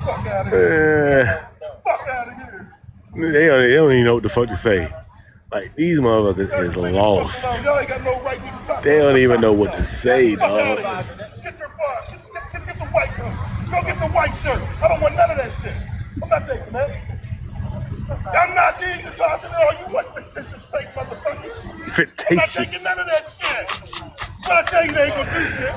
Fuck out of here. Fuck out of here. They don't even know what the fuck to say. Like, these motherfuckers is lost. Y'all ain't got no right to talk. They don't even know what to say, dog. Get your bar. Get the white coat. Go get the white shirt. I don't want none of that shit. I'm not taking that. I'm not getting you tossing it all. You want fictitious fake motherfucker. Fictitious. I'm not taking none of that shit. But I tell you they ain't gonna do shit.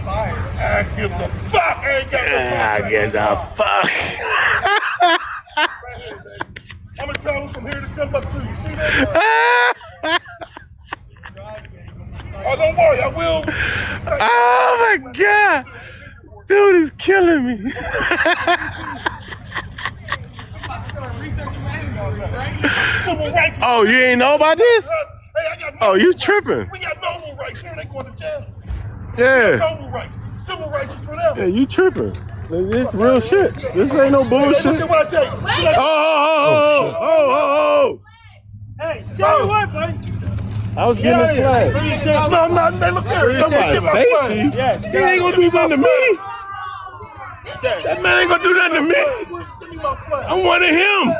I give a fuck. I ain't got no I guess I'll fuck. I'm gonna travel from here to Timbuktu. You see that? Oh, don't worry. I will. Oh my God. Dude is killing me. Oh, you ain't know about this? Oh, you tripping. We got noble rights here. They going to jail. Yeah. Noble rights. Civil rights is for them. Yeah, you tripping. This real shit. This ain't no bullshit. Look at what I tell you. Oh. Hey, stay away, buddy. I was getting a flag. No, I'm not. Hey, look here. Somebody safety? Yes. He ain't gonna do nothing to me. That man ain't gonna do nothing to me. I'm one of him.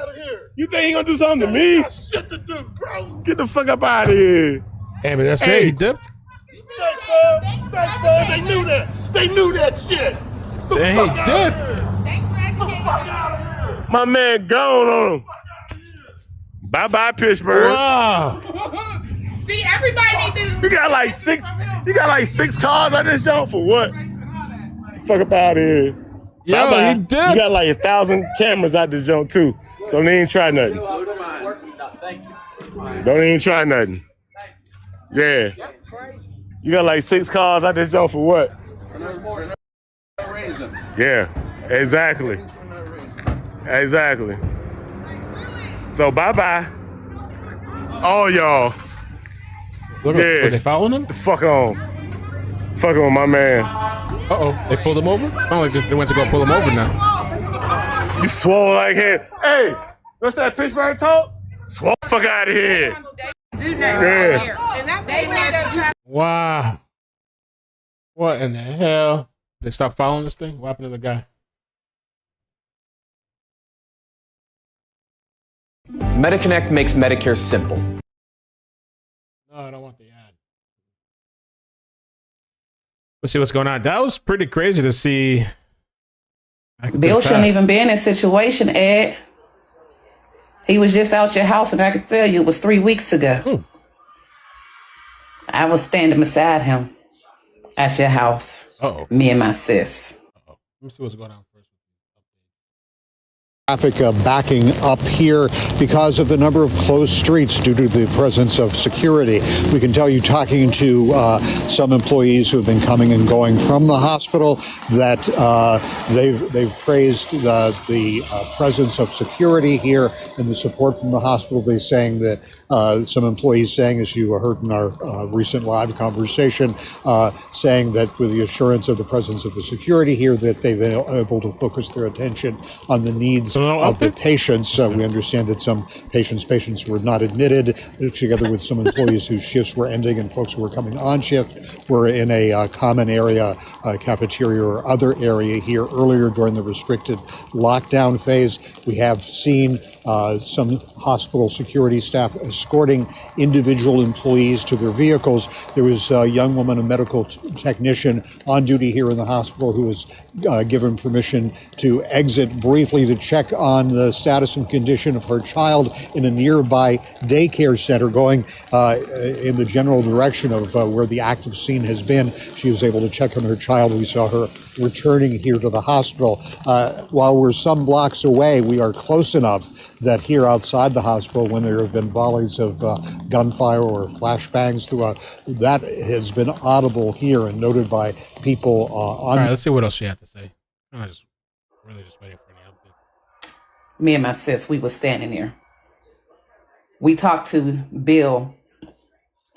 You think he gonna do something to me? Shit to do, bro. Get the fuck up out of here. Hey, but that's it. He dipped. Thanks, man. Thanks, man. They knew that. They knew that shit. Hey, he dipped. My man gone on him. Bye-bye, Pittsburgh. Wow. See, everybody need to. You got like six cars on this show for what? Fuck up out of here. Yo, bye-bye. he dipped. You got like 1,000 cameras out this joint too. So they ain't try nothing. Don't even try nothing. Yeah. You got like 6 cars out this joint for what? Yeah, exactly. Exactly. So bye-bye. All y'all. Look, Yeah. were they following him? Fuck on. Fuck on, my man. Uh-oh. They pulled him over? Sound like they went to go pull him over now. You swole like hell. Hey, what's that Pittsburgh talk? Swole the fuck out of here. Yeah. Wow. What in the hell? They stopped following this thing? What happened to the guy? MediConnect makes Medicare simple. No, I don't want the ad. Let's see what's going on. That was pretty crazy to see. Bill shouldn't even be in this situation, Ed. He was just out your house, and I can tell you it was 3 weeks ago. I was standing beside him at your house. Me and my sis. Let me see what's going on first. Traffic backing up here because of the number of closed streets due to the presence of security. We can tell you, talking to some employees who have been coming and going from the hospital, that they've praised the presence of security here and the support from the hospital. They're saying that some employees saying, as you heard in our recent live conversation, saying that with the assurance of the presence of the security here, that they've been able to focus their attention on the needs of the patients. We understand that some patients were not admitted, together with some employees whose shifts were ending and folks who were coming on shift, were in a common area, cafeteria or other area here earlier during the restricted lockdown phase. We have seen some hospital security staff escorting individual employees to their vehicles. There was a young woman, a medical technician on duty here in the hospital, who was given permission to exit briefly to check on the status and condition of her child in a nearby daycare center, going in the general direction of where the active scene has been. She was able to check on her child. We saw her returning here to the hospital. While we're some blocks away, we are close enough that here outside the hospital, when there have been volleys of gunfire or flashbangs throughout, that has been audible here and noted by people on. All right, let's see what else she had to say. I'm just really just waiting for any update. Me and my sis, we were standing there. We talked to Bill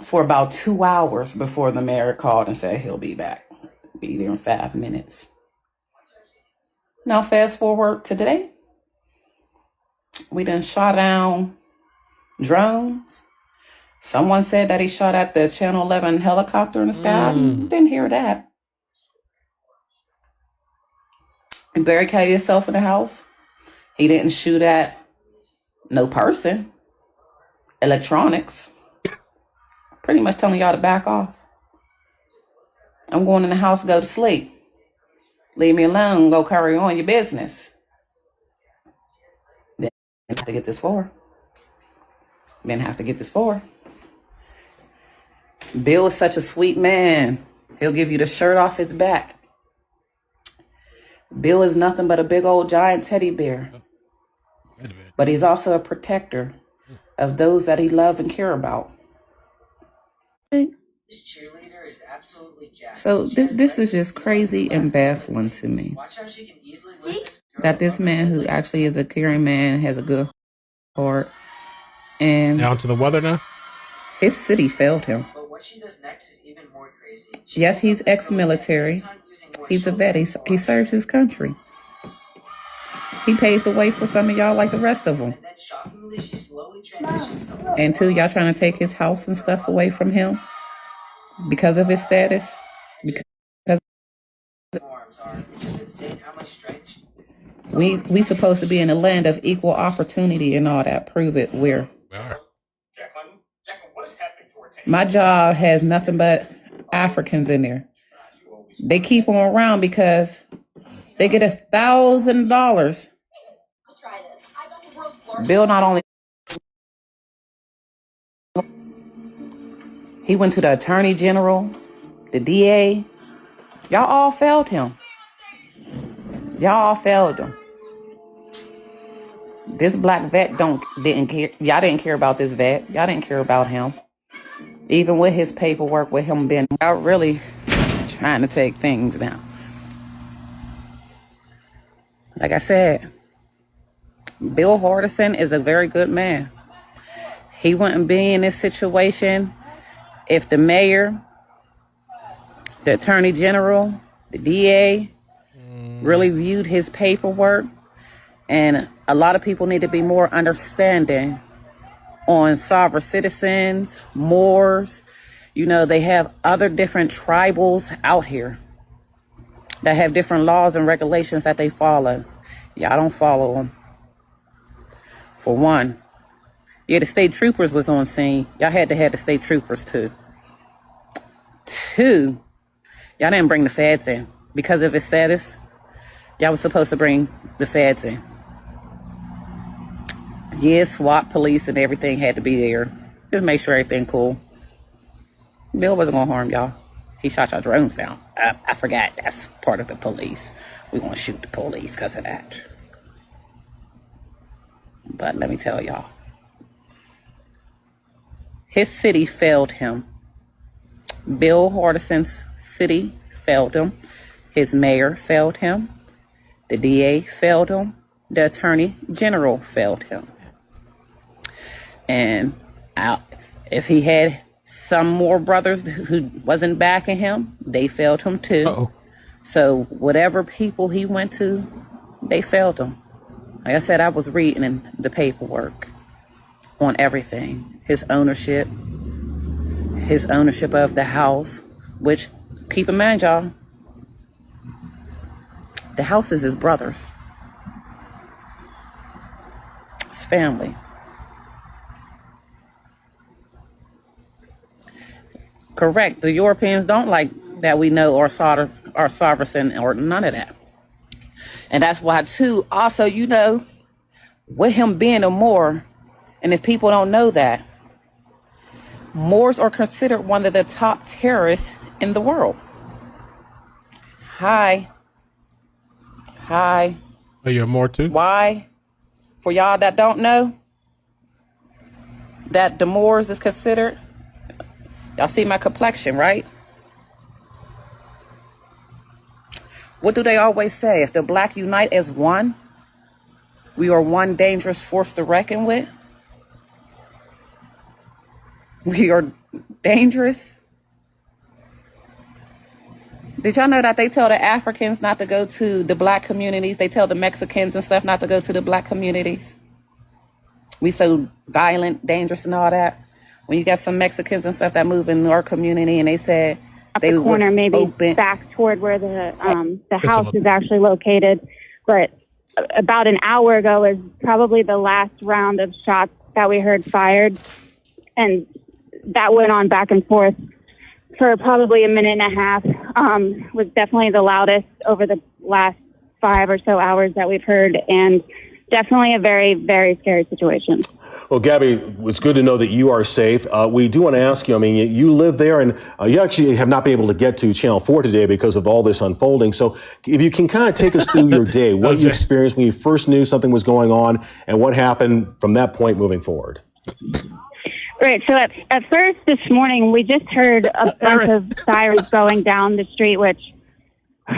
for about 2 hours before the mayor called and said he'll be back. Be there in 5 minutes. Now fast forward to today. We done shot down drones. Someone said that he shot at the Channel 11 helicopter in the sky. Didn't hear that. You barricade yourself in the house. He didn't shoot at no person. electronics, pretty much telling y'all to back off. I'm going in the house, go to sleep. Leave me alone, go carry on your business. Then have to get this for. Bill is such a sweet man. He'll give you the shirt off his back. Bill is nothing but a big old giant teddy bear. But he's also a protector of those that he loves and care about. So this is just crazy and baffling to me. That this man who actually is a caring man, has a good heart, and Down to the weather now? his city failed him. Yes, he's ex-military. He's a vet. He serves his country. He paved the way for some of y'all like the rest of them. And two, y'all trying to take his house and stuff away from him because of his status. We supposed to be in a land of equal opportunity and all that. Prove it. Where? My job has nothing but Africans in there. They keep them around because they get $1,000. Bill not only he went to the Attorney General, the DA. Y'all all failed him. This black vet didn't care. Y'all didn't care about this vet. Y'all didn't care about him. Even with his paperwork, with him being out really trying to take things down. Like I said, Bill Hardison is a very good man. He wouldn't be in this situation if the mayor, the attorney general, the DA really viewed his paperwork. And a lot of people need to be more understanding on sovereign citizens, Moors. You know, they have other different tribals out here that have different laws and regulations that they follow. Y'all don't follow them. For one, the state troopers was on scene. Y'all had to have the state troopers too. Two, y'all didn't bring the feds in. Because of his status, y'all was supposed to bring the feds in. Yeah, SWAT, police, and everything had to be there. Just make sure everything cool. Bill wasn't gonna harm y'all. He shot y'all drones down. I forgot that's part of the police. We gonna shoot the police because of that. But let me tell y'all, his city failed him. Bill Hardison's city failed him. His mayor failed him. The DA failed him. The attorney general failed him. And if he had some more brothers who wasn't backing him, they failed him too. Uh-oh. So whatever people he went to, they failed him. Like I said, I was reading in the paperwork on everything. His ownership of the house, which, keep in mind, y'all, the house is his brother's. His family. Correct. The Europeans don't like that we know or sovereign or none of that. And that's why, too, also, you know, with him being a Moor, and if people don't know that, Moors are considered one of the top terrorists in the world. Hi. Are you a Moor too? Why? For y'all that don't know, that the Moors is considered, y'all see my complexion, right? What do they always say? If the black unite as one, we are one dangerous force to reckon with. We are dangerous. Did y'all know that they tell the Africans not to go to the black communities? They tell the Mexicans and stuff not to go to the black communities. We so violent, dangerous, and all that. When you got some Mexicans and stuff that move in our community, and they said they the corner, maybe open. Back toward where the house is actually located. But about an hour ago is probably the last round of shots that we heard fired. and that went on back and forth for probably a minute and a half. Was definitely the loudest over the last 5 or so hours that we've heard, and definitely a very, very scary situation. Well, Gabby, it's good to know that you are safe. We do want to ask you, I mean, you live there, and you actually have not been able to get to Channel 4 today because of all this unfolding. So if you can kind of take us through your day, what you experienced when you first knew something was going on, and what happened from that point moving forward. Right. So at first this morning, we just heard a bunch of sirens going down the street, which,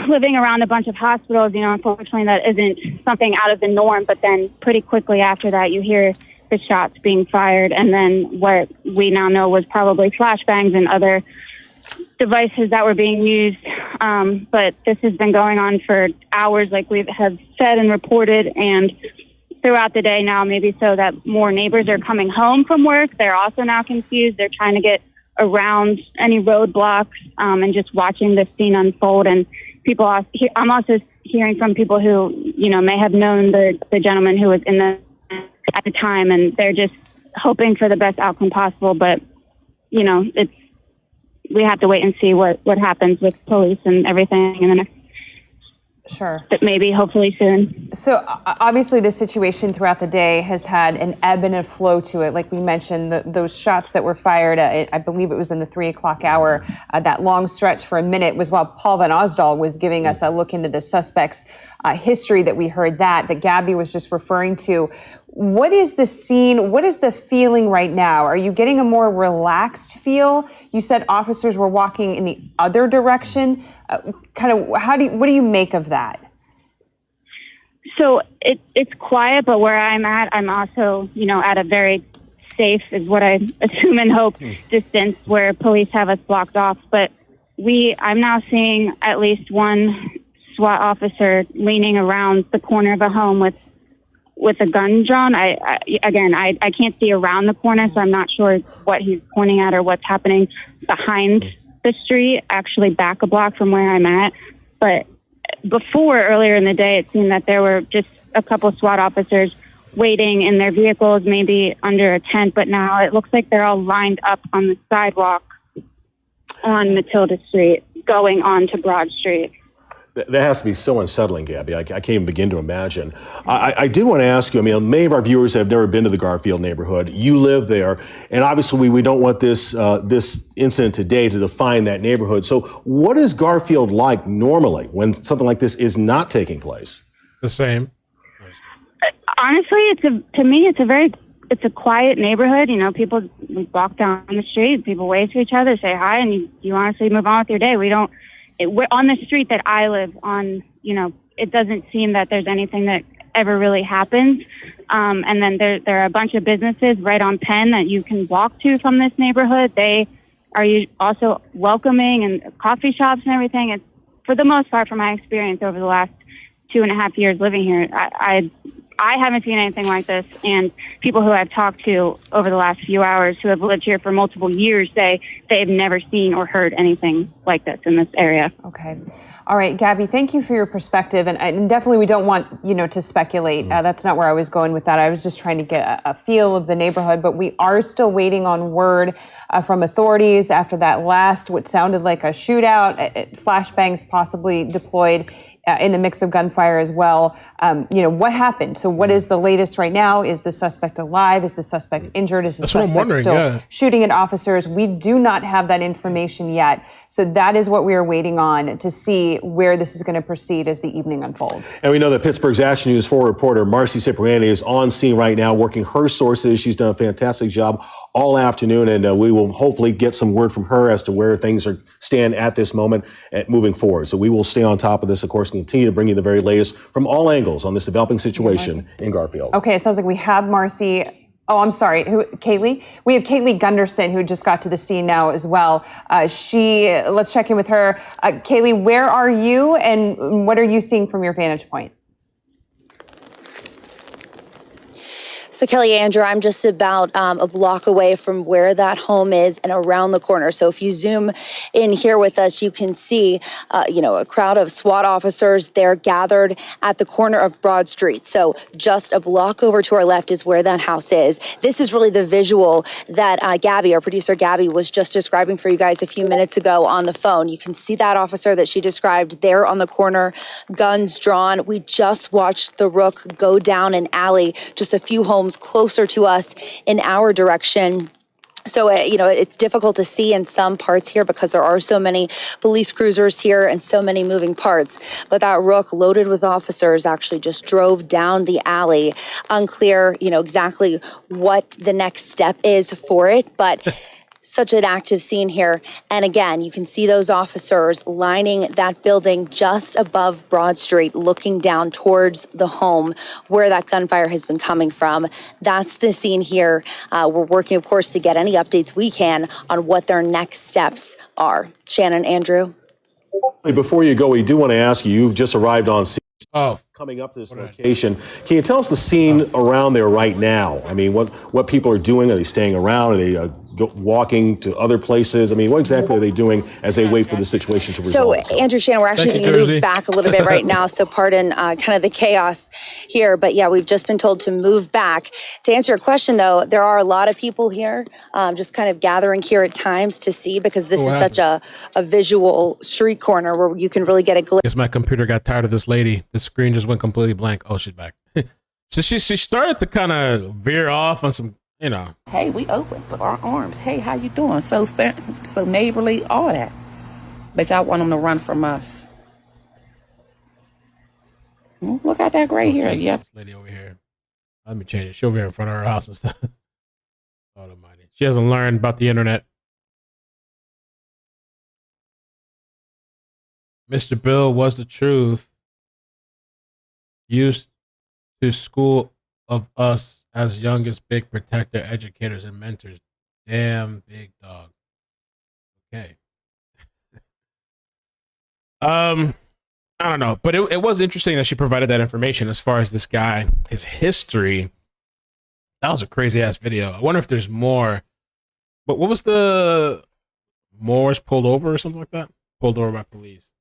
living around a bunch of hospitals, unfortunately that isn't something out of the norm. But then pretty quickly after that, you hear the shots being fired. And then what we now know was probably flashbangs and other devices that were being used. But this has been going on for hours, like we have said and reported, and throughout the day now, maybe so that more neighbors are coming home from work. They're also now confused. They're trying to get around any roadblocks and just watching this scene unfold. And people, I'm also hearing from people who, may have known the gentleman who was in the at the time, and they're just hoping for the best outcome possible. But, we have to wait and see what happens with police and everything in the next. Sure. But maybe, hopefully soon. So obviously this situation throughout the day has had an ebb and a flow to it. Like we mentioned, those shots that were fired, I believe it was in the 3 o'clock hour, that long stretch for a minute was while Paul Van Osdal was giving us a look into the suspect's history that we heard that Gabby was just referring to. What is the scene? What is the feeling right now? Are you getting a more relaxed feel? You said officers were walking in the other direction. What do you make of that? So it's quiet, but where I'm at, I'm also, at a very safe, is what I assume and hope, distance where police have us blocked off. But I'm now seeing at least one SWAT officer leaning around the corner of a home with a gun drawn. I can't see around the corner, so I'm not sure what he's pointing at or what's happening behind the street, actually back a block from where I'm at. But earlier in the day, it seemed that there were just a couple SWAT officers waiting in their vehicles, maybe under a tent, but now it looks like they're all lined up on the sidewalk on Matilda Street, going on to Broad Street. That has to be so unsettling, Gabby. I can't even begin to imagine. I did want to ask you, many of our viewers have never been to the Garfield neighborhood. You live there, and obviously we don't want this incident today to define that neighborhood. So what is Garfield like normally when something like this is not taking place? The same. Honestly, it's a quiet neighborhood. People walk down the street, people wave to each other, say hi, and you honestly move on with your day. We're on the street that I live on, it doesn't seem that there's anything that ever really happens. And then there are a bunch of businesses right on Penn that you can walk to from this neighborhood. They are also welcoming, and coffee shops and everything. It's, for the most part, from my experience over the last 2.5 years living here, I haven't seen anything like this. And people who I've talked to over the last few hours who have lived here for multiple years say they've never seen or heard anything like this in this area. Okay. All right, Gabby, thank you for your perspective. And definitely we don't want, to speculate. That's not where I was going with that. I was just trying to get a feel of the neighborhood. But we are still waiting on word from authorities after that last, what sounded like a shootout, flashbangs possibly deployed in the mix of gunfire as well. What happened? So what is the latest right now? Is the suspect alive? Is the suspect injured? Is the suspect still shooting at officers? We do not have that information yet. So that is what we are waiting on to see where this is going to proceed as the evening unfolds. And we know that Pittsburgh's Action News 4 reporter Marcy Cipriani is on scene right now working her sources. She's done a fantastic job all afternoon, and we will hopefully get some word from her as to where things stand at this moment and moving forward. So we will stay on top of this, of course, and continue to bring you the very latest from all angles on this developing situation in Garfield. Okay, it sounds like we have Marcy. Oh, I'm sorry. Kaylee? We have Kaylee Gunderson, who just got to the scene now as well. Let's check in with her. Kaylee, where are you and what are you seeing from your vantage point? So So Kelly, Andrew, I'm just about a block away from where that home is and around the corner. So if you zoom in here with us, you can see, a crowd of SWAT officers. They're gathered at the corner of Broad Street. So just a block over to our left is where that house is. This is really the visual that Gabby, our producer Gabby, was just describing for you guys a few minutes ago on the phone. You can see that officer that she described there on the corner, guns drawn. We just watched the Rook go down an alley just a few homes closer to us in our direction. So, it's difficult to see in some parts here because there are so many police cruisers here and so many moving parts. But that Rook loaded with officers actually just drove down the alley. Unclear, exactly what the next step is for it, but such an active scene here. And again, you can see those officers lining that building just above Broad Street, looking down towards the home where that gunfire has been coming from. That's the scene here. We're working, of course, to get any updates we can on what their next steps are. Shannon, Andrew. Before you go, we do want to ask you, you've just arrived on scene. Oh, coming up to this location. Can you tell us the scene around there right now? I mean, what people are doing? Are they staying around? Are they walking to other places? I mean, what exactly are they doing as they wait for the situation to resolve itself? Andrew, Shannon, we're actually going to move back a little bit right now, so pardon kind of the chaos here. But yeah, we've just been told to move back. To answer your question, though, there are a lot of people here just kind of gathering here at times to see, because this is such a visual street corner where you can really get a glimpse. Guess my computer got tired of this lady. The screen just went completely blank. Oh, she's back. So she started to kind of veer off on some, Hey, we open with our arms. Hey, how you doing? So neighborly, all that. But y'all want them to run from us. Look at that gray hair. Yep. This lady over here. Let me change it. She's over here in front of her house and stuff. God almighty. She hasn't learned about the internet. Mr. Bill was the truth. Used to school of us as young as big protector, educators, and mentors. Damn, big dog. Okay. I don't know, but it was interesting that she provided that information as far as this guy, his history. That was a crazy ass video. I wonder if there's more. But what was the Moore's pulled over or something like that? Pulled over by police.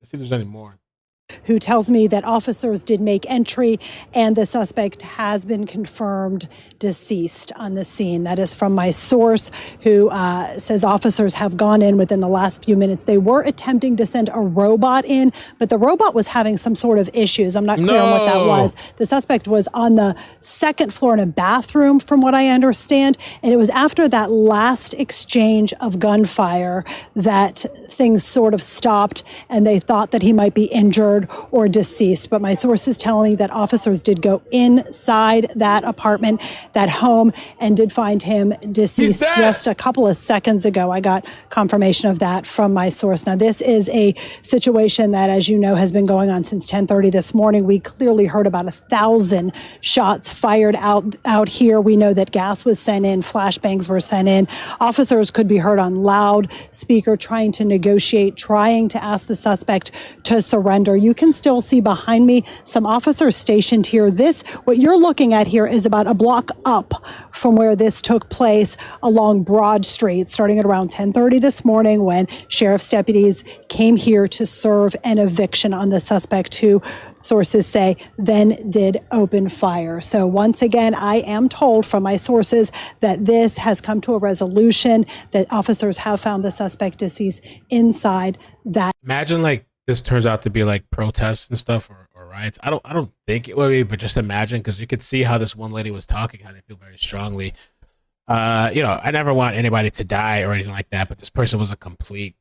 Let's see if there's any more. Who tells me that officers did make entry and the suspect has been confirmed deceased on the scene. That is from my source, who says officers have gone in within the last few minutes. They were attempting to send a robot in, but the robot was having some sort of issues. I'm not clear on what that was. The suspect was on the second floor in a bathroom, from what I understand, and it was after that last exchange of gunfire that things sort of stopped and they thought that he might be injured or deceased. But my sources tell me that officers did go inside that apartment, that home, and did find him deceased just a couple of seconds ago. I got confirmation of that from my source. Now, this is a situation that, as you know, has been going on since 10:30 this morning. We clearly heard about 1,000 shots fired out here. We know that gas was sent in, flashbangs were sent in. Officers could be heard on loudspeaker trying to negotiate, trying to ask the suspect to surrender. You can still see behind me some officers stationed here. What you're looking at here is about a block up from where this took place along Broad Street, starting at around 10:30 this morning, when sheriff's deputies came here to serve an eviction on the suspect, who sources say then did open fire. So once again, I am told from my sources that this has come to a resolution, that officers have found the suspect deceased inside that. Imagine this turns out to be protests and stuff or riots. I don't think it would be, but just imagine, because you could see how this one lady was talking, how they feel very strongly. I never want anybody to die or anything like that, but this person was a complete,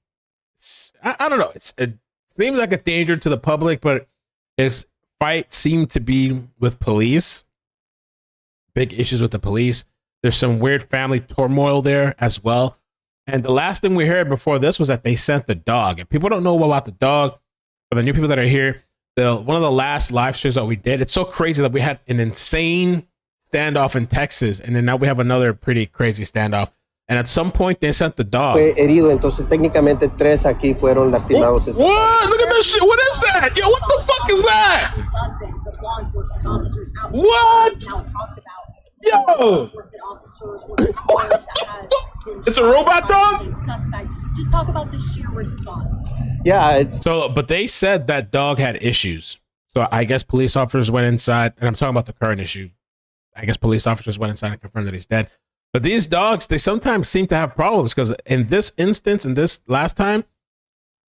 I don't know. It seems like a danger to the public, but his fight seemed to be with police. Big issues with the police. There's some weird family turmoil there as well. And the last thing we heard before this was that they sent the dog. If people don't know about the dog, for the new people that are here, one of the last live shows that we did, it's so crazy that we had an insane standoff in Texas, and then now we have another pretty crazy standoff. And at some point, they sent the dog. Herido, entonces técnicamente 3 aquí fueron lastimados. What? Look at this shit. What is that? Yo, what the fuck is that? What? Yo! It's a robot dog? Just talk about the sheer response. Yeah, it's So, but they said that dog had issues. So I guess police officers went inside, and I'm talking about the current issue. I guess police officers went inside and confirmed that he's dead. But these dogs, they sometimes seem to have problems because in this instance, in this last time,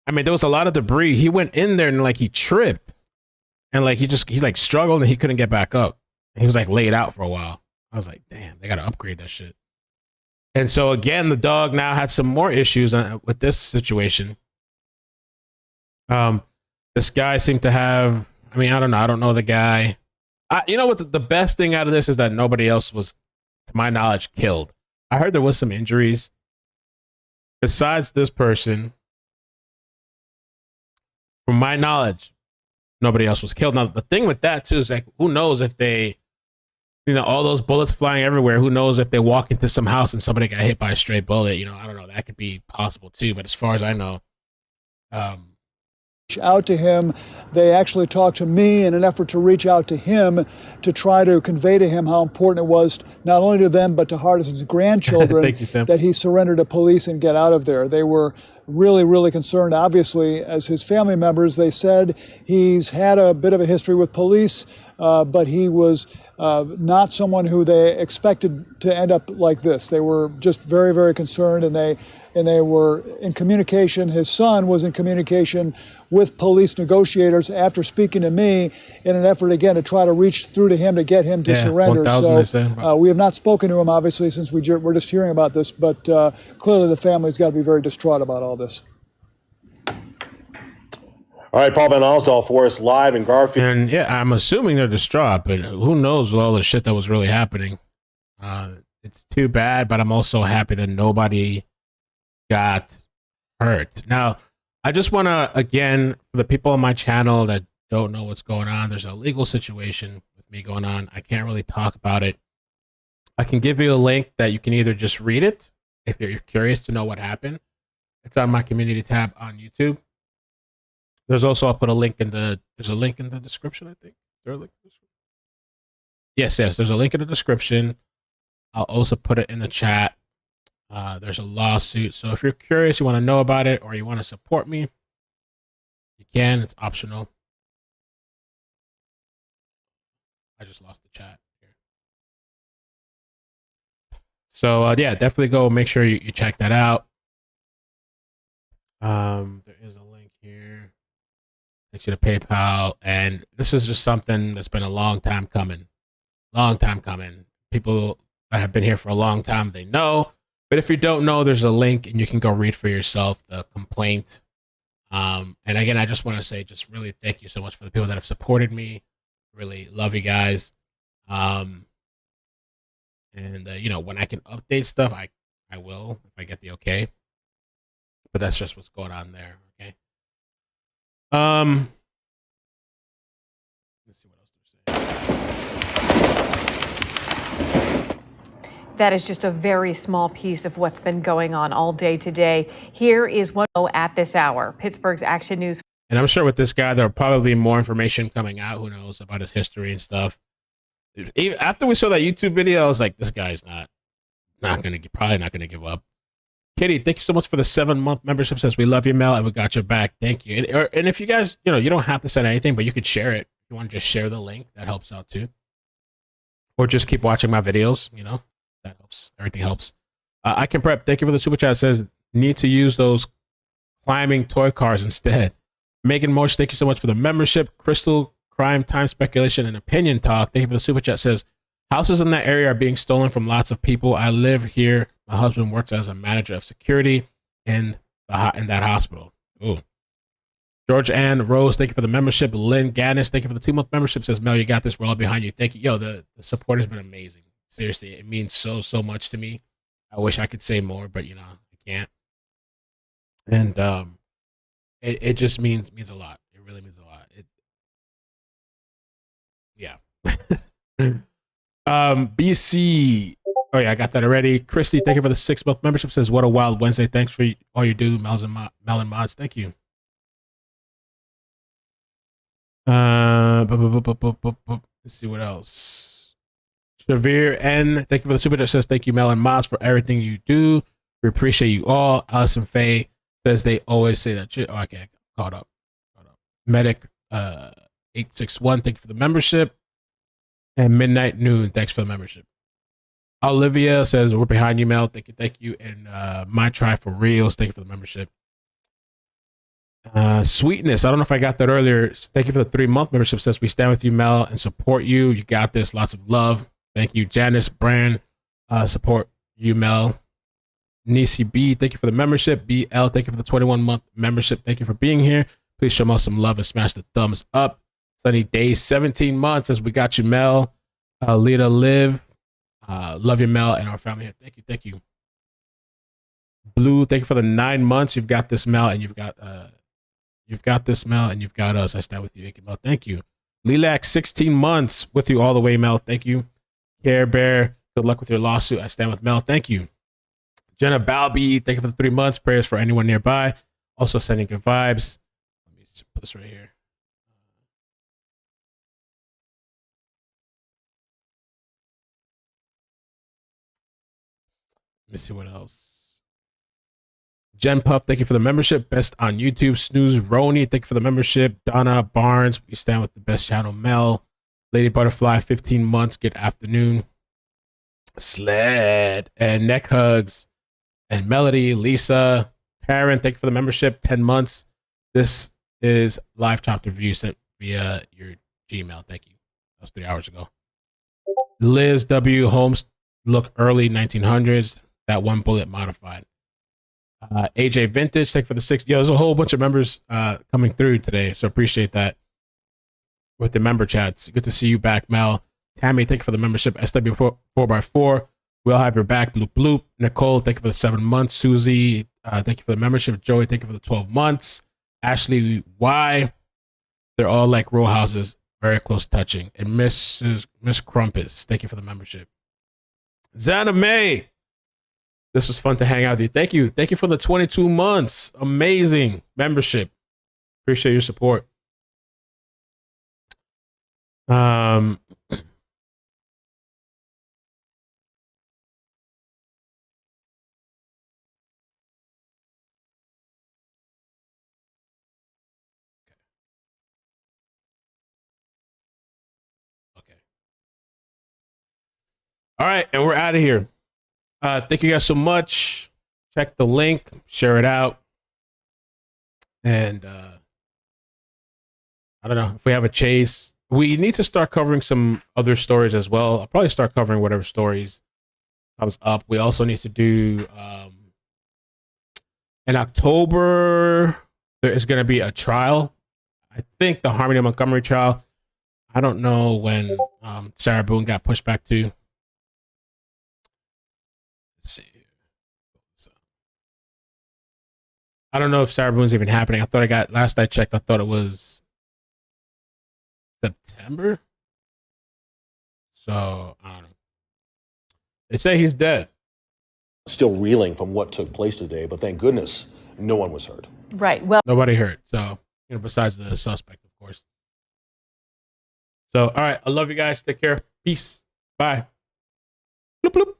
I mean, there was a lot of debris. He went in there and like he tripped, and like he like struggled and he couldn't get back up. He was like laid out for a while. I was like, damn, they got to upgrade that shit. And so again, the dog now had some more issues with this situation. This guy seemed to have, I mean, I don't know. I don't know the guy. You know what? The best thing out of this is that nobody else was, to my knowledge, killed. I heard there was some injuries. Besides this person, from my knowledge, nobody else was killed. Now, the thing with that, too, is like, who knows if they, you know, all those bullets flying everywhere, who knows if they walk into some house and somebody got hit by a stray bullet, you know, I don't know. That could be possible, too. But as far as I know, out to him. They actually talked to me in an effort to reach out to him to try to convey to him how important it was not only to them but to Hardison's grandchildren Thank you, Sam. that he surrender to police and get out of there. They were really, really concerned. Obviously, as his family members, they said he's had a bit of a history with police, but he was not someone who they expected to end up like this. They were just very, very concerned, and they were in communication. His son was in communication with police negotiators after speaking to me in an effort, again, to try to reach through to him to get him to surrender. 1,000 So we have not spoken to him, obviously, since we're just hearing about this, but clearly the family's got to be very distraught about all this. All right, Paul Van Osdol for us live in Garfield. And yeah, I'm assuming they're distraught, but who knows with all the shit that was really happening. It's too bad, but I'm also happy that nobody got hurt. Now, I just want to, again, for the people on my channel that don't know what's going on, there's a legal situation with me going on. I can't really talk about it. I can give you a link that you can either just read it if you're curious to know what happened. It's on my community tab on YouTube. There's also, I'll put a link in there's a link in the description, I think. Is there a link in the description? Yes, there's a link in the description. I'll also put it in the chat. There's a lawsuit. So if you're curious, you want to know about it, or you want to support me, you can. It's optional. I just lost the chat here. So yeah, definitely go make sure you check that out. There is a link here. Takes you to PayPal, and this is just something that's been a long time coming. Long time coming. People that have been here for a long time, they know. But if you don't know, there's a link and you can go read for yourself the complaint. And again, I just want to say just really thank you so much for the people that have supported me. Really love you guys. And you know, when I can update stuff, I will if I get the okay. But that's just what's going on there. Okay. Let's see what else they're saying. That is just a very small piece of what's been going on all day today. Here is what at this hour. Pittsburgh's Action News. And I'm sure with this guy, there'll probably be more information coming out. Who knows about his history and stuff. Even after we saw that YouTube video, I was like, this guy's probably not gonna give up. Kitty, thank you so much for the 7-month membership. Says we love you, Mel, and we got your back. Thank you. And if you guys, you know, you don't have to send anything, but you could share it. If you want to just share the link, that helps out too. Or just keep watching my videos. You know, that helps. Everything helps. I can prep. Thank you for the super chat. It says need to use those climbing toy cars instead. Megan Mosh, thank you so much for the membership. Crystal, crime, time, speculation, and opinion talk. Thank you for the super chat. Says houses in that area are being stolen from lots of people. I live here. My husband works as a manager of security in that hospital. Ooh. George Ann Rose, thank you for the membership. Lynn Gaddis, thank you for the 2-month membership. Says Mel, you got this. We're all behind you. Thank you. Yo, the support has been amazing. Seriously, it means so much to me. I wish I could say more, but you know, I can't. And it just means a lot. It really means a lot. BC. Oh yeah, I got that already. Christy, thank you for the 6-month membership. Says what a wild Wednesday. Thanks for all you do, Mel and Mods. Thank you. Let's see what else. Shavir N, thank you for the super chat. Says thank you, Mel and Moss, for everything you do. We appreciate you all. Allison Faye says they always say that shit. Oh, okay, caught up. Medic 861, thank you for the membership. And Midnight Noon, thanks for the membership. Olivia says we're behind you, Mel. Thank you. And My Try for Reals, thank you for the membership. Sweetness, I don't know if I got that earlier. Thank you for the 3-month membership. Says we stand with you, Mel, and support you. You got this. Lots of love. Thank you. Janice Brand, support you, Mel. Nisi B, thank you for the membership. BL, thank you for the 21-month membership. Thank you for being here. Please show Mel some love and smash the thumbs up. Sunny Days, 17 months as we got you, Mel. Lita Live, love you, Mel, and our family here. Thank you. Blue, thank you for the 9 months. You've got this, Mel, and you've got this, Mel, and you've got us. I stand with you, Mel. Thank you. Lilac, 16 months with you all the way, Mel. Thank you. Care Bear, good luck with your lawsuit. I stand with Mel. Thank you. Jenna Balby, thank you for the 3 months. Prayers for anyone nearby. Also sending good vibes. Let me put this right here. Let me see what else. Jen Puff, thank you for the membership. Best on YouTube. Snooze Roni, thank you for the membership. Donna Barnes, we stand with the best channel. Mel, Lady Butterfly, 15 months. Good afternoon. Sled and Neck Hugs and Melody, Lisa, Karen, thank you for the membership. 10 months. This is live chapter review sent via your Gmail. Thank you. That was 3 hours ago. Liz W. Holmes, look early 1900s. That one bullet modified. AJ Vintage, thank you for the 6. Yo, there's a whole bunch of members coming through today, so appreciate that with the member chats. Good to see you back, Mel. Tammy, thank you for the membership. SW4x4. We'll have your back. Bloop, bloop. Nicole, thank you for the 7 months. Susie, thank you for the membership. Joey, thank you for the 12 months. Ashley Y, they're all like row houses, very close touching. And Miss Crumpus, thank you for the membership. Zana May, this was fun to hang out with you. Thank you. Thank you for the 22 months. Amazing membership. Appreciate your support. All right, and we're out of here. Thank you guys so much. Check the link, share it out. And I don't know if we have a chase. We need to start covering some other stories as well. I'll probably start covering whatever stories comes up. We also need to do in October, there is going to be a trial. I think the Harmony Montgomery trial. I don't know when Sarah Boone got pushed back to. Let's see. I don't know if Sarah Boone's even happening. I thought last I checked, I thought it was September. So I don't know. They say he's dead. Still reeling from what took place today, but thank goodness no one was hurt. Right. Well, nobody hurt. So, besides the suspect, of course. So, all right. I love you guys. Take care. Peace. Bye. Bloop, bloop.